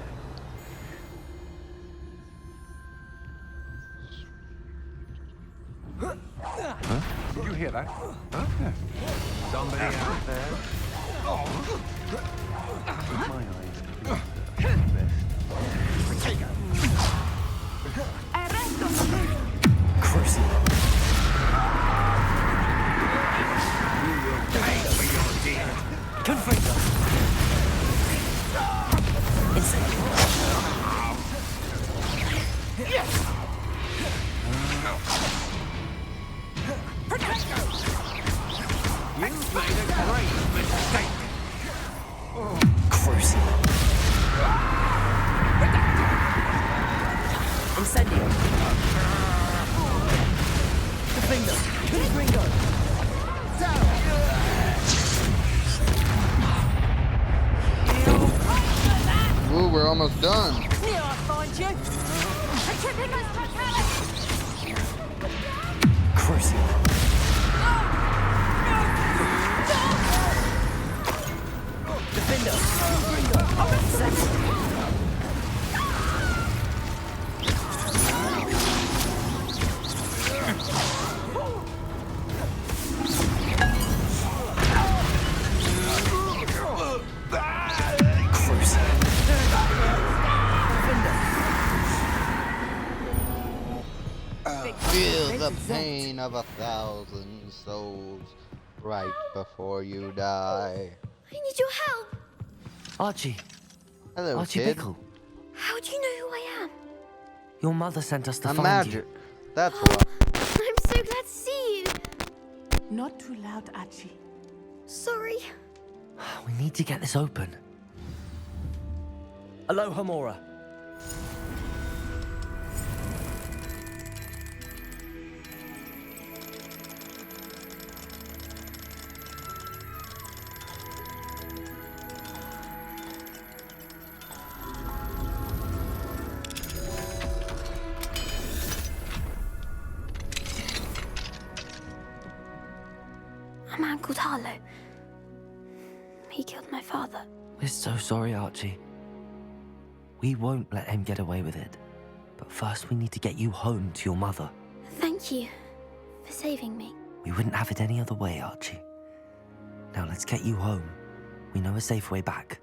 Did you hear that? Huh? Somebody out there? With my eyes. Cruising. You will pay for your deed. Confringo. You've made a great mistake. Cruising. Incendio. Confringo. Confringo. Ooh, we're almost done. Here I find you. Cruising. Defender. Confringo. Feel the pain of 1,000 souls right before you die. I need your help. Archie. Hello, Archie kid. Bickle. How do you know who I am? Your mother sent us to I'm find magic. you. That's why. I'm so glad to see you. Not too loud, Archie. Sorry. We need to get this open. Aloha Mora. A man called Harlow. He killed my father. We're so sorry, Archie. We won't let him get away with it. But first we need to get you home to your mother. Thank you for saving me. We wouldn't have it any other way, Archie. Now let's get you home. We know a safe way back.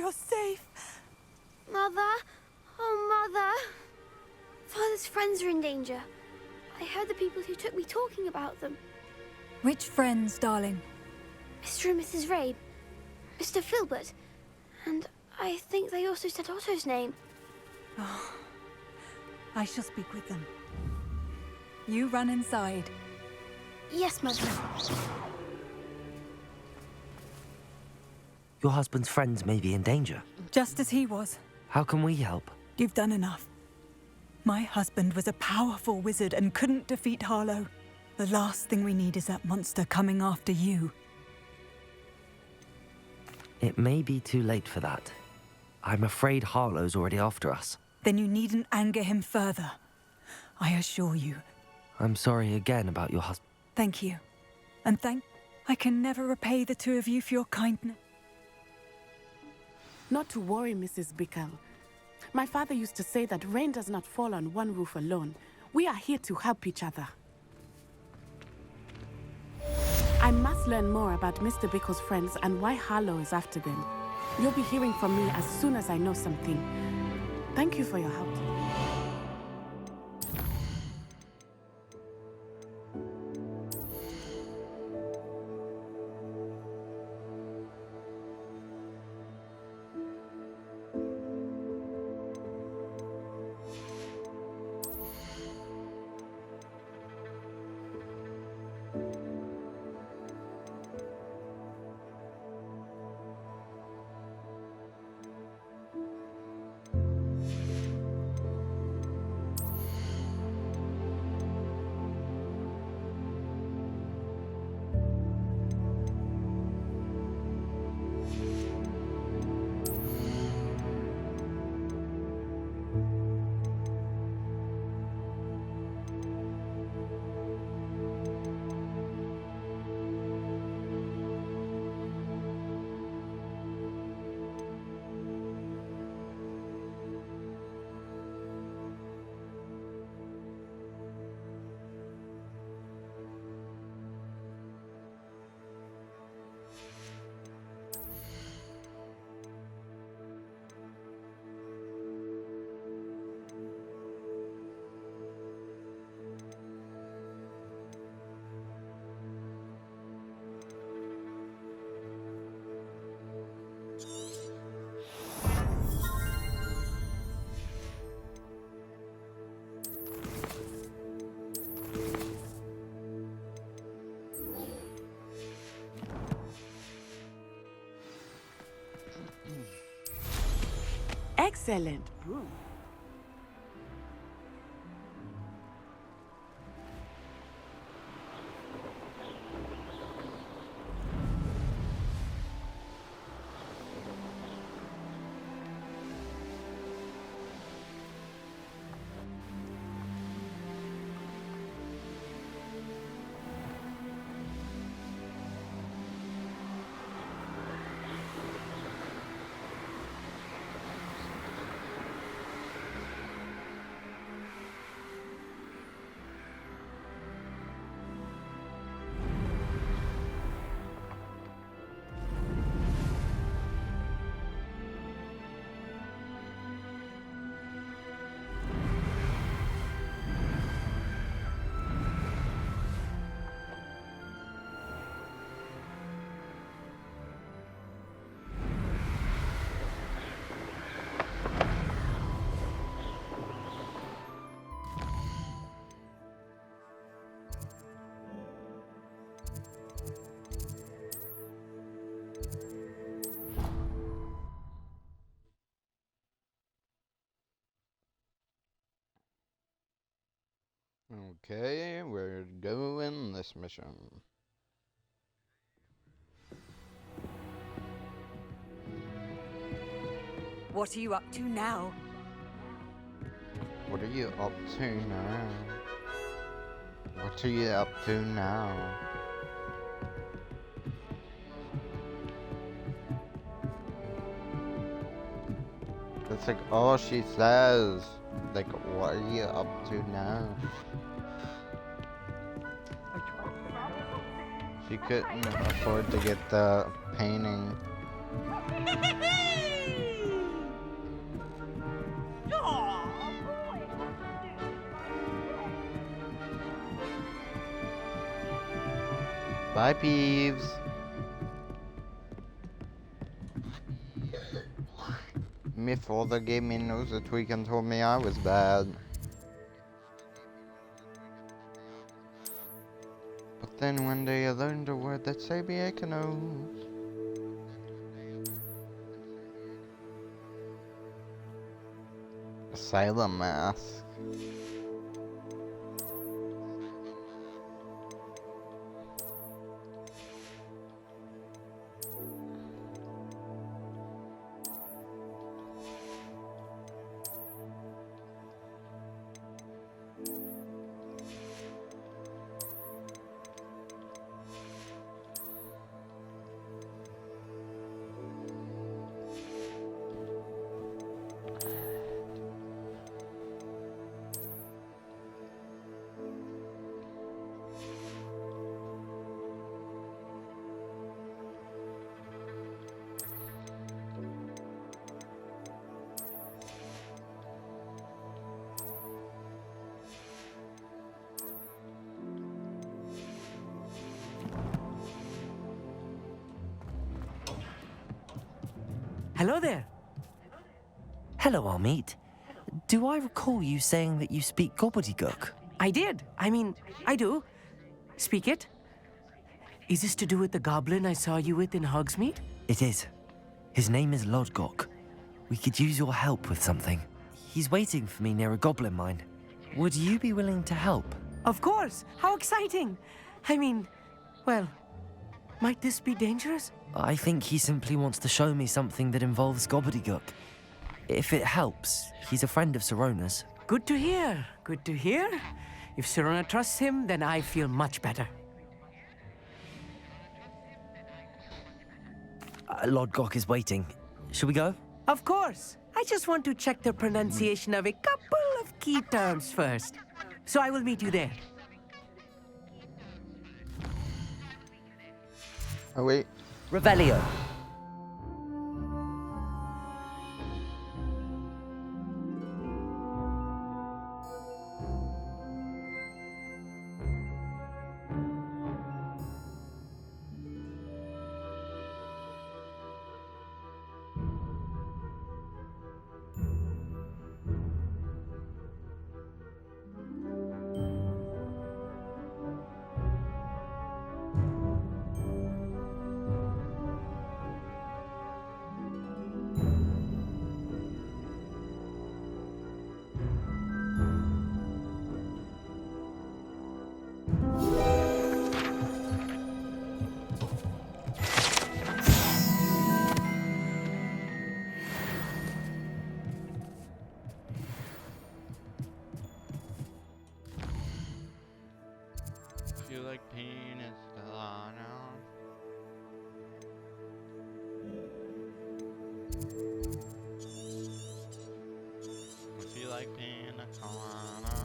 you're safe. Mother? Oh, Mother. Father's friends are in danger. I heard the people who took me talking about them. Which friends, darling? Mr. and Mrs. Rabe, Mr. Filbert, and I think they also said Otto's name. Oh, I shall speak with them. You run inside. Yes, Mother. Your husband's friends may be in danger. Just as he was. How can we help? You've done enough. My husband was a powerful wizard and couldn't defeat Harlow. The last thing we need is that monster coming after you. It may be too late for that. I'm afraid Harlow's already after us. Then you needn't anger him further. I assure you. I'm sorry again about your husband. Thank you. And I can never repay the two of you for your kindness. Not to worry, Mrs. Bickle. My father used to say that rain does not fall on one roof alone. We are here to help each other. I must learn more about Mr. Bickle's friends and why Harlow is after them. You'll be hearing from me as soon as I know something. Thank you for your help. Excellent. Okay, we're doing this mission. What are you up to now? What are you up to now? What are you up to now? That's like all she says. Like, what are you up to now? She couldn't afford to get the painting Bye, Peeves. My father gave me nose a tweak and told me I was bad. But then one day I learned a word that saved me a nose. Asylum mask. Hello there. Hello, Amit. Do I recall you saying that you speak gobbledygook? I did. I mean, I do. Speak it. Is this to do with the goblin I saw you with in Hogsmeade? It is. His name is Lodgok. We could use your help with something. He's waiting for me near a goblin mine. Would you be willing to help? Of course. How exciting. I mean, well, might this be dangerous? I think he simply wants to show me something that involves gobbledygook. If it helps, he's a friend of Sirona's. Good to hear. Good to hear. If Sirona trusts him, then I feel much better. Lodgok is waiting. Shall we go? Of course. I just want to check the pronunciation of a couple of key terms first. So I will meet you there. Oh, wait. Revelio. Feel like pina colada. Feel like pina colada.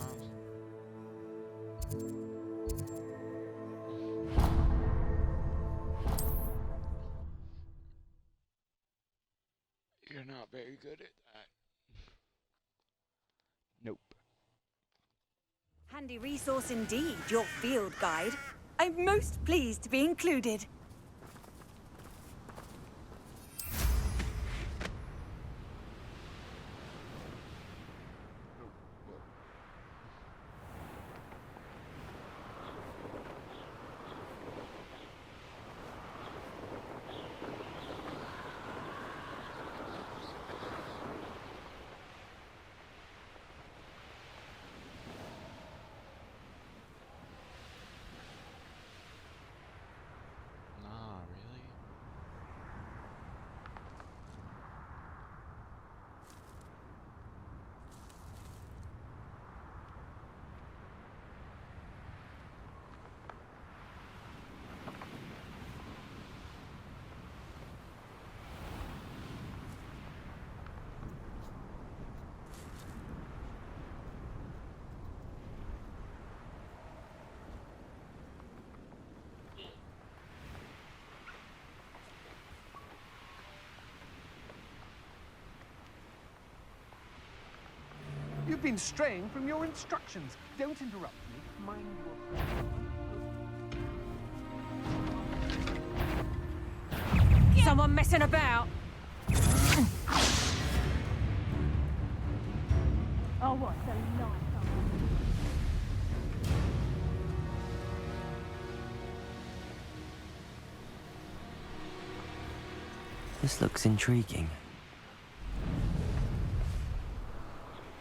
You're not very good at that. Nope. Handy resource indeed, your field guide. I'm most pleased to be included. I've been straying from your instructions. Don't interrupt me. Mind your... Someone messing about? Oh, what a nice. This looks intriguing.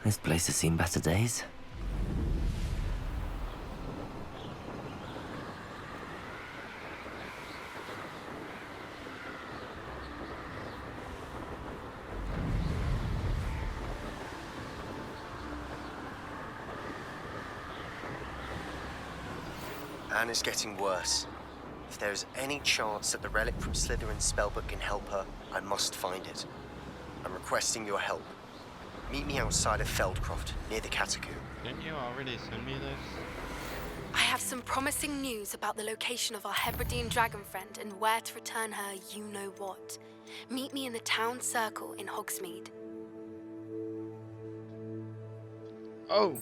This place has seen better days. Anna's getting worse. If there is any chance that the relic from Slytherin's spellbook can help her, I must find it. I'm requesting your help. Meet me outside of Feldcroft, near the catacomb. Didn't you already send me this? I have some promising news about the location of our Hebridean dragon friend and where to return her you-know-what. Meet me in the town circle in Hogsmeade. Oh!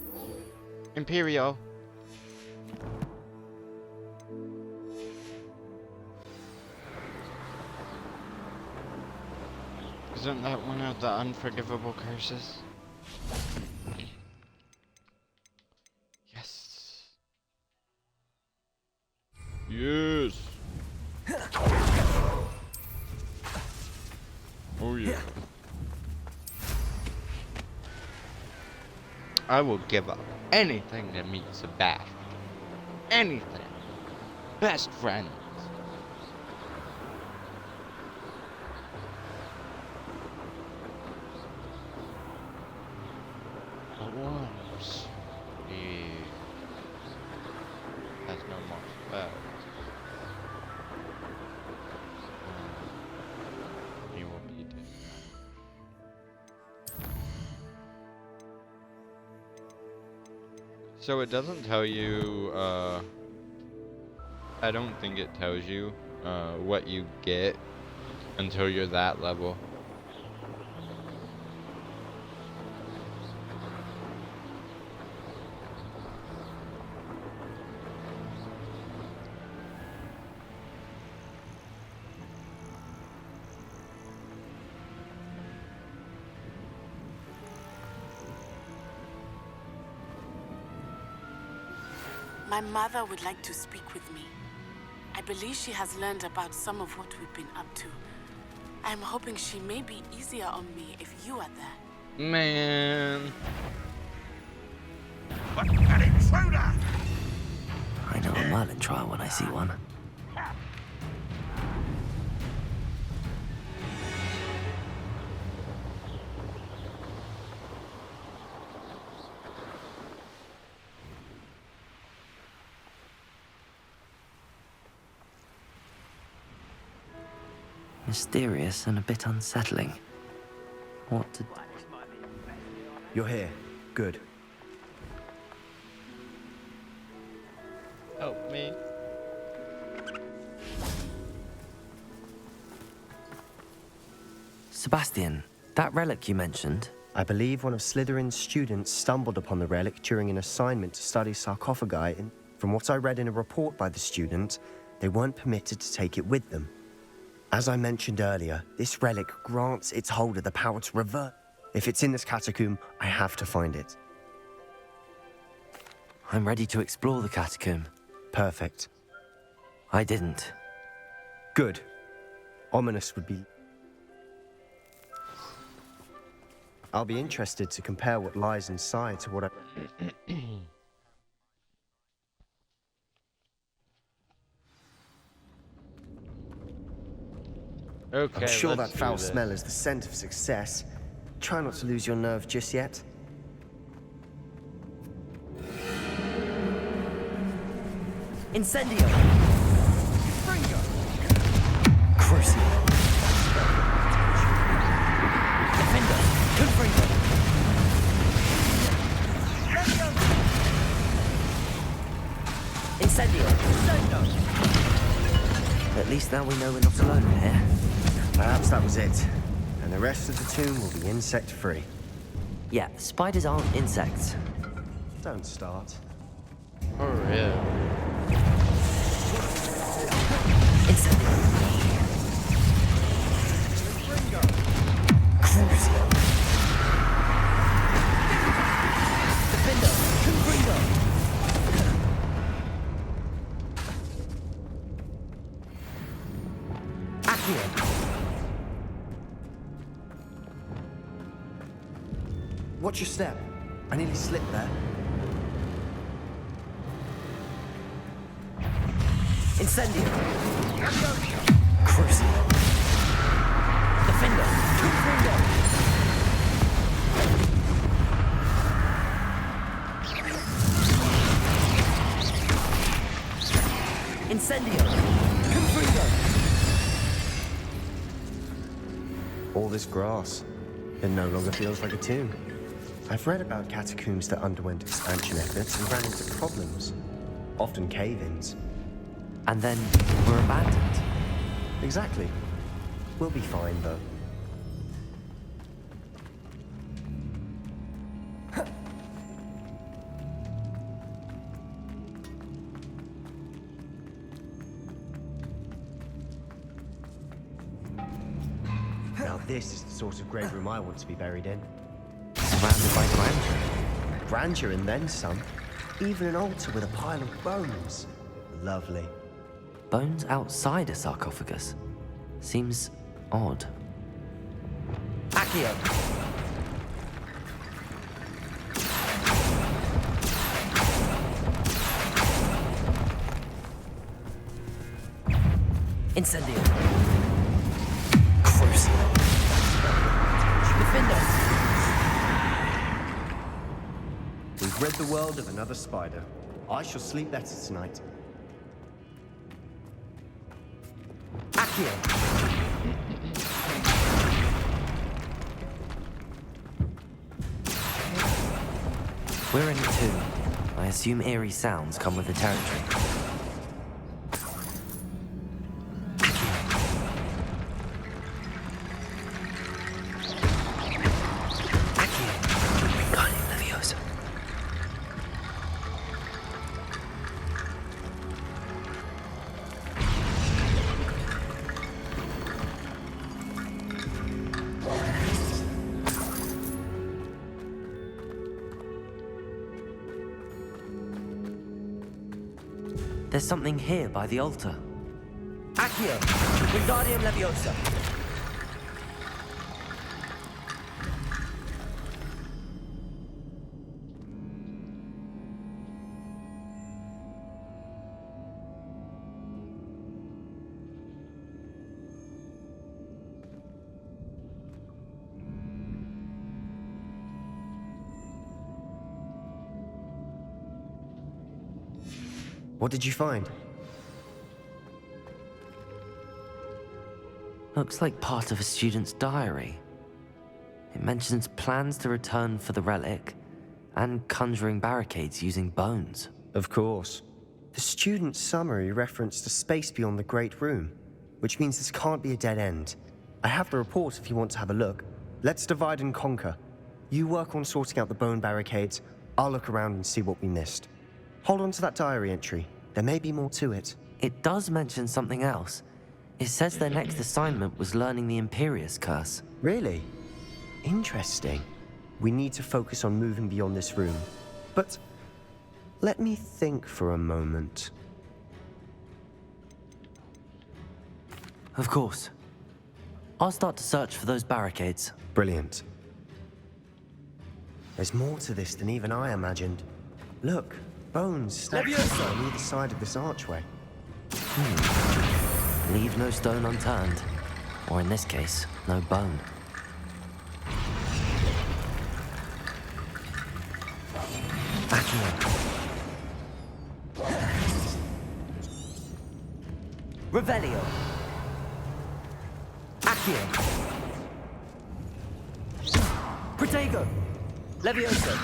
Imperial. Isn't that one of the unforgivable curses? Yes. Yes. Oh yeah. I will give up anything to meet Sebastian. Anything. Best friends. Once he has no more spells, he will be dead. So it doesn't tell you, I don't think it tells you what you get until you're that level. My mother would like to speak with me. I believe she has learned about some of what we've been up to. I'm hoping she may be easier on me if you are there. Man. What an intruder! I know a Merlin trial when I see one. Mysterious and a bit unsettling. What did... You're here. Good. Help me. Sebastian, that relic you mentioned. I believe one of Slytherin's students stumbled upon the relic during an assignment to study sarcophagi, and from what I read in a report by the student, they weren't permitted to take it with them. As I mentioned earlier, this relic grants its holder the power to revert. If it's in this catacomb, I have to find it. I'm ready to explore the catacomb. Perfect. I didn't. Good. Ominous would be... I'll be interested to compare what lies inside to what I... Okay, I'm sure let's that foul do this. smell is the scent of success. Try not to lose your nerve just yet. Incendio! Crucio! Defender! Confringo! Incendio! At least now we know we're not alone in here. Perhaps that was it. And the rest of the tomb will be insect-free. Yeah, spiders aren't insects. Don't start. For real. Watch your step. I nearly slipped there. Incendio. Crucial. Defender. Confringo. Incendio. Confringo. All this grass. It no longer feels like a tomb. I've read about catacombs that underwent expansion efforts and ran into problems. Often cave-ins. And then were abandoned. Exactly. We'll be fine, though. Now this is the sort of grave room I want to be buried in. Surrounded by grandeur. Grandeur and then some. Even an altar with a pile of bones. Lovely. Bones outside a sarcophagus? Seems odd. Accio! Incendio! Crucial! Defender! We've rid the world of another spider. I shall sleep better tonight. Accio! We're in a tomb. I assume eerie sounds come with the territory. There's something here by the altar. Accio! Wingardium Leviosa! What did you find? Looks like part of a student's diary. It mentions plans to return for the relic and conjuring barricades using bones. Of course. The student's summary referenced a space beyond the Great Room, which means this can't be a dead end. I have the report if you want to have a look. Let's divide and conquer. You work on sorting out the bone barricades. I'll look around and see what we missed. Hold on to that diary entry. There may be more to it. It does mention something else. It says their next assignment was learning the Imperious Curse. Really? Interesting. We need to focus on moving beyond this room. But let me think for a moment. Of course. I'll start to search for those barricades. Brilliant. There's more to this than even I imagined. Look, bones stacked on either side of this archway. Leave no stone unturned. Or in this case, no bone. Accio. Revelio. Accio. Protego. Levioso.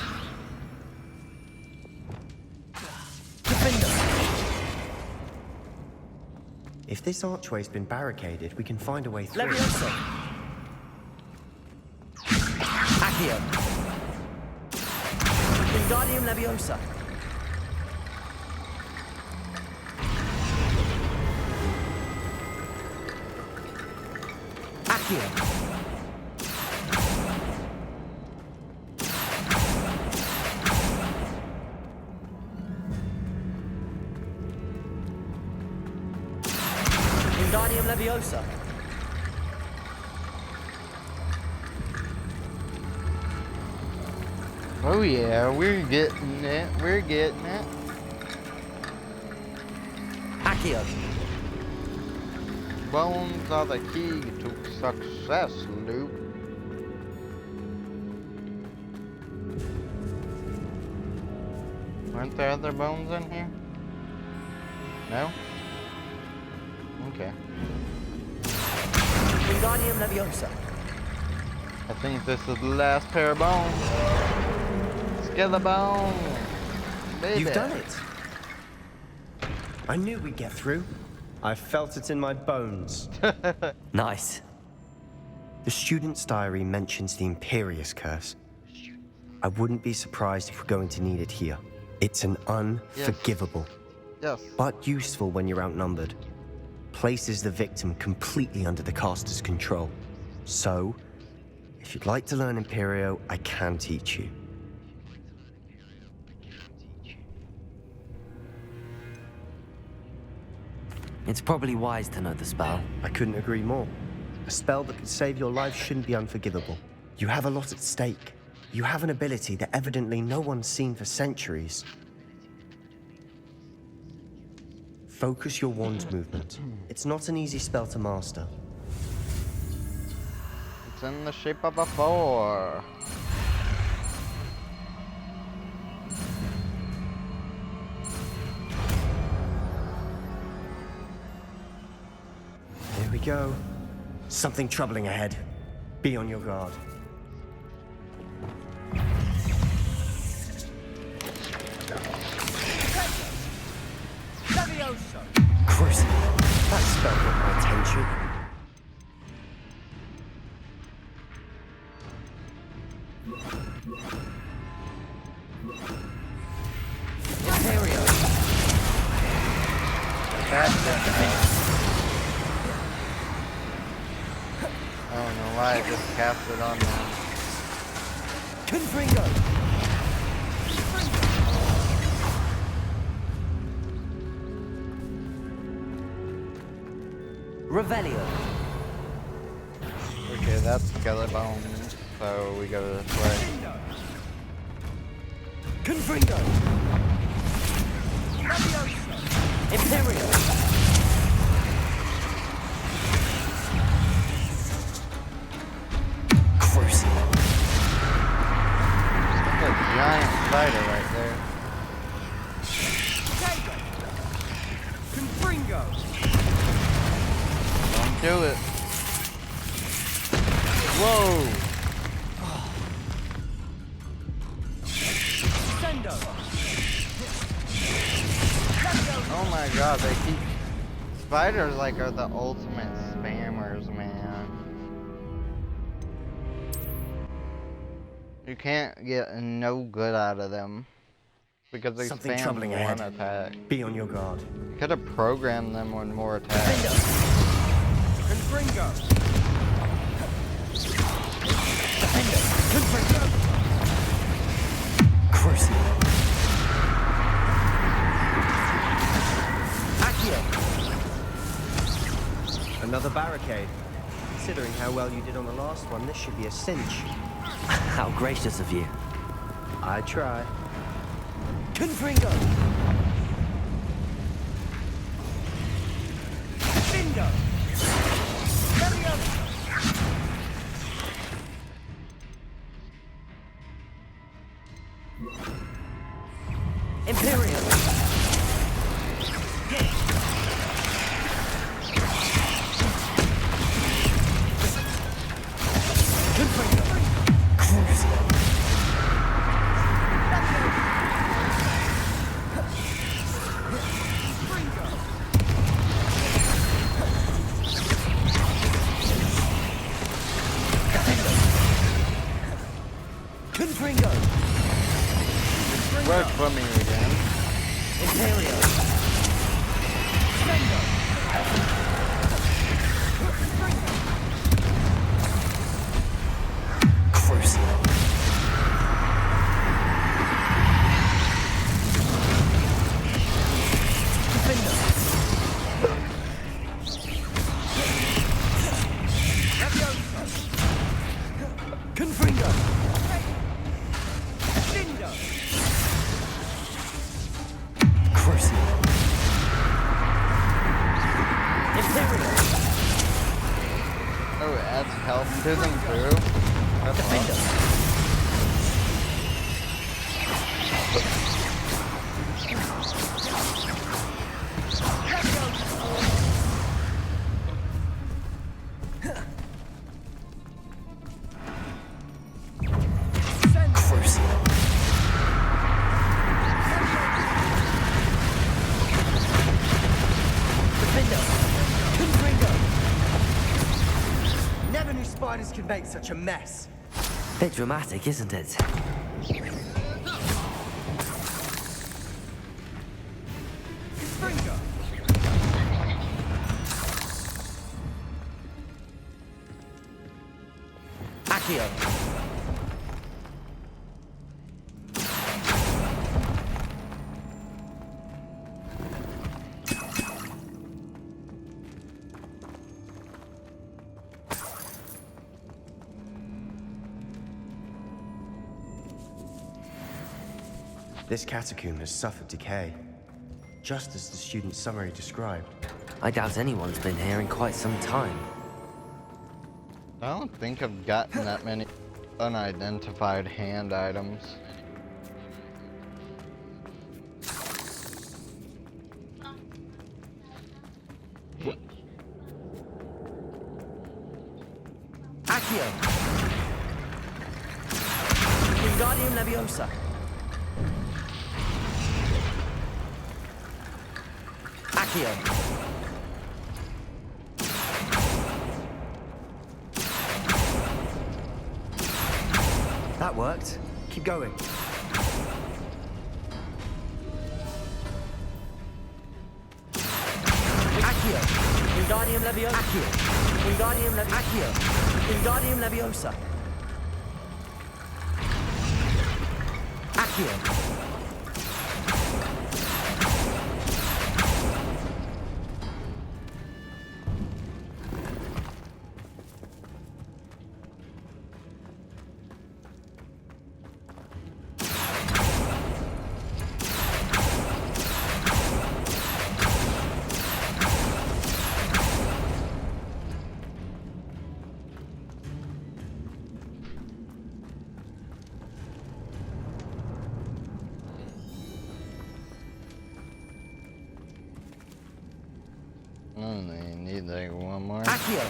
If this archway's been barricaded, we can find a way through. Levioso. Accio. Leviosa. Accio. Wingardium Leviosa. Oh yeah, we're getting it. We're getting it. Accio. Bones are the key to success, Luke. Aren't there other bones in here? No? Okay. Wingardium Leviosa. I think this is the last pair of bones. Skellabone! Baby. You've done it. I knew we'd get through. I felt it in my bones. Nice. The student's diary mentions the Imperious Curse. I wouldn't be surprised if we're going to need it here. It's an unforgivable, Yes. but useful when you're outnumbered. Places the victim completely under the caster's control. So, if you'd like to learn Imperio, I can teach you. It's probably wise to know the spell. I couldn't agree more. A spell that could save your life shouldn't be unforgivable. You have a lot at stake. You have an ability that evidently no one's seen for centuries. Focus your wand's movement. It's not an easy spell to master. It's in the shape of a 4. Here we go. Something troubling ahead. Be on your guard. Leviosa. Crucible. That spell got my attention. Imperio. That's it. I don't know why I just cast it on them. Confringo. Revelio. Okay, that's Skellabone, so we go this way. Confringo. Imperio. Crucible. That's a giant spider right there. Confringo. Don't do it. Whoa! Sendo. Oh my god, they keep... Spiders like are the ultimate spammers, man. You can't get no good out of them. Because they Something spam troubling one ahead. attack. Be on your guard. You could have programmed them with more attacks. Confringo. Confringo. Crucible. Another barricade. Considering how well you did on the last one, this should be a cinch. How gracious of you. I try. Confringo. Bingo. Leviosa. Imperial. Work again. Imperial. Crucial. Confringo! Crucial. Imperial. Oh, it adds health to them too? That's awesome. Never knew spiders could make such a mess. Bit dramatic, isn't it? Accio. This catacomb has suffered decay, just as the student's summary described. I doubt anyone's been here in quite some time. I don't think I've gotten that many unidentified hand items. Accio. Wingardium Leviosa. Accio. That worked. Keep going. Accio. Wingardium Leviosa. Accio. Wingardium Leviosa. Accio. Wingardium Leviosa. Accio. Only need like one more. Accio.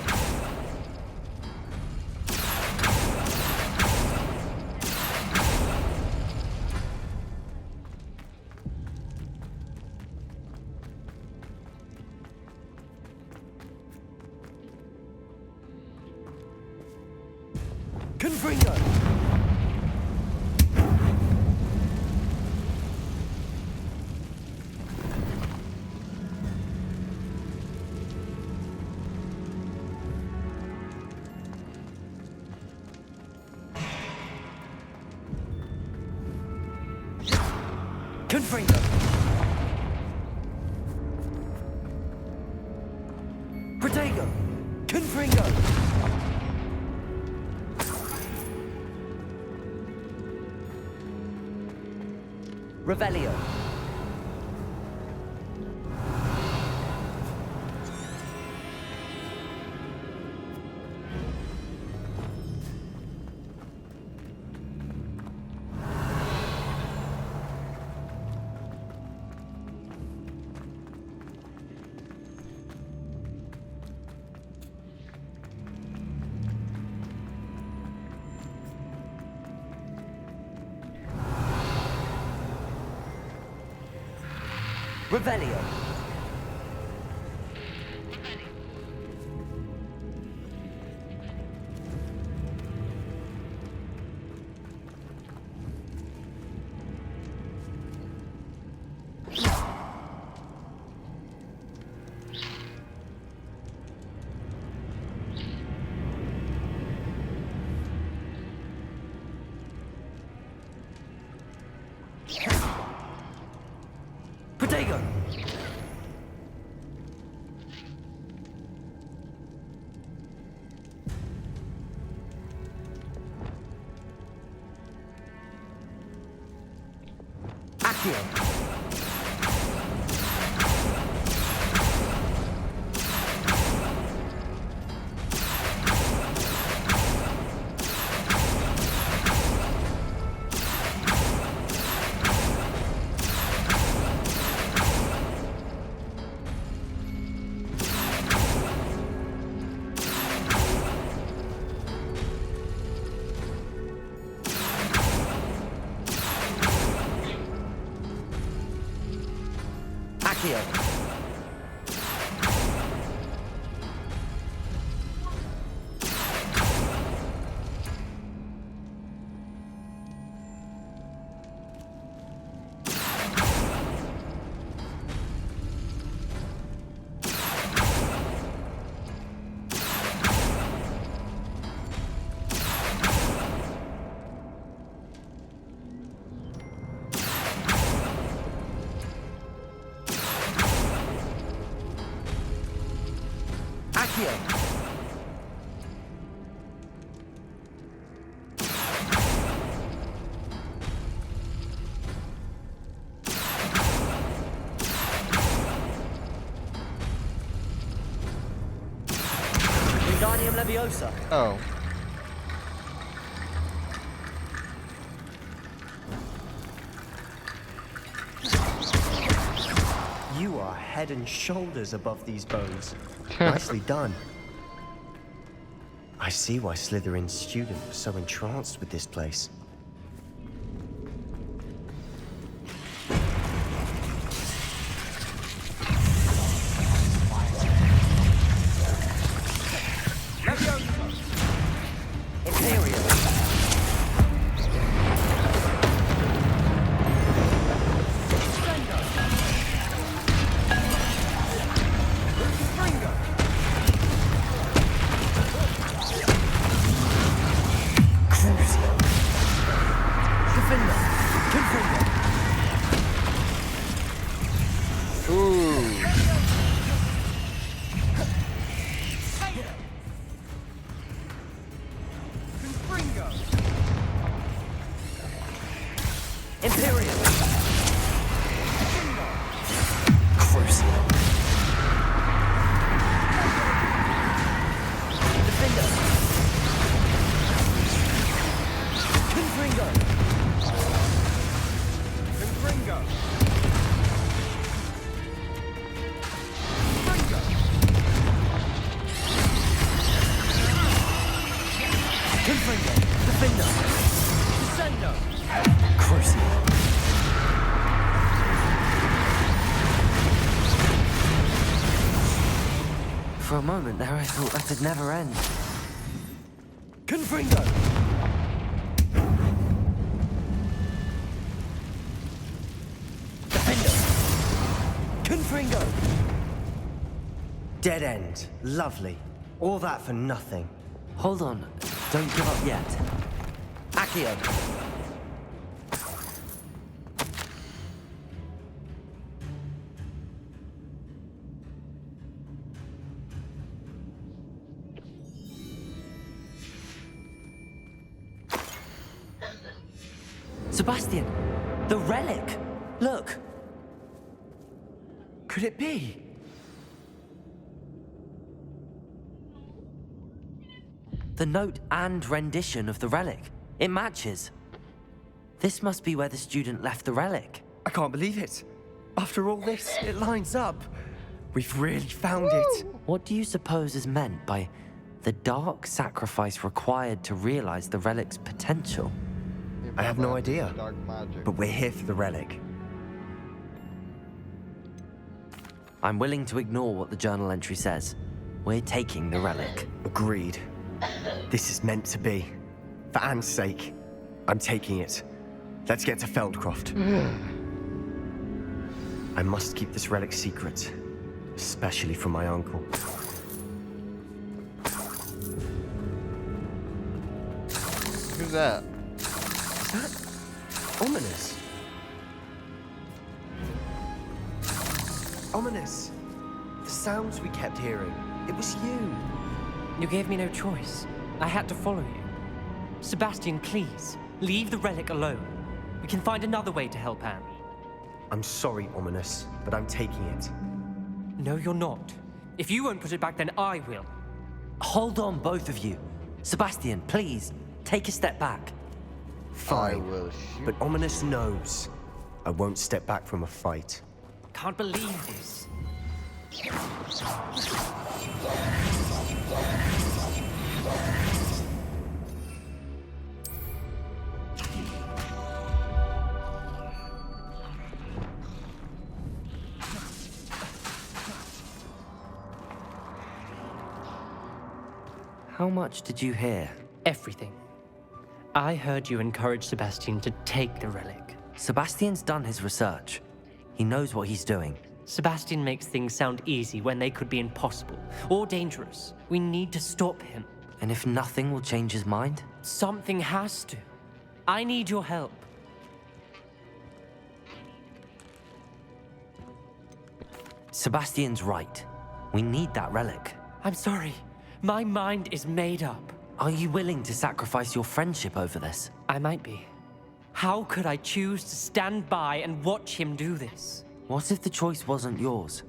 Confringo! Confringo! Protego! Confringo! Revelio. Revelio. Accio. Leviosa. Oh. You are head and shoulders above these bones. Nicely done. I see why Slytherin's student was so entranced with this place. For a moment there, I thought that'd never end. Confringo! Defender! Confringo! Dead end. Lovely. All that for nothing. Hold on. Don't give up yet. Accio! Sebastian! The relic! Look! Could it be? The note and rendition of the relic. It matches. This must be where the student left the relic. I can't believe it. After all this, it lines up. We've really found it. What do you suppose is meant by the dark sacrifice required to realize the relic's potential? I have no idea. But we're here for the relic. I'm willing to ignore what the journal entry says. We're taking the relic. Agreed. This is meant to be. For Anne's sake, I'm taking it. Let's get to Feldcroft. I must keep this relic secret, especially from my uncle. Who's that? Is that ominous? Ominous. The sounds we kept hearing. It was you. You gave me no choice. I had to follow you. Sebastian, please, leave the relic alone. We can find another way to help Anne. I'm sorry, Ominous, but I'm taking it. No, you're not. If you won't put it back, then I will. Hold on, both of you. Sebastian, please, take a step back. Fine, I will shoot. but Ominous knows I won't step back from a fight. Can't believe this. How much did you hear? Everything. I heard you encourage Sebastian to take the relic. Sebastian's done his research. He knows what he's doing. Sebastian makes things sound easy when they could be impossible or dangerous. We need to stop him. And if nothing will change his mind? Something has to. I need your help. Sebastian's right. We need that relic. I'm sorry. My mind is made up. Are you willing to sacrifice your friendship over this? I might be. How could I choose to stand by and watch him do this? What if the choice wasn't yours?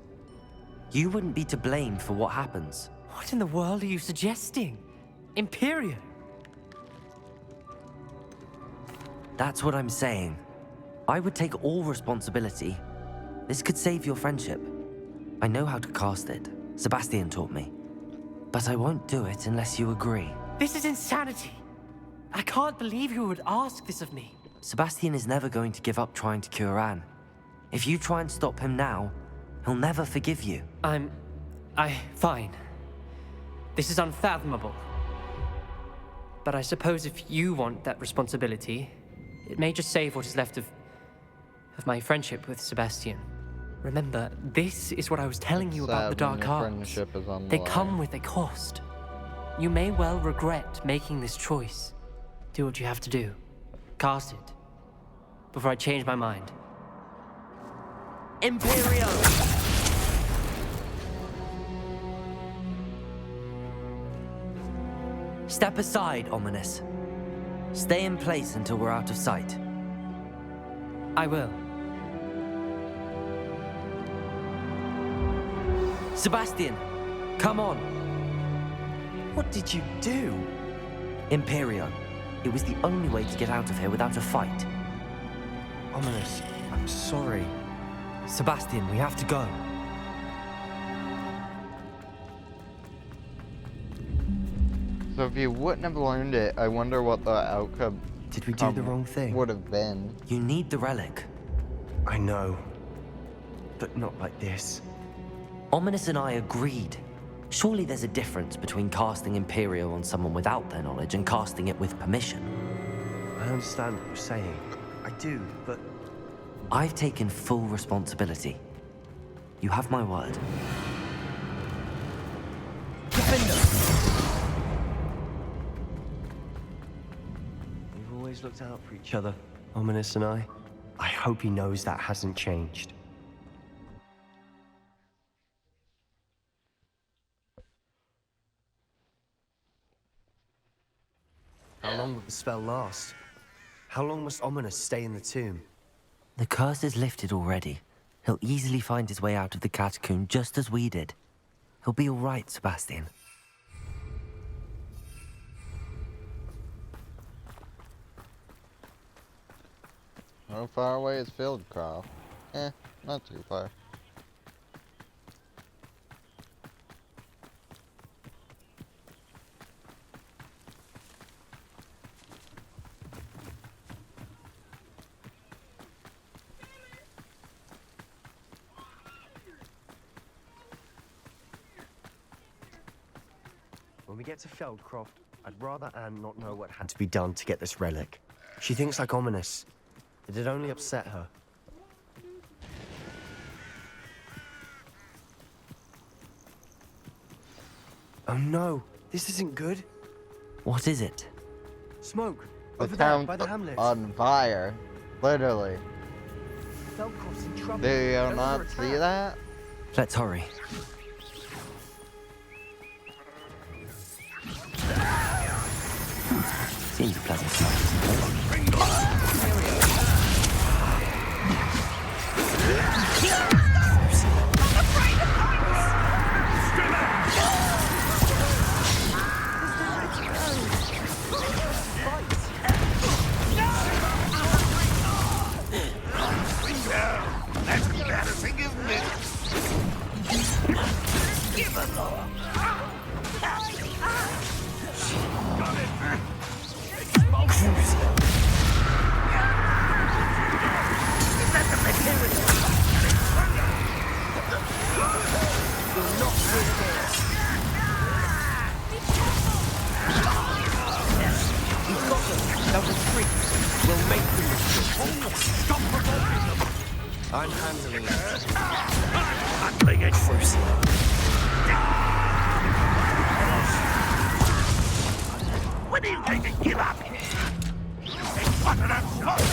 You wouldn't be to blame for what happens. What in the world are you suggesting? Imperium? That's what I'm saying. I would take all responsibility. This could save your friendship. I know how to cast it. Sebastian taught me. But I won't do it unless you agree. This is insanity. I can't believe you would ask this of me. Sebastian is never going to give up trying to cure Anne. If you try and stop him now, he'll never forgive you. Fine. This is unfathomable. But I suppose if you want that responsibility, it may just save what is left of my friendship with Sebastian. Remember, this is what I was telling you about the Dark Arts. They come with a cost. You may well regret making this choice. Do what you have to do. Cast it. Before I change my mind. Imperium! Step aside, Ominous. Stay in place until we're out of sight. I will. Sebastian, come on. What did you do? Imperio. It was the only way to get out of here without a fight. Ominous, I'm sorry. Sebastian, we have to go. So if you wouldn't have learned it, I wonder what the outcome Did we do the wrong thing? would have been. You need the relic. I know. But not like this. Ominous and I agreed. Surely there's a difference between casting Imperio on someone without their knowledge and casting it with permission. I understand what you're saying. I do, but... I've taken full responsibility. You have my word. We've always looked out for each other, Ominous and I. I hope he knows that hasn't changed. How long will the spell last? How long must Ominous stay in the tomb? The curse is lifted already. He'll easily find his way out of the catacomb just as we did. He'll be all right, Sebastian. How far away is Fieldcroft? Not too far. When we get to Feldcroft, I'd rather Anne not know what had to be done to get this relic. She thinks like Ominous. It'd only upset her. Oh no, this isn't good. What is it? Smoke! The Over there, town's by the hamlet. on fire. Literally. Feldcroft's in trouble. Do you They're not under see attack. that? Let's hurry. Seems a pleasant sight. embarrassing, isn't it? Give her more. Got it. Expulsion. Is that the material? You'll not win this. We've got them. They'll retreat. We'll make them retreat. Stop provoking them. I'm handling it. Handling it. Crucio. When are you going to give up? It's one of them shots.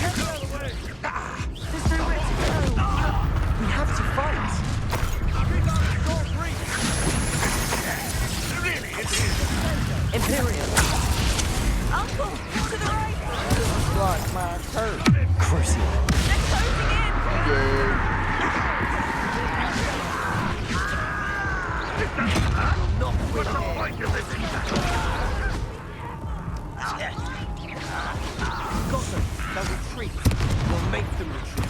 Get out of the way. There's nowhere to go. We have to fight. Really, it is. Imperial. Uncle, to the right! Looks like my turf. Crucio. They're closing in! Not with the point of this either. Got them. They'll retreat. We'll make them retreat.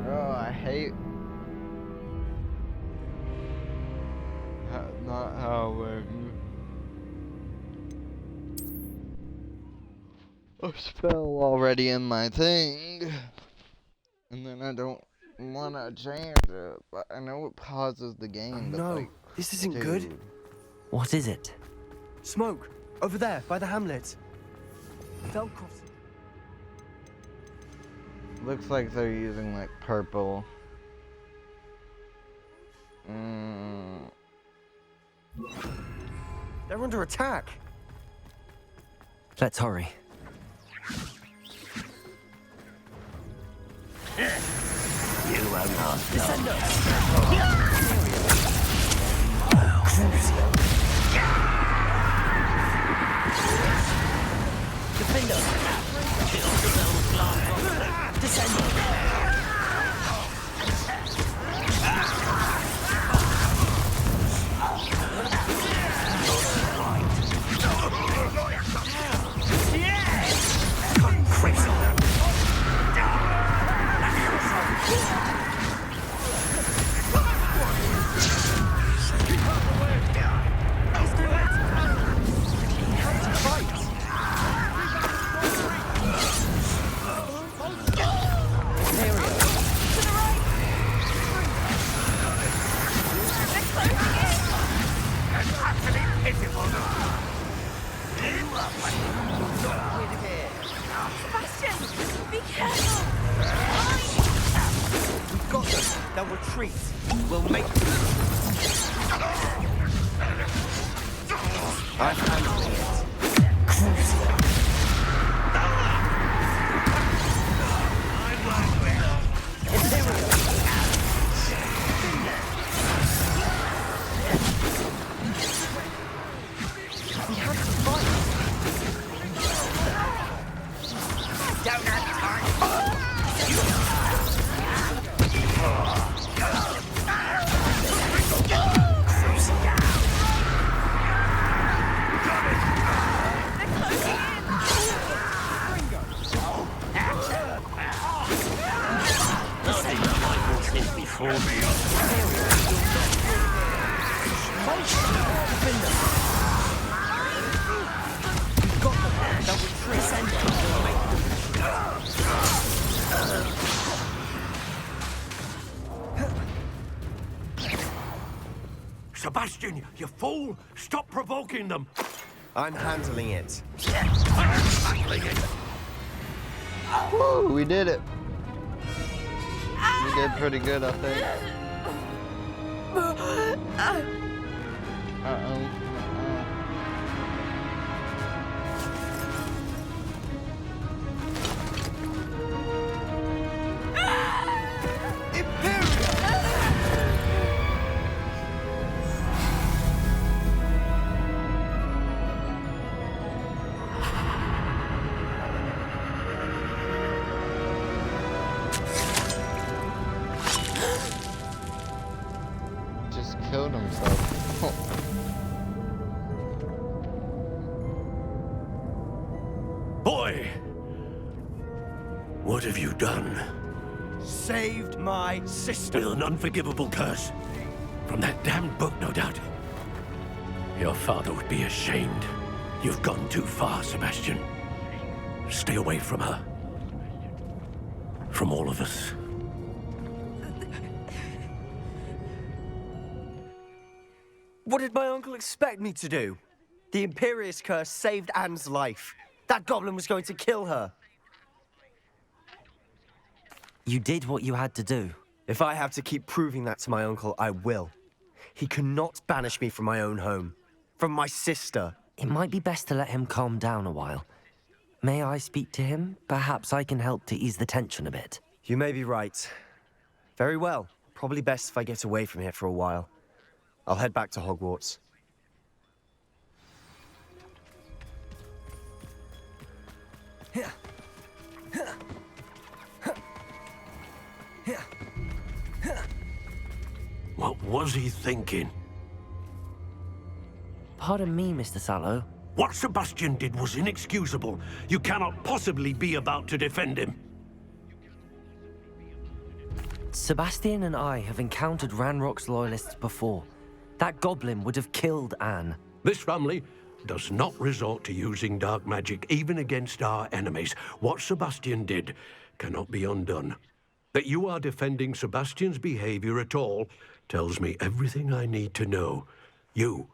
Oh, I hate. Not how a spell already in my thing, and then I don't want to change it, but I know it pauses the game. But No, like, this isn't dude. good. What is it? Smoke. Over there, by the hamlet. Fell crossing. Looks like they're using like purple. They're under attack. Let's hurry. You will not Descend us. Defender. Descend. Sebastian, be careful! We've got them. They'll retreat. We'll make them. I'm handling it. We have to fight. Don't have time. Before me. Sebastian, you fool! Stop provoking them! I'm handling it. I'm handling it! Woo, we did it. We did pretty good, I think. Uh-oh. Just killed himself. What have you done? Saved my sister. With an unforgivable curse. From that damned book, no doubt. Your father would be ashamed. You've gone too far, Sebastian. Stay away from her. From all of us. What did my uncle expect me to do? The Imperious curse saved Anne's life. That goblin was going to kill her. You did what you had to do. If I have to keep proving that to my uncle, I will. He cannot banish me from my own home. From my sister. It might be best to let him calm down a while. May I speak to him? Perhaps I can help to ease the tension a bit. You may be right. Very well. Probably best if I get away from here for a while. I'll head back to Hogwarts. What was he thinking? Pardon me, Mr. Sallow. What Sebastian did was inexcusable. You cannot possibly be about to defend him. Sebastian and I have encountered Ranrock's loyalists before. That goblin would have killed Anne. This family does not resort to using dark magic even against our enemies. What Sebastian did cannot be undone. That you are defending Sebastian's behavior at all tells me everything I need to know. You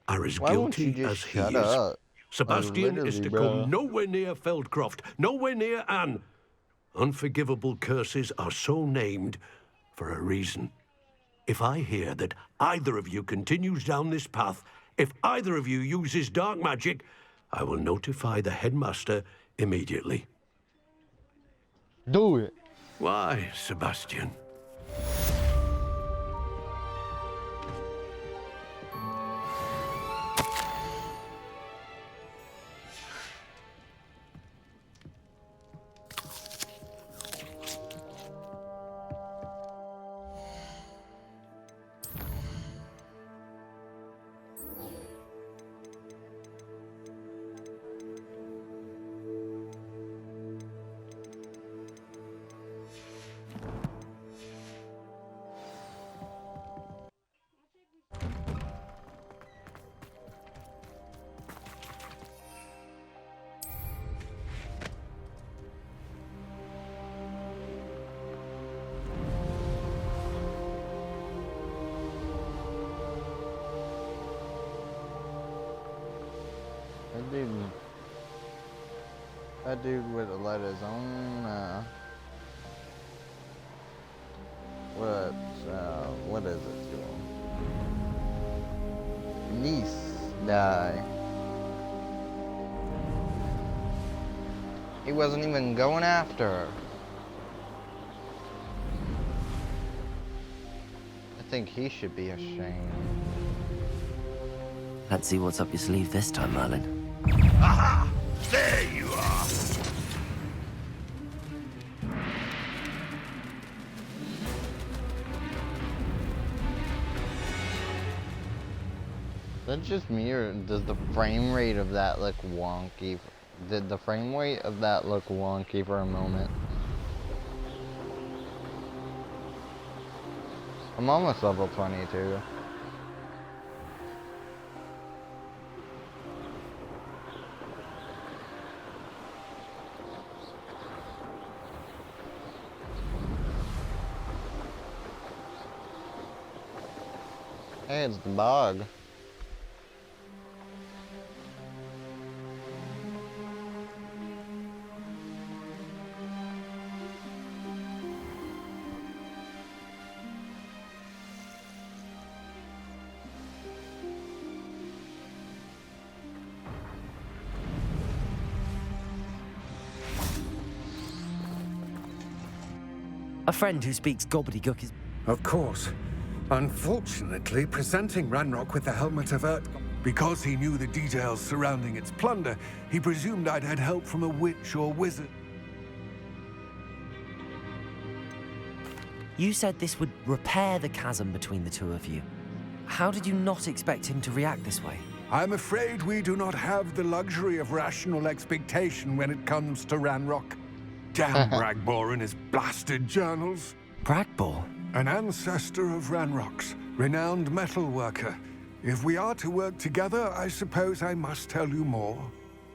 are as guilty as he is. Sebastian is to come nowhere near Feldcroft, nowhere near Anne. Unforgivable curses are so named for a reason. If I hear that either of you continues down this path, if either of you uses dark magic, I will notify the headmaster immediately. Do it. Why, Sebastian? That dude would have let his own, what is it to him? Niece die. He wasn't even going after her. I think he should be ashamed. Let's see what's up your sleeve this time, Merlin. Aha! There you are! Is that just me, or does the frame rate of that look wonky? Did the frame rate of that look wonky for a moment? I'm almost level 22. Hey, it's the bog. A friend who speaks gobbledygook is... Of course. Unfortunately, presenting Ranrock with the Helmet of Earth... Because he knew the details surrounding its plunder, he presumed I'd had help from a witch or wizard. You said this would repair the chasm between the two of you. How did you not expect him to react this way? I'm afraid we do not have the luxury of rational expectation when it comes to Ranrock. Damn Bragbor and his blasted journals. Bragbor? An ancestor of Ranrock's, renowned metal worker. If we are to work together, I suppose I must tell you more.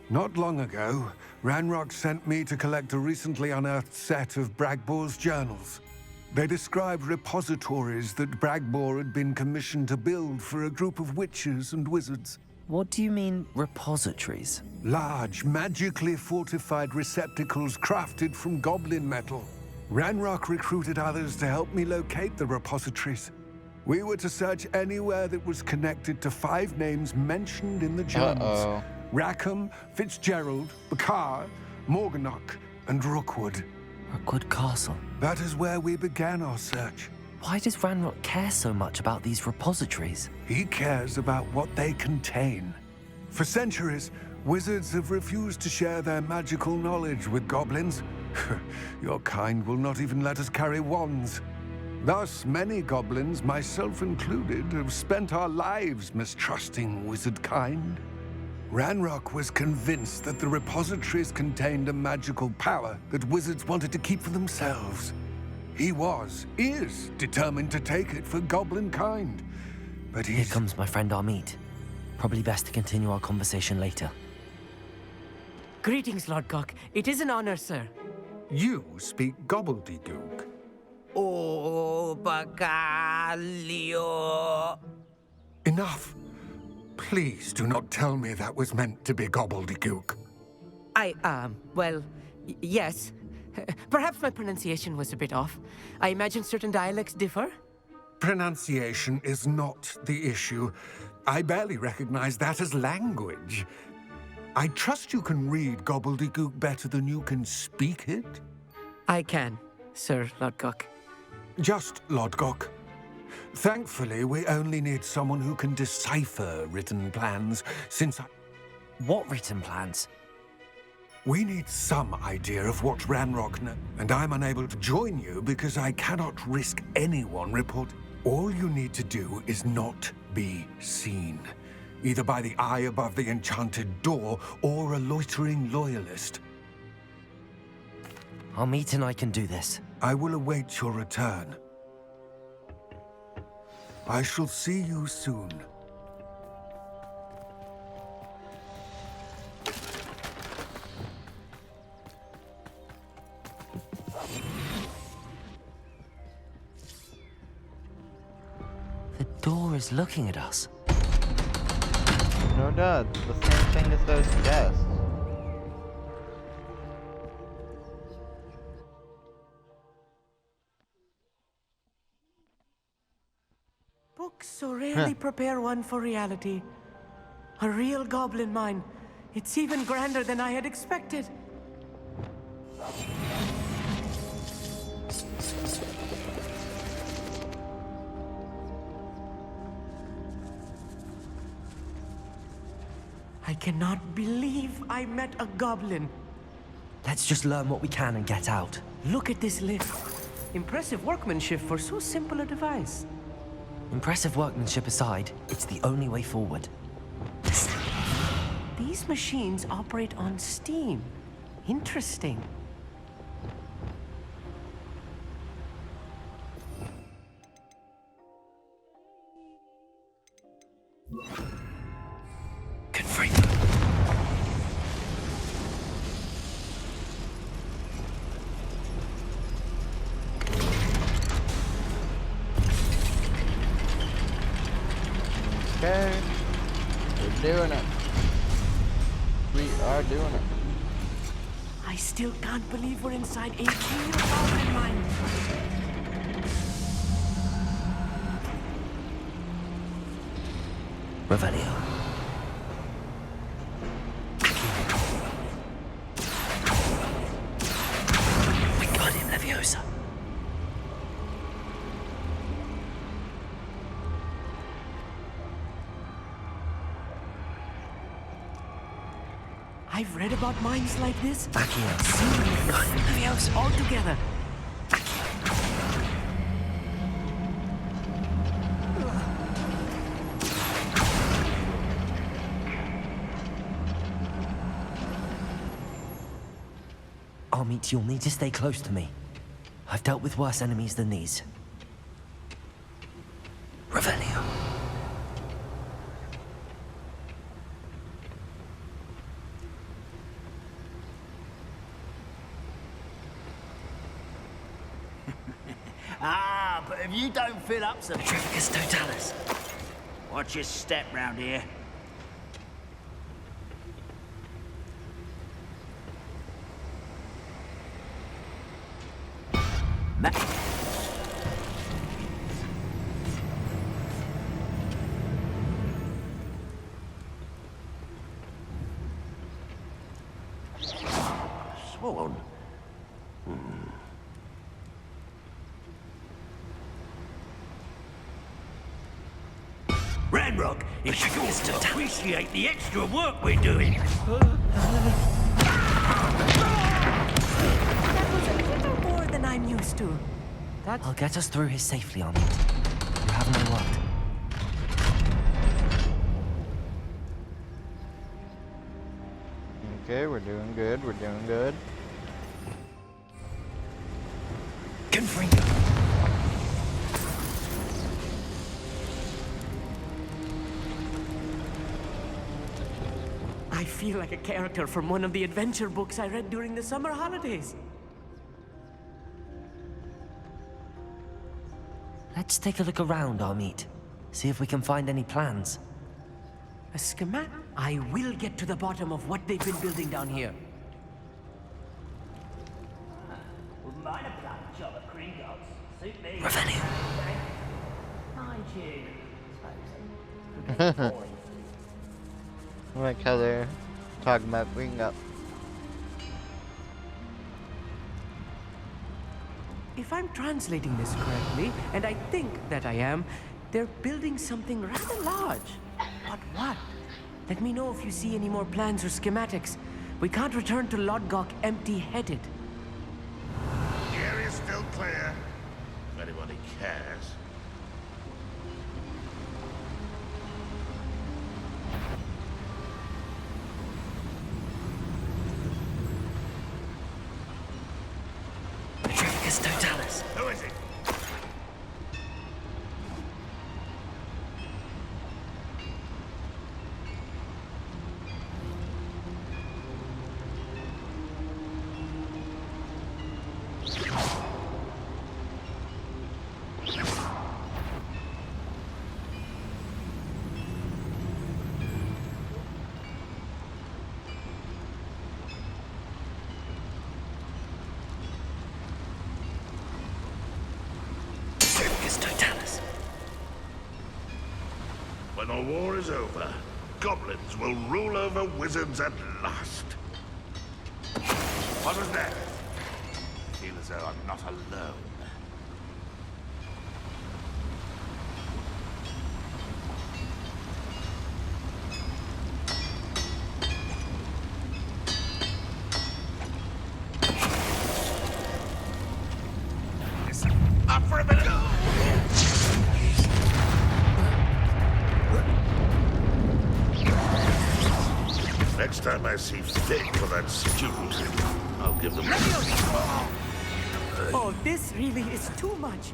Not long ago, Ranrock sent me to collect a recently unearthed set of Bragbor's journals. They described repositories that Bragbor had been commissioned to build for a group of witches and wizards. What do you mean, repositories? Large, magically fortified receptacles crafted from goblin metal. Ranrock recruited others to help me locate the repositories. We were to search anywhere that was connected to 5 names mentioned in the journals. Rackham, Fitzgerald, Bakar, Morganach, and Rookwood. Rookwood Castle? That is where we began our search. Why does Ranrock care so much about these repositories? He cares about what they contain. For centuries, wizards have refused to share their magical knowledge with goblins. Your kind will not even let us carry wands. Thus, many goblins, myself included, have spent our lives mistrusting wizard kind. Ranrock was convinced that the repositories contained a magical power that wizards wanted to keep for themselves. He is determined to take it for goblin kind. But Here comes my friend Amit. Probably best to continue our conversation later. Greetings, Lord Cock. It is an honor, sir. You speak gobbledygook. Oh, Bacalio. Enough. Please do not tell me that was meant to be gobbledygook. Yes. Perhaps my pronunciation was a bit off. I imagine certain dialects differ. Pronunciation is not the issue. I barely recognize that as language. I trust you can read gobbledygook better than you can speak it? I can, Sir Lodgok. Just Lodgok. Thankfully, we only need someone who can decipher written plans, since What written plans? We need some idea of what Ranrock knows, and I'm unable to join you because I cannot risk anyone report. All you need to do is not be seen, either by the eye above the enchanted door or a loitering loyalist. Amit and I can do this. I will await your return. I shall see you soon. The door is looking at us. No, Dad. The same thing as those chests. Books so rarely prepare one for reality. A real goblin mine. It's even grander than I had expected. I cannot believe I met a goblin. Let's just learn what we can and get out. Look at this lift. Impressive workmanship for so simple a device. Impressive workmanship aside, it's the only way forward. These machines operate on steam. Interesting. Confront. Okay. We're doing it. We are doing it. I still can't believe we're inside a real goblin mine. Revelio. We got him, Leviosa. I've read about mines like this. Back here. Got him, Leviosa. All together. Amit Almit, you'll need to stay close to me. I've dealt with worse enemies than these. Revelio. Ah, but if you don't fill up some... Petrificus totalis. Watch your step round here. Sworn. Ranrock, it's sure to appreciate the extra work we're doing. That was a little more than I'm used to. I'll get us through here safely, Almit. You have my word. Okay, we're doing good, we're doing good. Confringo. I feel like a character from one of the adventure books I read during the summer holidays. Let's take a look around, Almit. See if we can find any plans. A schematic? I will get to the bottom of what they've been building down here. Wouldn't mind a black job at Gringotts. Suit me. Revenue. Mind you. I like how they're talking about bringing up. If I'm translating this correctly, and I think that I am, they're building something rather large. But what? Let me know if you see any more plans or schematics. We can't return to Lodgok empty-headed. The area's still clear, if anybody cares. Petrificus totalis. Who is it? When the war is over, goblins will rule over wizards at last. What was that? I feel as though I'm not alone. Listen, up for a minute. Next time I see fit for that student, I'll give them... Oh, this really is too much.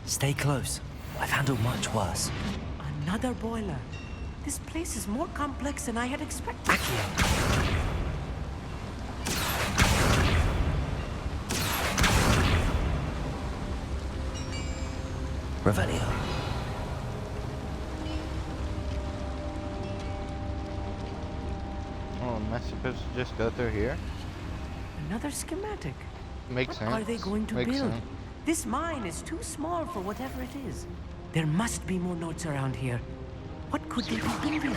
Stay close. I've handled much worse. Another boiler. This place is more complex than I had expected. Revelio. Oh, am I supposed to just go through here? Another schematic. Makes sense. What are they going to Makes build? sense. This mine is too small for whatever it is. There must be more notes around here. What could they be building?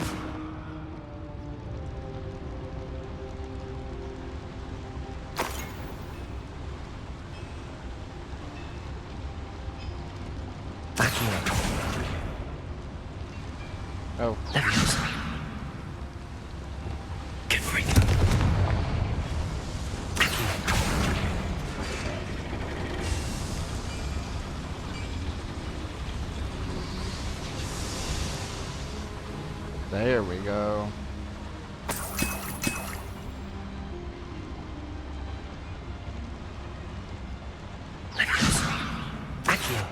Oh. There we go. Accio.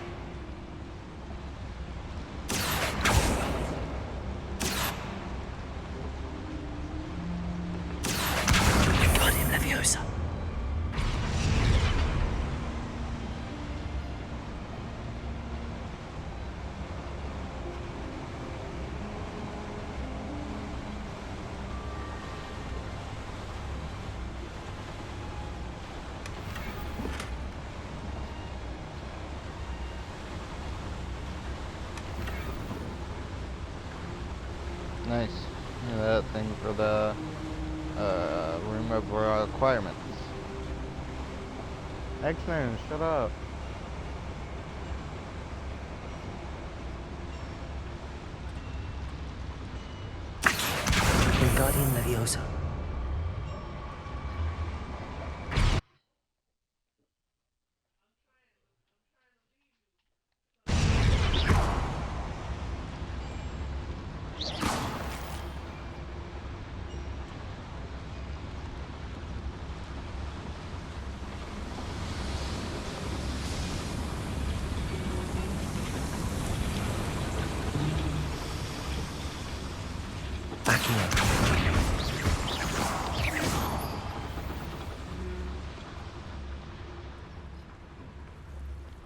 Wingardium Leviosa. Nice. Yeah, that thing for the room of requirements. X-Men, shut up. Wingardium Leviosa.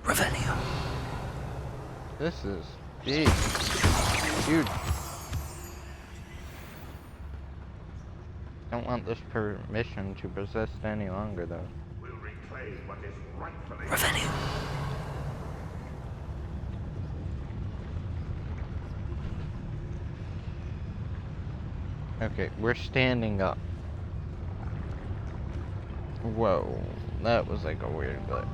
Revelio. This is big. Huge. Don't want this permission to persist any longer, though. We'll reclaim what is rightfully Revelio. Okay, we're standing up. Whoa, that was like a weird glitch.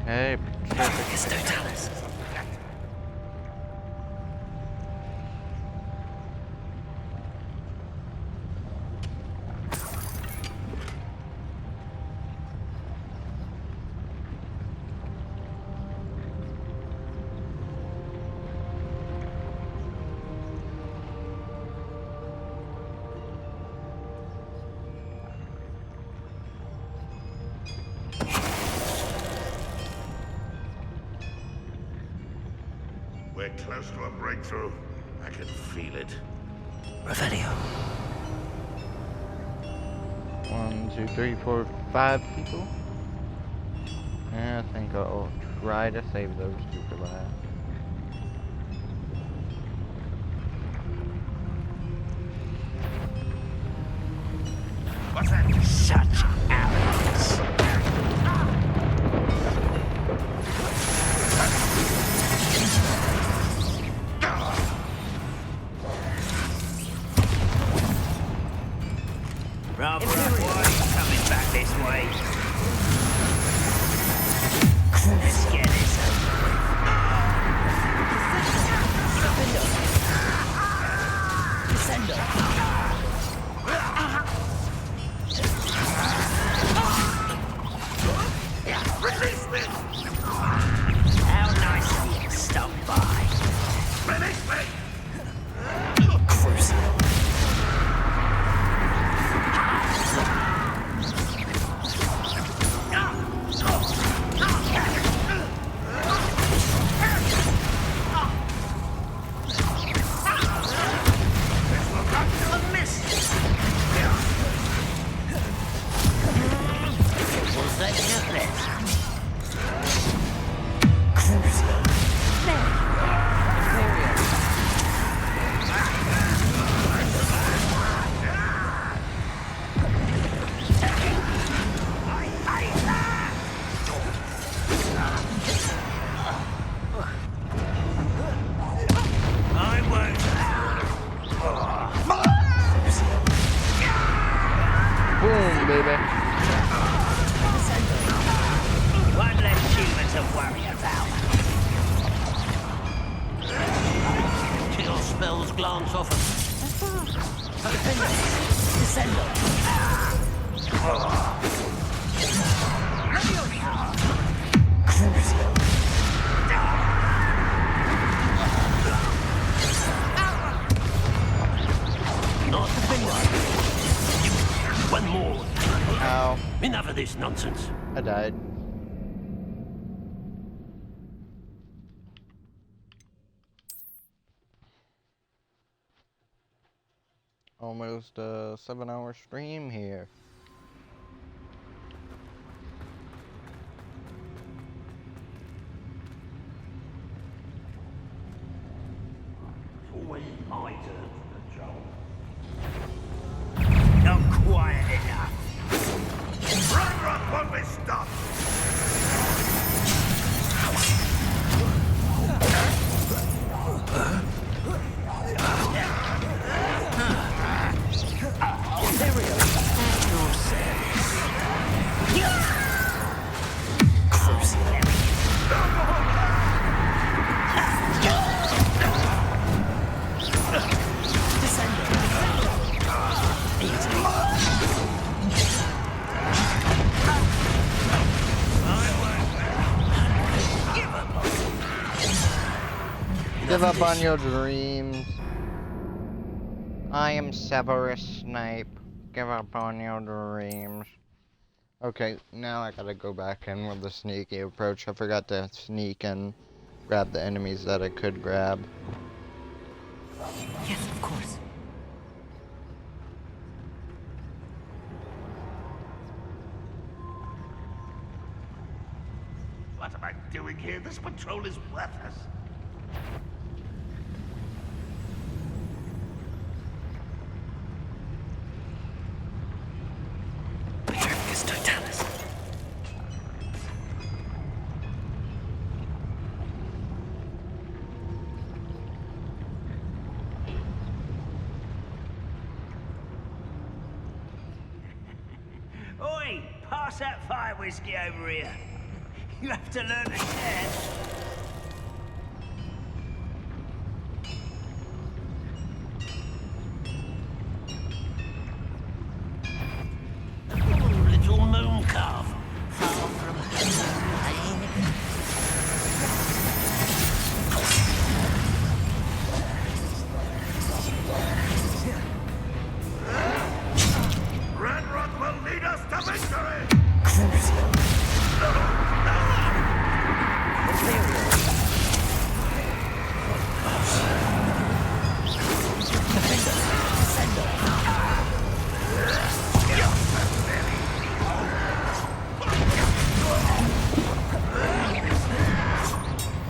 Okay, Totalis. We're close to a breakthrough. I can feel it. Revelio. 1, 2, 3, 4, 5 people. And I think I'll try to save those two for last. What's that? Such arrogance. Rather avoid coming back this way. Let's get this over with. Descendo. Release me! How nice of you to stop by. Release me! Cruising. Boom, baby. One less human to worry about. Chill spells glance off us. Descendo. Not the finger. One more. Ow. Enough of this nonsense. I died. almost a 7-hour stream here. It's always my turn for control. Not quiet enough. Ranrock won't be stopped! Give up on your dreams. I am Severus Snape. Give up on your dreams. Okay, now I gotta go back in with the sneaky approach. I forgot to sneak and grab the enemies that I could grab. Yes, of course. What am I doing here? This patrol is worthless. Petrificus Totalis. Oi! Pass that fire whiskey over here. You have to learn to share. Little moon calf. Far from Ranrock will lead us to victory!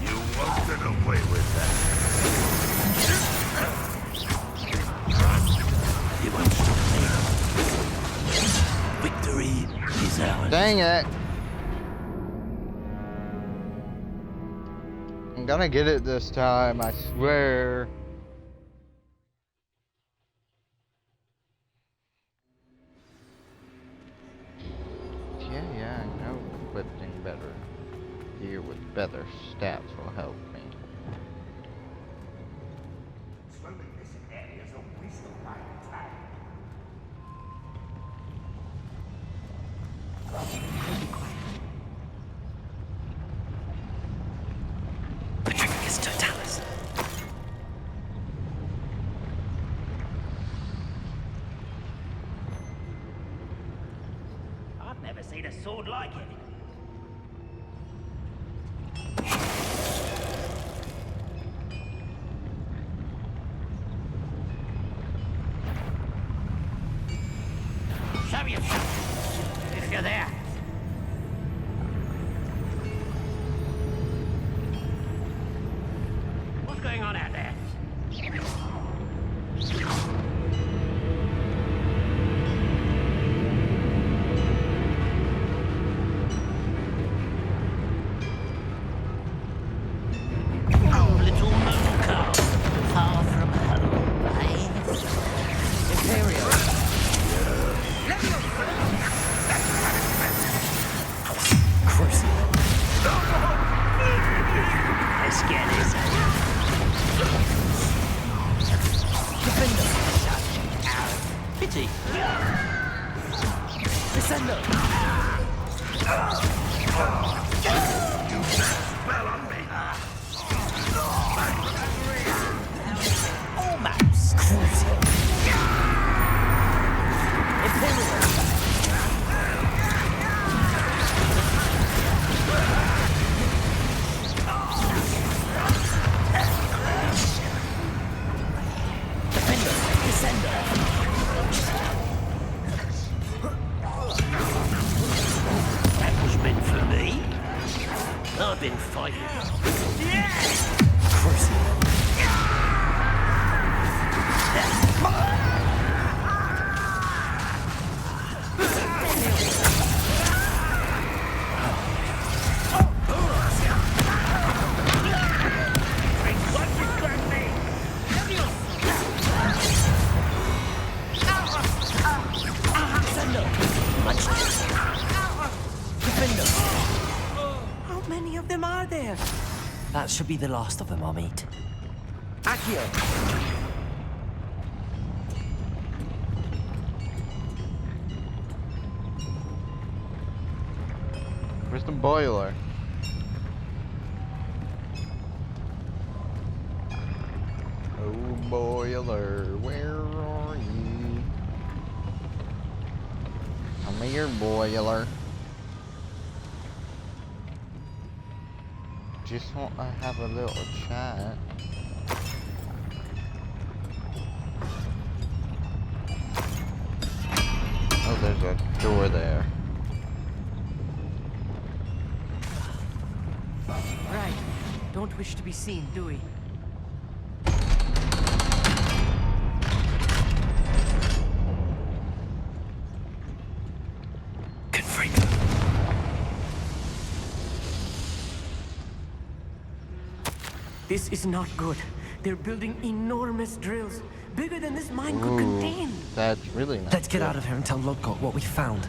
You won't get away with that. You won't stop me. Victory is ours. Dang it! I'm gonna get it this time, I swear. Yeah, I know equipping better gear with better stats will help me. Swimming this area is a waste of my time. Petrificus Totalis. I've never seen a sword like it. Show yourself, if you're there. What's going on out there? Oh, little moon calf, far from home, eh? Imperial. Crucible. Let's get this over. Defender. Pity. Descender. Spell on me! All maps. Crucible. Imperial. Defender. Descender. I've been fighting. How many of them are there? That should be the last of them, Amit. Accio! Where's the boiler? Oh, boiler, where are you? Come here, boiler. Just want to have a little chat. Oh, there's a door there. Right. Don't wish to be seen, do we? This is not good. They're building enormous drills, bigger than this mine could contain. That's really nice. Let's get out of here and tell Lodgott what we found.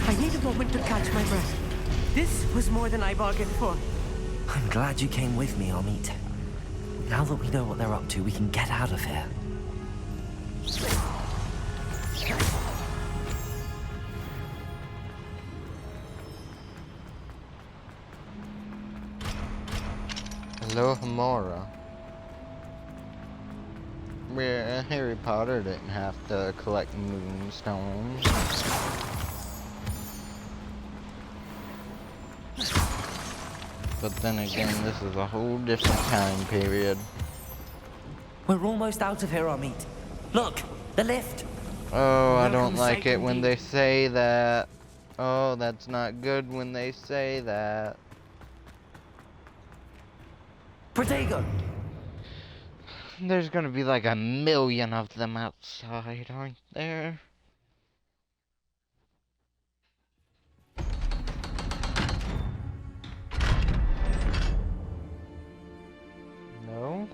I need a moment to catch my breath. This was more than I bargained for. I'm glad you came with me, Amit. Now that we know what they're up to, we can get out of here. Hello, Hamora. Where Harry Potter didn't have to collect moonstones. But then again, this is a whole different time period. We're almost out of here, Amit. Look, the lift. Oh, I don't like it when they say that. Oh, that's not good when they say that. Protego! There's gonna be like 1,000,000 of them outside, aren't there? No?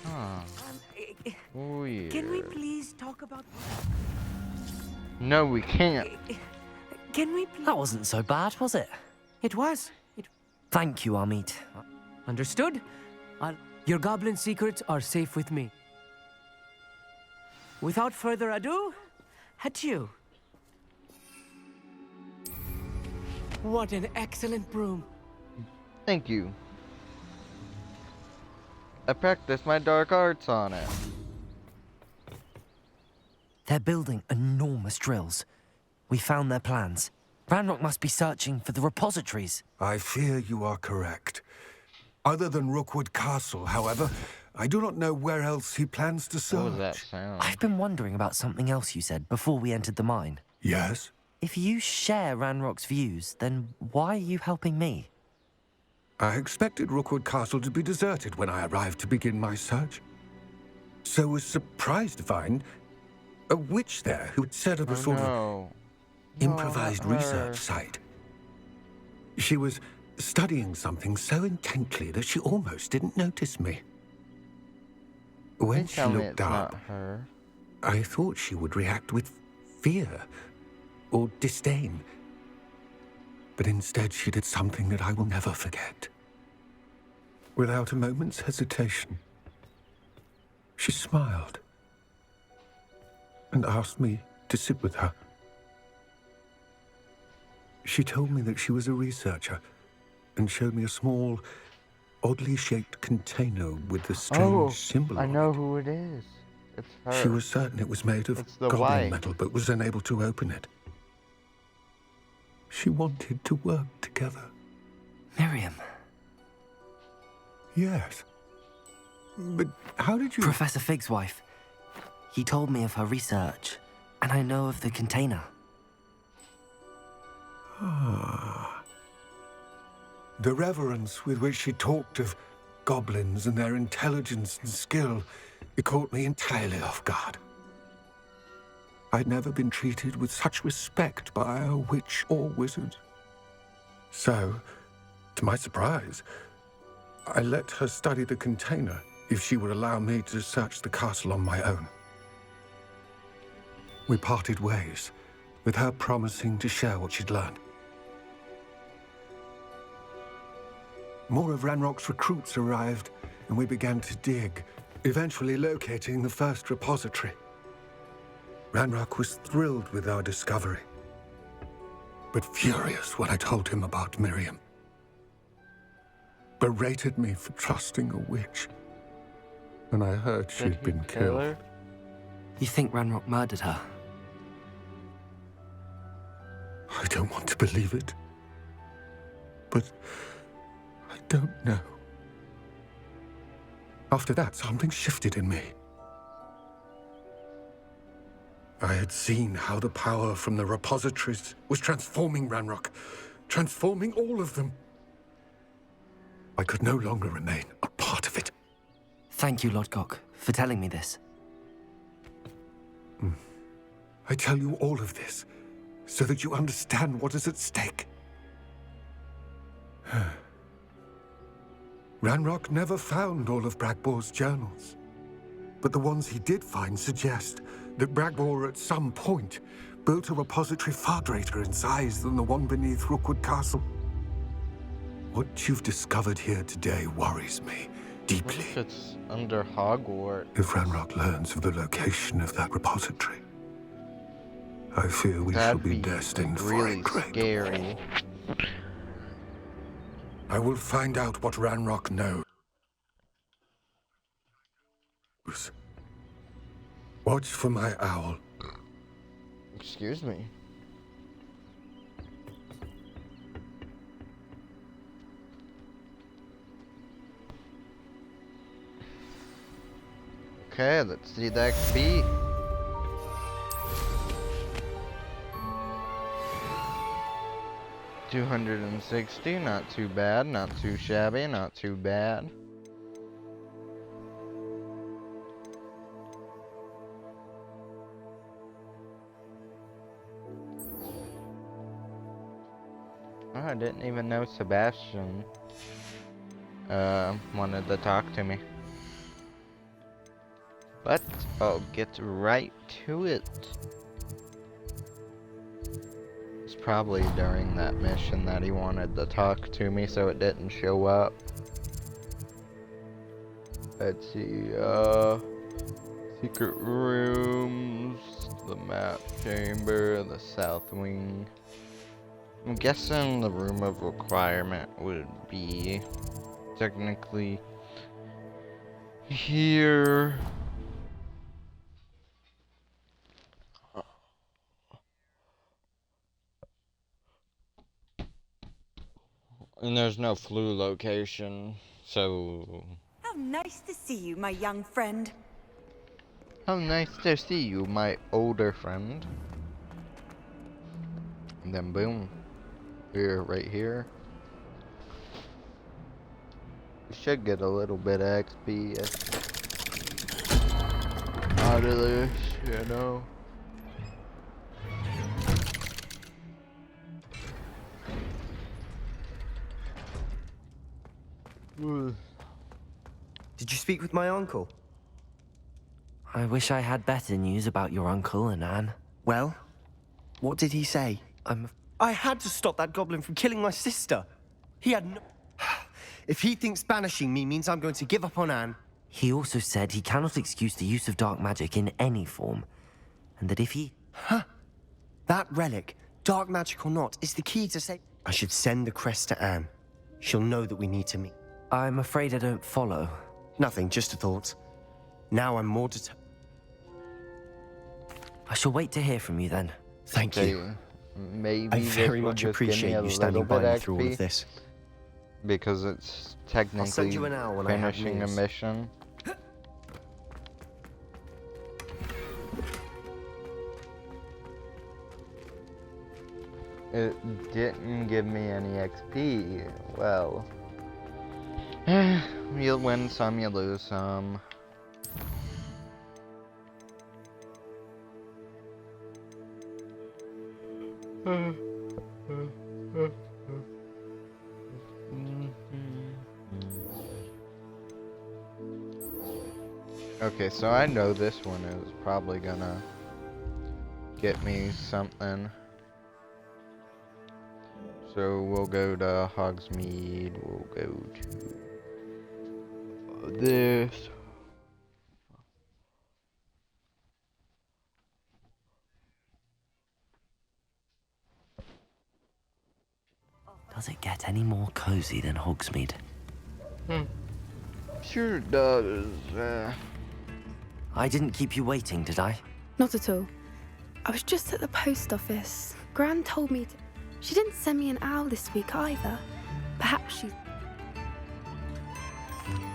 Huh. Weird. Can we please talk about... No, we can't. Can we That wasn't so bad, was it? It was. Thank you, Amit. Understood? Your goblin secrets are safe with me. Without further ado, adieu. What an excellent broom. Thank you. I practiced my dark arts on it. They're building enormous drills. We found their plans. Ranrock must be searching for the repositories. I fear you are correct. Other than Rookwood Castle, however, I do not know where else he plans to search. What was that sound? I've been wondering about something else you said before we entered the mine. Yes? If you share Ranrock's views, then why are you helping me? I expected Rookwood Castle to be deserted when I arrived to begin my search. So was surprised to find a witch there who had set up a sort of improvised research site. She was studying something so intently that she almost didn't notice me. When she looked up, I thought she would react with fear or disdain. But instead she did something that I will never forget. Without a moment's hesitation, she smiled and asked me to sit with her. She told me that she was a researcher and showed me a small, oddly shaped container with the strange symbol I on know it. who it is. It's her. She was certain it was made of It's the goblin wife. metal, but was unable to open it. She wanted to work together. Miriam. Yes. But how did you... Professor Fig's wife. He told me of her research, and I know of the container. Ah. The reverence with which she talked of goblins and their intelligence and skill, it caught me entirely off guard. I'd never been treated with such respect by a witch or wizard. So, to my surprise, I let her study the container if she would allow me to search the castle on my own. We parted ways, with her promising to share what she'd learned. More of Ranrock's recruits arrived, and we began to dig, eventually locating the first repository. Ranrock was thrilled with our discovery, but furious when I told him about Miriam. Berated me for trusting a witch, and I heard she'd been killed. You think Ranrock murdered her? I don't want to believe it, but I don't know. After that, something shifted in me. I had seen how the power from the repositories was transforming Ranrock, transforming all of them. I could no longer remain a part of it. Thank you, Lodgok, for telling me this. I tell you all of this so that you understand what is at stake. Ranrock never found all of Bragbor's journals, but the ones he did find suggest that Bragbor at some point built a repository far greater in size than the one beneath Rookwood Castle. What you've discovered here today worries me deeply. What if it's under Hogwarts? If Ranrock learns of the location of that repository, I fear we shall be destined for a great scary. I will find out what Ranrock knows. Watch for my owl. Excuse me. Okay, let's see the XP. $260, not too bad, not too shabby, not too bad. Oh, I didn't even know Sebastian wanted to talk to me. But I'll get right to it. It's probably during that mission that he wanted to talk to me, so it didn't show up. Let's see, secret rooms, the map chamber, the south wing. I'm guessing the room of requirement would be technically here. And there's no flu location, so... How nice to see you, my young friend. How nice to see you, my older friend. And then boom. Here, right here. We should get a little bit of XP out of this, you know. Did you speak with my uncle? I wish I had better news about your uncle and Anne. Well, what did he say? I had to stop that goblin from killing my sister. He had no... If he thinks banishing me means I'm going to give up on Anne... He also said he cannot excuse the use of dark magic in any form, and that if he... Huh? That relic, dark magic or not, is the key to say... I should send the crest to Anne. She'll know that we need to meet. I'm afraid I don't follow. Nothing, just a thought. Now I'm more determined. I shall wait to hear from you then. Thank Okay, you. Maybe I this very will much just give me appreciate a you standing little by bit me through all XP, of this. because it's I'll technically send you an hour when I have finishing a news. mission. It didn't give me any XP. Well, you'll win some, you lose some. Okay, so I know this one is probably gonna get me something. So we'll go to Hogsmeade, we'll go to this. Does it get any more cozy than Hogsmeade? Sure does. I didn't keep you waiting, did I? Not at all. I was just at the post office. Gran told me to... She didn't send me an owl this week either. Perhaps she...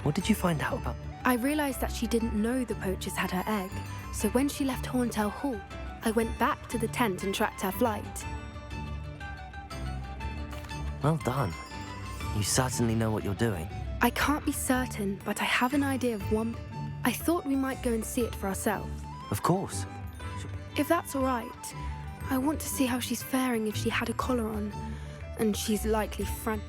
What did you find out about? I realised that she didn't know the poachers had her egg, so when she left Horntail Hall, I went back to the tent and tracked her flight. Well done. You certainly know what you're doing. I can't be certain, but I have an idea of one. I thought we might go and see it for ourselves. Of course. If that's all right, I want to see how she's faring if she had a collar on, and she's likely frantic.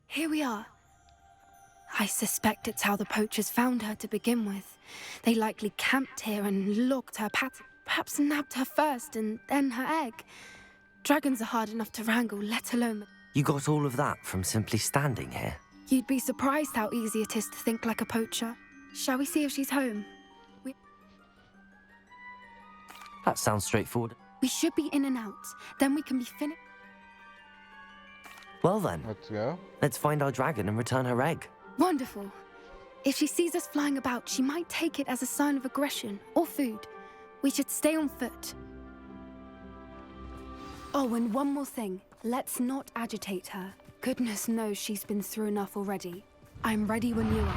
Here we are. I suspect it's how the poachers found her to begin with. They likely camped here and logged her pattern. Perhaps nabbed her first and then her egg. Dragons are hard enough to wrangle, let alone... You got all of that from simply standing here? You'd be surprised how easy it is to think like a poacher. Shall we see if she's home? That sounds straightforward. We should be in and out. Then we can be finished. Well then. Let's go. Let's find our dragon and return her egg. Wonderful. If she sees us flying about, she might take it as a sign of aggression or food. We should stay on foot. Oh, and one more thing. Let's not agitate her. Goodness knows she's been through enough already. I'm ready when you are.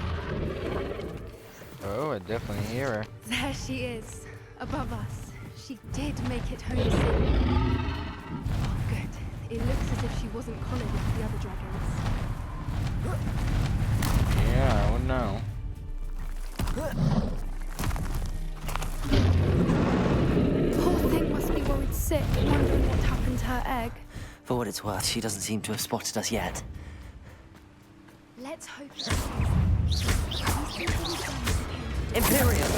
Oh, I definitely hear her. There she is, above us. She did make it home safe. Oh, good. It looks as if she wasn't collared with the other dragons. Yeah, I would know. Poor thing must be worried sick, wondering what happened to her egg. For what it's worth, she doesn't seem to have spotted us yet. Let's hope Imperium!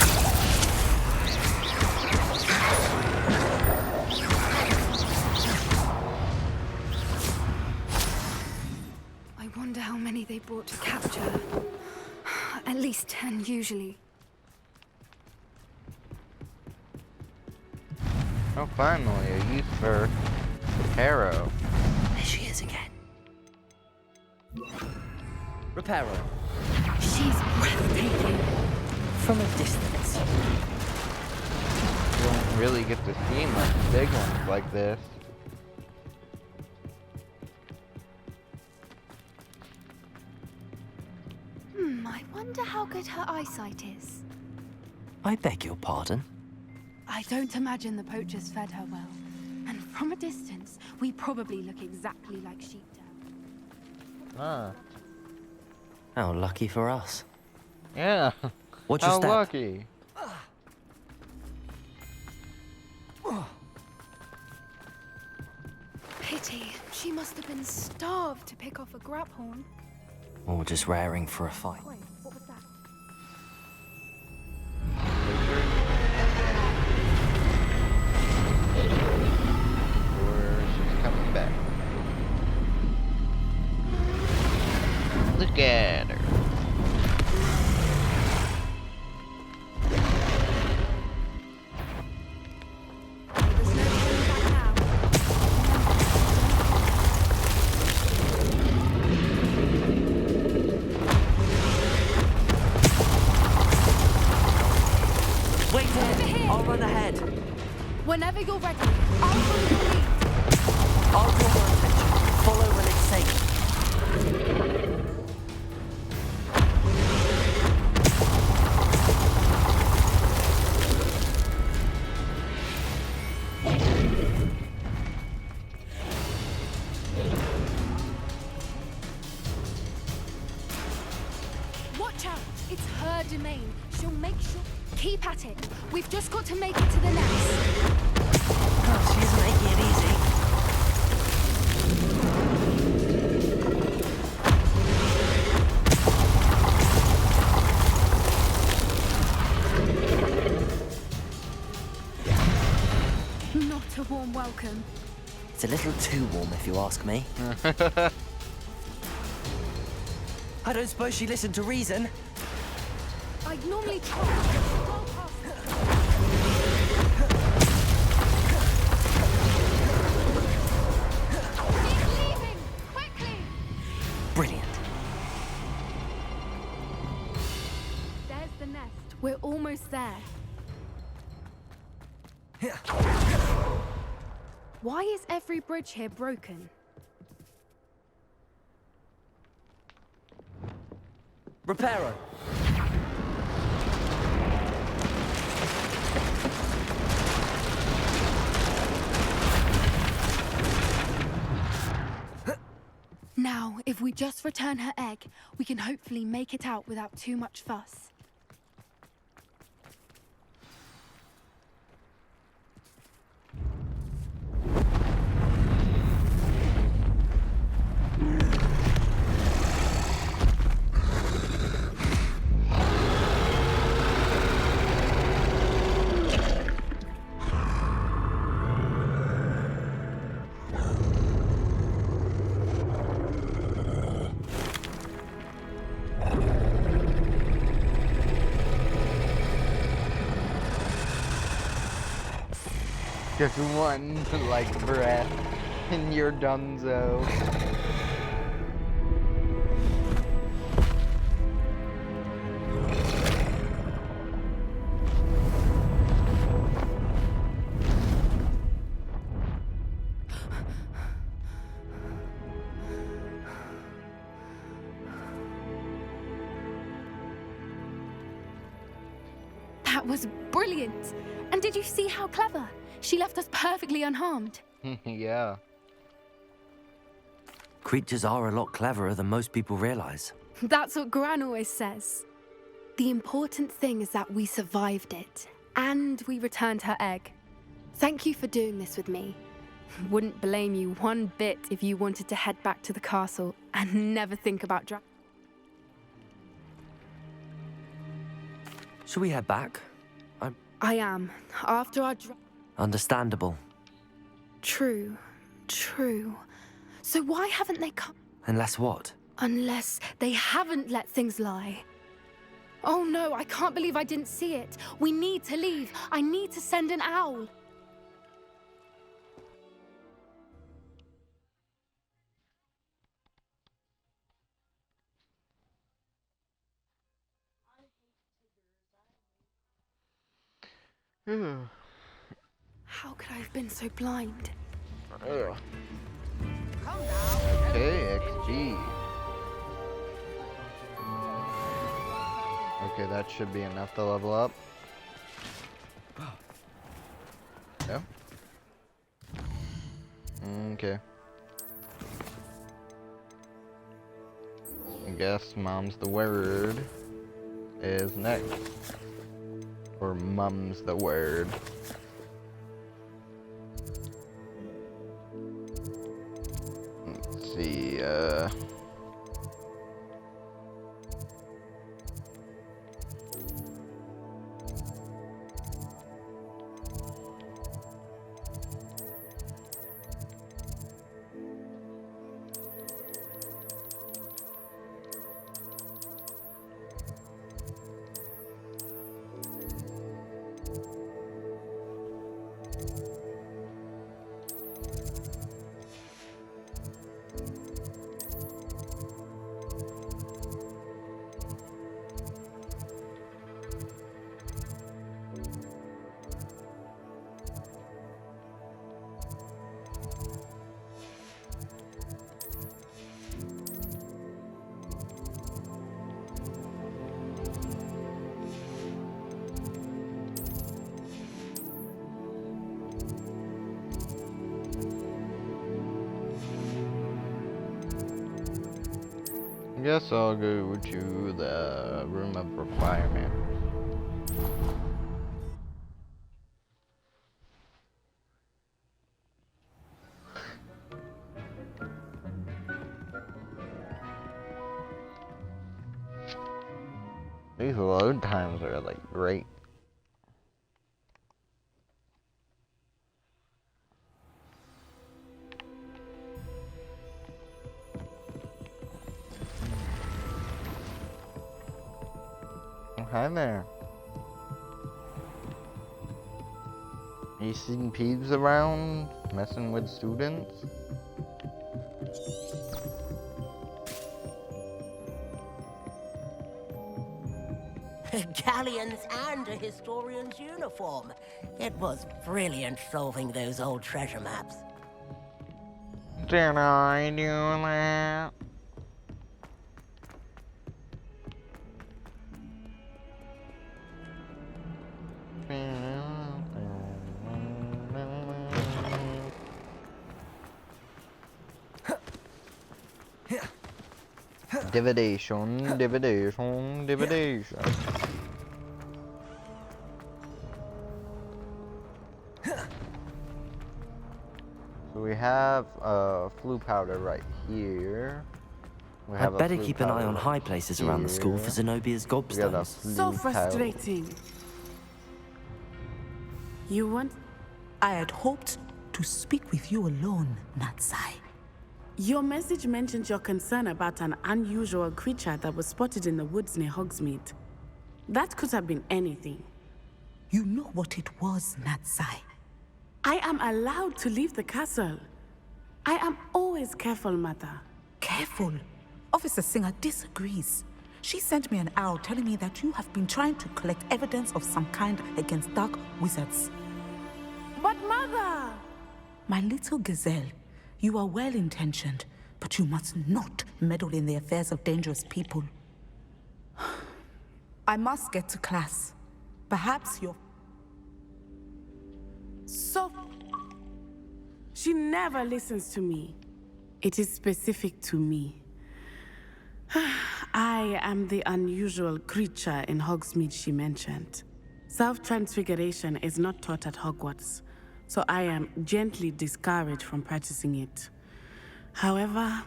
I wonder how many they brought to capture her. At least 10, usually. Oh, finally, a use for Reparo. There she is again. Reparo. She's breathtaking. From a distance. You don't really get to see much big ones like this. I wonder how good her eyesight is. I beg your pardon? I don't imagine the poachers fed her well. And from a distance, we probably look exactly like sheepdog. Ah. How lucky for us. Yeah. What's your How step? lucky. Pity. She must have been starved to pick off a graphorn. Or just raring for a fight. Wait, what was that? Or she's coming back. Look at her. Whenever you're ready, I'll follow your lead. I'll draw your attention. Follow when it's safe. Watch out! It's her domain. She'll make sure. Keep at it. We've just got to make it to the nest. Oh, she isn't making it easy. Not a warm welcome. It's a little too warm, if you ask me. I don't suppose she listened to reason. I'd normally try. Brilliant. There's the nest. We're almost there. Why is every bridge here broken? Reparo. Now, if we just return her egg, we can hopefully make it out without too much fuss. Just one, like, breath, and you're donezo. That was brilliant! And did you see how clever? She left us perfectly unharmed. Yeah. Creatures are a lot cleverer than most people realize. That's what Gran always says. The important thing is that we survived it, and we returned her egg. Thank you for doing this with me. Wouldn't blame you one bit if you wanted to head back to the castle and never think about Shall we head back? I am. After our Understandable. True. So why haven't they come? Unless what? Unless they haven't let things lie. Oh no, I can't believe I didn't see it. We need to leave. I need to send an owl. How could I have been so blind? Okay, XG. Okay, that should be enough to level up. Yeah. Okay. I guess mom's the word is next. Or mum's the word. Let's see, Guess I'll go to the room of requirement. These load times are like great. Oh, hi there. You seen peeps around messing with students? Galleons and a historian's uniform. It was brilliant solving those old treasure maps. Did I do that? Dividation. So we have flu powder right here. I'd better keep an eye on high places around the school for Zenobia's gobstones. So frustrating. You want? I had hoped to speak with you alone, Natsai. Your message mentioned your concern about an unusual creature that was spotted in the woods near Hogsmeade. That could have been anything. You know what it was, Natsai. I am allowed to leave the castle. I am always careful, Mother. Careful? Officer Singer disagrees. She sent me an arrow telling me that you have been trying to collect evidence of some kind against dark wizards. But Mother! My little gazelle, you are well-intentioned, but you must not meddle in the affairs of dangerous people. I must get to class. Perhaps you're... So... She never listens to me. It is specific to me. I am the unusual creature in Hogsmeade she mentioned. Self-transfiguration is not taught at Hogwarts, so I am gently discouraged from practicing it. However,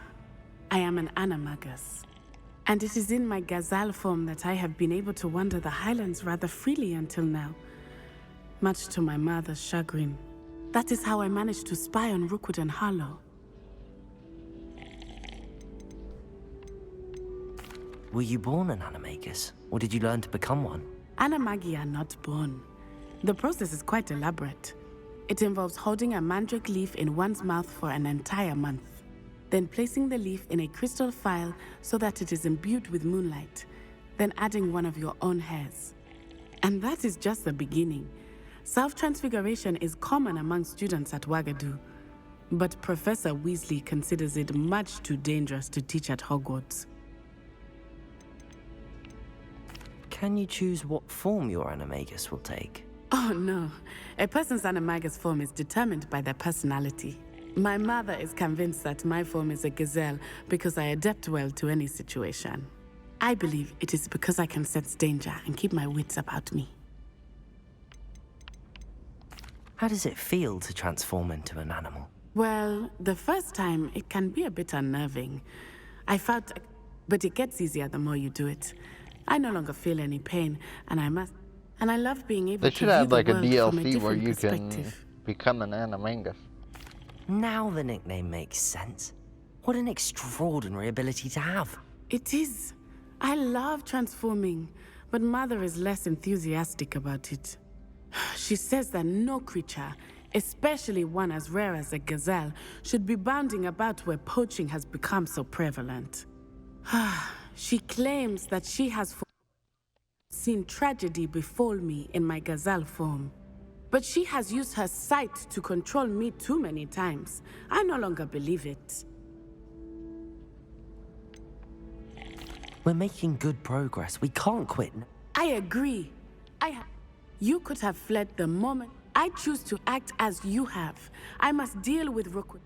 I am an animagus, and it is in my gazelle form that I have been able to wander the Highlands rather freely until now, much to my mother's chagrin. That is how I managed to spy on Rookwood and Harlow. Were you born an animagus, or did you learn to become one? Animagi are not born. The process is quite elaborate. It involves holding a mandrake leaf in one's mouth for an entire month, then placing the leaf in a crystal phial so that it is imbued with moonlight, then adding one of your own hairs. And that is just the beginning. Self-transfiguration is common among students at Wagadu, but Professor Weasley considers it much too dangerous to teach at Hogwarts. Can you choose what form your animagus will take? Oh no, a person's animagus form is determined by their personality. My mother is convinced that my form is a gazelle because I adapt well to any situation. I believe it is because I can sense danger and keep my wits about me. How does it feel to transform into an animal? Well, the first time it can be a bit unnerving. But it gets easier the more you do it. I no longer feel any pain, and I love being able They to should view have the like a world from a DLC where different you can perspective. become an animagus. Now the nickname makes sense. What an extraordinary ability to have. It is. I love transforming, but Mother is less enthusiastic about it. She says that no creature, especially one as rare as a gazelle, should be bounding about where poaching has become so prevalent. She claims that she has seen tragedy befall me in my gazelle form. But she has used her sight to control me too many times. I no longer believe it. We're making good progress. We can't quit. I agree. You could have fled the moment. I choose to act as you have. I must deal with Rookwood.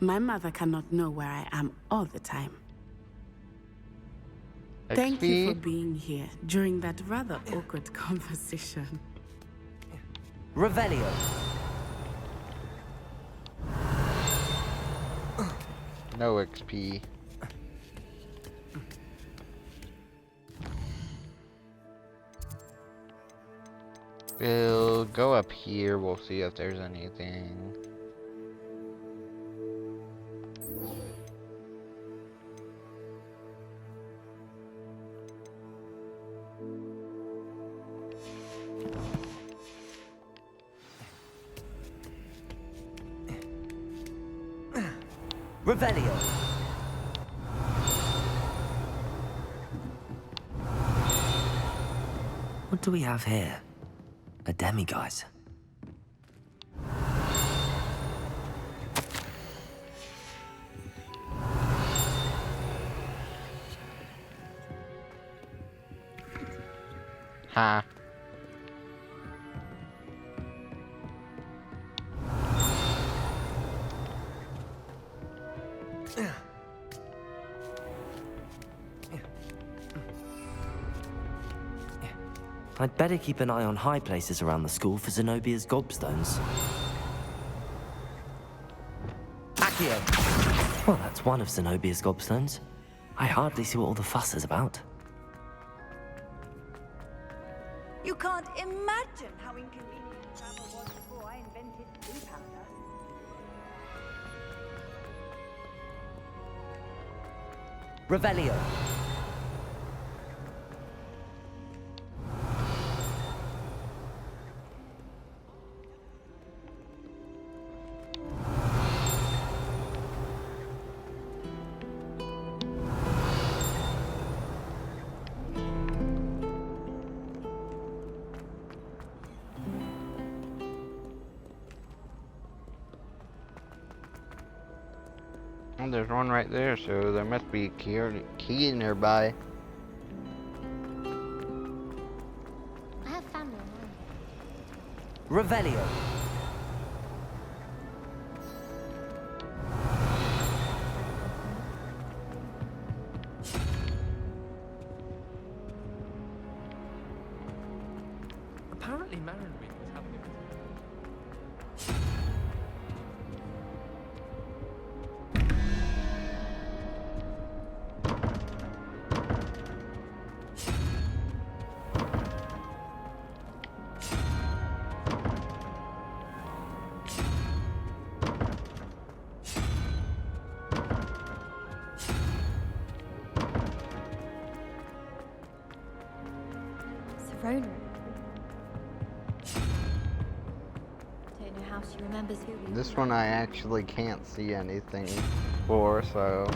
My mother cannot know where I am all the time. Thank you for being here during that rather awkward conversation. Revelio. No XP. We'll go up here, we'll see if there's anything. Revelio. What do we have here? A demiguise. Ha. I'd better keep an eye on high places around the school for Zenobia's gobstones. Accio! Well, that's one of Zenobia's gobstones. I hardly see what all the fuss is about. You can't imagine how inconvenient travel was before I invented blue powder. Revelio. Oh, there's one right there, so there must be a key nearby. I have family. Revelio. Apparently, Marin was having a Serona. Don't know how she remembers who we This one I actually can't see anything for, so...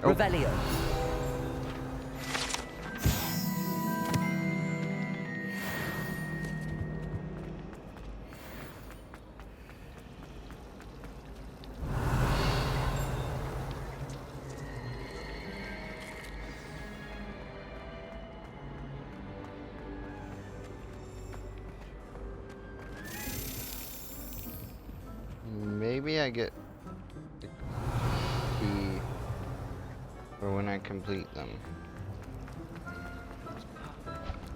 Revelio. Maybe I get the key for when I complete them.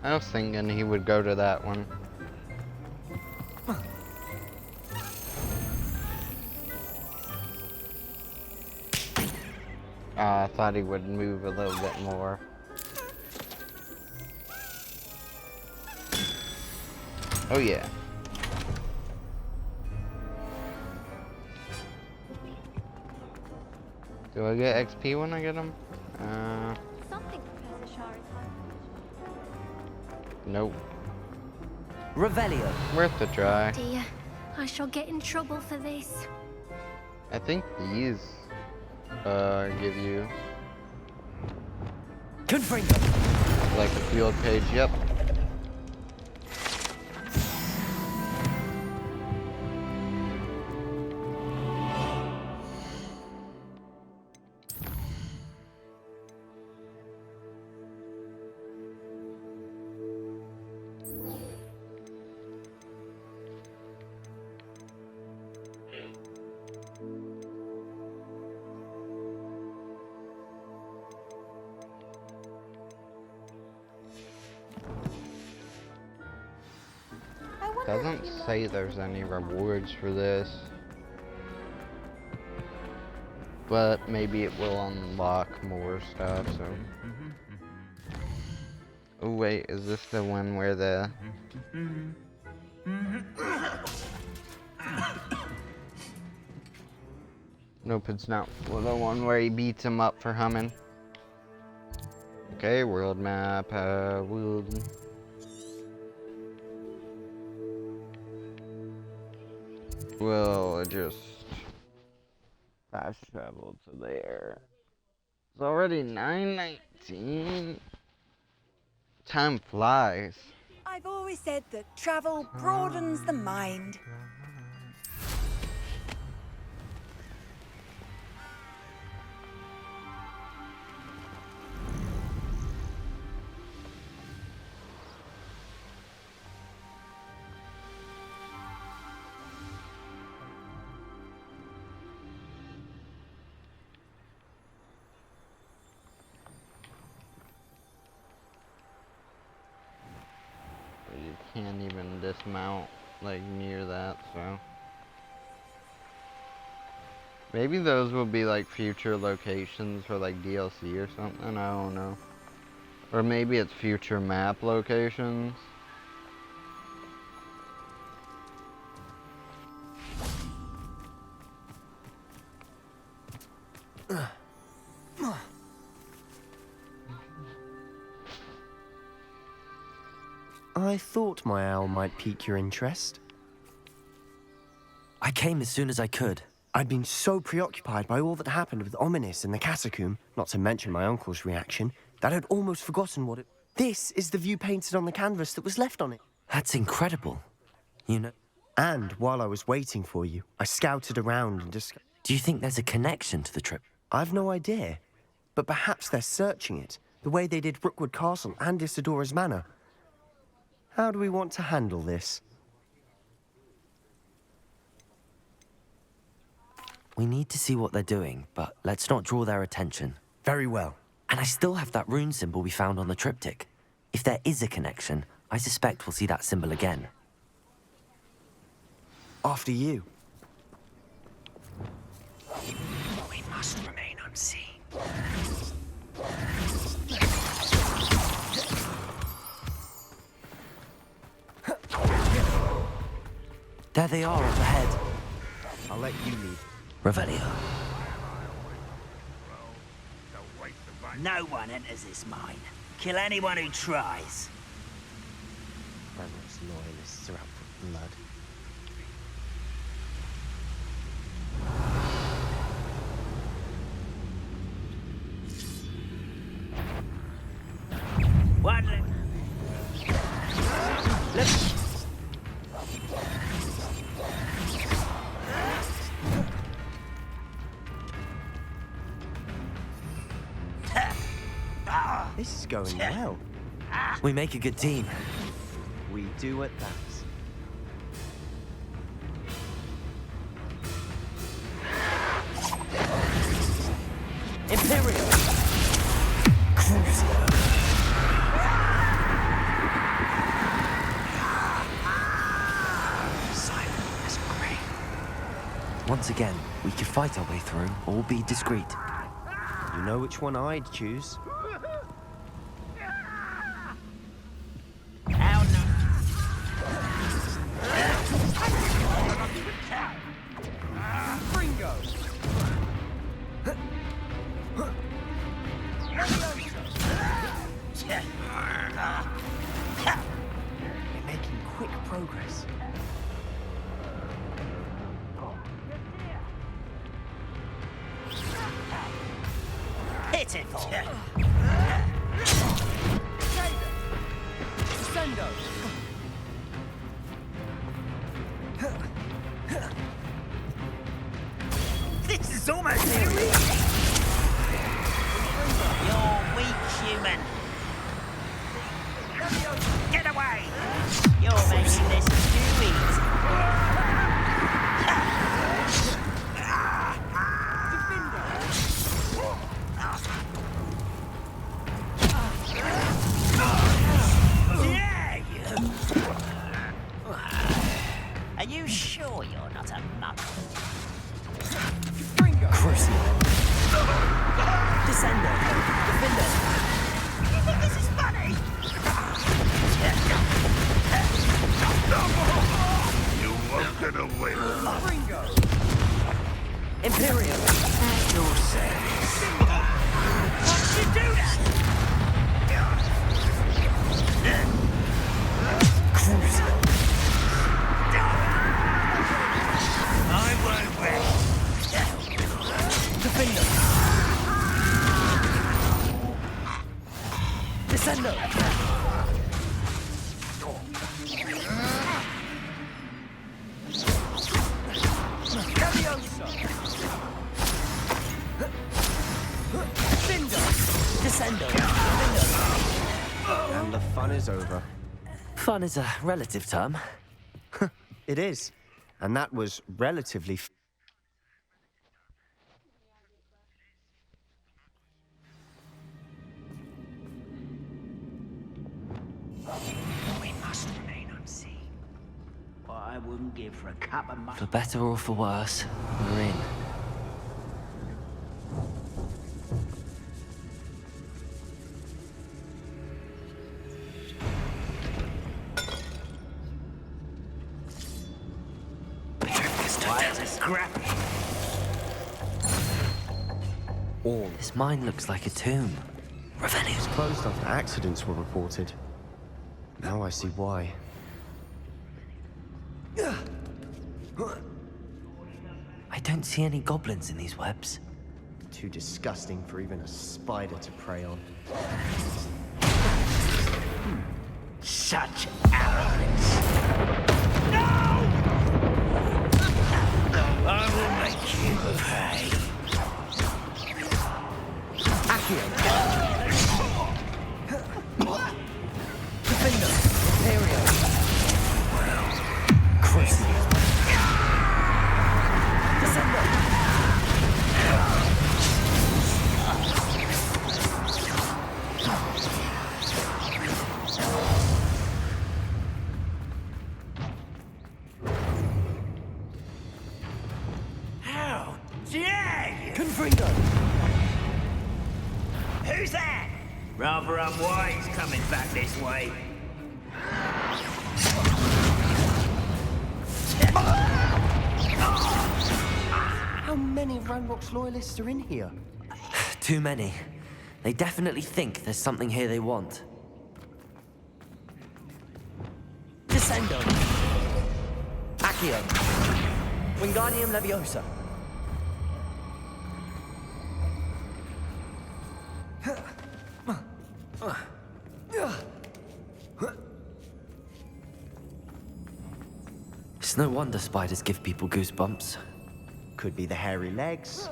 I was thinking he would go to that one. I thought he would move a little bit more. Oh yeah. Do I get XP when I get them? Something Professor Shah is Nope. Revelio. Worth a try. Dear, I shall get in trouble for this. I think these give you Confringo. Like a field page, yep. Doesn't say there's any rewards for this, but maybe it will unlock more stuff, so. Oh wait, is this the one where the... Nope, it's not. Well, the one where he beats him up for humming. Okay, world map, We'll just fast travel to there. It's already 9:19. Time flies. I've always said that travel broadens the mind. You can't even dismount like near that, so maybe those will be like future locations for like DLC or something, I don't know. Or maybe it's future map locations. I thought my owl might pique your interest. I came as soon as I could. I'd been so preoccupied by all that happened with Ominis in the catacomb, not to mention my uncle's reaction, that I'd almost forgotten what it... This is the view painted on the canvas that was left on it. That's incredible. You know... And while I was waiting for you, I scouted around and discovered... Do you think there's a connection to the trip? I've no idea. But perhaps they're searching it, the way they did Rookwood Castle and Isidora's Manor. How do we want to handle this? We need to see what they're doing, but let's not draw their attention. Very well. And I still have that rune symbol we found on the triptych. If there is a connection, I suspect we'll see that symbol again. After you. We must remain unseen. There they are up ahead. I'll let you lead. Revelio. No one enters this mine. Kill anyone who tries. Ranrock's loyalists are out for blood. One. Look. This is going well. We make a good team. We do at that. Imperial! Crucio! Silent as grey. Once again, we could fight our way through or be discreet. You know which one I'd choose. We're making quick progress. Pitiful. Descendo! This is almost too easy! You're weak, human. Get away! You're making this too easy. Yeah, you. Are you sure you're not a mother? Crucial. Descender. Defender. You think this is funny? You won't get away with it. Ringo! Imperium. At your service. Why did you do that? Crucial. I won't rest. Defender. Descender. Descendo. And the fun is over. Fun is a relative term. It is. And that was relatively... We must remain unseen. I wouldn't give for a cup of mutton. For better or for worse, we're in. All. This mine looks like a tomb. Revenue was closed after accidents were reported. Now I see why. I don't see any goblins in these webs. Too disgusting for even a spider to prey on. Such arrogance. No! I will make you pay. Accio. Defender. Imperio. Crucial. Descender. How dare you? Confringo. Who's that? Rather unwise coming back this way. How many Ranrock's loyalists are in here? Too many. They definitely think there's something here they want. Descendo. Accio. Wingardium Leviosa. It's no wonder spiders give people goosebumps. Could be the hairy legs.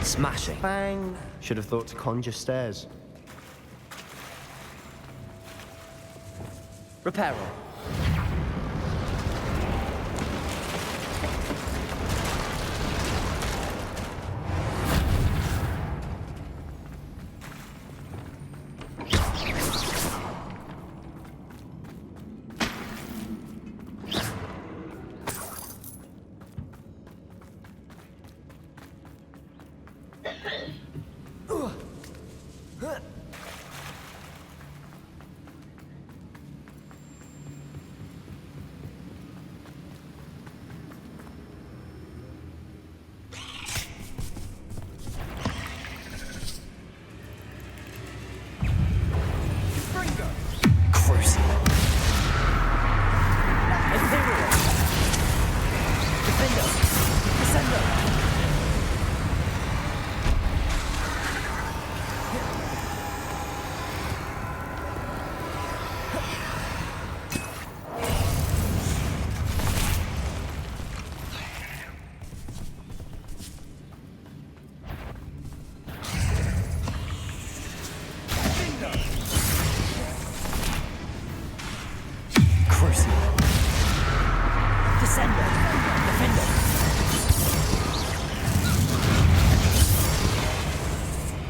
Smashing. Bang. Should have thought to conjure stairs. Reparo.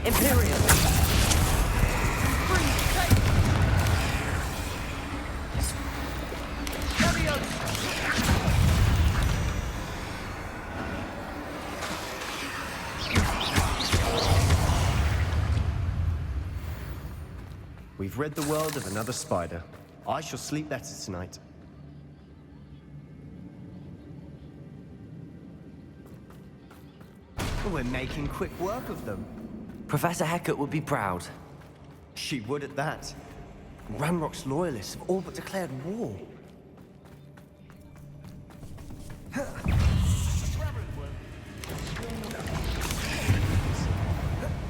Imperium! We've rid the world of another spider. I shall sleep better tonight. We're making quick work of them. Professor Hecat would be proud. She would at that. Ranrock's loyalists have all but declared war.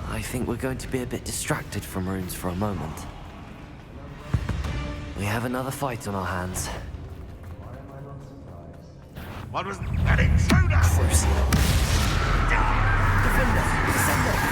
I think we're going to be a bit distracted from runes for a moment. We have another fight on our hands. What was that intruder? Defender! Descender!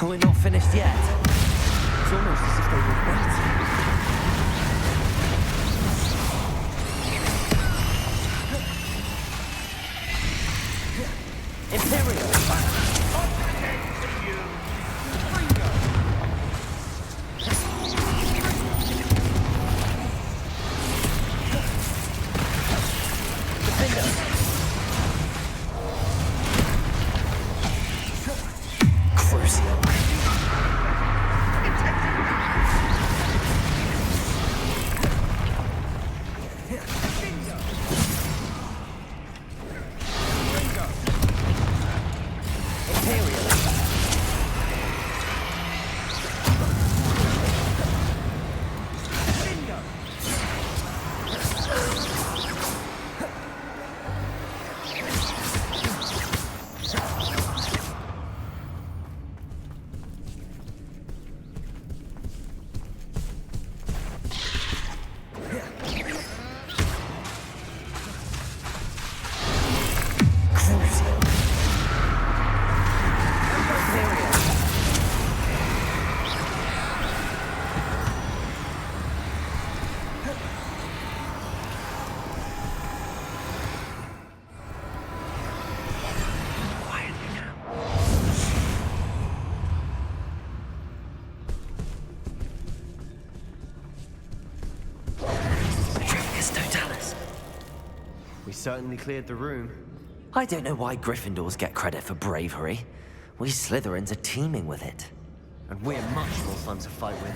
We're not finished yet. It's almost as if they were waiting. Imperial! We certainly cleared the room. I don't know why Gryffindors get credit for bravery. We Slytherins are teeming with it. And we're much more fun to fight with.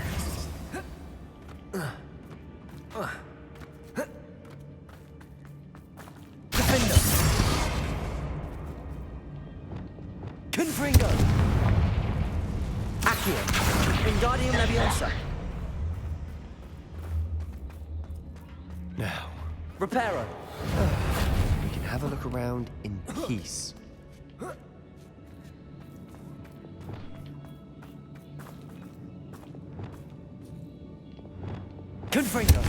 Defender! Confringo! Accio! Wingardium Leviosa! Now, Reparo! we can have a look around in peace. Confringo!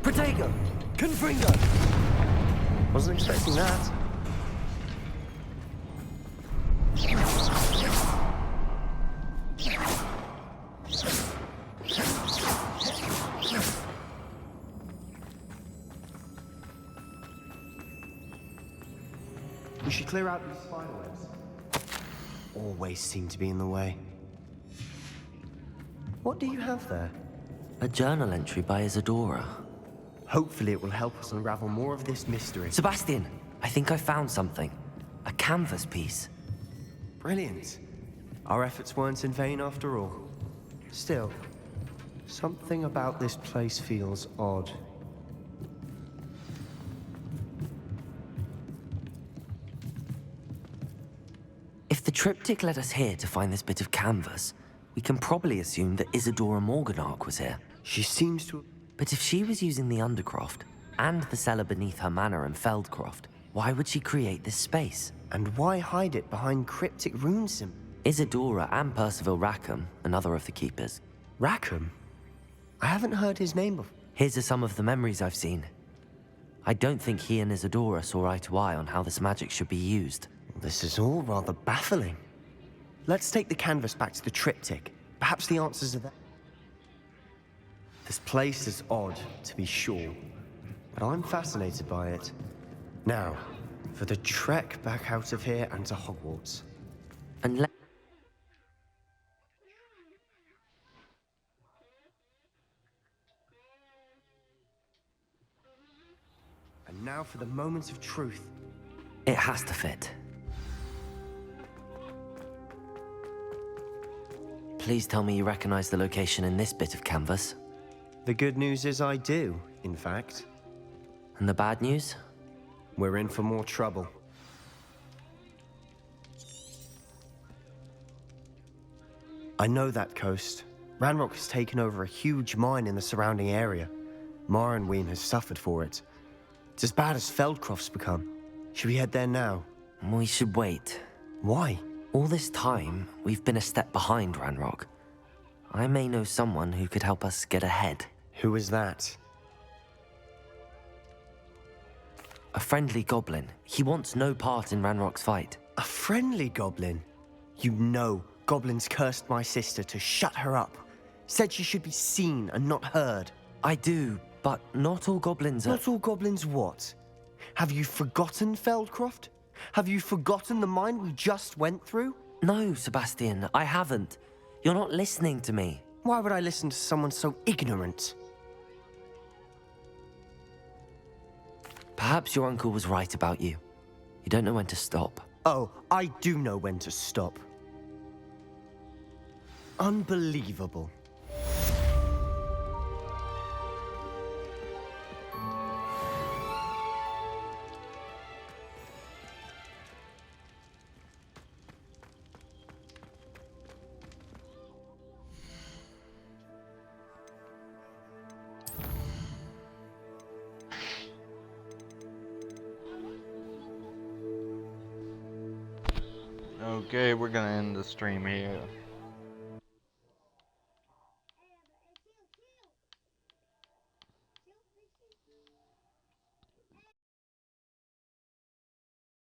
Protego! Confringo! Wasn't expecting that. We should clear out these spiderwebs. always seem to be in the way. What do you have there? A journal entry by Isadora. Hopefully it will help us unravel more of this mystery. Sebastian, I think I found something. A canvas piece. Brilliant. Our efforts weren't in vain after all. Still, something about this place feels odd. If the triptych led us here to find this bit of canvas, we can probably assume that Isadora Morganark was here. She seems to... But if she was using the Undercroft, and the cellar beneath her manor in Feldcroft, why would she create this space? And why hide it behind cryptic rune symbols? Isadora and Percival Rackham, another of the keepers. Rackham? I haven't heard his name before. Here's some of the memories I've seen. I don't think he and Isadora saw eye to eye on how this magic should be used. This is all rather baffling. Let's take the canvas back to the triptych. Perhaps the answers are there. This place is odd, to be sure, but I'm fascinated by it. Now, for the trek back out of here and to Hogwarts. And now for the moment of truth. It has to fit. Please tell me you recognize the location in this bit of canvas. The good news is I do, in fact. And the bad news? We're in for more trouble. I know that coast. Ranrock has taken over a huge mine in the surrounding area. Morrowind has suffered for it. It's as bad as Feldcroft's become. Should we head there now? We should wait. Why? All this time, we've been a step behind Ranrock. I may know someone who could help us get ahead. Who is that? A friendly goblin. He wants no part in Ranrock's fight. A friendly goblin? You know, goblins cursed my sister to shut her up. Said she should be seen and not heard. I do, but not all goblins are... Not all goblins what? Have you forgotten Feldcroft? Have you forgotten the mine we just went through? No, Sebastian, I haven't. You're not listening to me. Why would I listen to someone so ignorant? Perhaps your uncle was right about you. You don't know when to stop. Oh, I do know when to stop. Unbelievable. Okay, we're gonna end the stream here.